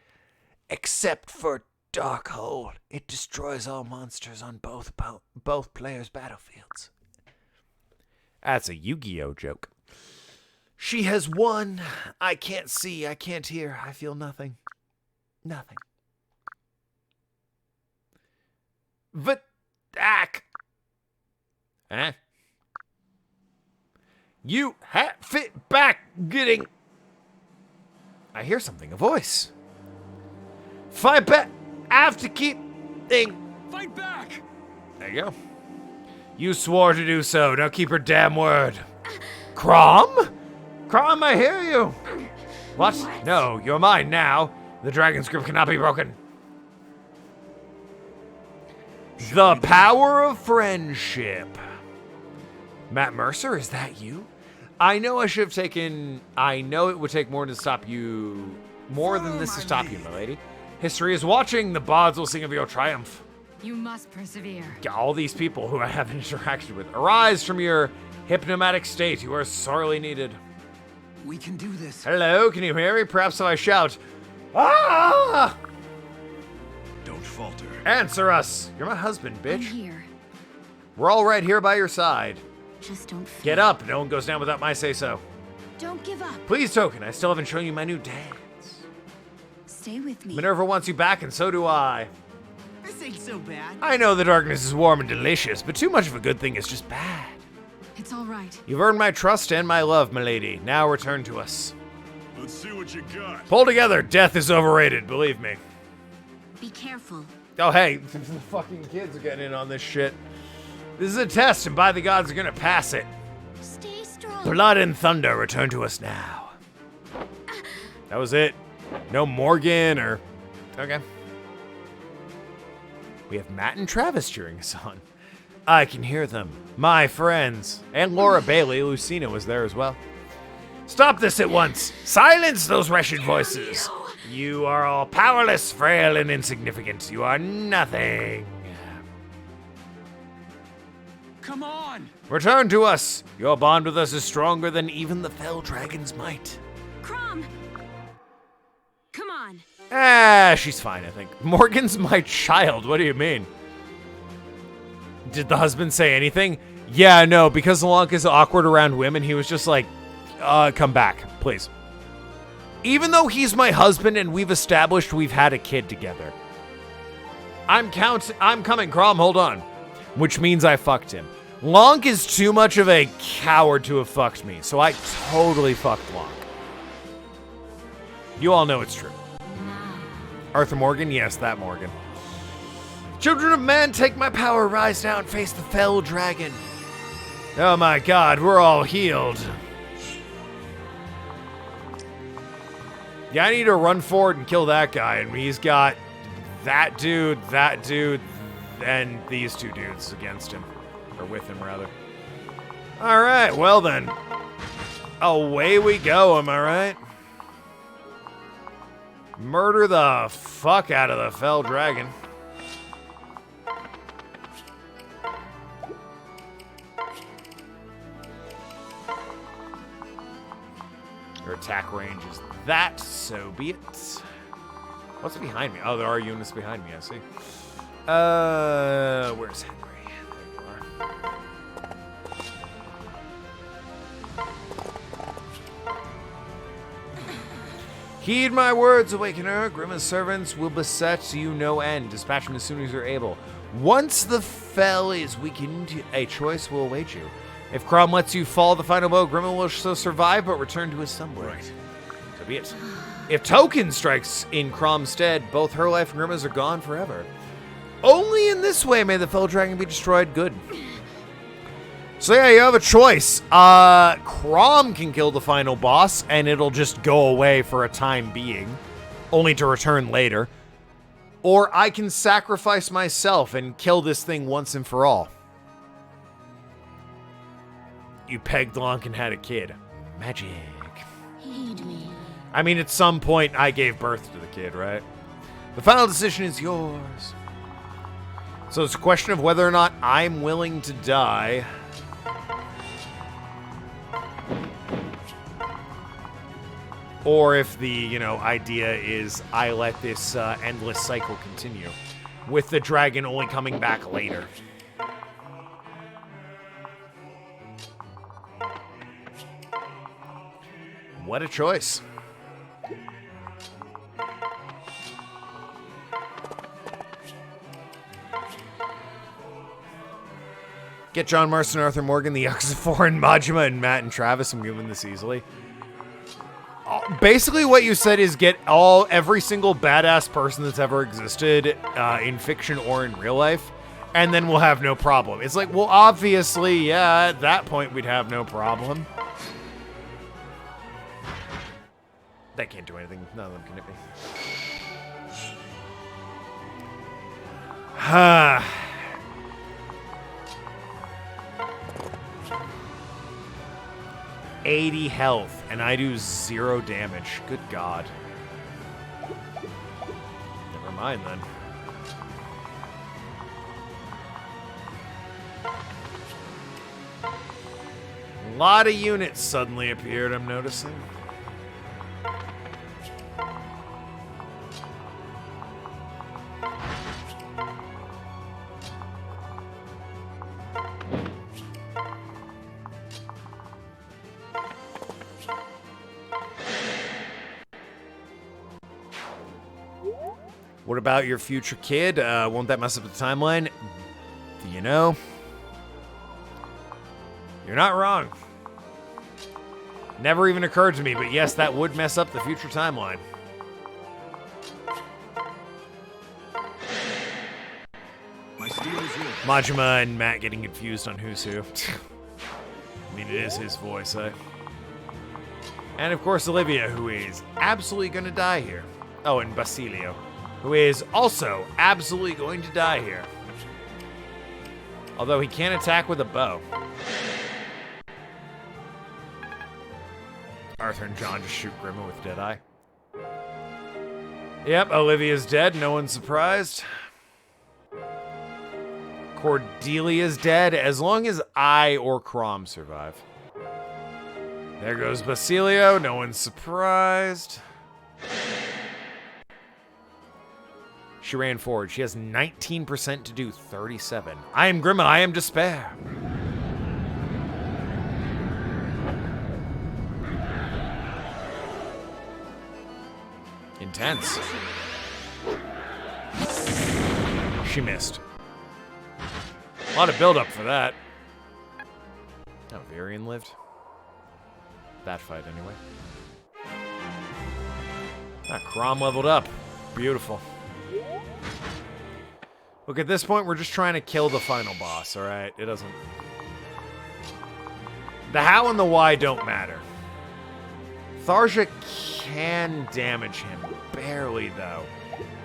except for Dark Hole. It destroys all monsters on both players' battlefields. That's a Yu-Gi-Oh joke. She has won. I can't see, I can't hear, I feel nothing. Nothing. Vadak. Huh? You fit back getting. I hear something, a voice. Fight back. I have to keep thing. Fight back! There you go. You swore to do so. Now keep your damn word. Crom? Crom, I hear you. What? No, you're mine now. The dragon's grip cannot be broken. The power of friendship. Matt Mercer, is that you? I know I should have taken. I know it would take more to stop you. More than this to stop you, milady. History is watching. The bards will sing of your triumph. You must persevere. All these people who I haven't interacted with, arise from your hypnomatic state. You are sorely needed. We can do this. Hello, can you hear me? Perhaps if I shout, ah! Don't falter. Answer us. You're my husband, I'm bitch. here. We're all right here by your side. Just don't fear. Get up. No one goes down without my say-so. Don't give up. Please, Token, I still haven't shown you my new dance. Stay with me. Minerva wants you back, and so do I. This ain't so bad. I know the darkness is warm and delicious, but too much of a good thing is just bad. It's all right. You've earned my trust and my love, milady. Now return to us. Let's see what you got. Pull together. Death is overrated, believe me. Be careful. Oh, hey, the fucking kids are getting in on this shit. This is a test, and by the gods, are gonna pass it. Stay strong. Blood and thunder, return to us now. That was it. No Morgan or... Okay. We have Matt and Travis cheering us on. I can hear them. My friends. And Laura Bailey. Lucina was there as well. Stop this at once. Silence those wretched voices. You are all powerless, frail, and insignificant. You are nothing. Come on! Return to us. Your bond with us is stronger than even the fell dragon's might. Crom! Come on. Ah, she's fine, I think. Morgan's my child. What do you mean? Did the husband say anything? Yeah, no, because Lunk is awkward around women, he was just like, come back, please. Even though he's my husband and we've established we've had a kid together. I'm coming, Crom, hold on. Which means I fucked him. Lonk is too much of a coward to have fucked me, so I totally fucked Lonk. You all know it's true. Arthur Morgan? Yes, that Morgan. Children of man, take my power, rise now and face the fell dragon. Oh my god, we're all healed. Yeah, I need to run forward and kill that guy, and he's got that dude, and these two dudes against him. Or with him, rather. Alright, well then. Away we go, am I right? Murder the fuck out of the fell dragon. Your attack range is that, so be it. What's behind me? Oh, there are units behind me, I see. Where's Henry? There you are. Heed my words, Awakener. Grima's servants will beset you no end. Dispatch them as soon as you're able. Once the fell is weakened, a choice will await you. If Crom lets you fall the final blow, Grima will still survive, but return to his semblance. Right. So be it. If Token strikes in Crom's stead, both her life and Grima's are gone forever. Only in this way may the fell dragon be destroyed. Good. So yeah, you have a choice. Crom can kill the final boss, and it'll just go away for a time being, only to return later. Or I can sacrifice myself and kill this thing once and for all. You pegged Lonk and had a kid. Magic. Heed me. I mean, at some point, I gave birth to the kid, right? The final decision is yours. So it's a question of whether or not I'm willing to die. Or if the, idea is I let this endless cycle continue, with the dragon only coming back later. What a choice. Get John Marston, Arthur Morgan, the Yuxafor, Majima, and Matt and Travis. I'm giving this easily. Basically, what you said is get every single badass person that's ever existed in fiction or in real life, and then we'll have no problem. It's like, well, obviously, yeah, at that point we'd have no problem. They can't do anything. None of them can hit me. Ha. 80 health, and I do 0 damage. Good God. Never mind, then. A lot of units suddenly appeared, I'm noticing. What about your future kid? Won't that mess up the timeline? You know, you're not wrong. Never even occurred to me, but yes, that would mess up the future timeline. My steel is yours. Majima and Matt getting confused on who's who. I mean, it is his voice, eh? And of course, Olivia, who is absolutely going to die here. Oh, and Basilio, who is also absolutely going to die here. Although he can attack with a bow. Arthur and John just shoot Grima with Deadeye. Yep, Olivia's dead. No one's surprised. Cordelia's dead as long as I or Crom survive. There goes Basilio. No one's surprised. She ran forward. She has 19% to do 37. I am Grima. I am despair. Intense. She missed. A lot of build-up for that. Oh, Varian lived. That fight, anyway. Ah, Crom leveled up. Beautiful. Look, at this point, we're just trying to kill the final boss, alright? It doesn't... The how and the why don't matter. Tharja can damage him. Barely, though.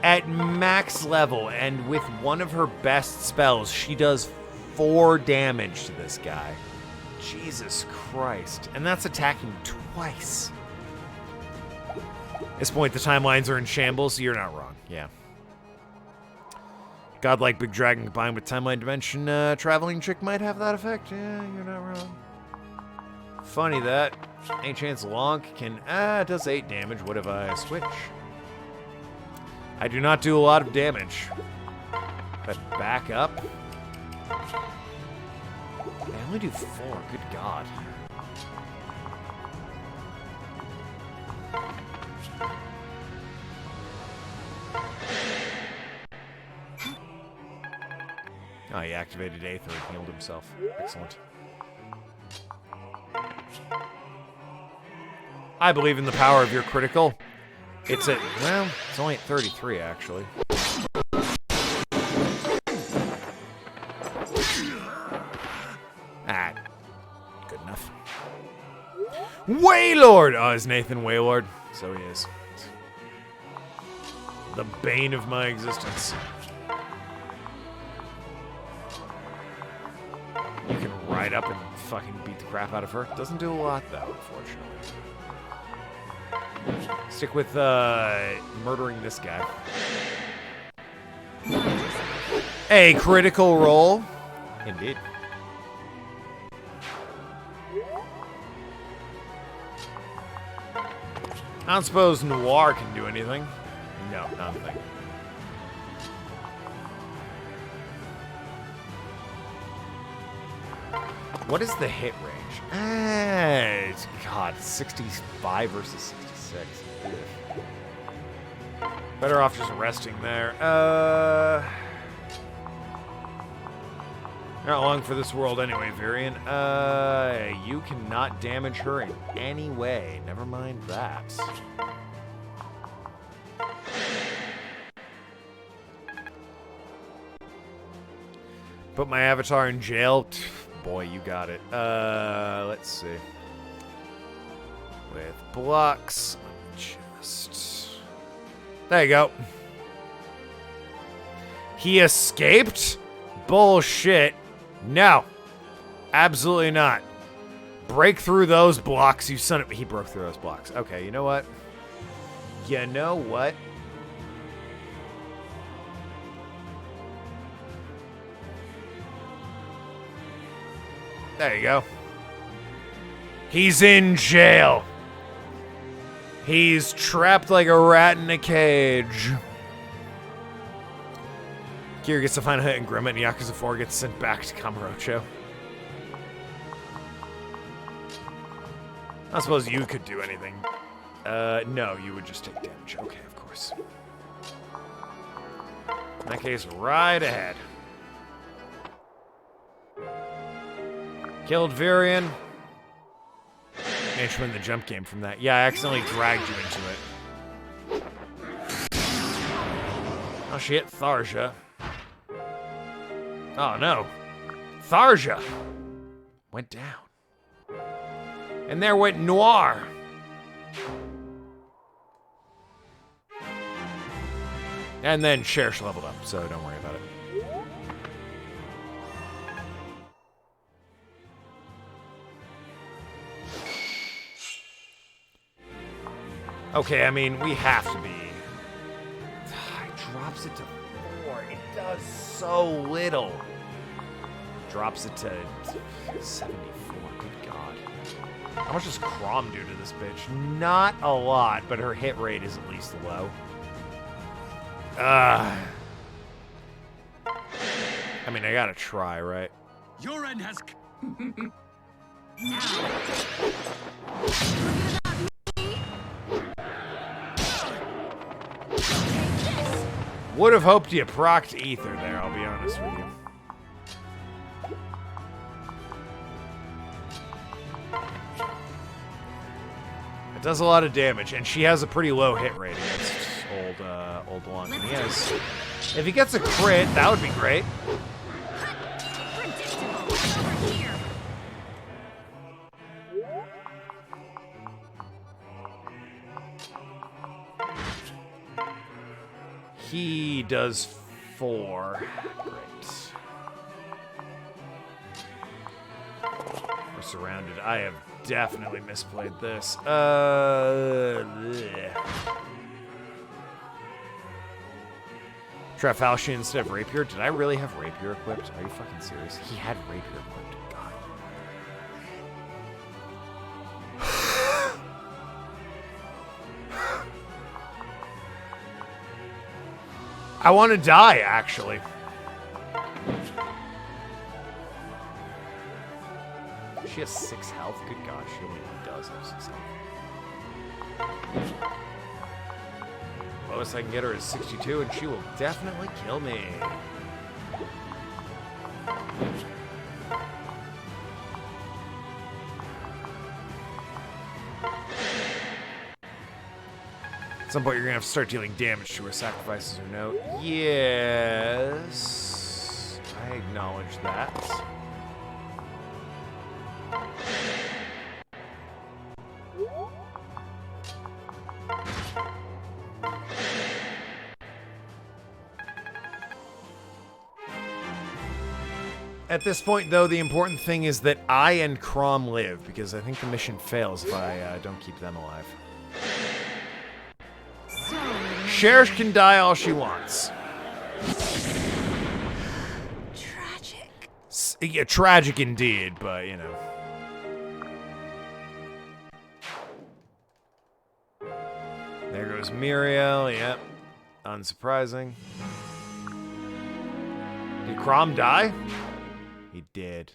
At max level, and with one of her best spells, she does 4 damage to this guy. Jesus Christ. And that's attacking twice. At this point, the timelines are in shambles, so you're not wrong. Yeah. Godlike Big Dragon combined with Timeline Dimension Traveling Chick might have that effect. Yeah, you're not wrong. Funny that. Any chance Lonk can... it does 8 damage. What if I switch? I do not do a lot of damage. But back up. I only do 4. Good God. Oh, he activated Aether and healed himself. Excellent. I believe in the power of your critical. It's at, well, it's only at 33, actually. Ah, good enough. Waylord! Oh, is Nathan Waylord? So he is. The bane of my existence. You can ride up and fucking beat the crap out of her. Doesn't do a lot, though, unfortunately. Stick with murdering this guy. A critical roll. Indeed. I don't suppose Noir can do anything. No, nothing. What is the hit range? God, 65 versus 66. Better off just resting there. Not long for this world anyway, Varian. You cannot damage her in any way. Never mind that. Put my avatar in jail. Boy, you got it. Let's see. With blocks, just... There you go. He escaped? Bullshit. No. Absolutely not. Break through those blocks, you son of... He broke through those blocks. Okay, you know what? You know what? There you go. He's in jail. He's trapped like a rat in a cage. Kira gets the final hit and Grima and Yakuza 4 gets sent back to Kamurocho. I suppose you could do anything. No, you would just take damage. Okay, of course. In that case, right ahead. Killed Virion. Managed to win the jump game from that. Yeah, I accidentally dragged you into it. Oh, she hit Tharja. Oh, no. Tharja went down. And there went Noir. And then Cherish leveled up, so don't worry about it. Okay, I mean, we have to be. It drops it to 4. It does so little. Drops it to 74. Good God. How much does Crom do to this bitch? Not a lot, but her hit rate is at least low. I mean, I gotta try, right? Your end has. Would have hoped you procced Ether there, I'll be honest with you. It does a lot of damage, and she has a pretty low hit rate against old Blanc. And if he gets a crit, that would be great. Predictable. Over here. He does 4. Great. We're surrounded. I have definitely misplayed this. Bleh. Try Falchion instead of Rapier? Did I really have Rapier equipped? Are you fucking serious? He had Rapier equipped. God. I want to die, actually. She has 6 health? Good God, she only does have 6 health. Lowest I can get her is 62, and she will definitely kill me. At some point, you're gonna have to start dealing damage to her, sacrifices or no. Yes. I acknowledge that. At this point, though, the important thing is that I and Crom live, because I think the mission fails if I don't keep them alive. Cherish can die all she wants. Tragic. Yeah, tragic indeed, but, you know. There goes Muriel, yep. Unsurprising. Did Crom die? He did.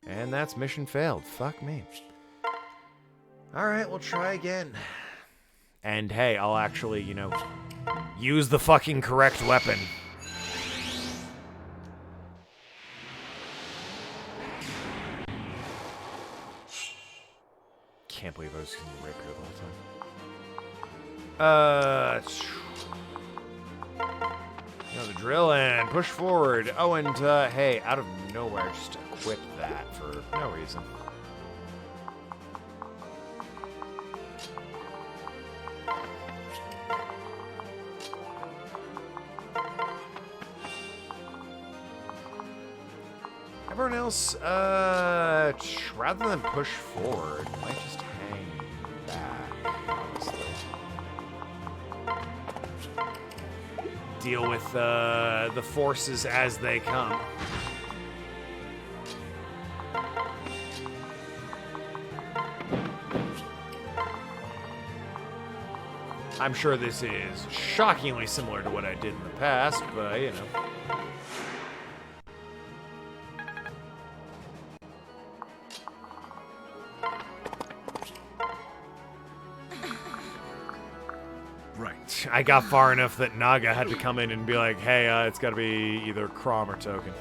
And that's mission failed. Fuck me. Alright, we'll try again. And hey, I'll actually, you know, use the fucking correct weapon. Can't believe I was using the rapier the whole time. You know the drill and push forward. Oh, and hey, out of nowhere, just equip that for no reason. Everyone else, rather than push forward, might just hang back, honestly. Deal with the forces as they come. I'm sure this is shockingly similar to what I did in the past, but, you know. Right. I got far enough that Naga had to come in and be like, hey, it's got to be either Crom or Token.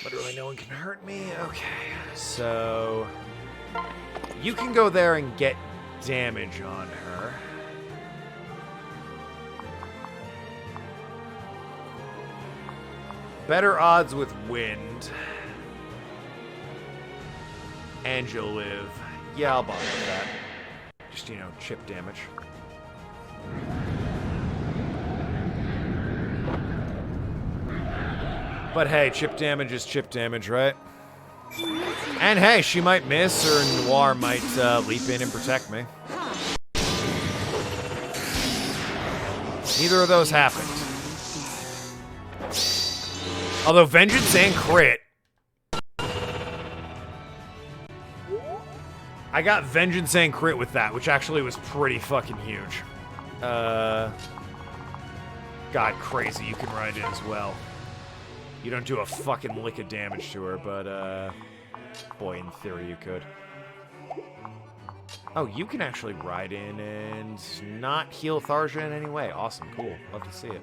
Literally no one can hurt me. Okay, so you can go there and get damage on her. Better odds with wind. And you'll live. Yeah, I'll bother with that. Just, you know, chip damage. But hey, chip damage is chip damage, right? And hey, she might miss, or Noir might leap in and protect me. Neither of those happened. Although Vengeance and Crit. I got Vengeance and Crit with that, which actually was pretty fucking huge. God, crazy, you can ride it as well. You don't do a fucking lick of damage to her, but, boy, in theory you could. Oh, you can actually ride in and not heal Tharja in any way. Awesome, cool. Love to see it.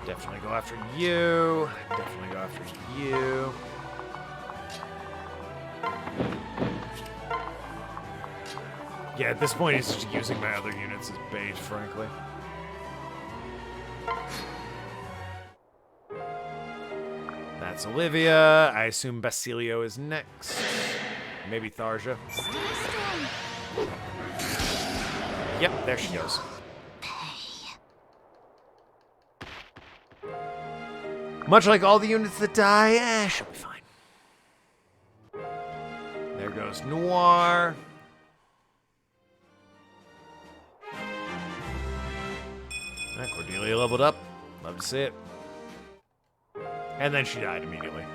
Definitely go after you. Definitely go after you. Yeah, at this point, he's just using my other units as bait, frankly. That's Olivia. I assume Basilio is next. Maybe Tharja. Yep, there she goes. Much like all the units that die, she'll be fine. There goes Noir. Cordelia leveled up. Love to see it. And then she died immediately.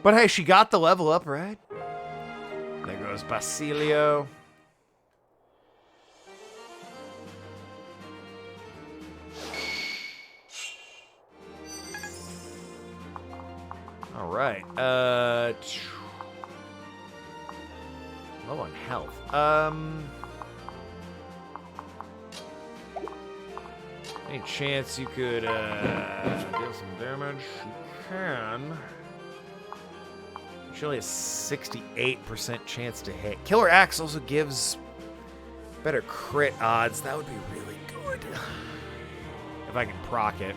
But hey, she got the level up, right? There goes Basilio. All right. Low on health. Any chance you could deal some damage? You can. She only has 68% chance to hit. Killer Axe also gives better crit odds. That would be really good. If I can proc it.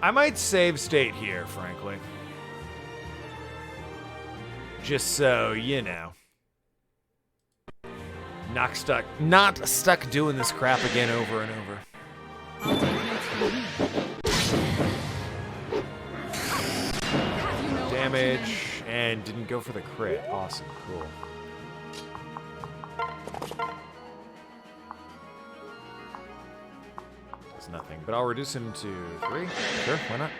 I might save state here, frankly. Just so you know. Not stuck doing this crap again over and over. Damage, and didn't go for the crit. Awesome, cool. It's nothing, but I'll reduce him to 3. Sure, why not?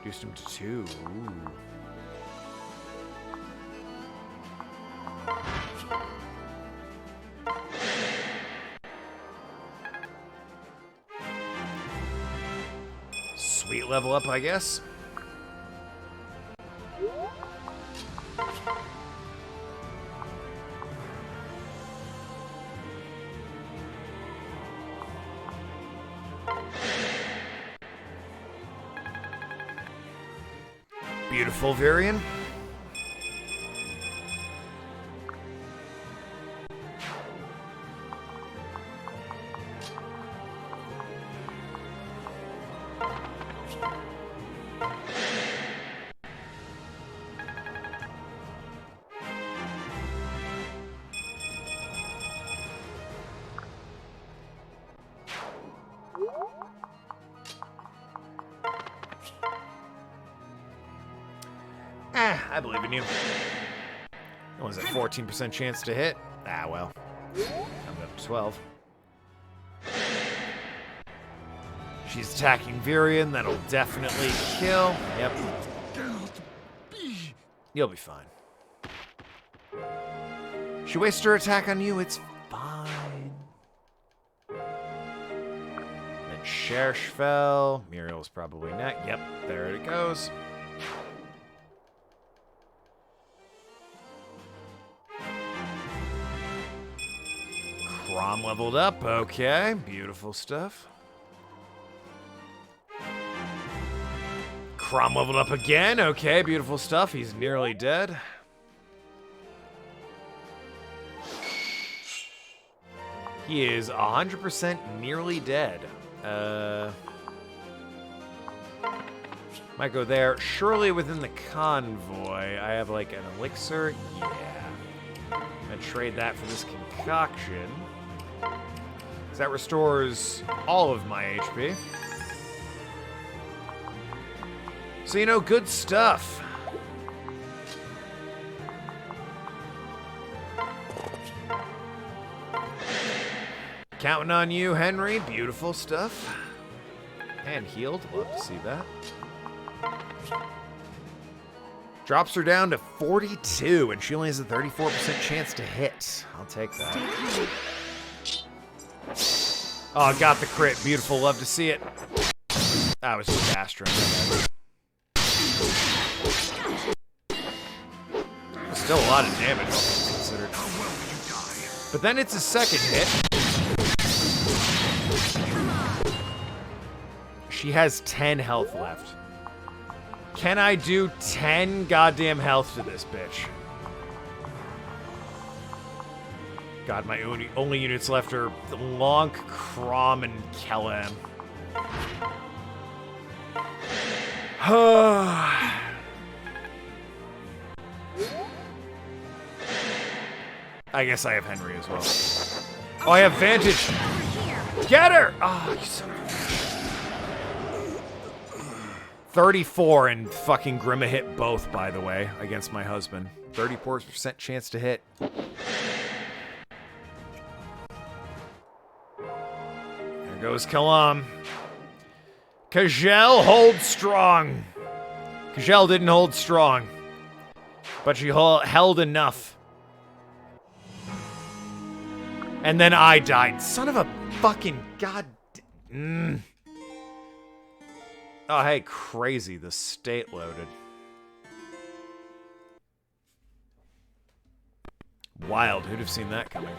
Reduced him to 2. Ooh. Sweet level up, I guess. Beautiful, Varian. I believe in you. What was it, 14% chance to hit? Ah, well. I'm up to 12. She's attacking Virion. That'll definitely kill. Yep. You'll be fine. She wasted her attack on you. It's fine. Then Shersh fell. Muriel's probably next. Yep, there it goes. Crom leveled up. Okay, beautiful stuff. Crom leveled up again. Okay, beautiful stuff. He's nearly dead. He is 100% nearly dead. Might go there. Surely within the convoy, I have like an elixir. Yeah. I'm gonna trade that for this concoction. Because that restores all of my HP. So, you know, good stuff. Counting on you, Henry. Beautiful stuff. And healed. Love to see that. Drops her down to 42, and she only has a 34% chance to hit. I'll take that. Oh, got the crit. Beautiful. Love to see it. That was just Astro. Still a lot of damage, all things considered. But then it's a second hit. She has 10 health left. Can I do 10 goddamn health to this bitch? God, my only units left are Lonk, Crom, and Kellem. I guess I have Henry as well. Oh, I have Vantage. Get her! Oh, you son of a... 34 and fucking Grima hit both, by the way, against my husband. 34% chance to hit. There goes Kalam. Kajel holds strong. Kajel didn't hold strong, but she held enough. And then I died. Son of a fucking god. Oh, hey, crazy. The state loaded. Wild. Who'd have seen that coming?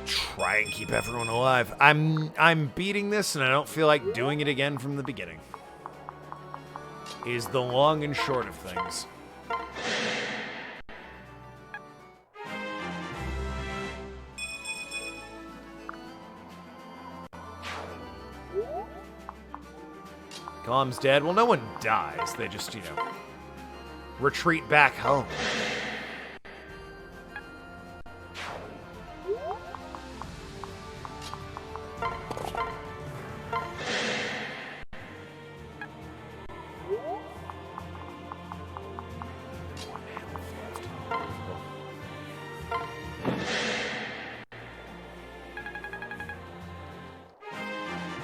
Try and keep everyone alive. I'm beating this, and I don't feel like doing it again from the beginning. Is the long and short of things. Kalam's dead. Well, no one dies. They just, you know, retreat back home.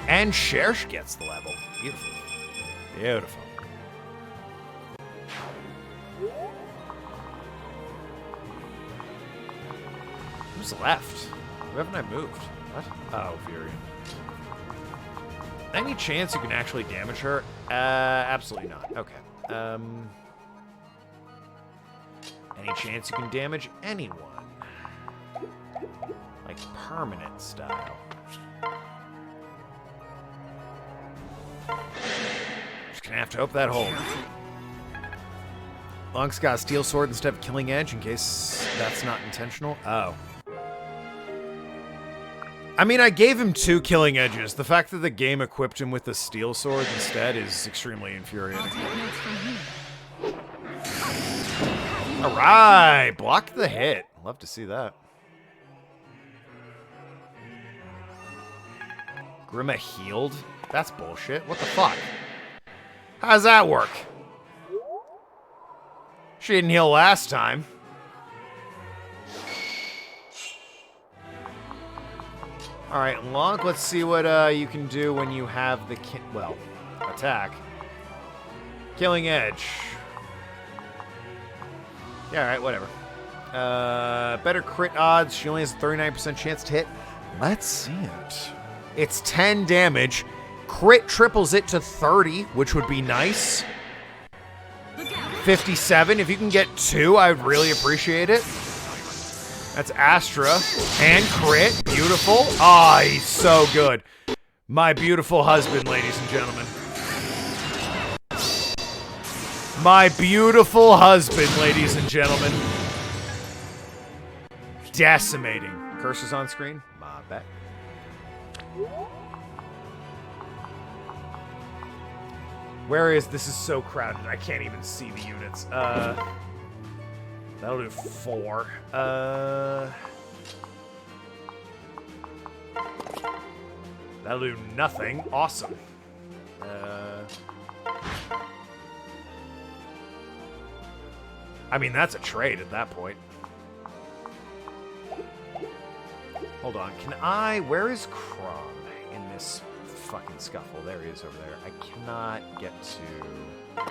And Shersh gets the level. Beautiful. Beautiful. Who's left? Who haven't I moved? What? Oh, Virion. Any chance you can actually damage her? Absolutely not. Okay. Any chance you can damage anyone? Like permanent style. Just gonna have to hope that holds. Lunk's got a steel sword instead of killing edge in case that's not intentional. Oh. I mean, I gave him 2 killing edges. The fact that the game equipped him with a steel sword instead is extremely infuriating. All right, block the hit. Love to see that. Grima healed? That's bullshit. What the fuck? How's that work? She didn't heal last time. All right, Lonk, let's see what you can do when you have the attack. Killing Edge. Yeah, all right, whatever. Better crit odds. She only has a 39% chance to hit. Let's see it. It's 10 damage. Crit triples it to 30, which would be nice. 57. If you can get 2, I would really appreciate it. That's Astra. And crit. Beautiful. Ah, oh, he's so good. My beautiful husband, ladies and gentlemen. My beautiful husband, ladies and gentlemen. Decimating. Curses on screen? My bad. Where is... This is so crowded. I can't even see the units. That'll do 4. That'll do nothing. Awesome. I mean, that's a trade at that point. Hold on. Can I... Where is Crom in this fucking scuffle? There he is over there. I cannot get to... I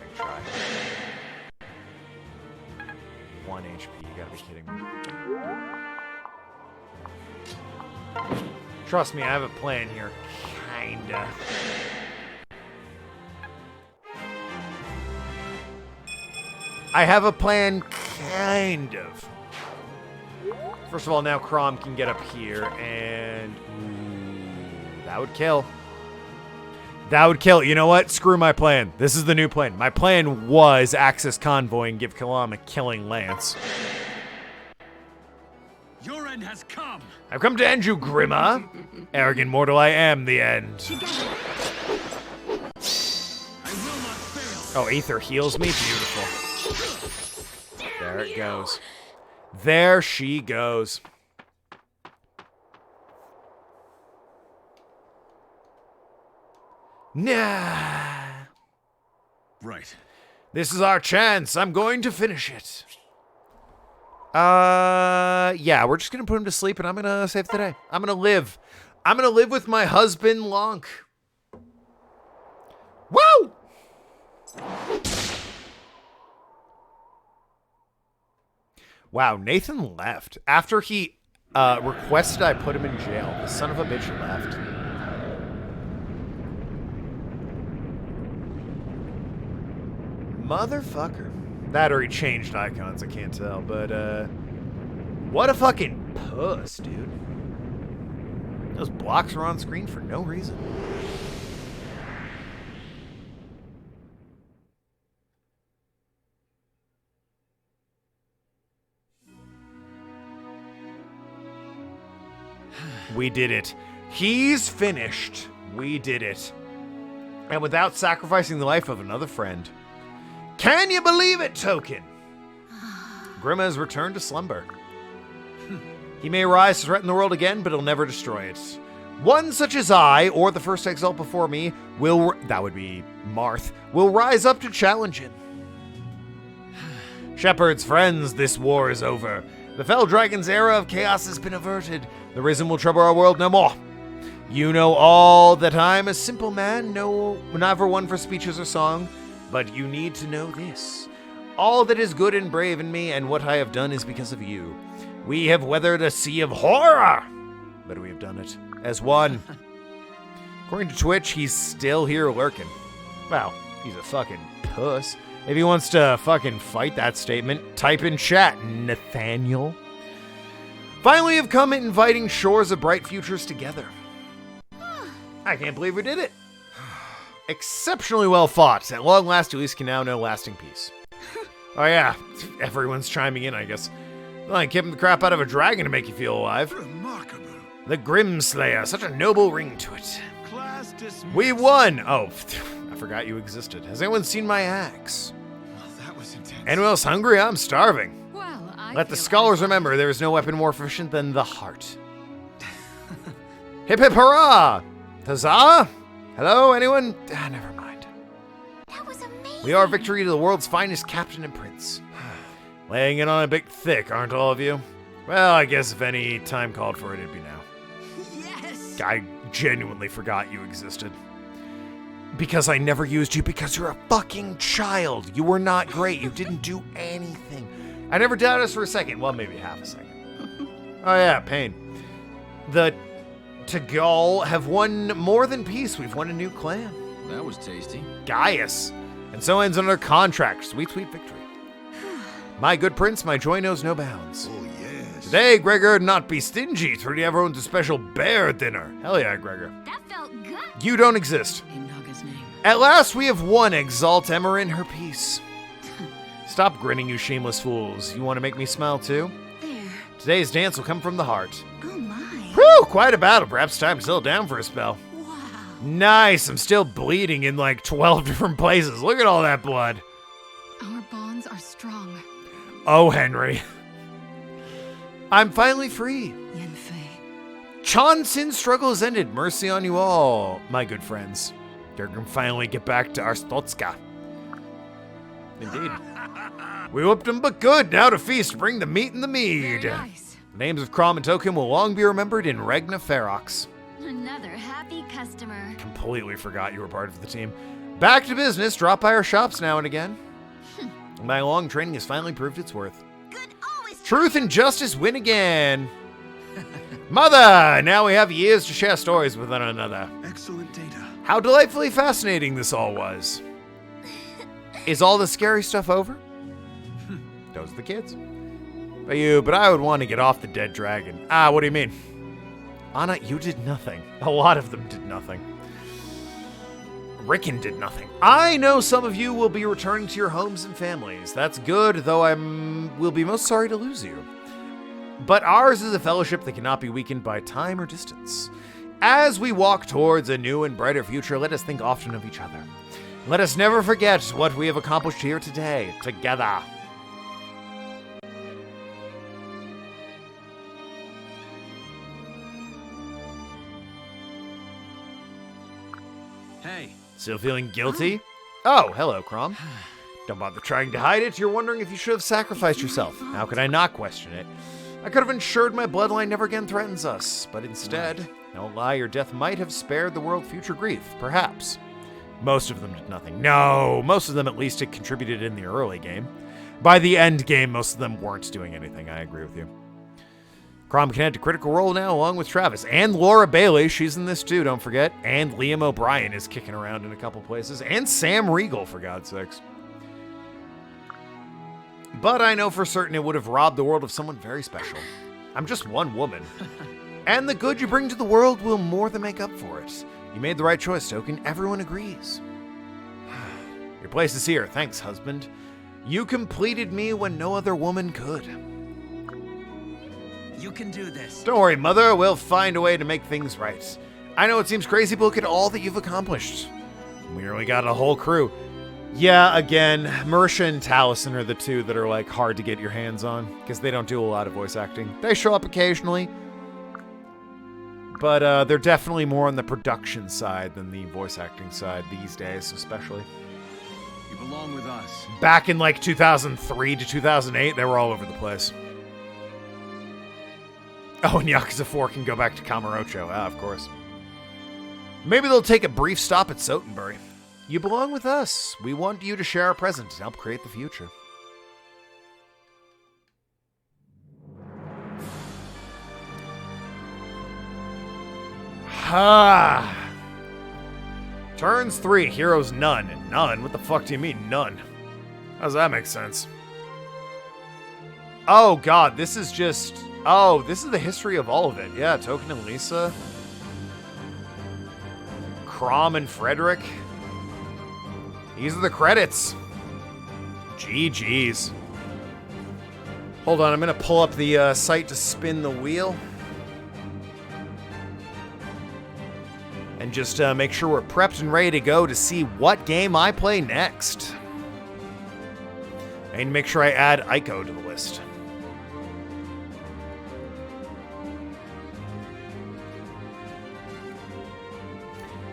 can try. 1 HP. You gotta be kidding me. Trust me, I have a plan here. Kinda. I have a plan, kind of. First of all, now Crom can get up here, and... Ooh, that would kill. That would kill. You know what? Screw my plan. This is the new plan. My plan was Axis Convoy and give Kalam a killing lance. Your end has come. I've come to end you, Grima. Arrogant mortal, I am the end. I will not fail. Oh, Aether heals me? Beautiful. There it goes. There she goes. Nah. Right. This is our chance. I'm going to finish it. Yeah, we're just going to put him to sleep and I'm going to save the day. I'm going to live. I'm going to live with my husband, Lonk. Woo! Wow, Nathan left. After he requested I put him in jail, the son of a bitch left. Motherfucker. That or he changed icons, I can't tell, but what a fucking puss, dude. Those blocks were on screen for no reason. We did it. He's finished. We did it. And without sacrificing the life of another friend. Can you believe it, Token? Grima has returned to slumber. He may rise to threaten the world again, but he'll never destroy it. One such as I, or the first exalt before me, will... That would be Marth. Will rise up to challenge him. Shepherds, friends, this war is over. The fell dragon's era of chaos has been averted. The risen will trouble our world no more. You know all that I'm a simple man, never one for speeches or song, but you need to know this. All that is good and brave in me and what I have done is because of you. We have weathered a sea of horror, but we have done it as one. According to Twitch, he's still here lurking. Wow, he's a fucking puss. If he wants to fucking fight that statement, type in chat, Nathaniel. Finally have come inviting shores of bright futures together. I can't believe we did it. Exceptionally well fought. At long last, at least can now know lasting peace. Oh yeah, everyone's chiming in, I guess. Like giving the crap out of a dragon to make you feel alive. Remarkable. The Grim Slayer, such a noble ring to it. Class dismissed. We won! Oh, forgot you existed. Has anyone seen my axe? Well, that was intense. Anyone else hungry? I'm starving. Well, Let the scholars remember there is no weapon more efficient than the heart. Hip hip hurrah! Huzzah! Hello, anyone? Never mind. That was amazing. We are victory to the world's finest captain and prince. Laying it on a bit thick, aren't all of you? Well, I guess if any time called for it, it'd be now. Yes. I genuinely forgot you existed. Because I never used you because you're a fucking child. You were not great. You didn't do anything. I never doubted us for a second. Well, maybe half a second. Oh yeah, pain. The Tagal have won more than peace. We've won a new clan. That was tasty. Gaius. And so ends another contract. Sweet, sweet victory. My good prince, my joy knows no bounds. Oh, yes. Today, Gregor, not be stingy. Treat everyone to special bear dinner. Hell yeah, Gregor. That felt good. You don't exist. In Naga's name. At last we have won. Exalt Emma in her peace. Stop grinning, you shameless fools. You want to make me smile too? There. Today's dance will come from the heart. Oh my. Whew, quite a battle. Perhaps time to settle down for a spell. Wow. Nice. I'm still bleeding in like 12 different places. Look at all that blood. Our bonds are strong. Oh, Henry. I'm finally free. Yanfei. Chan Sin's struggle is ended. Mercy on you all, my good friends. You can finally get back to Arstotska. Indeed. We whooped him, but good. Now to feast. Bring the meat and the mead. Very nice. The names of Crom and Token will long be remembered in Regna Ferox. Another happy customer. Completely forgot you were part of the team. Back to business. Drop by our shops now and again. My long training has finally proved its worth. Good always. Truth and justice win again. Mother, now we have years to share stories with one another. Excellent data. How delightfully fascinating this all was. Is all the scary stuff over? Those are the kids. But I would want to get off the dead dragon. Ah, what do you mean? Anna, you did nothing. A lot of them did nothing. Rickon did nothing. I know some of you will be returning to your homes and families. That's good, though will be most sorry to lose you. But ours is a fellowship that cannot be weakened by time or distance. As we walk towards a new and brighter future, let us think often of each other. Let us never forget what we have accomplished here today, together. Hey. Still feeling guilty? Oh, hello, Crom. Don't bother trying to hide it. You're wondering if you should have sacrificed yourself. How could I not question it? I could have ensured my bloodline never again threatens us, but instead, don't lie, your death might have spared the world future grief, perhaps. Most of them did nothing. No, most of them at least had contributed in the early game. By the end game, most of them weren't doing anything. I agree with you. Crom can add a critical role now, along with Travis. And Laura Bailey, she's in this too, don't forget. And Liam O'Brien is kicking around in a couple places. And Sam Riegel, for God's sakes. But I know for certain it would have robbed the world of someone very special. I'm just one woman. And the good you bring to the world will more than make up for it. You made the right choice, Token. Everyone agrees. Your place is here. Thanks, husband. You completed me when no other woman could. You can do this. Don't worry, Mother. We'll find a way to make things right. I know it seems crazy, but look at all that you've accomplished. We nearly got a whole crew. Yeah, again, Marisha and Taliesin are the two that are, like, hard to get your hands on, because they don't do a lot of voice acting. They show up occasionally, but they're definitely more on the production side than the voice acting side these days, especially. You belong with us. Back in, like, 2003 to 2008, they were all over the place. Oh, and Yakuza 4 can go back to Kamurocho. Ah, of course. Maybe they'll take a brief stop at Sotenbury. You belong with us. We want you to share our present and help create the future. Ha! Turns 3, heroes none. None? What the fuck do you mean, none? How does that make sense? Oh, God, this is just... Oh, this is the history of all of it. Yeah, Token and Lisa. Crom and Frederick. These are the credits. GG's. Hold on, I'm going to pull up the site to spin the wheel. And and just make sure we're prepped and ready to go to see what game I play next. I need to make sure I add Ico to the list.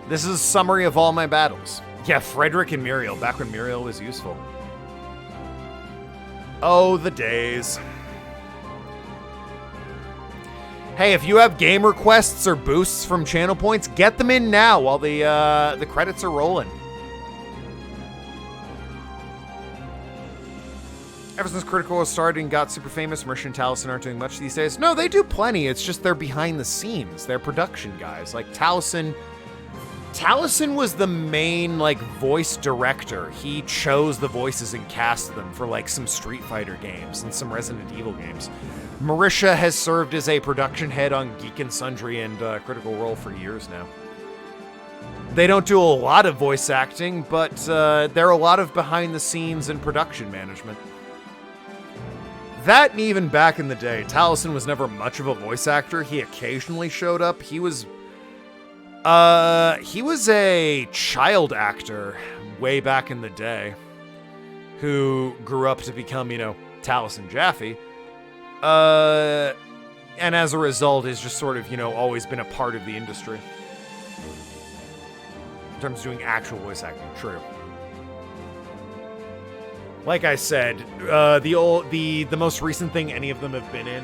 This is a summary of all my battles. Yeah, Frederick and Muriel, back when Muriel was useful. Oh, the days. Hey, if you have game requests or boosts from channel points, get them in now while the credits are rolling. Ever since Critical Role started and got super famous, Marisha and Taliesin aren't doing much these days. No, they do plenty. It's just they're behind the scenes. They're production guys. Like Taliesin was the main, like, voice director. He chose the voices and cast them for, like, some Street Fighter games and some Resident Evil games. Marisha has served as a production head on Geek and Sundry and Critical Role for years now. They don't do a lot of voice acting, but they're a lot of behind the scenes and production management. That, and even back in the day, Taliesin was never much of a voice actor. He occasionally showed up. He was a child actor way back in the day who grew up to become, Taliesin Jaffe. And as a result, has just sort of, always been a part of the industry. In terms of doing actual voice acting, true. Like I said, the most recent thing any of them have been in,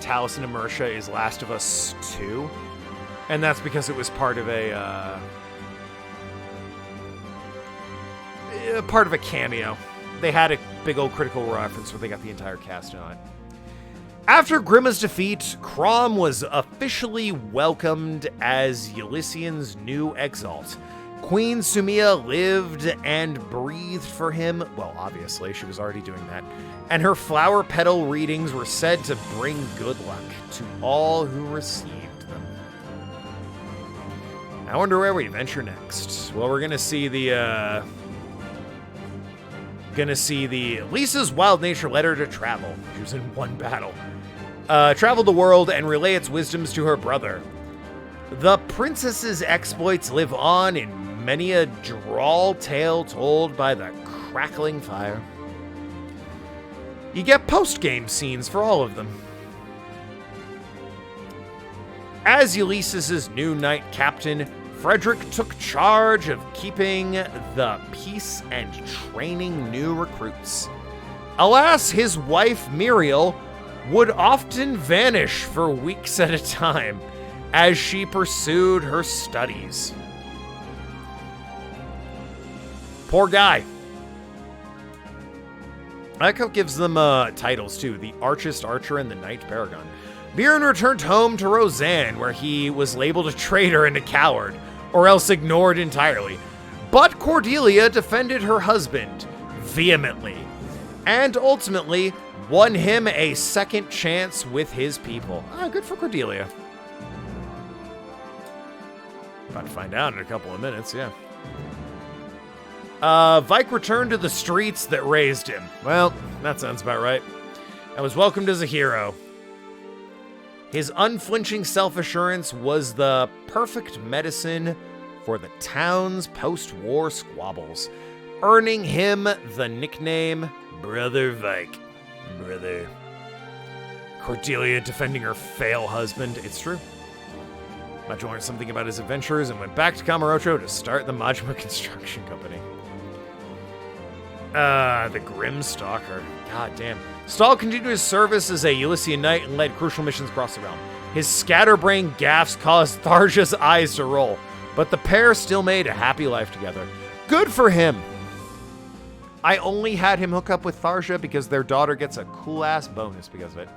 Taliesin and Marisha, is Last of Us 2. And that's because it was part of a cameo. They had a big old Critical Role reference where they got the entire cast on it. After Grimma's defeat, Chrom was officially welcomed as Elysian's new exalt. Queen Sumia lived and breathed for him. Well, obviously, she was already doing that. And her flower petal readings were said to bring good luck to all who received them. I wonder where we venture next. Well, we're gonna see the Lisa's Wild Nature led her to travel. She was in one battle. Travel the world and relay its wisdoms to her brother. The princess's exploits live on in many a droll tale told by the crackling fire. You get post-game scenes for all of them. As Ulysses' new knight captain, Frederick took charge of keeping the peace and training new recruits. Alas, his wife Muriel would often vanish for weeks at a time as she pursued her studies. Poor guy. Echo gives them titles too: the Archist Archer and the Knight Paragon. Viren returned home to Roseanne, where he was labeled a traitor and a coward, or else ignored entirely. But Cordelia defended her husband vehemently, and ultimately won him a second chance with his people. Good for Cordelia. About to find out in a couple of minutes, yeah. Vike returned to the streets that raised him. Well, that sounds about right. And was welcomed as a hero. His unflinching self-assurance was the perfect medicine for the town's post-war squabbles, earning him the nickname Brother Vike. Brother. Cordelia defending her fail husband. It's true. Macho learned something about his adventures and went back to Kamurocho to start the Majima Construction Company. The Grim Stalker. God damn. Stahl continued his service as a Elysian knight and led crucial missions across the realm. His scatterbrain gaffes caused Tharja's eyes to roll, but the pair still made a happy life together. Good for him. I only had him hook up with Tharja because their daughter gets a cool-ass bonus because of it.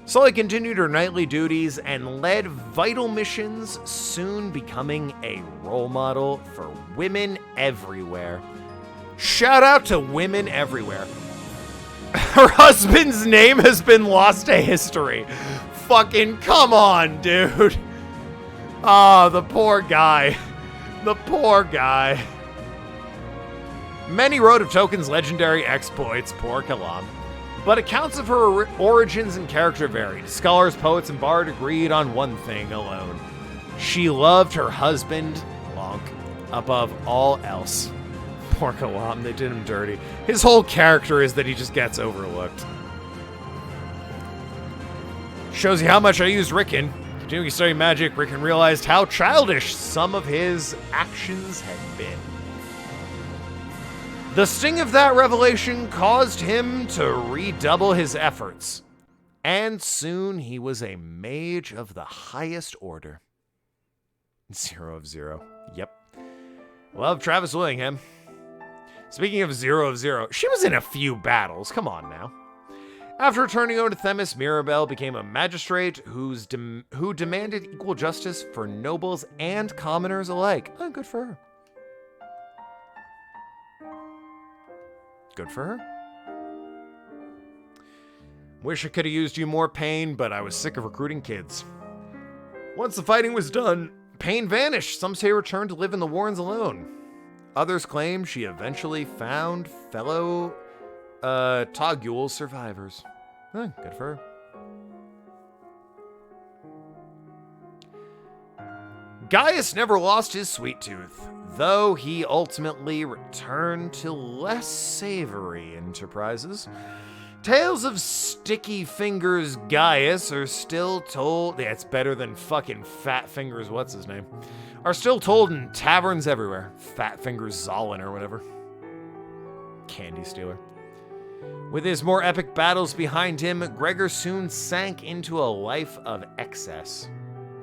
Sully continued her nightly duties and led vital missions, soon becoming a role model for women everywhere. Shout out to women everywhere. Her husband's name has been lost to history. Fucking come on, dude. Oh, the poor guy. The poor guy. Many wrote of Token's legendary exploits, poor Kalam, but accounts of her origins and character varied. Scholars, poets, and bard agreed on one thing alone. She loved her husband, Lonk, above all else. Poor Kalam, they did him dirty. His whole character is that he just gets overlooked. Shows you how much I used Rickon. Continuing to study magic, Rickon realized how childish some of his actions had been. The sting of that revelation caused him to redouble his efforts. And soon he was a mage of the highest order. 0 of 0. Yep. Love Travis Willingham. Speaking of 0 of 0, she was in a few battles. Come on now. After returning home to Themis, Mirabelle became a magistrate who demanded equal justice for nobles and commoners alike. Oh, good for her. Good for her. Wish I could have used you more, Pain, but I was sick of recruiting kids. Once the fighting was done, Pain vanished. Some say returned to live in the Warrens alone. Others claim she eventually found fellow Togul survivors. Good for her. Gaius never lost his sweet tooth, though he ultimately returned to less savory enterprises. Tales of Sticky Fingers Gaius are still told. Yeah, it's better than fucking Fat Fingers, what's his name? Are still told in taverns everywhere. Fat Fingers Zolin or whatever. Candy stealer. With his more epic battles behind him, Gregor soon sank into a life of excess.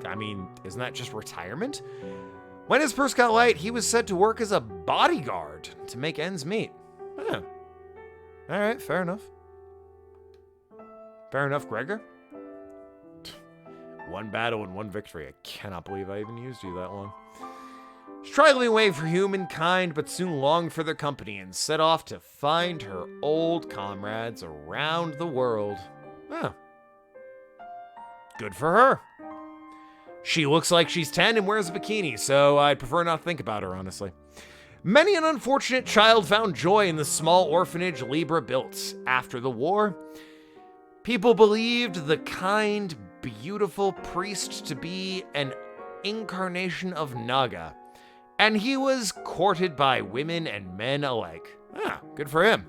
I mean, isn't that just retirement? When his purse got light, he was set to work as a bodyguard to make ends meet. All right, fair enough. Fair enough, Gregor. One battle and one victory. I cannot believe I even used you that long. Struggling away for humankind, but soon longed for their company and set off to find her old comrades around the world. Good for her. She looks like she's 10 and wears a bikini, so I'd prefer not to think about her, honestly. Many an unfortunate child found joy in the small orphanage Libra built. After the war, people believed the kind, beautiful priest to be an incarnation of Naga, and he was courted by women and men alike. Good for him.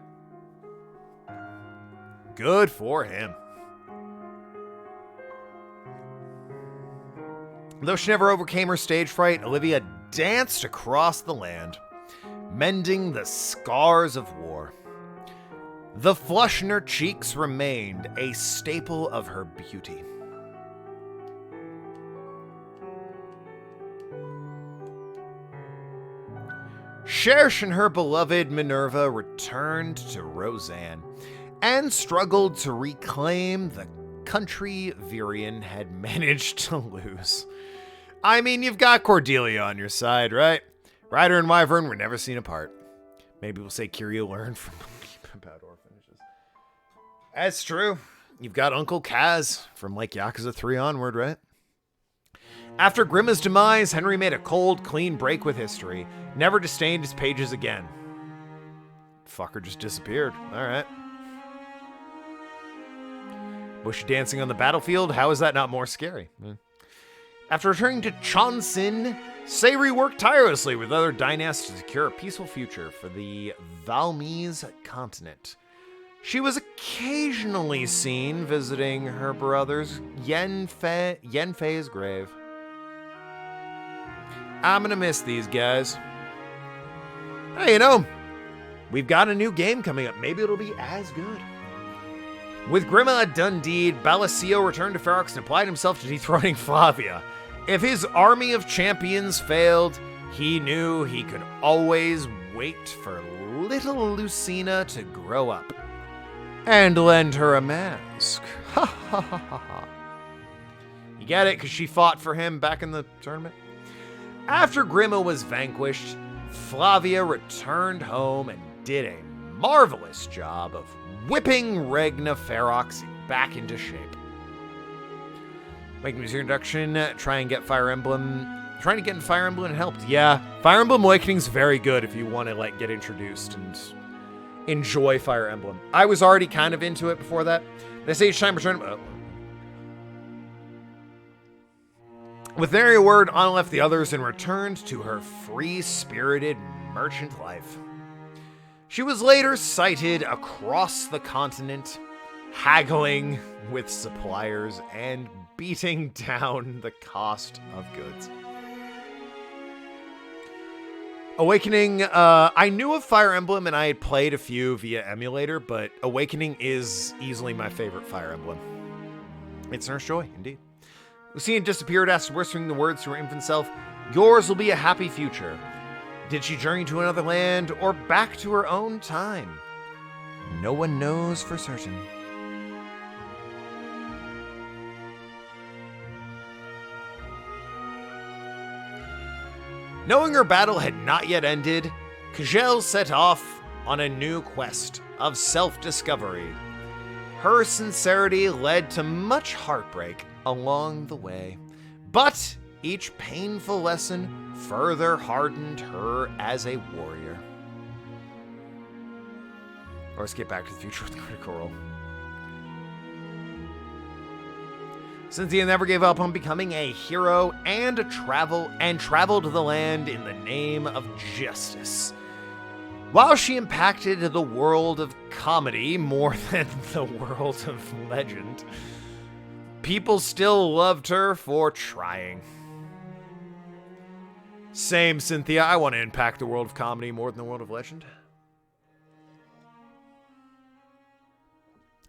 Good for him. Though she never overcame her stage fright, Olivia danced across the land, mending the scars of war. The flush in her cheeks remained a staple of her beauty. Cherche and her beloved Minerva returned to Roseanne and struggled to reclaim the country Virion had managed to lose. I mean, you've got Cordelia on your side, right? Ryder and Wyvern were never seen apart. Maybe we'll say Kyria learned from about orphanages. That's true. You've got Uncle Kaz from like Yakuza 3 onward, right? After Grimma's demise, Henry made a cold, clean break with history. Never disdained his pages again. Fucker just disappeared. All right. Bushy dancing on the battlefield? How is that not more scary? After returning to Chonsin, Sayri worked tirelessly with other dynasts to secure a peaceful future for the Valmese continent. She was occasionally seen visiting her brother's Yenfei's grave. I'm gonna miss these guys. Hey, you know, we've got a new game coming up. Maybe it'll be as good. With Grimma done deed, Balasio returned to Ferox and applied himself to dethroning Flavia. If his army of champions failed, he knew he could always wait for little Lucina to grow up and lend her a mask. Ha ha ha ha ha. You get it? Because she fought for him back in the tournament? After Grimma was vanquished, Flavia returned home and did a marvelous job of whipping Regna Ferox back into shape. Making his introduction, trying to get in Fire Emblem and helped. Yeah, Fire Emblem Awakening's very good if you want to like get introduced and enjoy Fire Emblem. I was already kind of into it before that. They say each time return. With nary a word, Anna left the others and returned to her free-spirited merchant life. She was later sighted across the continent, haggling with suppliers and beating down the cost of goods. Awakening, I knew of Fire Emblem and I had played a few via emulator, but Awakening is easily my favorite Fire Emblem. It's Nurse Joy, indeed. Lucina disappeared after whispering the words to her infant self, "Yours will be a happy future." Did she journey to another land or back to her own time? No one knows for certain. Knowing her battle had not yet ended, Kjell set off on a new quest of self-discovery. Her sincerity led to much heartbreak along the way, but each painful lesson further hardened her as a warrior. Or let's get back to the future with the Critical Role. Cynthia never gave up on becoming a hero and traveled the land in the name of justice. While she impacted the world of comedy more than the world of legend, people still loved her for trying. Same, Cynthia. I want to impact the world of comedy more than the world of legend.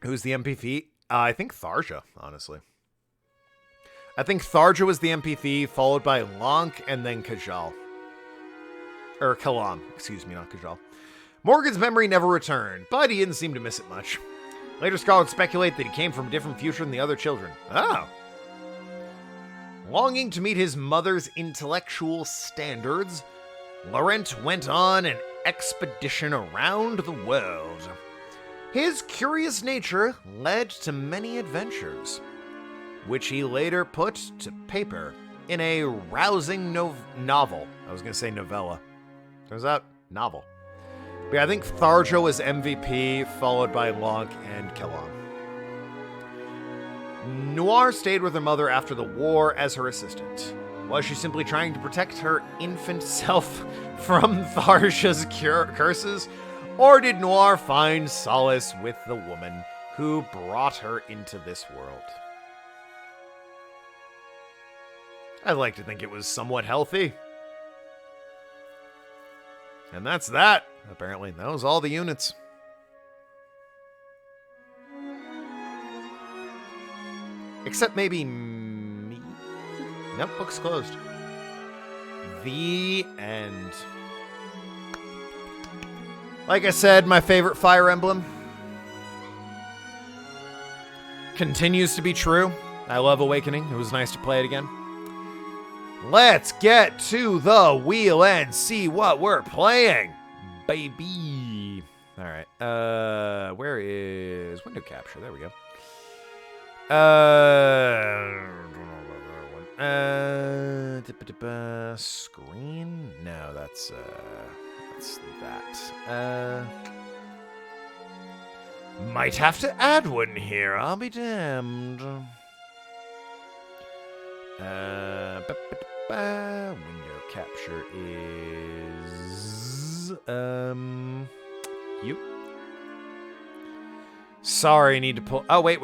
Who's the MP? I think Tharja, honestly. I think Tharja was the MP, followed by Lonk, and then Kajal. Or Kalam, excuse me, not Kajal. Morgan's memory never returned, but he didn't seem to miss it much. Later scholars speculate that he came from a different future than the other children. Oh. Longing to meet his mother's intellectual standards, Laurent went on an expedition around the world. His curious nature led to many adventures, which he later put to paper in a rousing novel. I was going to say novella. Turns out, novel. But yeah, I think Tharja was MVP, followed by Lonk and Kelon. Noir stayed with her mother after the war as her assistant. Was she simply trying to protect her infant self from Tharja's curses? Or did Noir find solace with the woman who brought her into this world? I'd like to think it was somewhat healthy. And that's that, apparently. That was all the units. Except maybe me. Nope, book's closed. The end. Like I said, my favorite Fire Emblem continues to be true. I love Awakening. It was nice to play it again. Let's get to the wheel and see what we're playing, baby. All right. Where is window capture? There we go. Screen? No, that's that. Might have to add one here. I'll be damned. Window capture is you. Sorry, I need to pull. Oh, wait.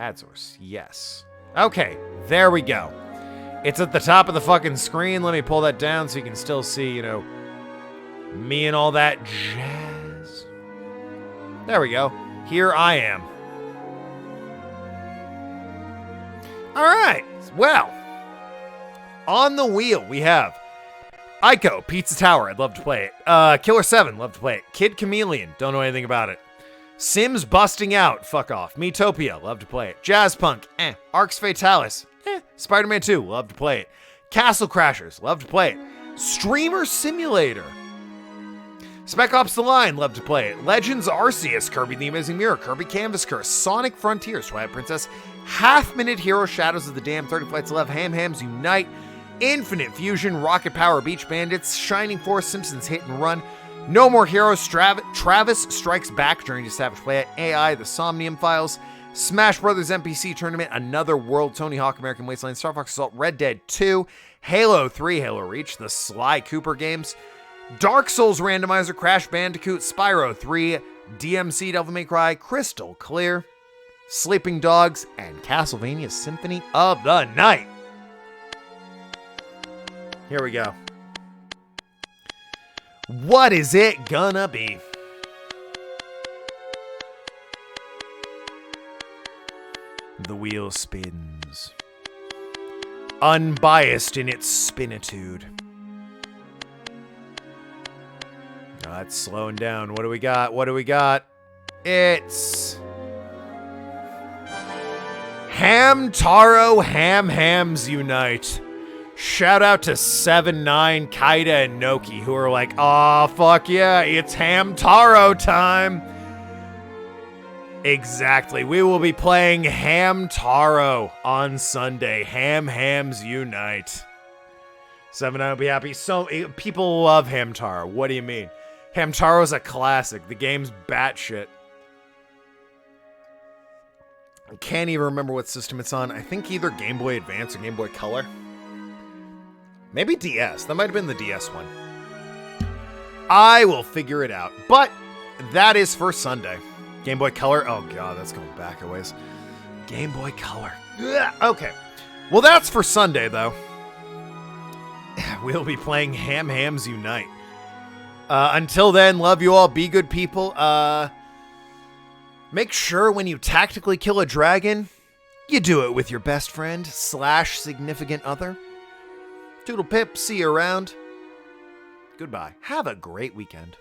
Ad source, yes. Okay, there we go. It's at the top of the fucking screen. Let me pull that down so you can still see, you know, me and all that jazz. There we go. Here I am. All right. Well, on the wheel, we have Ico, Pizza Tower. I'd love to play it. Killer 7, love to play it. Kid Chameleon, don't know anything about it. Sims Busting Out, fuck off. Metopia, love to play it. Jazzpunk, Arx Fatalis, Spider-Man 2, love to play it. Castle Crashers, love to play it. Streamer Simulator. Spec Ops The Line, love to play it. Legends Arceus, Kirby the Amazing Mirror, Kirby Canvas Curse, Sonic Frontiers, Twilight Princess, Half Minute Hero, Shadows of the Dam, 30 Flights of Love, Ham Hams Unite, Infinite Fusion, Rocket Power, Beach Bandits, Shining Force, Simpsons Hit and Run, No More Heroes, Travis Strikes Back, Journey to Savage Play, AI, The Somnium Files, Smash Brothers NPC Tournament, Another World, Tony Hawk, American Wasteland, Star Fox Assault, Red Dead 2, Halo 3, Halo Reach, the Sly Cooper games, Dark Souls Randomizer, Crash Bandicoot, Spyro 3, DMC Devil May Cry, Crystal Clear, Sleeping Dogs, and Castlevania Symphony of the Night. Here we go. What is it gonna be? The wheel spins. Unbiased in its spinitude. Oh, it's slowing down. What do we got? What do we got? It's Hamtaro Hams Unite. Shout out to 7-9, Kaida, and Noki, who are like, aw, fuck yeah, it's Hamtaro time. Exactly. We will be playing Hamtaro on Sunday. Hams Unite. 7-9 will be happy. So people love Hamtaro. What do you mean? Hamtaro's a classic. The game's batshit. I can't even remember what system it's on. I think either Game Boy Advance or Game Boy Color. Maybe DS. That might have been the DS one. I will figure it out. But that is for Sunday. Game Boy Color. Oh, God, that's going back a ways. Game Boy Color. Ugh. Okay. Well, that's for Sunday, though. We'll be playing Hams Unite. Until then, love you all. Be good people. Make sure when you tactically kill a dragon, you do it with your best friend / significant other. Toodle pip. See you around. Goodbye. Have a great weekend.